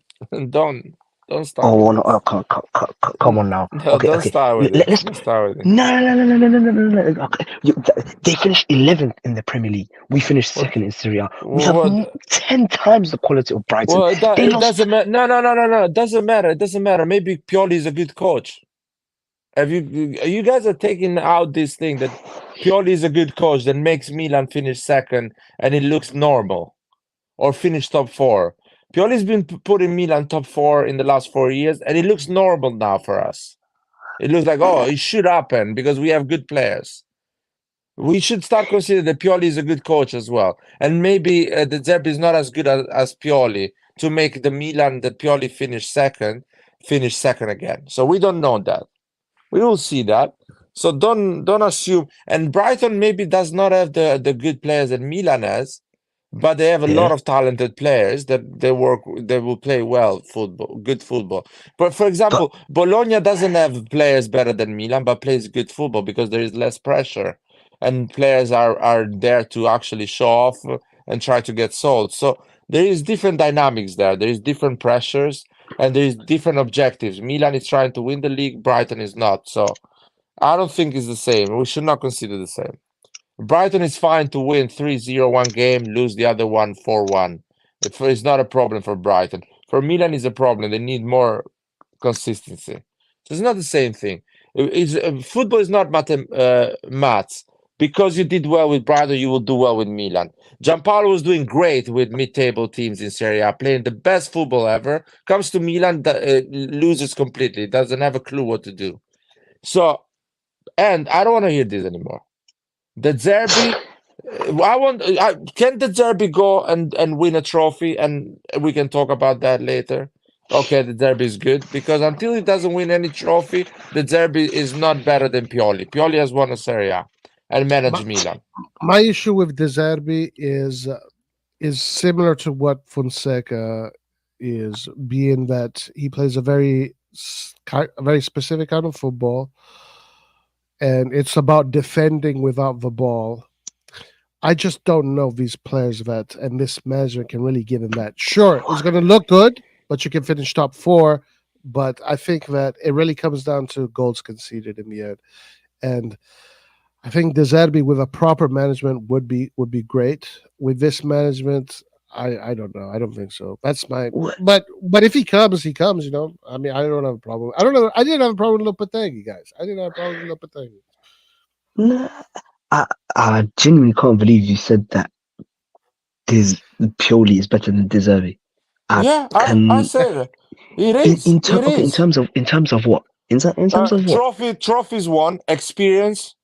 Don't. Don't start. Oh, with no, this. come on now. No, Okay, don't okay. start with Let's it. Don't start with it. no. Okay. They finished 11th in the Premier League. We finished What? second in Serie A. We have What? 10 times the quality of Brighton. Well, They it lost. doesn't matter. No. It doesn't matter. It doesn't matter. Maybe Pioli is a good coach. Have you guys are taking out this thing that Pioli is a good coach that makes Milan finish second and it looks normal, or finish top four. Pioli's been putting Milan top four in the last 4 years, and it looks normal now for us. It looks like, oh, it should happen because we have good players. We should start considering that Pioli is a good coach as well, and maybe De Zerbi is not as good as Pioli to make the Milan that Pioli finish second again. So we don't know that. We will see that. So don't assume. And Brighton maybe does not have the good players that Milan has, but they have a lot of talented players that they will play good football. But for example, Bologna doesn't have players better than Milan, but plays good football because there is less pressure, and players are there to actually show off and try to get sold. So there is different dynamics there. There is different pressures and there is different objectives. Milan is trying to win the league, Brighton is not. So I don't think it's the same. We should not consider the same. Brighton is fine to win 3-0 one game, lose the other one 4-1. It's not a problem for Brighton. For Milan, it's a problem. They need more consistency. So it's not the same thing. Football is not maths. Because you did well with Brighton, you will do well with Milan. Gianpaolo was doing great with mid-table teams in Serie A, playing the best football ever. Comes to Milan, loses completely. Doesn't have a clue what to do. So, and I don't want to hear this anymore. The Zerbi, can the Zerbi go and win a trophy, and we can talk about that later. Okay, the Zerbi is good because until he doesn't win any trophy, the Zerbi is not better than Pioli. Pioli has won a Serie A and managed Milan. My issue with De Zerbi is similar to what Fonseca is, being that he plays a very specific kind of football, and it's about defending without the ball. I just don't know if these players and this management can really give him that. Sure, it's going to look good, but you can finish top four. But I think that it really comes down to goals conceded in the end. And I think De Zerbi with a proper management would be great. With this management, I don't know. I don't think so. That's my. But if he comes, he comes. You know. I mean, I don't have a problem. I don't know. I didn't have a problem with Lopetegui, guys. I didn't have a problem with Lopetegui. No, I genuinely can't believe you said that. Pioli is better than De Zerbi. I say that. It is. In terms of what? In terms of what? Trophies won, experience,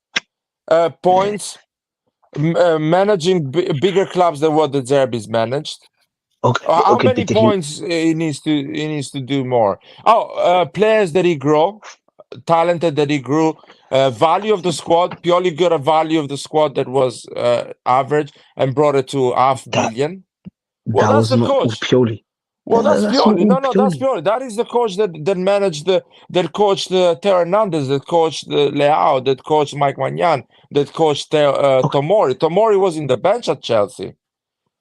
points, managing bigger clubs than what the Zerbi's managed. How many points he needs to do more? Players that he grow, talented that he grew, value of the squad. Pioli got a value of the squad that was average and brought it to $500 million. Well, that that's was the not coach. Pioli. Well, that's Pioli. No, Pioli. That's Pioli. That is the coach that managed that coached Teo Hernandez, that coached Leao, that coached Mike Maignan, that coached Tomori. Tomori was in the bench at Chelsea.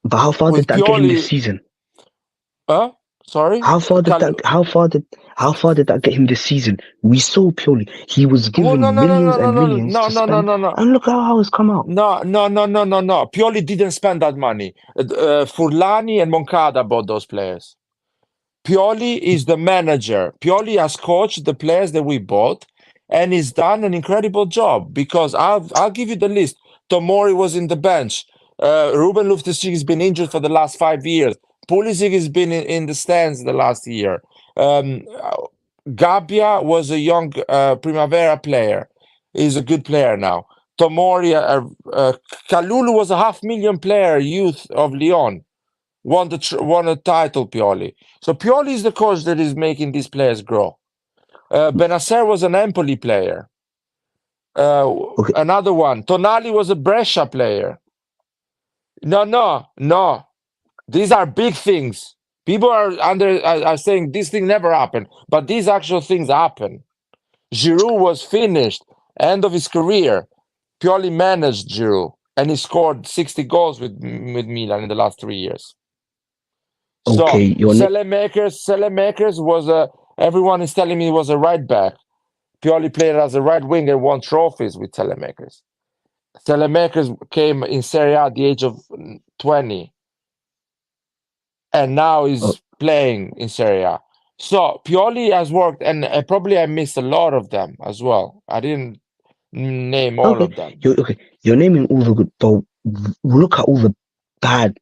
But how far did that get him this season? Sorry. How far did that get him this season? We saw Pioli. He was given millions and millions to spend. And look how it's come out. No. Pioli didn't spend that money. Furlani and Moncada bought those players. Pioli is the manager. Pioli has coached the players that we bought, and he's done an incredible job. Because I'll give you the list. Tomori was in the bench. Ruben Loftus-Cheek has been injured for the last 5 years. Pulisic has been in the stands the last year. Gabbia was a young Primavera player. He's a good player now. Tomori, Kalulu was a $500,000 player, youth of Lyon. Won a title, Pioli. So Pioli is the coach that is making these players grow. Benacer was an Empoli player. Another one. Tonali was a Brescia player. No. These are big things. People are saying this thing never happened, but these actual things happen. Giroud was finished, end of his career. Pioli managed Giroud, and he scored 60 goals with Milan in the last 3 years. So Okay, your name. Selemakers was everyone is telling me he was a right back. Pioli played as a right winger, won trophies with Selemakers. Selemakers came in Serie A at the age of 20, and now Oh, he's playing in Serie A. So Pioli has worked, and probably I missed a lot of them as well. I didn't name all okay, of them. you're naming all the good, but look at all the bad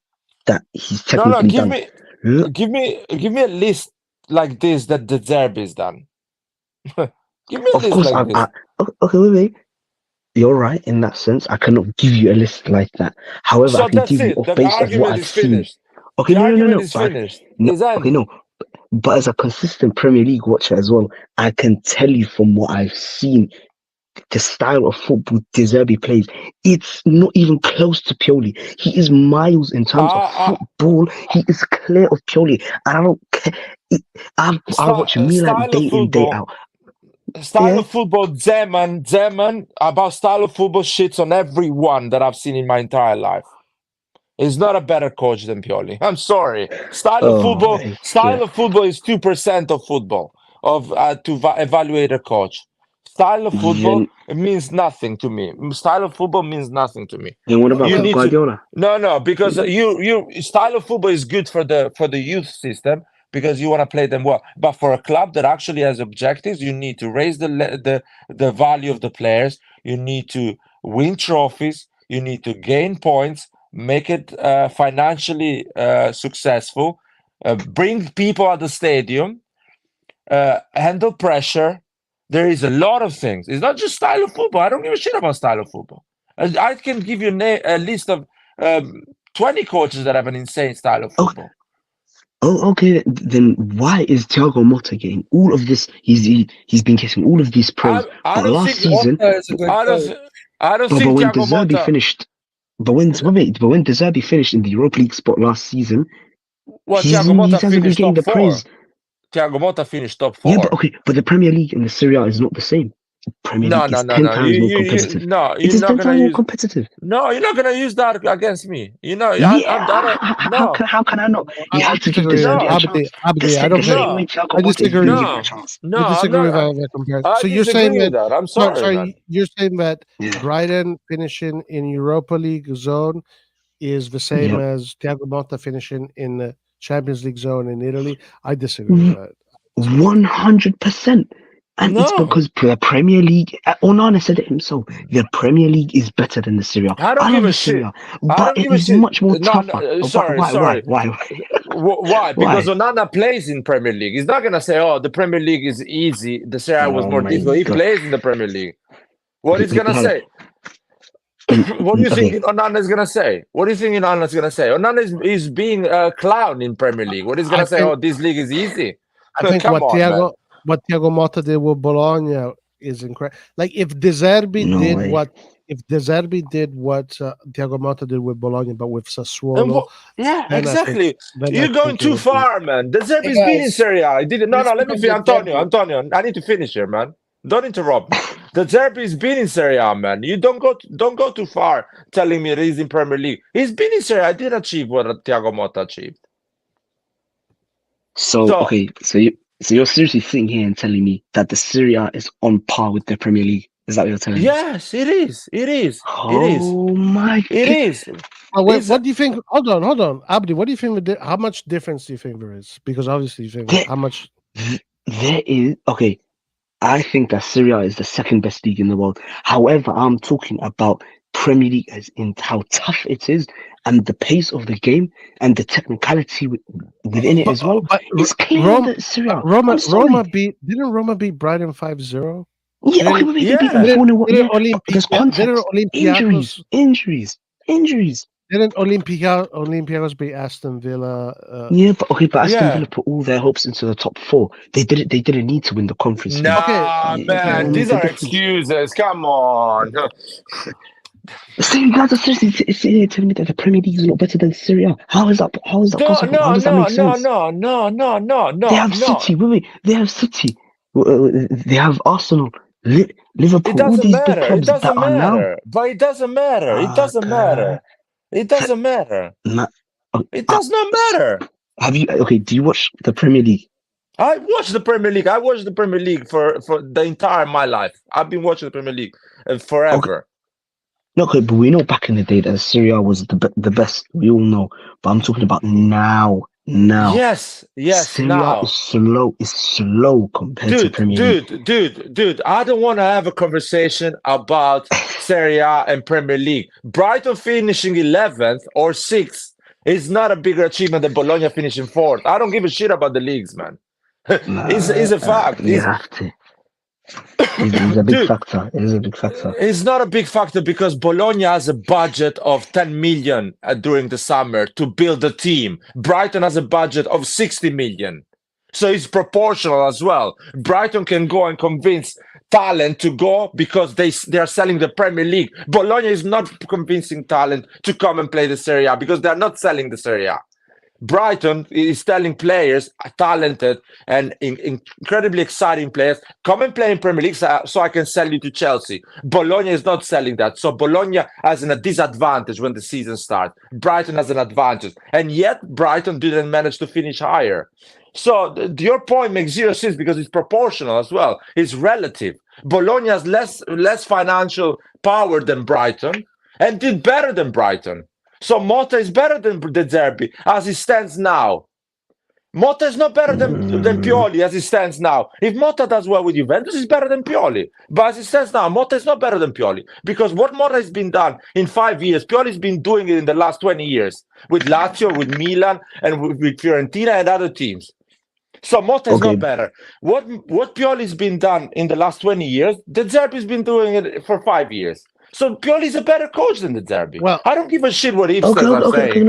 that he's No, technically give done. me Look, give me a list like this that the Zerbi's done. Give me a of list course, like this. okay, wait. You're right in that sense. I cannot give you a list like that. However, So I can that's give you it. off The base of what argument I've is seen. finished. Okay, The no. argument is finished. It's Okay, ended. no. But as a consistent Premier League watcher as well, I can tell you from what I've seen, the style of football De Zerbi plays, it's not even close to Pioli. He is miles in terms of football. He is clear of Pioli, and I don't care. I watch Milan Style day of in, day football. out. Style Yeah. of football, Zeman, about style of football shits on everyone that I've seen in my entire life. He's not a better coach than Pioli. I'm sorry. Style of football is 2% of football to evaluate a coach. Style of football, it means nothing to me. Style of football means nothing to me. And what about Pep Guardiola? No, because you style of football is good for the youth system because you want to play them well. But for a club that actually has objectives, you need to raise the value of the players. You need to win trophies. You need to gain points. Make it financially successful. Bring people at the stadium. Handle pressure. There is a lot of things. It's not just style of football. I don't give a shit about style of football. I can give you a list of 20 coaches that have an insane style of football. Oh, okay. Then why is Thiago Motta getting all of this? He's been getting all of these praise. I But don't last think season, Motta is a good coach. I don't but think when De Thiago Zerbi Motta finished, but when De Zerbi finished in the Europa League spot last season, well, he Thiago Motta hasn't been finished getting top the 4. praise. Thiago Motta finished top 4. Yeah, but the Premier League and the Serie A is not the same. Premier League is 10 times more competitive. It is 10 times more competitive. No, you're not gonna use that against me. You know, How can I not? You have to give disagree. De Zerbi a Abdi, chance. Abdi, I don't The same think. way Thiago I Motta is disagree. being given a chance. No, I I'm disagree with not. that comparison. I So you're disagree saying with that? that. I'm sorry, man. You're saying that Yeah. Brighton finishing in Europa League zone is the same Yep. as Thiago Motta finishing in the Champions League zone in Italy. I disagree with that. 100%. And it's No. because the Premier League, Onana said it himself, the Premier League is better than the Serie A. I don't love give a the shit. Serie A, I but don't it give a is shit. much more No, tougher. sorry. Why? Why? Because Onana plays in Premier League. He's not gonna say, "Oh, the Premier League is easy. The Serie A was Oh more my difficult." He God. plays in the Premier League. What he's gonna say? And- What do you think okay. Onana is gonna say? What do you think Onana is gonna say? Onana is being a clown in Premier League. What he's gonna I say? think- Oh, this league is easy. I think Come what on, man. Thiago Motta did with Bologna is incredible. Like if De Zerbi No did way. what Thiago Motta did with Bologna, but with Sassuolo, Yeah, then exactly. then I You're going think it too would be- far, man. The Zerbi's Hey, been in guys. Serie A. He didn't. No, Let's let me become finish. the Antonio, I need to finish here, man. Don't interrupt me. The Zerbi's been in Serie A, man. You don't go too far telling me he's in Premier League. He's been in Serie A. I didn't achieve what Thiago Motta achieved. So you're seriously sitting here and telling me that the Serie A is on par with the Premier League? Is that what you're telling me? Yes, it is. Oh my It God. is. Oh, wait, It's- what do you think? Hold on, Abdi. What do you think? How much difference do you think there is? Because obviously, you think how much? There is okay. I think that Serie A is the second best league in the world. However, I'm talking about Premier League as in how tough it is and the pace of the game and the technicality within it as well. But It's clear Roma- that Serie A. Roma I'm sorry. didn't Roma beat Brighton 5-0? Yeah, okay, wait, Yeah. they beat them 4-1. Didn't Yeah, there's context. Olympiacos Injuries. didn't Olympiacos beat Aston Villa? Yeah, but Aston Yeah. Villa put all their hopes into the top 4. They didn't need to win the conference. Nah, Okay. man. Okay. These are excuses. Come on. So you guys are seriously sitting here telling me that the Premier League is not better than Serie A? How is that possible? How does that make sense? No. They have City. Wait. They have City. They have Arsenal, Liverpool. It All doesn't these matter. big clubs that are now. But it doesn't matter. It doesn't matter. It doesn't matter. Nah, It does not matter. Have you? Okay, do you watch the Premier League? I watched the Premier League. I watched the Premier League for the entire my life. I've been watching the Premier League forever. No, okay, but we know back in the day that Serie A was the best. We all know. But I'm talking about now. Yes, Serie A now. is slow compared to Premier League. Dude, I don't want to have a conversation about Serie A and Premier League. Brighton finishing 11th or 6th is not a bigger achievement than Bologna finishing 4th. I don't give a shit about the leagues, man. It's a fact. You have to. It's a big factor. It is a big factor. It's not a big factor because Bologna has a budget of 10 million during the summer to build a team. Brighton has a budget of 60 million. So it's proportional as well. Brighton can go and convince talent to go because they are selling the Premier League. Bologna is not convincing talent to come and play the Serie A because they're not selling the Serie A. Brighton is telling players, talented and incredibly exciting players, come and play in Premier League so I can sell you to Chelsea. Bologna is not selling that. So Bologna has a disadvantage when the season starts. Brighton has an advantage. And yet Brighton didn't manage to finish higher. So your point makes zero sense because it's proportional as well. It's relative. Bologna has less financial power than Brighton and did better than Brighton. So Motta is better than De Zerbi as it stands now. Motta is not better than Pioli as it stands now. If Motta does well with Juventus, he's better than Pioli. But as it stands now, Motta is not better than Pioli. Because what Motta has been done in 5 years, Pioli's been doing it in the last 20 years. With Lazio, with Milan, and with Fiorentina and other teams. So Motta is not better. What Pioli's been done in the last 20 years, De Zerbi's been doing it for 5 years. So Pioli's a better coach than De Zerbi. Well, I don't give a shit what hipsters are saying.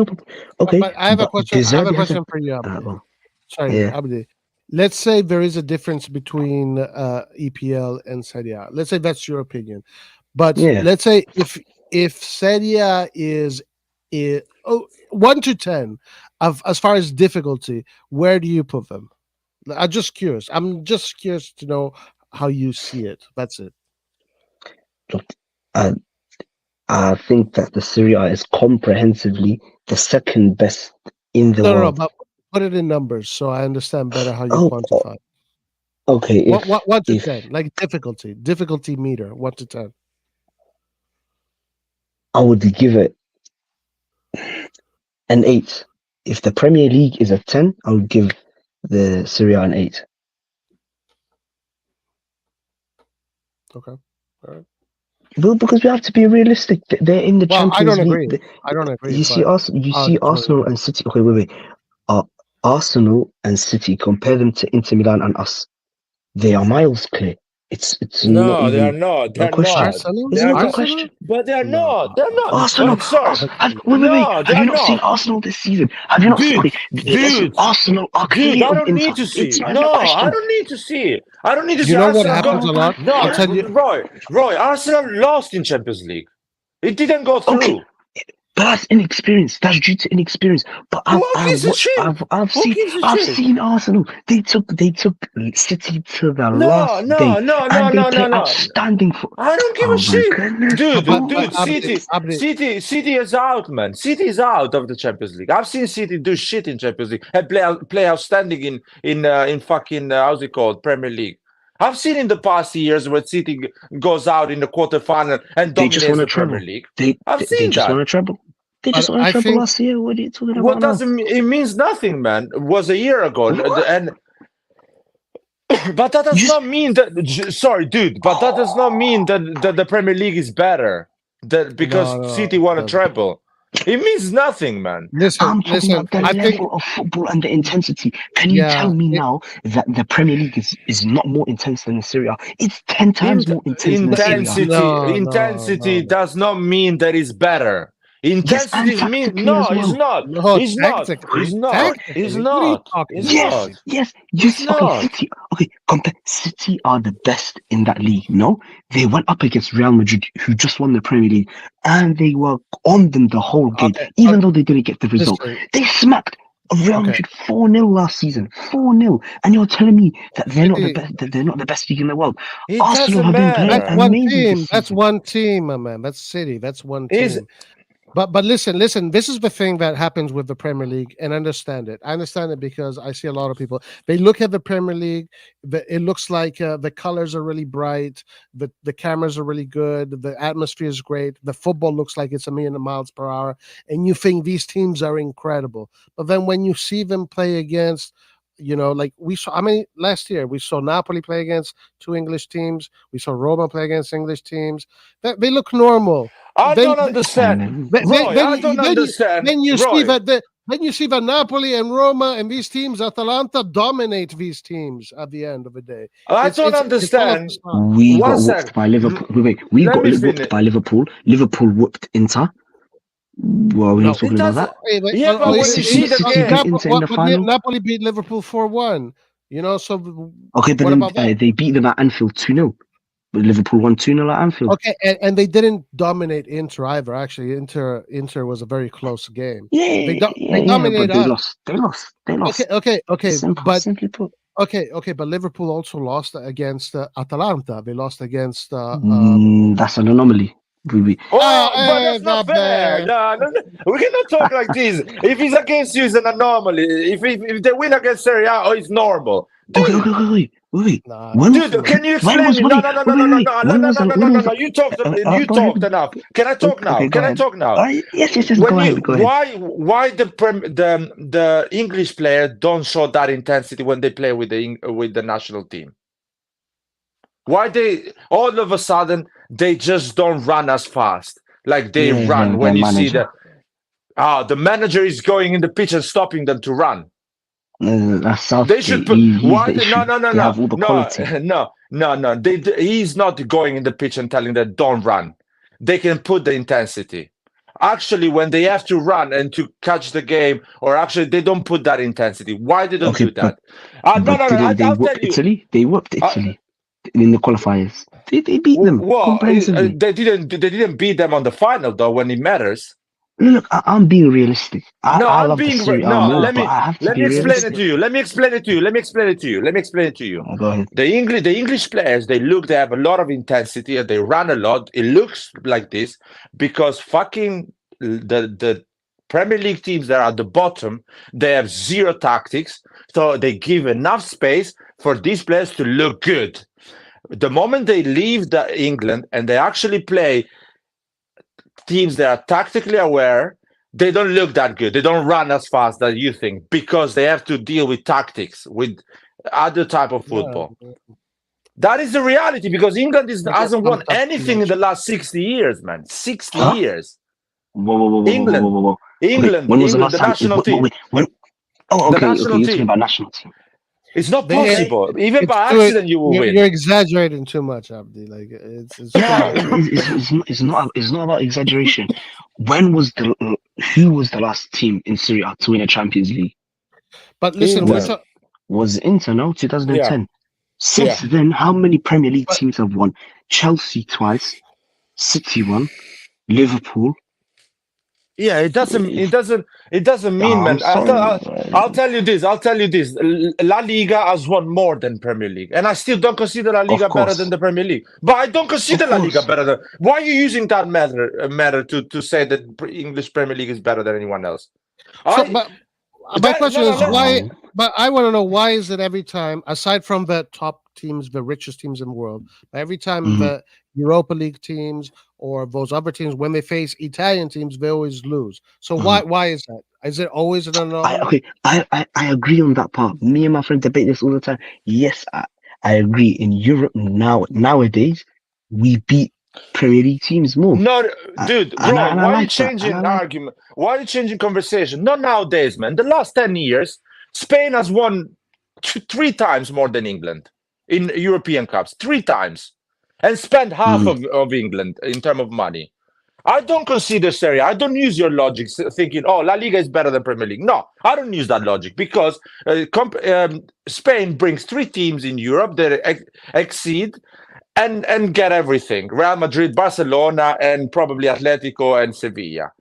Okay. But I have a question. I have a question for you, Abdi. Sorry, Abdi. Let's say there is a difference between EPL and Serie A. Let's say that's your opinion. But let's say if Serie A is 1 to 10 as far as difficulty, where do you put them? I'm just curious. To know how you see it. That's it. Look, I think that the Serie A is comprehensively the second best in the world. No, but put it in numbers so I understand better how you quantify. Okay. What 1 to 10, like difficulty meter, 1 to 10. I would give it an 8. If the Premier League is a 10, I would give the Serie A an 8. Okay. All right. Well, because we have to be realistic. They're in the Champions League. I don't agree. You see Arsenal and City. Okay, wait. Arsenal and City, compare them to Inter Milan and us. They are miles clear. It's no, they are not. They're not. It's not a question. But they're not. They're not. Arsenal. Have you not seen Arsenal this season? Have you not seen? Arsenal are clear. Dude, I don't need to see. No, I don't need to see. I don't need to see. You know what happens a lot? No, I'll tell you. Roy, Arsenal lost in Champions League. It didn't go through. Okay. But that's inexperience. That's due to inexperience. But I've seen Arsenal. They took City to the last day. No. Outstanding for. I don't give a shit, dude. City is out, man. City is out of the Champions League. I've seen City do shit in Champions League and play outstanding in fucking how's it called, Premier League. I've seen in the past years where City goes out in the quarterfinal and dominates the Premier League. I've seen they just won a treble. They just won a treble last year. What are you talking about? What doesn't it means nothing, man. It was a year ago, and but that does not mean that. Sorry, dude, but that does not mean that the Premier League is better. Because City won a treble. It means nothing, man. I'm talking about the level of football and the intensity. Can you tell me now that the Premier League is not more intense than the Serie A? It's 10 times more intense than the Serie A. Intensity does not mean that it's better. Intensity means it's not. It's not. It's not. It's not. Yes. City. Okay, compare. City are the best in that league. No, they went up against Real Madrid, who just won the Premier League, and they were on them the whole game, even though they didn't get the result. They smacked Real Madrid 4-0 last season. 4-0, and you're telling me that they're not the best. That they're not the best league in the world. Arsenal have been playing amazing. That's one team, my man. That's City. That's one team. But listen, listen. This is the thing that happens with the Premier League, and understand it. I understand it because I see a lot of people. They look at the Premier League. It looks like the colors are really bright. The cameras are really good. The atmosphere is great. The football looks like it's 1,000,000 miles per hour, and you think these teams are incredible. But then when you see them play against, like we saw. I mean, last year we saw Napoli play against 2 English teams. We saw Roma play against English teams. They look normal. I Then- don't understand. Then- Roy, then I you- don't then you- understand. Then you Roy, see that Napoli and Roma and these teams, Atalanta, dominate these teams at the end of the day. I It's- don't it's- it's all understand. facade. We One got sec. whooped by Liverpool. Wait, we Let got me whooped finish. by Liverpool. Liverpool whooped Inter. Well, we're No, not It talking about doesn't. that. Yeah, but when you see the City game, beat Inter in the final. Napoli beat Liverpool 4-1. So Okay, but what then about that? they beat them at Anfield 2-0. But Liverpool won 2-0 at Anfield. Okay, and they didn't dominate Inter either. Actually, Inter was a very close game. Yeah, They yeah, dominated but they us. lost. They lost. Okay. Simply put. Okay, but Liverpool also lost against Atalanta. They lost against. That's an anomaly. Oh, but hey, that's not not fair. bad. No, we cannot talk like this. If he's against you, it's an anomaly. If they win against Serie A, oh, it's normal. Okay, wait. Nah, When was Dude, can you when explain was- me? No, wait, no, no, wait, no, no, wait, no, wait. no, When no, no, was no, the- no, when no, was no. the- You talked. go You ahead. talked enough. Can I talk now? Okay, go Can I ahead. talk now? Yes, go When ahead. you, Go ahead. why the English players don't show that intensity when they play with the national team? Why they all of a sudden they just don't run as fast like they Yeah, run when their you see manager. the manager is going in the pitch and stopping them to run. That's Southgate. They should put He's why the they, issue. no They have all the quality. no. He's not going in the pitch and telling them don't run. They can put the intensity. Actually, when they have to run and to catch the game, or actually they don't put that intensity. Why they don't Okay, do that? But No. they I'll tell whooped you. Italy. They whooped Italy in the qualifiers. They beat them Well, comprehensively. they didn't beat them on the final though when it matters. Look, I'm being realistic. I I'm love the being Serie A no. more, Let me but I have to let be me explain realistic. it to you. Let me explain it to you. Go ahead. The English players, they have a lot of intensity and they run a lot. It looks like this because fucking the Premier League teams that are at the bottom, they have zero tactics, so they give enough space for these players to look good. The moment they leave England and they actually play teams that are tactically aware, they don't look that good. They don't run as fast as you think because they have to deal with tactics, with other type of football. That is the reality because England hasn't won anything in the last 60 years, man. 60 years. Whoa. England. Okay, when was the last the time? national team. Oh, The okay. national You're team. talking about national team. It's not They- possible. Even by You're- accident, you will you're, win. You're exaggerating too much, Abdi. Like it's Yeah, it's not about exaggeration. Who was the last team in Serie A to win a Champions League? But listen, Inter. we're ta- Was it Inter? No, 2010. Since Yeah. then, how many Premier League But- teams have won? Chelsea twice, City won, Liverpool. Yeah, it doesn't mean, man. I'll tell you this. La Liga has won more than Premier League, and I still don't consider La Liga better course. than the Premier League. But I don't consider Of La Liga course. better than. Why are you using that matter to say that English Premier League is better than anyone else? but my that- question no, is no, why? But I want to know why is it every time, aside from the top teams, the richest teams in the world, every time Mhm. the Europa League teams or those other teams, when they face Italian teams, they always lose. So why is that? Is it always an anomaly? I agree on that part. Me and my friend debate this all the time. Yes, I agree. In Europe nowadays, we beat Premier League teams more. No, dude, and bro, I why are you like that, changing and I like- argument? Why are you changing conversation? Not nowadays, man. The last 10 years, Spain has won 3 times more than England in European Cups. 3 times. And spent half of England in terms of money. I don't consider Serie A. I don't use your logic thinking, oh, La Liga is better than Premier League. No, I don't use that logic because Spain brings 3 teams in Europe that exceed and get everything. Real Madrid, Barcelona, and probably Atletico and Sevilla.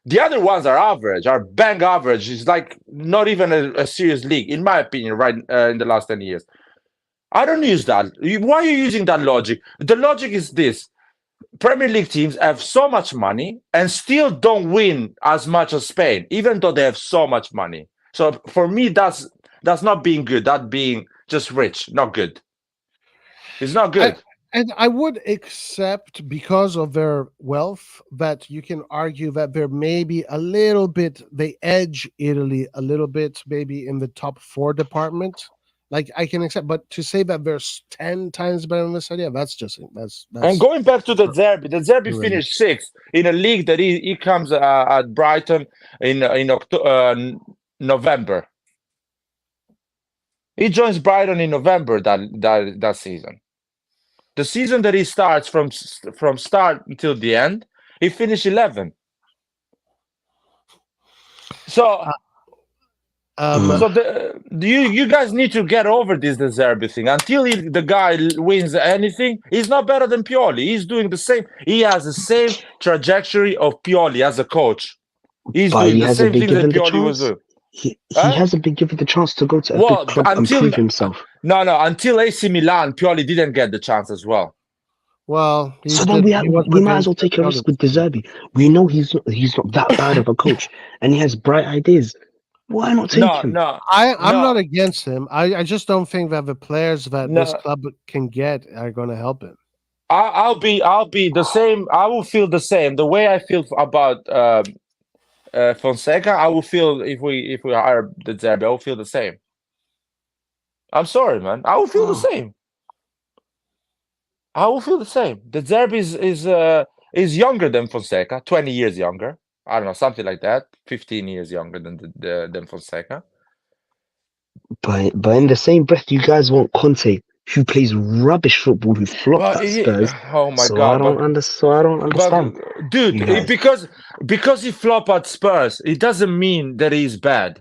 The other ones are average, are bang average. It's like not even a serious league, in my opinion, right in the last 10 years. I don't use that. Why are you using that logic? The logic is this. Premier League teams have so much money and still don't win as much as Spain, even though they have so much money. So for me, that's not being good. That being just rich, not good. It's not good. And I would accept, because of their wealth, that you can argue that they're maybe a little bit, they edge Italy a little bit, maybe in the top 4 department. Like, I can accept, but to say that there's 10 times better than this idea, that's And going back to the Zerbi Really? finished 6th in a league that he comes at Brighton in November. He joins Brighton in November that season. The season that he starts from start until the end, he finished 11. So, you guys need to get over this De Zerbi thing. Until the guy wins anything, he's not better than Pioli. He's doing the same. He has the same trajectory of Pioli as a coach. He's But doing he the hasn't same been thing that given the Pioli was chance. doing. He Huh? hasn't been given the chance to go to a Well, big club and until- prove himself. No, until AC Milan, Pioli didn't get the chance as well. Well, So then we might as well take a risk with De Zerbi. We know he's not that bad of a coach, and he has bright ideas. Why not take him? No. I'm No. not against him. I just don't think that the players that this No. club can get are going to help him. I'll be the same. I will feel the same. The way I feel about Fonseca, I will feel if we hire De Zerbi, I will feel the same. I'm sorry, man. I will feel the same. I will feel the same. De Zerbi is younger than Fonseca, 20 years younger. I don't know, something like that. 15 years younger than Fonseca. But in the same breath, you guys want Conte, who plays rubbish football, who flopped at Spurs. Oh my So God! I don't understand. But, dude, You guys. because he flopped at Spurs, it doesn't mean that he's bad.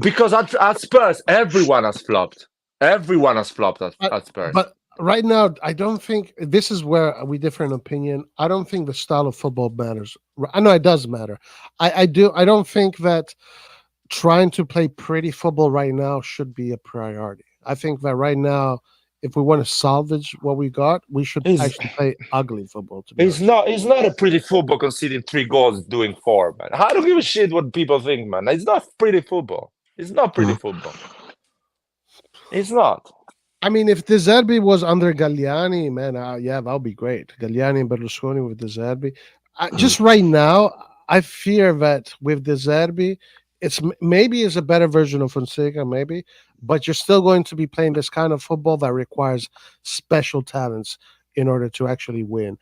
Because at Spurs, everyone has flopped. Everyone has flopped at Spurs. But right now, I don't think this is where we differ in opinion. I don't think the style of football matters. I know it does matter. I don't think that trying to play pretty football right now should be a priority. I think that right now, if we want to salvage what we got, we should actually play ugly football. To be It's not a pretty football conceding 3 goals, doing 4, man. I don't give a shit what people think, man. It's not pretty football. It's not pretty football. It's not. I mean, if De Zerbi was under Galliani, man, yeah, that would be great. Galliani and Berlusconi with De Zerbi. Just right now, I fear that with De Zerbi, maybe it's a better version of Fonseca, maybe, but you're still going to be playing this kind of football that requires special talents in order to actually win.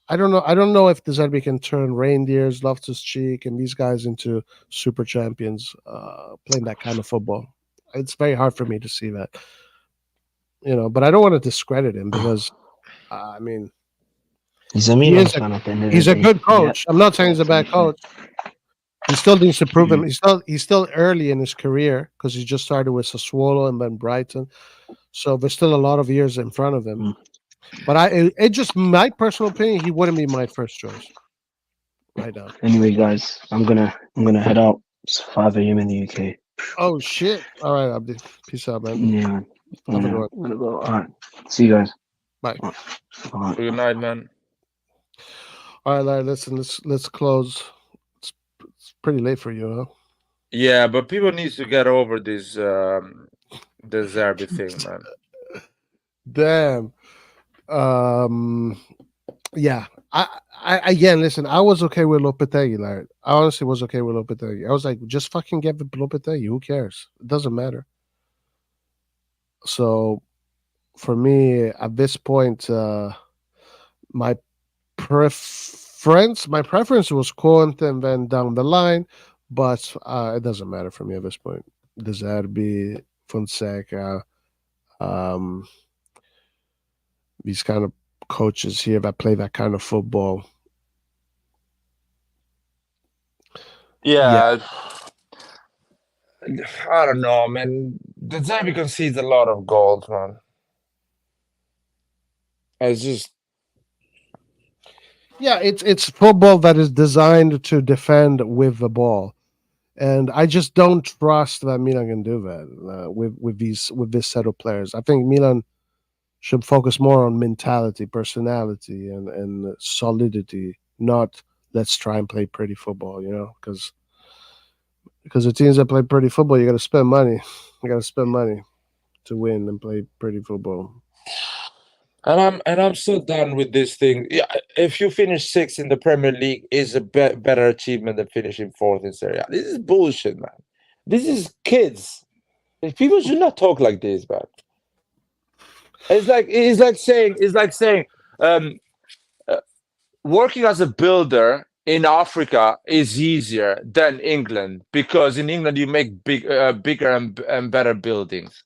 I don't know if De Zerbi can turn Reindeers, Loftus-Cheek, and these guys into super champions playing that kind of football. It's very hard for me to see that. But I don't want to discredit him because, I mean, He's a Milan fan at the end of the he's a day. good coach. Yeah. I'm not saying he's a bad coach. He still needs to prove him. He's still early in his career because he just started with Sassuolo and then Brighton. So there's still a lot of years in front of him. But it just my personal opinion, he wouldn't be my first choice right now. Anyway, guys, I'm gonna head out. It's 5 a.m. in the UK. Oh shit! All right, Abdi. Peace out, man. Yeah, man. Have a Yeah, good one. I'm gonna go. All right. See you guys. Bye. All right. Good night, man. All right, Larry. Listen, let's close. It's pretty late for you, huh? Yeah, but people need to get over this De Zerbi thing, man. Damn. Yeah. I again, listen. I was okay with Lopetegui, Larry. I honestly was okay with Lopetegui. I was like, just fucking get the Lopetegui. Who cares? It doesn't matter. So, for me, at this point, my preference was Conte and then down the line, but it doesn't matter for me at this point. De Zerbi, Fonseca, these kind of coaches here that play that kind of football. Yeah. I don't know, man. De Zerbi concedes a lot of goals, man. It's just Yeah, it's football that is designed to defend with the ball, and I just don't trust that Milan can do that with this set of players. I think Milan should focus more on mentality, personality, and solidity, not let's try and play pretty football. Because the teams that play pretty football, you got to spend money. You got to spend money to win and play pretty football. And I'm so done with this thing. Yeah, if you finish sixth in the Premier League, is a better achievement than finishing fourth in Serie A. This is bullshit, man. This is kids. People should not talk like this, man. It's like saying working as a builder in Africa is easier than England because in England you make bigger and better buildings.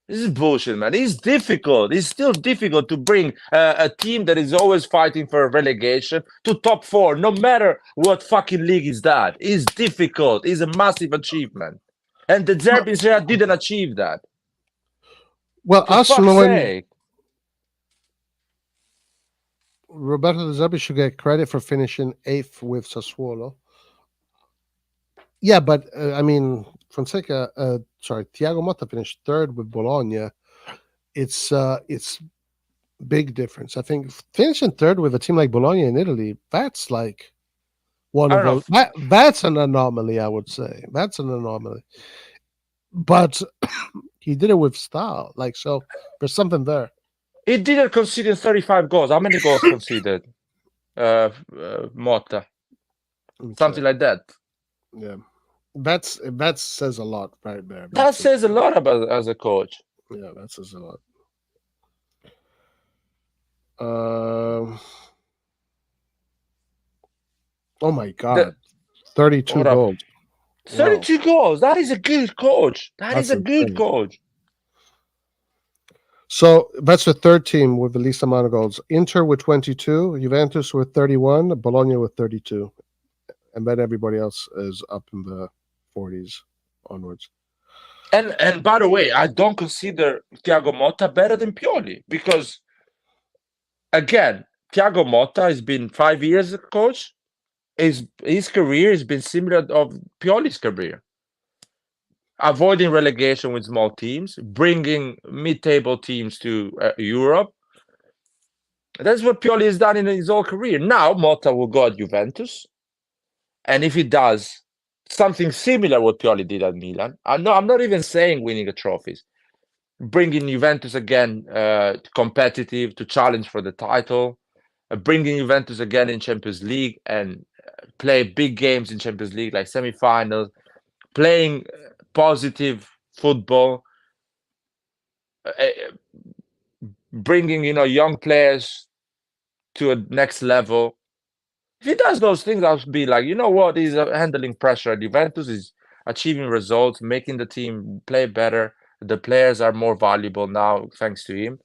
This is bullshit, man. It's difficult. It's still difficult to bring a team that is always fighting for a relegation to top four, no matter what fucking league is that. It's difficult. It's a massive achievement. And the Zerbi didn't achieve that. Well, For fuck's sake. Roberto De Zerbi should get credit for finishing 8th with Sassuolo. Yeah, but I mean, Thiago Motta finished 3rd with Bologna. It's big difference. I think finishing 3rd with a team like Bologna in Italy, that's like one of those. That's an anomaly, I would say. That's an anomaly. But he did it with style. Like, so there's something there. He didn't concede 35 goals. How many goals conceded Motta? Something like that. Yeah. That says a lot right there. That says a lot about as a coach. Yeah, that says a lot. Oh my God. 32 goals. 32 goals. That is a good coach. That's a good coach. So that's the 3rd team with the least amount of goals. Inter with 22, Juventus with 31, Bologna with 32. And then everybody else is up in the 40s onwards. And by the way, I don't consider Thiago Motta better than Pioli because, again, Thiago Motta has been 5 years a coach. His career has been similar of Pioli's career. Avoiding relegation with small teams, bringing mid-table teams to Europe. That's what Pioli has done in his whole career. Now Motta will go at Juventus. And if he does something similar what Pioli did at Milan, I'm not even saying winning the trophies, bringing Juventus again competitive to challenge for the title, bringing Juventus again in Champions League and play big games in Champions League like semi-finals, playing positive football, bringing young players to a next level. If he does those things, I'll be like, you know what? He's handling pressure at Juventus. He's achieving results, making the team play better. The players are more valuable now thanks to him.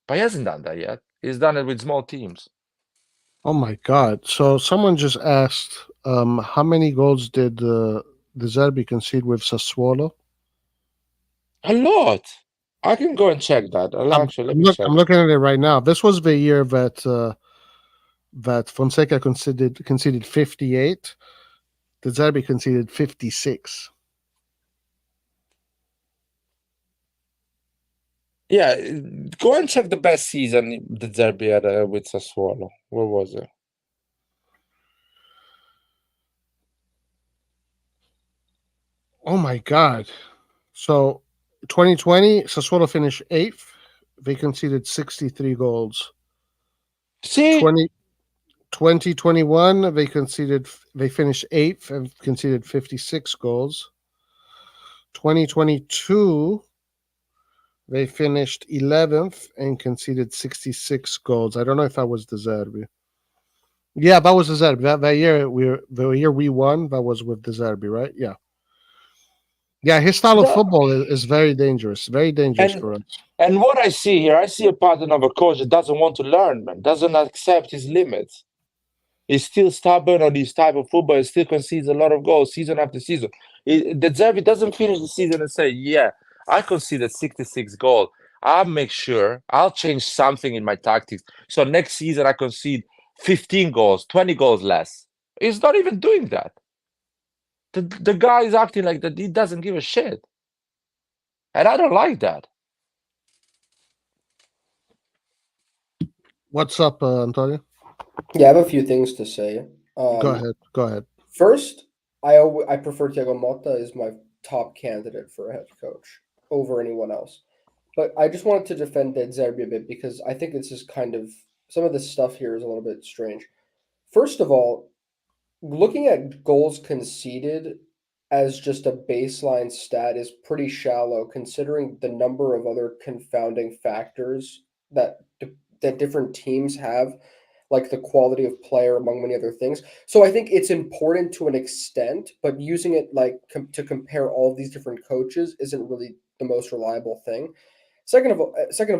But he hasn't done that yet. He's done it with small teams. Oh my God! So someone just asked, how many goals did De Zerbi concede with Sassuolo? A lot. I can go and check that. I'm looking at it right now. This was the year that Fonseca conceded 58. De Zerbi conceded 56. Yeah, go and check the best season De Zerbi had with Sassuolo. What was it? Oh my God! So 2020, Sassuolo finished 8th. They conceded 63 goals. See? 2021, they finished 8th and conceded 56 goals. 2022, they finished 11th and conceded 66 goals. I don't know if that was De Zerbi. Yeah, that was De Zerbi. That year the year we won, that was with De Zerbi, right? Yeah. Yeah, his style of football is very dangerous. Very dangerous for us. And what I see here, I see a pattern of a coach that doesn't want to learn, man, doesn't accept his limits. He's still stubborn on this type of football. He still concedes a lot of goals season after season. De Zerbi doesn't finish the season and say, yeah, I conceded 66 goals. I'll make sure I'll change something in my tactics. So next season I concede 15 goals, 20 goals less. He's not even doing that. The guy is acting like that. He doesn't give a shit. And I don't like that. What's up, Antonio? Yeah, I have a few things to say. Go ahead. Go ahead. First, I prefer Thiago Motta as my top candidate for a head coach over anyone else. But I just wanted to defend De Zerbi a bit because I think this is kind of some of this stuff here is a little bit strange. First of all, looking at goals conceded as just a baseline stat is pretty shallow considering the number of other confounding factors that that different teams have, like the quality of player among many other things. So I think it's important to an extent, but using it like to compare all of these different coaches isn't really the most reliable thing. Second of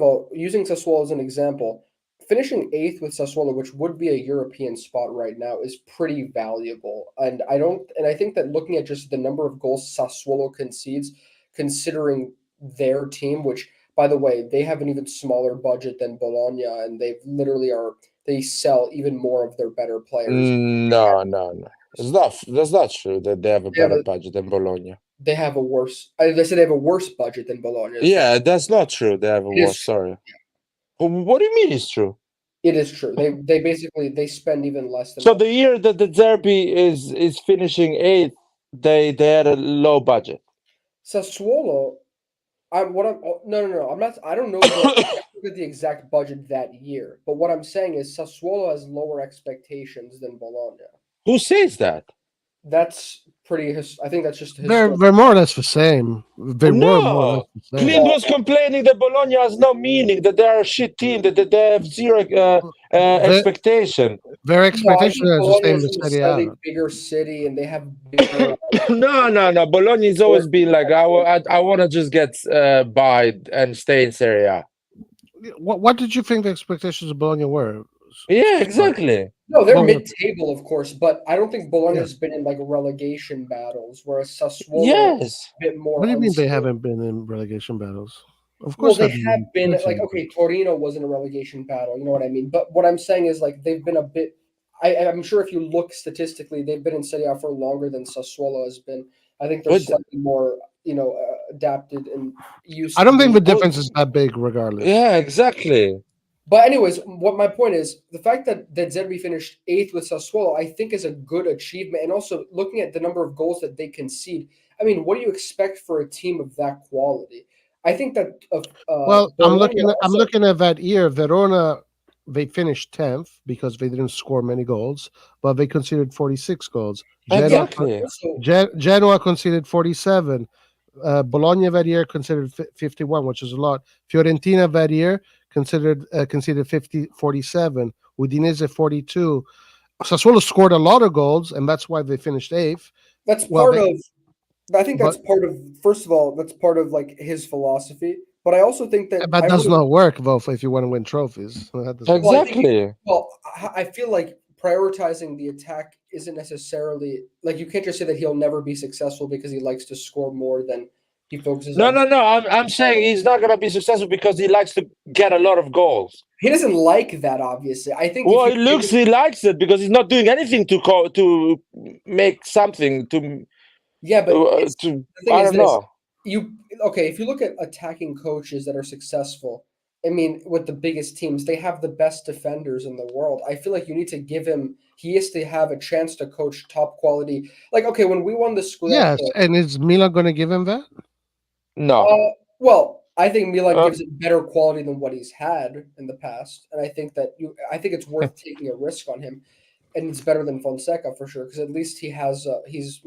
all, using Sassuolo as an example, finishing eighth with Sassuolo, which would be a European spot right now, is pretty valuable. And I think that looking at just the number of goals Sassuolo concedes, considering their team, which by the way, they have an even smaller budget than Bologna, and they sell even more of their better players. No. That's not true that they have a They have better a, budget than Bologna. they have a worse. They said they have a worse budget than Bologna. Yeah, that's not true. They have a It is worse. Sorry. What do you mean it's true? It is true. They basically they spend even less than. So the year that the Derby is finishing eighth, they had a low budget. Sassuolo. No. I'm not. I don't know the exact budget that year. But what I'm saying is Sassuolo has lower expectations than Bologna. Who says that? That's pretty. I think that's just They're more or less the same. They were more or No, less the same. Clint was complaining that Bologna has no meaning, that they are a shit team, that they have zero expectation. Their expectation is the same as as a Serie slightly A. bigger city, and they have bigger. No. Bologna's always been like, I want to just get by and stay in Serie A. What did you think the expectations of Bologna were? Yeah, exactly. No, they're Well, mid-table, of course, but I don't think Bologna's been in like relegation battles, whereas Sassuolo is a bit more. What do you mean they unstable. haven't been in relegation battles? Of Well, course, they have been like okay. Torino was in a relegation battle, you know what I mean. But what I'm saying is like they've been a bit. I'm sure if you look statistically, they've been in Serie A for longer than Sassuolo has been. I think they're slightly more, adapted and used. I don't think the difference is that big, regardless. Yeah, exactly. But anyways, what my point is, the fact that Zerbi finished eighth with Sassuolo, I think is a good achievement. And also looking at the number of goals that they concede, I mean, what do you expect for a team of that quality? I think that. Well, I'm looking at that year. Verona, they finished 10th because they didn't score many goals, but they conceded 46 goals. Exactly. Genoa conceded 47. Bologna that year conceded 51, which is a lot. Fiorentina that year conceded 47. Udinese 42. Sassuolo scored a lot of goals, and that's why they finished eighth. That's part of. I think that's part of. First of all, that's part of like his philosophy. But I also think that does not work though if you want to win trophies. Exactly. Well, I feel like prioritizing the attack isn't necessarily like you can't just say that he'll never be successful because he likes to score more than he focuses on. No. I'm saying he's not gonna be successful because he likes to get a lot of goals. He doesn't like that, obviously. I think. Well, he likes it because he's not doing anything to make something to. Yeah, but I don't know. If you look at attacking coaches that are successful, I mean, with the biggest teams, they have the best defenders in the world. I feel like you need to give him. He has to have a chance to coach top quality. Like, okay, when we won the Scudetto. Yes, and is Milan going to give him that? No. Well, I think Milan gives it better quality than what he's had in the past, and I think it's worth taking a risk on him, and it's better than Fonseca for sure because at least he has he's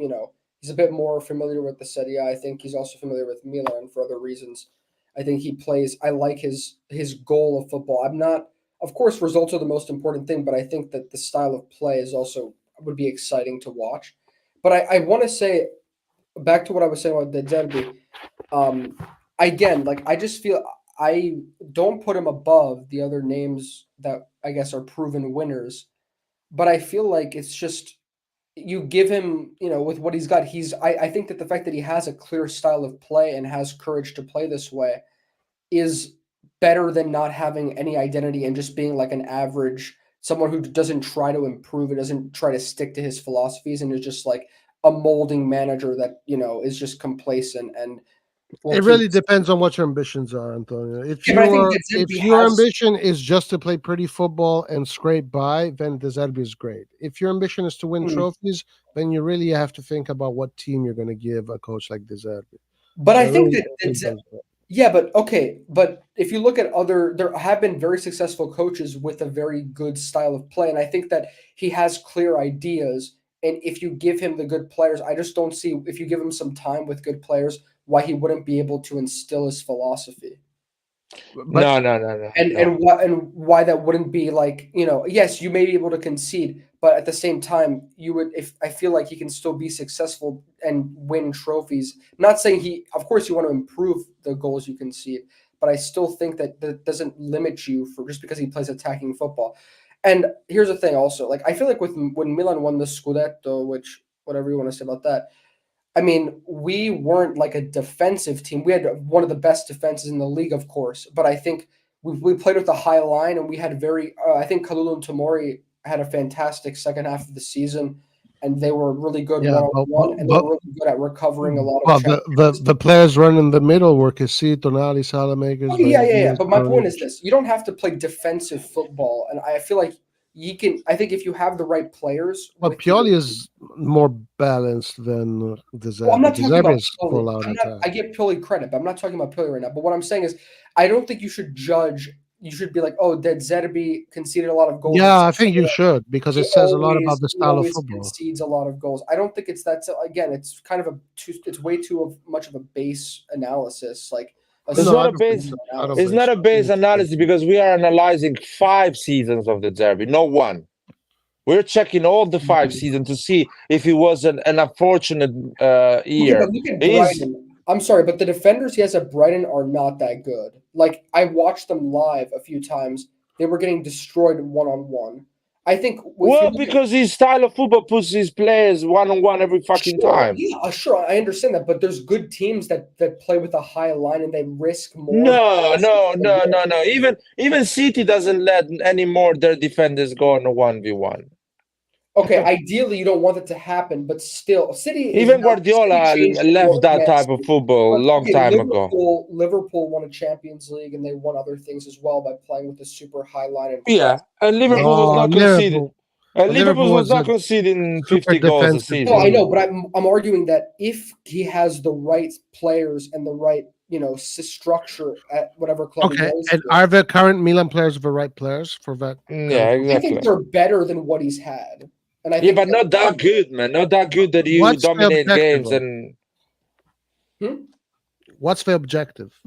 a bit more familiar with the Serie A. I think he's also familiar with Milan for other reasons. I think he plays. I like his goal of football. I'm not. Of course, results are the most important thing, but I think that the style of play is also would be exciting to watch. But I want to say back to what I was saying about De Zerbi. Again, like I just feel I don't put him above the other names that I guess are proven winners, but I feel like it's just you give him, with what he's got. I think that the fact that he has a clear style of play and has courage to play this way is better than not having any identity and just being like an average, someone who doesn't try to improve and doesn't try to stick to his philosophies and is just like a molding manager that, is just complacent and Well, It really keep- depends on what your ambitions are, Antonio. If Yeah, but I think your that if Zerbi your has- ambition is just to play pretty football and scrape by, then De Zerbi is great. If your ambition is to win Hmm. trophies, then you really have to think about what team you're going to give a coach like De Zerbi. But I So it think really that depends on that. yeah, but okay, but if you look at there have been very successful coaches with a very good style of play, and I think that he has clear ideas. And if you give him the good players, I just don't see if you give him some time with good players, why he wouldn't be able to instill his philosophy. But No. And why that wouldn't be like, yes, you may be able to concede, but at the same time you would, if I feel like he can still be successful and win trophies. Not saying of course you want to improve the goals you concede, but I still think that that doesn't limit you for just because he plays attacking football. And here's the thing also, like I feel like when Milan won the Scudetto, which whatever you want to say about that, I mean, we weren't like a defensive team. We had one of the best defenses in the league, of course, but I think we played with a high line, and we had I think Kalulu and Tomori had a fantastic second half of the season, and they were really good yeah, one-on-one, and they were really good at recovering a lot well, of the players running the middle were Cassie, Tonali, Salamakers. Okay, yeah. Benzias, But my point Scaroni. is this: you don't have to play defensive football, and I feel like you can. I think if you have the right players, Well, with you- Pioli is more balanced than De Zerbi. Well, I'm not De talking Zerbi about is Pioli. full out I attack. give Pioli credit, but I'm not talking about Pioli right now. But what I'm saying is, I don't think you should judge. You should be like, oh, De Zerbi conceded a lot of goals. Yeah, I think you should because He it says a lot always- about the he style of always football. concedes a lot of goals. I don't think it's that. Again, it's kind of it's way too much of a base analysis. Like It's No, not I a don't think base. so. I don't It's think not so. a base analysis because we are analyzing 5 seasons of the derby, not one. We're checking all the 5 seasons to see if it was an unfortunate Okay, year. but look at Is Brighton. I'm sorry, but the defenders he has at Brighton are not that good. Like I watched them live a few times. They were getting destroyed one-on-one. I think if you well look at- because his style of football puts his players 1-on-1 every fucking Sure, time. yeah, sure, I understand that, but there's good teams that play with a high line and they risk more. No. Even City doesn't let anymore their defenders go on a 1v1. Okay, ideally you don't want it to happen, but still, City. Even Guardiola changed the left world that type immensely. of football a long Okay, time ago. Liverpool won a Champions League and they won other things as well by playing with a super high line and Yeah, and Liverpool was Oh, not conceding. Liverpool Liverpool was not a conceding super 50 goals a defensive season. No, I team. know, but I'm arguing that if he has the right players and the right structure at whatever club he Okay, goes and to, are the current Milan players the right players for that? Yeah, I exactly. think they're better than what he's had. And I Yeah, think but not that good, man. Not that good that you What's the dominate objective games of- and What's the objective?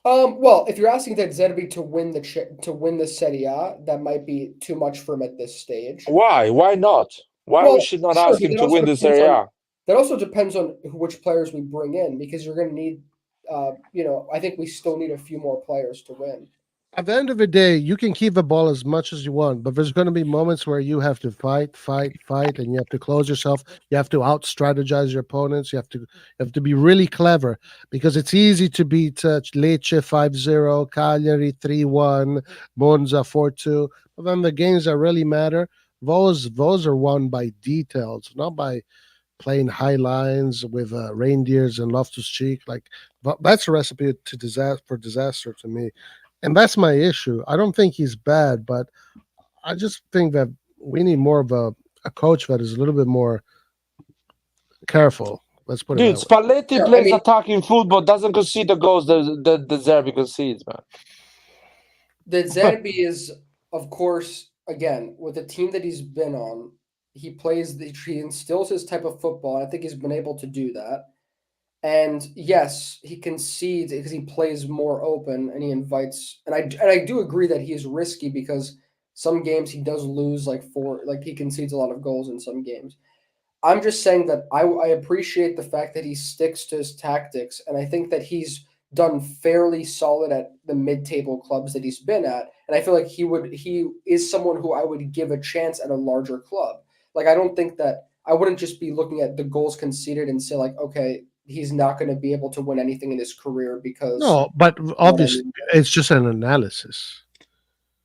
Well, if you're asking that Zerbi to win the Serie A, that might be too much for him at this stage. why? Why not? Why Well, we should not sure, ask but him it to also win the depends Serie on- A? That also depends on which players we bring in because you're going to need, I think we still need a few more players to win. At the end of the day, you can keep the ball as much as you want, but there's going to be moments where you have to fight, and you have to close yourself. You have to out-strategize your opponents. You have to be really clever because it's easy to beat Lecce 5-0, Cagliari 3-1, Monza 4-2. But then the games that really matter, those are won by details, not by playing high lines with reindeers and Loftus-Cheek. That's a recipe for disaster to me. And that's my issue. I don't think he's bad, but I just think that we need more of a coach that is a little bit more careful. Let's put it Dude, that way. Spalletti Yeah, I plays mean- attacking football, doesn't concede the goals that Zerbi concedes, man. The Zerbi is, of course, again, with the team that he's been on, he instills his type of football. And I think he's been able to do that. And yes, he concedes because he plays more open and he invites. And I do agree that he is risky because some games he does lose he concedes a lot of goals in some games. I'm just saying that I appreciate the fact that he sticks to his tactics, and I think that he's done fairly solid at the mid-table clubs that he's been at, and I feel like he is someone who I would give a chance at a larger club. Like I don't think that I wouldn't just be looking at the goals conceded and say like, okay, he's not going to be able to win anything in his career because No, but obviously it's just an analysis.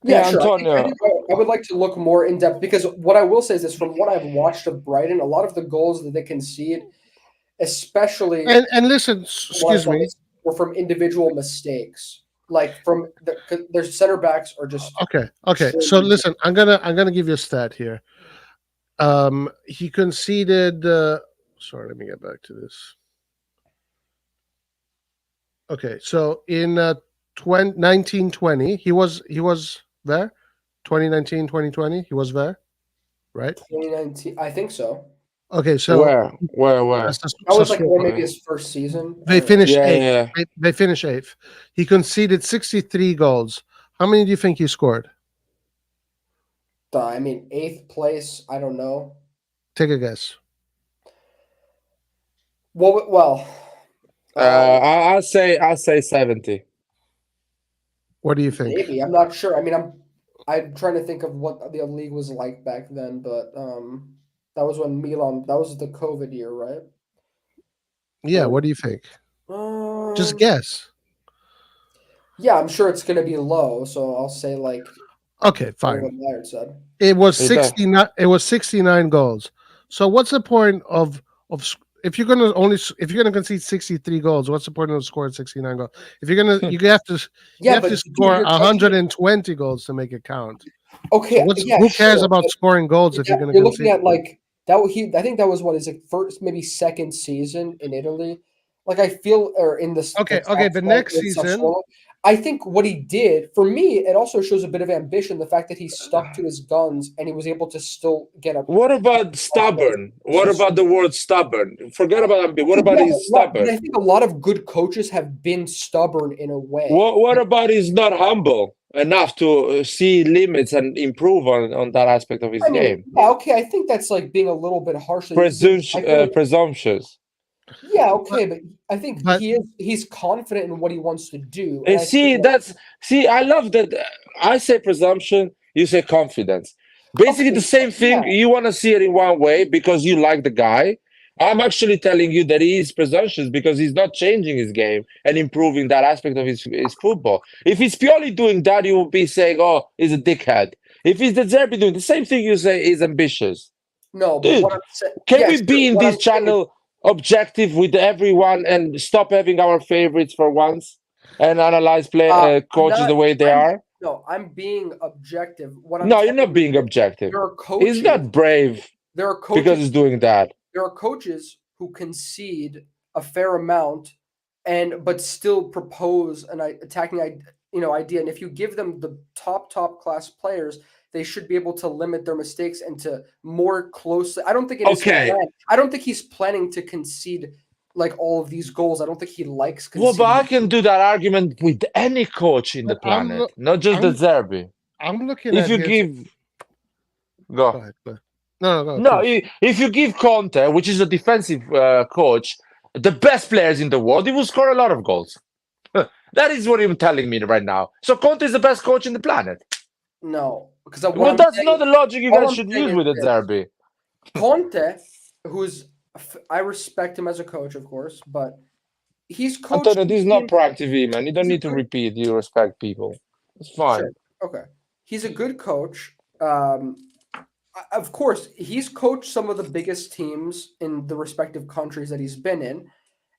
Yeah, sure. Antonio. I would like to look more in depth because what I will say is this: from what I've watched of Brighton, a lot of the goals that they concede, especially And listen, what I've excuse done me. is- or from individual mistakes. Like from their center backs are just Okay. So listen, I'm gonna give you a stat here. He conceded. Sorry, let me get back to this. Okay, so in 1920, he was there. 2019, 2020, he was there, right? 2019. I think so. Okay, so Where? that's That was like Sassuolo. maybe his first season. They finished Yeah, eighth. yeah. They finished eighth. He conceded 63 goals. How many do you think he scored? I mean, 8th place. I don't know. Take a guess. Well, I'll say 70. What do you think? maybe. I'm not sure. I mean, I'm trying to think of what the league was like back then, but that was when Milan. That was the COVID year, right? Yeah, what do you think? Just guess. Yeah, I'm sure it's going to be low, so I'll say like Okay, fine. what Laird said. It was It does. 69. It was 69 goals. So what's the point of if you're gonna concede 63 goals? What's the point of scoring 69 goals? If you're gonna you have to but score you're 120 goals to make it count. Okay, So yeah, who cares sure, about but scoring goals if you're gonna you're looking concede? at like that. I think that was what his like first, maybe second season in Italy. Like I feel, or in this. Okay, the top the flight next with season. Sassuolo. I think what he did for me, it also shows a bit of ambition. The fact that he stuck to his guns and he was able to still get up. What about stubborn? What about the word stubborn? Forget about ambition. What about Yeah, he's but I stubborn? think a lot of good coaches have been stubborn in a way. What about he's not humble enough to see limits and improve on that aspect of his I mean, game? yeah, okay. I think that's like being a little bit harsh. I feel like- Presumptuous. Yeah, okay, but I think but- he's confident in what he wants to do. And I see, feel I love that. I say presumption, you say confidence. Basically, Okay, the same thing. yeah. You want to see it in one way because you like the guy. I'm actually telling you that he is presumptuous because he's not changing his game and improving that aspect of his football. If he's purely doing that, you will be saying, "Oh, he's a dickhead." If he's the Zerbi doing the same thing, you say he's ambitious. No, but Dude, what I'm saying, Can we be in this channel objective with everyone and stop having our favorites for once and analyze coaches the way they are? No, I'm being objective. No, you're not being objective. There are coaches. He's not brave There are coaches because he's doing that. There are coaches who concede a fair amount, but still propose an attacking idea. And if you give them the top class players, they should be able to limit their mistakes and to more closely. I don't think it is. Okay. I don't think he's planning to concede like all of these goals. I don't think he likes conceding. Well, but I can do that argument with any coach in the But I'm planet, not just the Zerbi. I'm looking If at you his- give, Go ahead. No. no, please. if you give Conte, which is a defensive coach, the best players in the world, he will score a lot of goals. That is what you're telling me right now. So Conte is the best coach in the planet. No, because Well, that's not the logic you all guys I'm should saying use is with the this. Zerbi. Conte, I respect him as a coach, of course, but he's coached. Antonio, this is not teams- proactive, man. You don't he's a need to good- repeat. You respect people. It's fine. Sure. Okay. He's a good coach. Of course, he's coached some of the biggest teams in the respective countries that he's been in.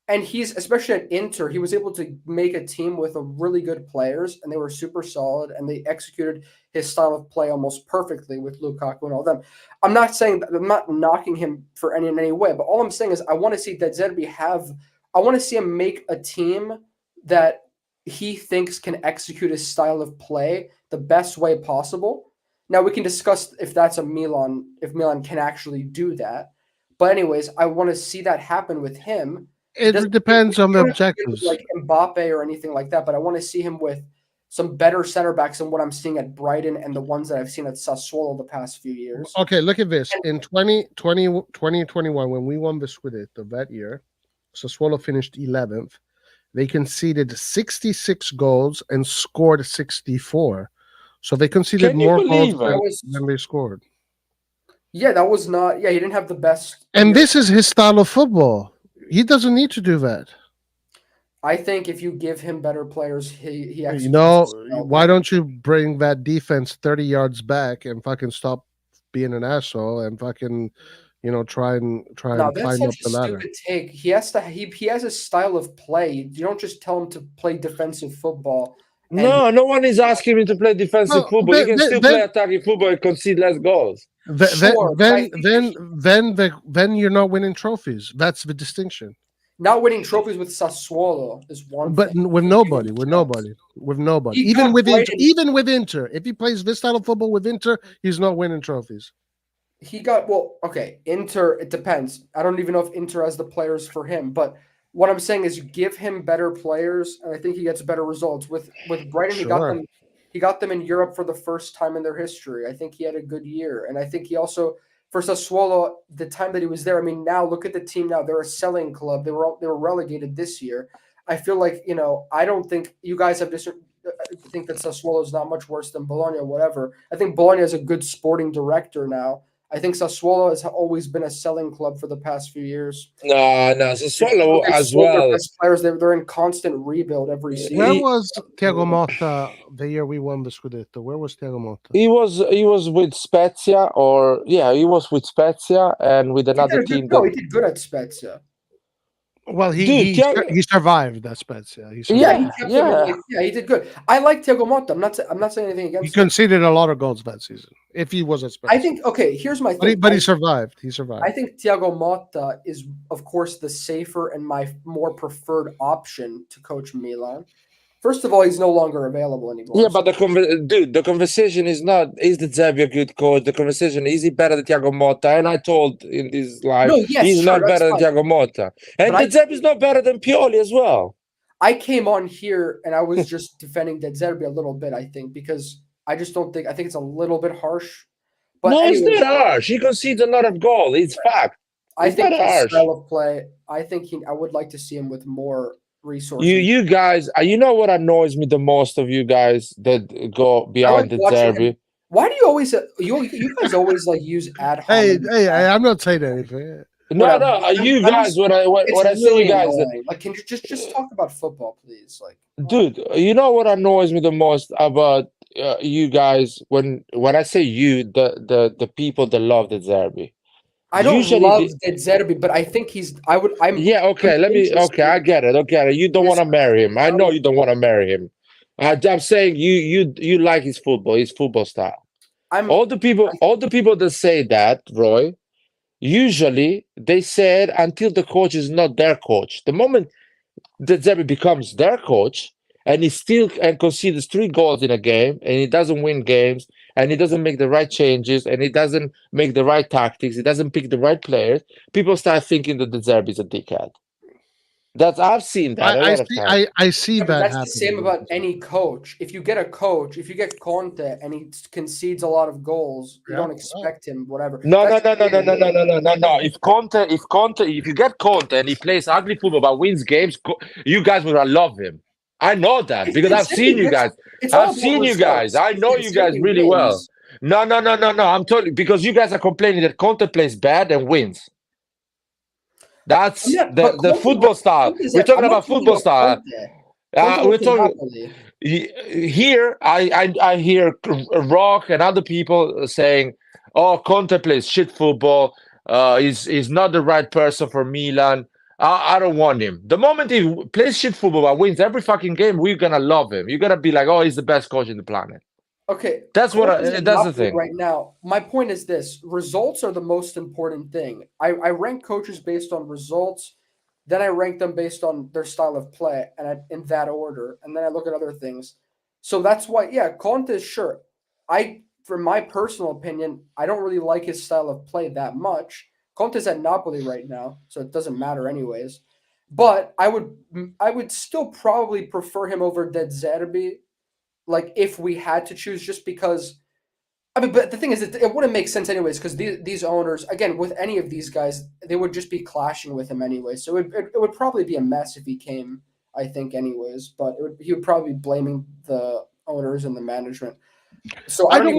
And he's, especially at Inter, he was able to make a team with a really good players, and they were super solid, and they executed his style of play almost perfectly with Lukaku and all them. I'm not saying that, I'm not knocking him in any way, but all I'm saying is I want to see that Zerbi I want to see him make a team that he thinks can execute his style of play the best way possible. Now we can discuss if Milan can actually do that. But anyways, I want to see that happen with him. It depends on the objectives. Like Mbappe or anything like that, but I want to see him with some better center backs than what I'm seeing at Brighton and the ones that I've seen at Sassuolo the past few years. Okay, look at this. In 2021, when we won the Scudetto that year, Sassuolo finished 11th. They conceded 66 goals and scored 64. So they conceded Can you more goals believe than they scored. Yeah, that was not. Yeah, he didn't have the best. And this is his style of football. He doesn't need to do that. I think if you give him better players, he actually. Why don't you bring that defense 30 yards back and fucking stop being an asshole and fucking, try and No, that's climb up such a the ladder. stupid take. He has a style of play. You don't just tell him to play defensive football. No, no one is asking him to play defensive Well, football. You can still play attacking football and concede less goals. Sure, but I think Then you're not winning trophies. That's the distinction. not winning trophies with Sassuolo is one But thing. with nobody. He Even got with right Inter, in- even with Inter, if he plays this style of football with Inter, he's not winning trophies. He got okay. Inter, it depends. I don't even know if Inter has the players for him, but what I'm saying is you give him better players, and I think he gets better results. With Brighton, Sure. he got them in Europe for the first time in their history. I think he had a good year, and I think he also for Sassuolo, the time that he was there. I mean, now look at the team. Now they're a selling club. They were relegated this year. I feel like I don't think you guys have just think that Sassuolo is not much worse than Bologna. Whatever. I think Bologna is a good sporting director now. I think Sassuolo has always been a selling club for the past few years. No, Sassuolo They as sold their well. best players. They're in constant rebuild every season. Where was Thiago Motta the year we won the Scudetto? Where was Thiago Motta? He was with Spezia, he was with Spezia and with another team. He did good at Spezia. Well, he survived that Spezia. He did good. I like Thiago Motta. I'm not saying anything against He him. conceded a lot of goals that season. If he was at Spezia, I think here's my thing. But he survived. He survived. I think Thiago Motta is, of course, the safer and my more preferred option to coach Milan. First of all, he's no longer available anymore. Yeah, but the conversation is not, is the Zerbi a good coach? The conversation, is he better than Thiago Motta? And I told in this live, he's not better than Thiago Motta. And the Zerbi is not better than Pioli as well. I came on here and I was just defending De Zerbi a little bit, I think, because I think it's a little bit harsh. But no, it's not harsh. He concedes a lot of goals. It's fact. I think his style of play, I would like to see him with more resources. You guys, you know what annoys me the most of you guys that go behind the Zerbi? Why do you always you guys always like use ad hoc? Hey, I'm not saying anything. No, you guys. When I see you guys, like, can you just talk about football, please? Like, dude, you know what annoys me the most about you guys when I say you, the people that love the Zerbi. I don't love De Zerbi, but I think I get it. You don't want to marry him. I know you don't want to marry him. I'm saying you like his football style. All the people that say that, Roy, usually they say it until the coach is not their coach. The moment De Zerbi becomes their coach and he still concedes 3 goals in a game and he doesn't win games and he doesn't make the right changes and he doesn't make the right tactics, he doesn't pick the right players, people start thinking that De Zerbi is a dickhead. I've seen that. I see that. That's the same about any coach. If you get Conte and he concedes a lot of goals, you don't expect him, whatever. No. If you get Conte and he plays ugly football but wins games, you guys will love him. I know that because I've seen you guys. I know you guys really well. No. I'm totally, because you guys are complaining that Conte plays bad and wins. That's the football style. We're talking about football style. We're talking here. I hear Rock and other people saying, "Oh, Conte plays shit football. He's not the right person for Milan. I don't want him." The moment he plays shit football but wins every fucking game, we're gonna love him. You're gonna be like, "Oh, he's the best coach in the planet." Okay, that's the thing. Right now, my point is this: results are the most important thing. I rank coaches based on results, then I rank them based on their style of play, and in that order, and then I look at other things. So that's why, Conte, sure. For my personal opinion, I don't really like his style of play that much. Conte's at Napoli right now, so it doesn't matter anyways. But I would still probably prefer him over De Zerbi. Like, if we had to choose, just because, but the thing is, it wouldn't make sense anyways, because these owners, again, with any of these guys, they would just be clashing with him anyway. So it would probably be a mess if he came, I think, anyways. But he would probably be blaming the owners and the management. So I don't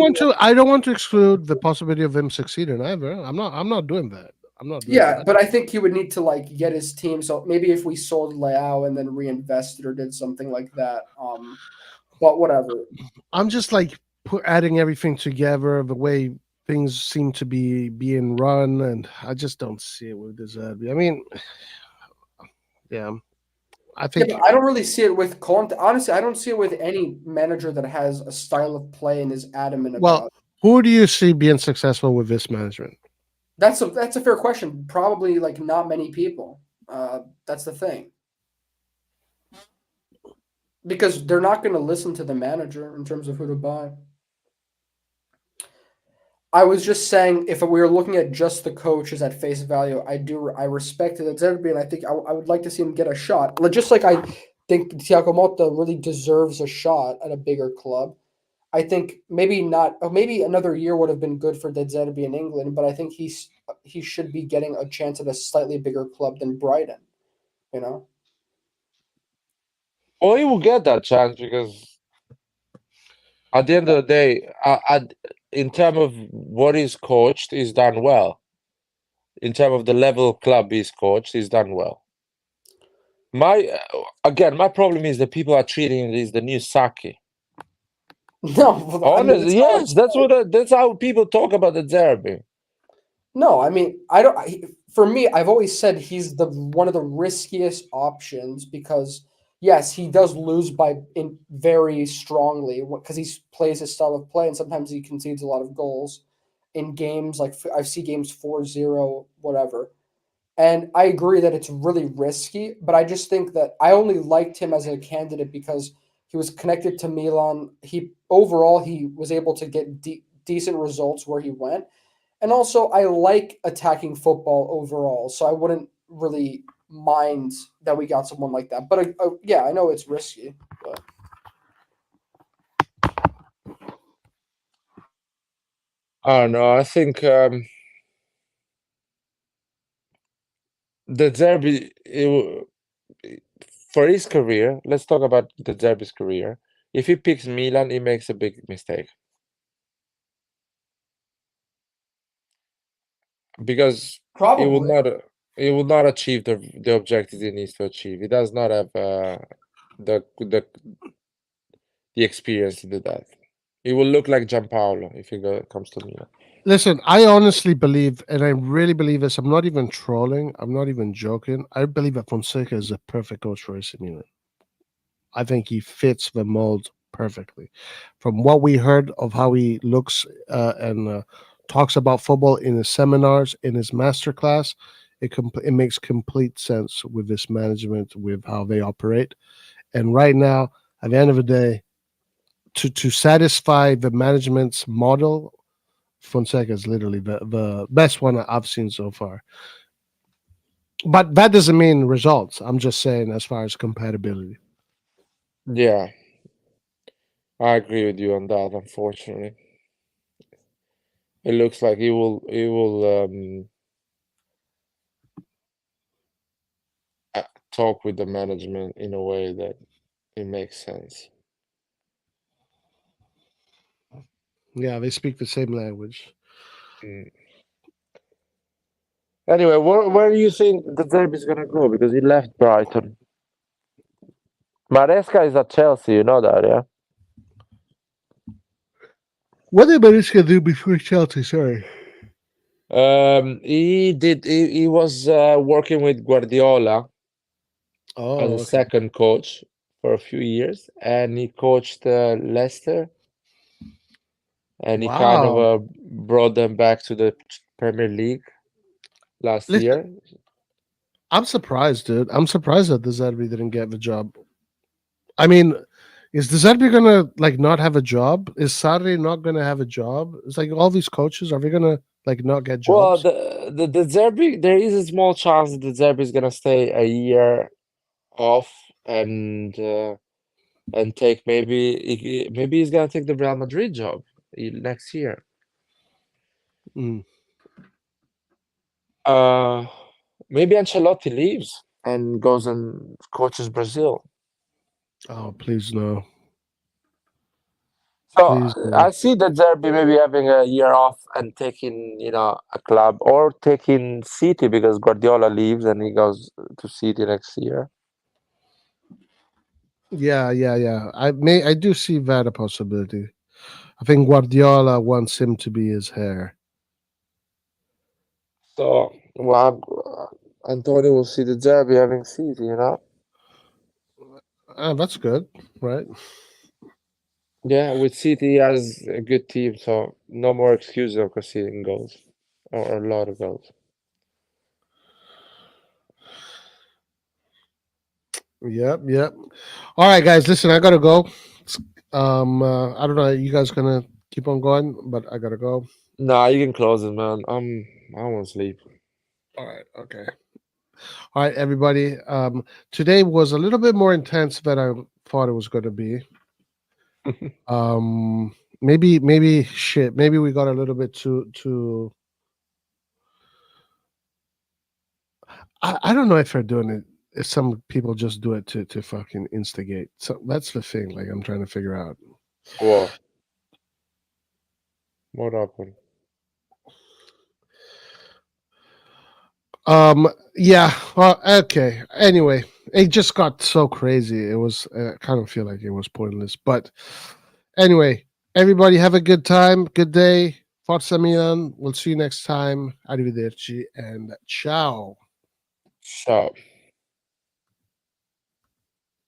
want to exclude the possibility of him succeeding either. I'm not doing that. I'm not doing that. But I think he would need to get his team. So maybe if we sold Leao and then reinvested or did something like that. But whatever. I'm just adding everything together the way things seem to be being run, and I just don't see it with De Zerbi. I mean, yeah, I Yeah, think but I don't really see it with Conte. Honestly, I don't see it with any manager that has a style of play and is adamant well, about it. who do you see being successful with this management? That's a fair question. Probably like not many people. That's the thing. Because they're not going to listen to the manager in terms of who to buy. I was just saying, if we were looking at just the coaches at face value, I respect it. Zerbi, and I think I would like to see him get a shot. Just like I think Thiago Motta really deserves a shot at a bigger club. I think maybe not. Maybe another year would have been good for De Zerbi in England, but I think he should be getting a chance at a slightly bigger club than Brighton. You know. Well, he will get that chance because at the end of the day, in terms of what he's coached, he's done well. In terms of the level of club he's coached, he's done well. My problem is that people are treating it as the new Saki. No, I mean, Honestly, yes, that's how people talk about the Zerbi. No, I mean, I don't. For me, I've always said he's the one of the riskiest options because yes, he does lose by in very strongly because he plays his style of play and sometimes he concedes a lot of goals in games like I've seen games 4-0 whatever. And I agree that it's really risky, but I just think that I only liked him as a candidate because he was connected to Milan. He was able to get decent results where he went. And also, I like attacking football overall, so I wouldn't really mind that we got someone like that. But yeah, I know it's risky. But. I don't know. I think the Zerbi for his career. Let's talk about the Zerbi's career. If he picks Milan, he makes a big mistake because he will Probably. not. He will not achieve the objectives he needs to achieve. He does not have the experience to do that. He will look like Gianpaolo if he comes to Milan. Listen, I honestly believe, and I really believe this. I'm not even trolling. I'm not even joking. I believe that Fonseca is a perfect coach for AC Milan. I think he fits the mold perfectly. From what we heard of how he looks and talks about football in his seminars, in his masterclass, it makes complete sense with this management, with how they operate. And right now, at the end of the day, to satisfy the management's model, Fonseca is literally the best one I've seen so far. But that doesn't mean results. I'm just saying as far as compatibility. Yeah, I agree with you on that. Unfortunately, it looks like he will talk with the management in a way that it makes sense. Yeah, they speak the same language. Mm. Anyway, where do you think the Zerbi is gonna go? Because he left Brighton. Maresca is at Chelsea, you know that, yeah? What did Maresca do before Chelsea? Sorry. He was working with Guardiola as Oh, a okay. second coach for a few years, and he coached Leicester, and he kind of Wow. brought them back to the Premier League last Listen, year. I'm surprised, dude. I'm surprised that De Zerbi didn't get the job. I mean, is De Zerbi gonna like not have a job? Is Sarri not gonna have a job? It's like all these coaches, are they gonna like not get Well, jobs? the Zerbi, there is a small chance that the Zerbi is gonna stay a year off and take maybe he's gonna take the Real Madrid job next year. Mm. Maybe Ancelotti leaves and goes and coaches Brazil. Oh, please no. So Please no. I see that Zerbi maybe having a year off and taking, a club or taking City because Guardiola leaves and he goes to City next year. Yeah. I do see that a possibility. I think Guardiola wants him to be his heir. So, well, Antonio will see the derby having City, you know? That's good, right? Yeah, with City he has a good team, so no more excuses of conceding goals or a lot of goals. Yep, yep. All right, guys. Listen, I gotta go. I don't know. You guys gonna keep on going, but I gotta go. Nah, you can close it, man. I want to sleep. All right. Okay. All right, everybody. Today was a little bit more intense than I thought it was going to be. Maybe we got a little bit too. I don't know if they're doing it. If some people just do it to fucking instigate. So that's the thing. Like I'm trying to figure out. What happened? Yeah. Well, okay. Anyway, it just got so crazy. It was. I kind of feel like it was pointless. But anyway, everybody have a good time. Good day. Forza Milan. We'll see you next time. Arrivederci and ciao. Ciao.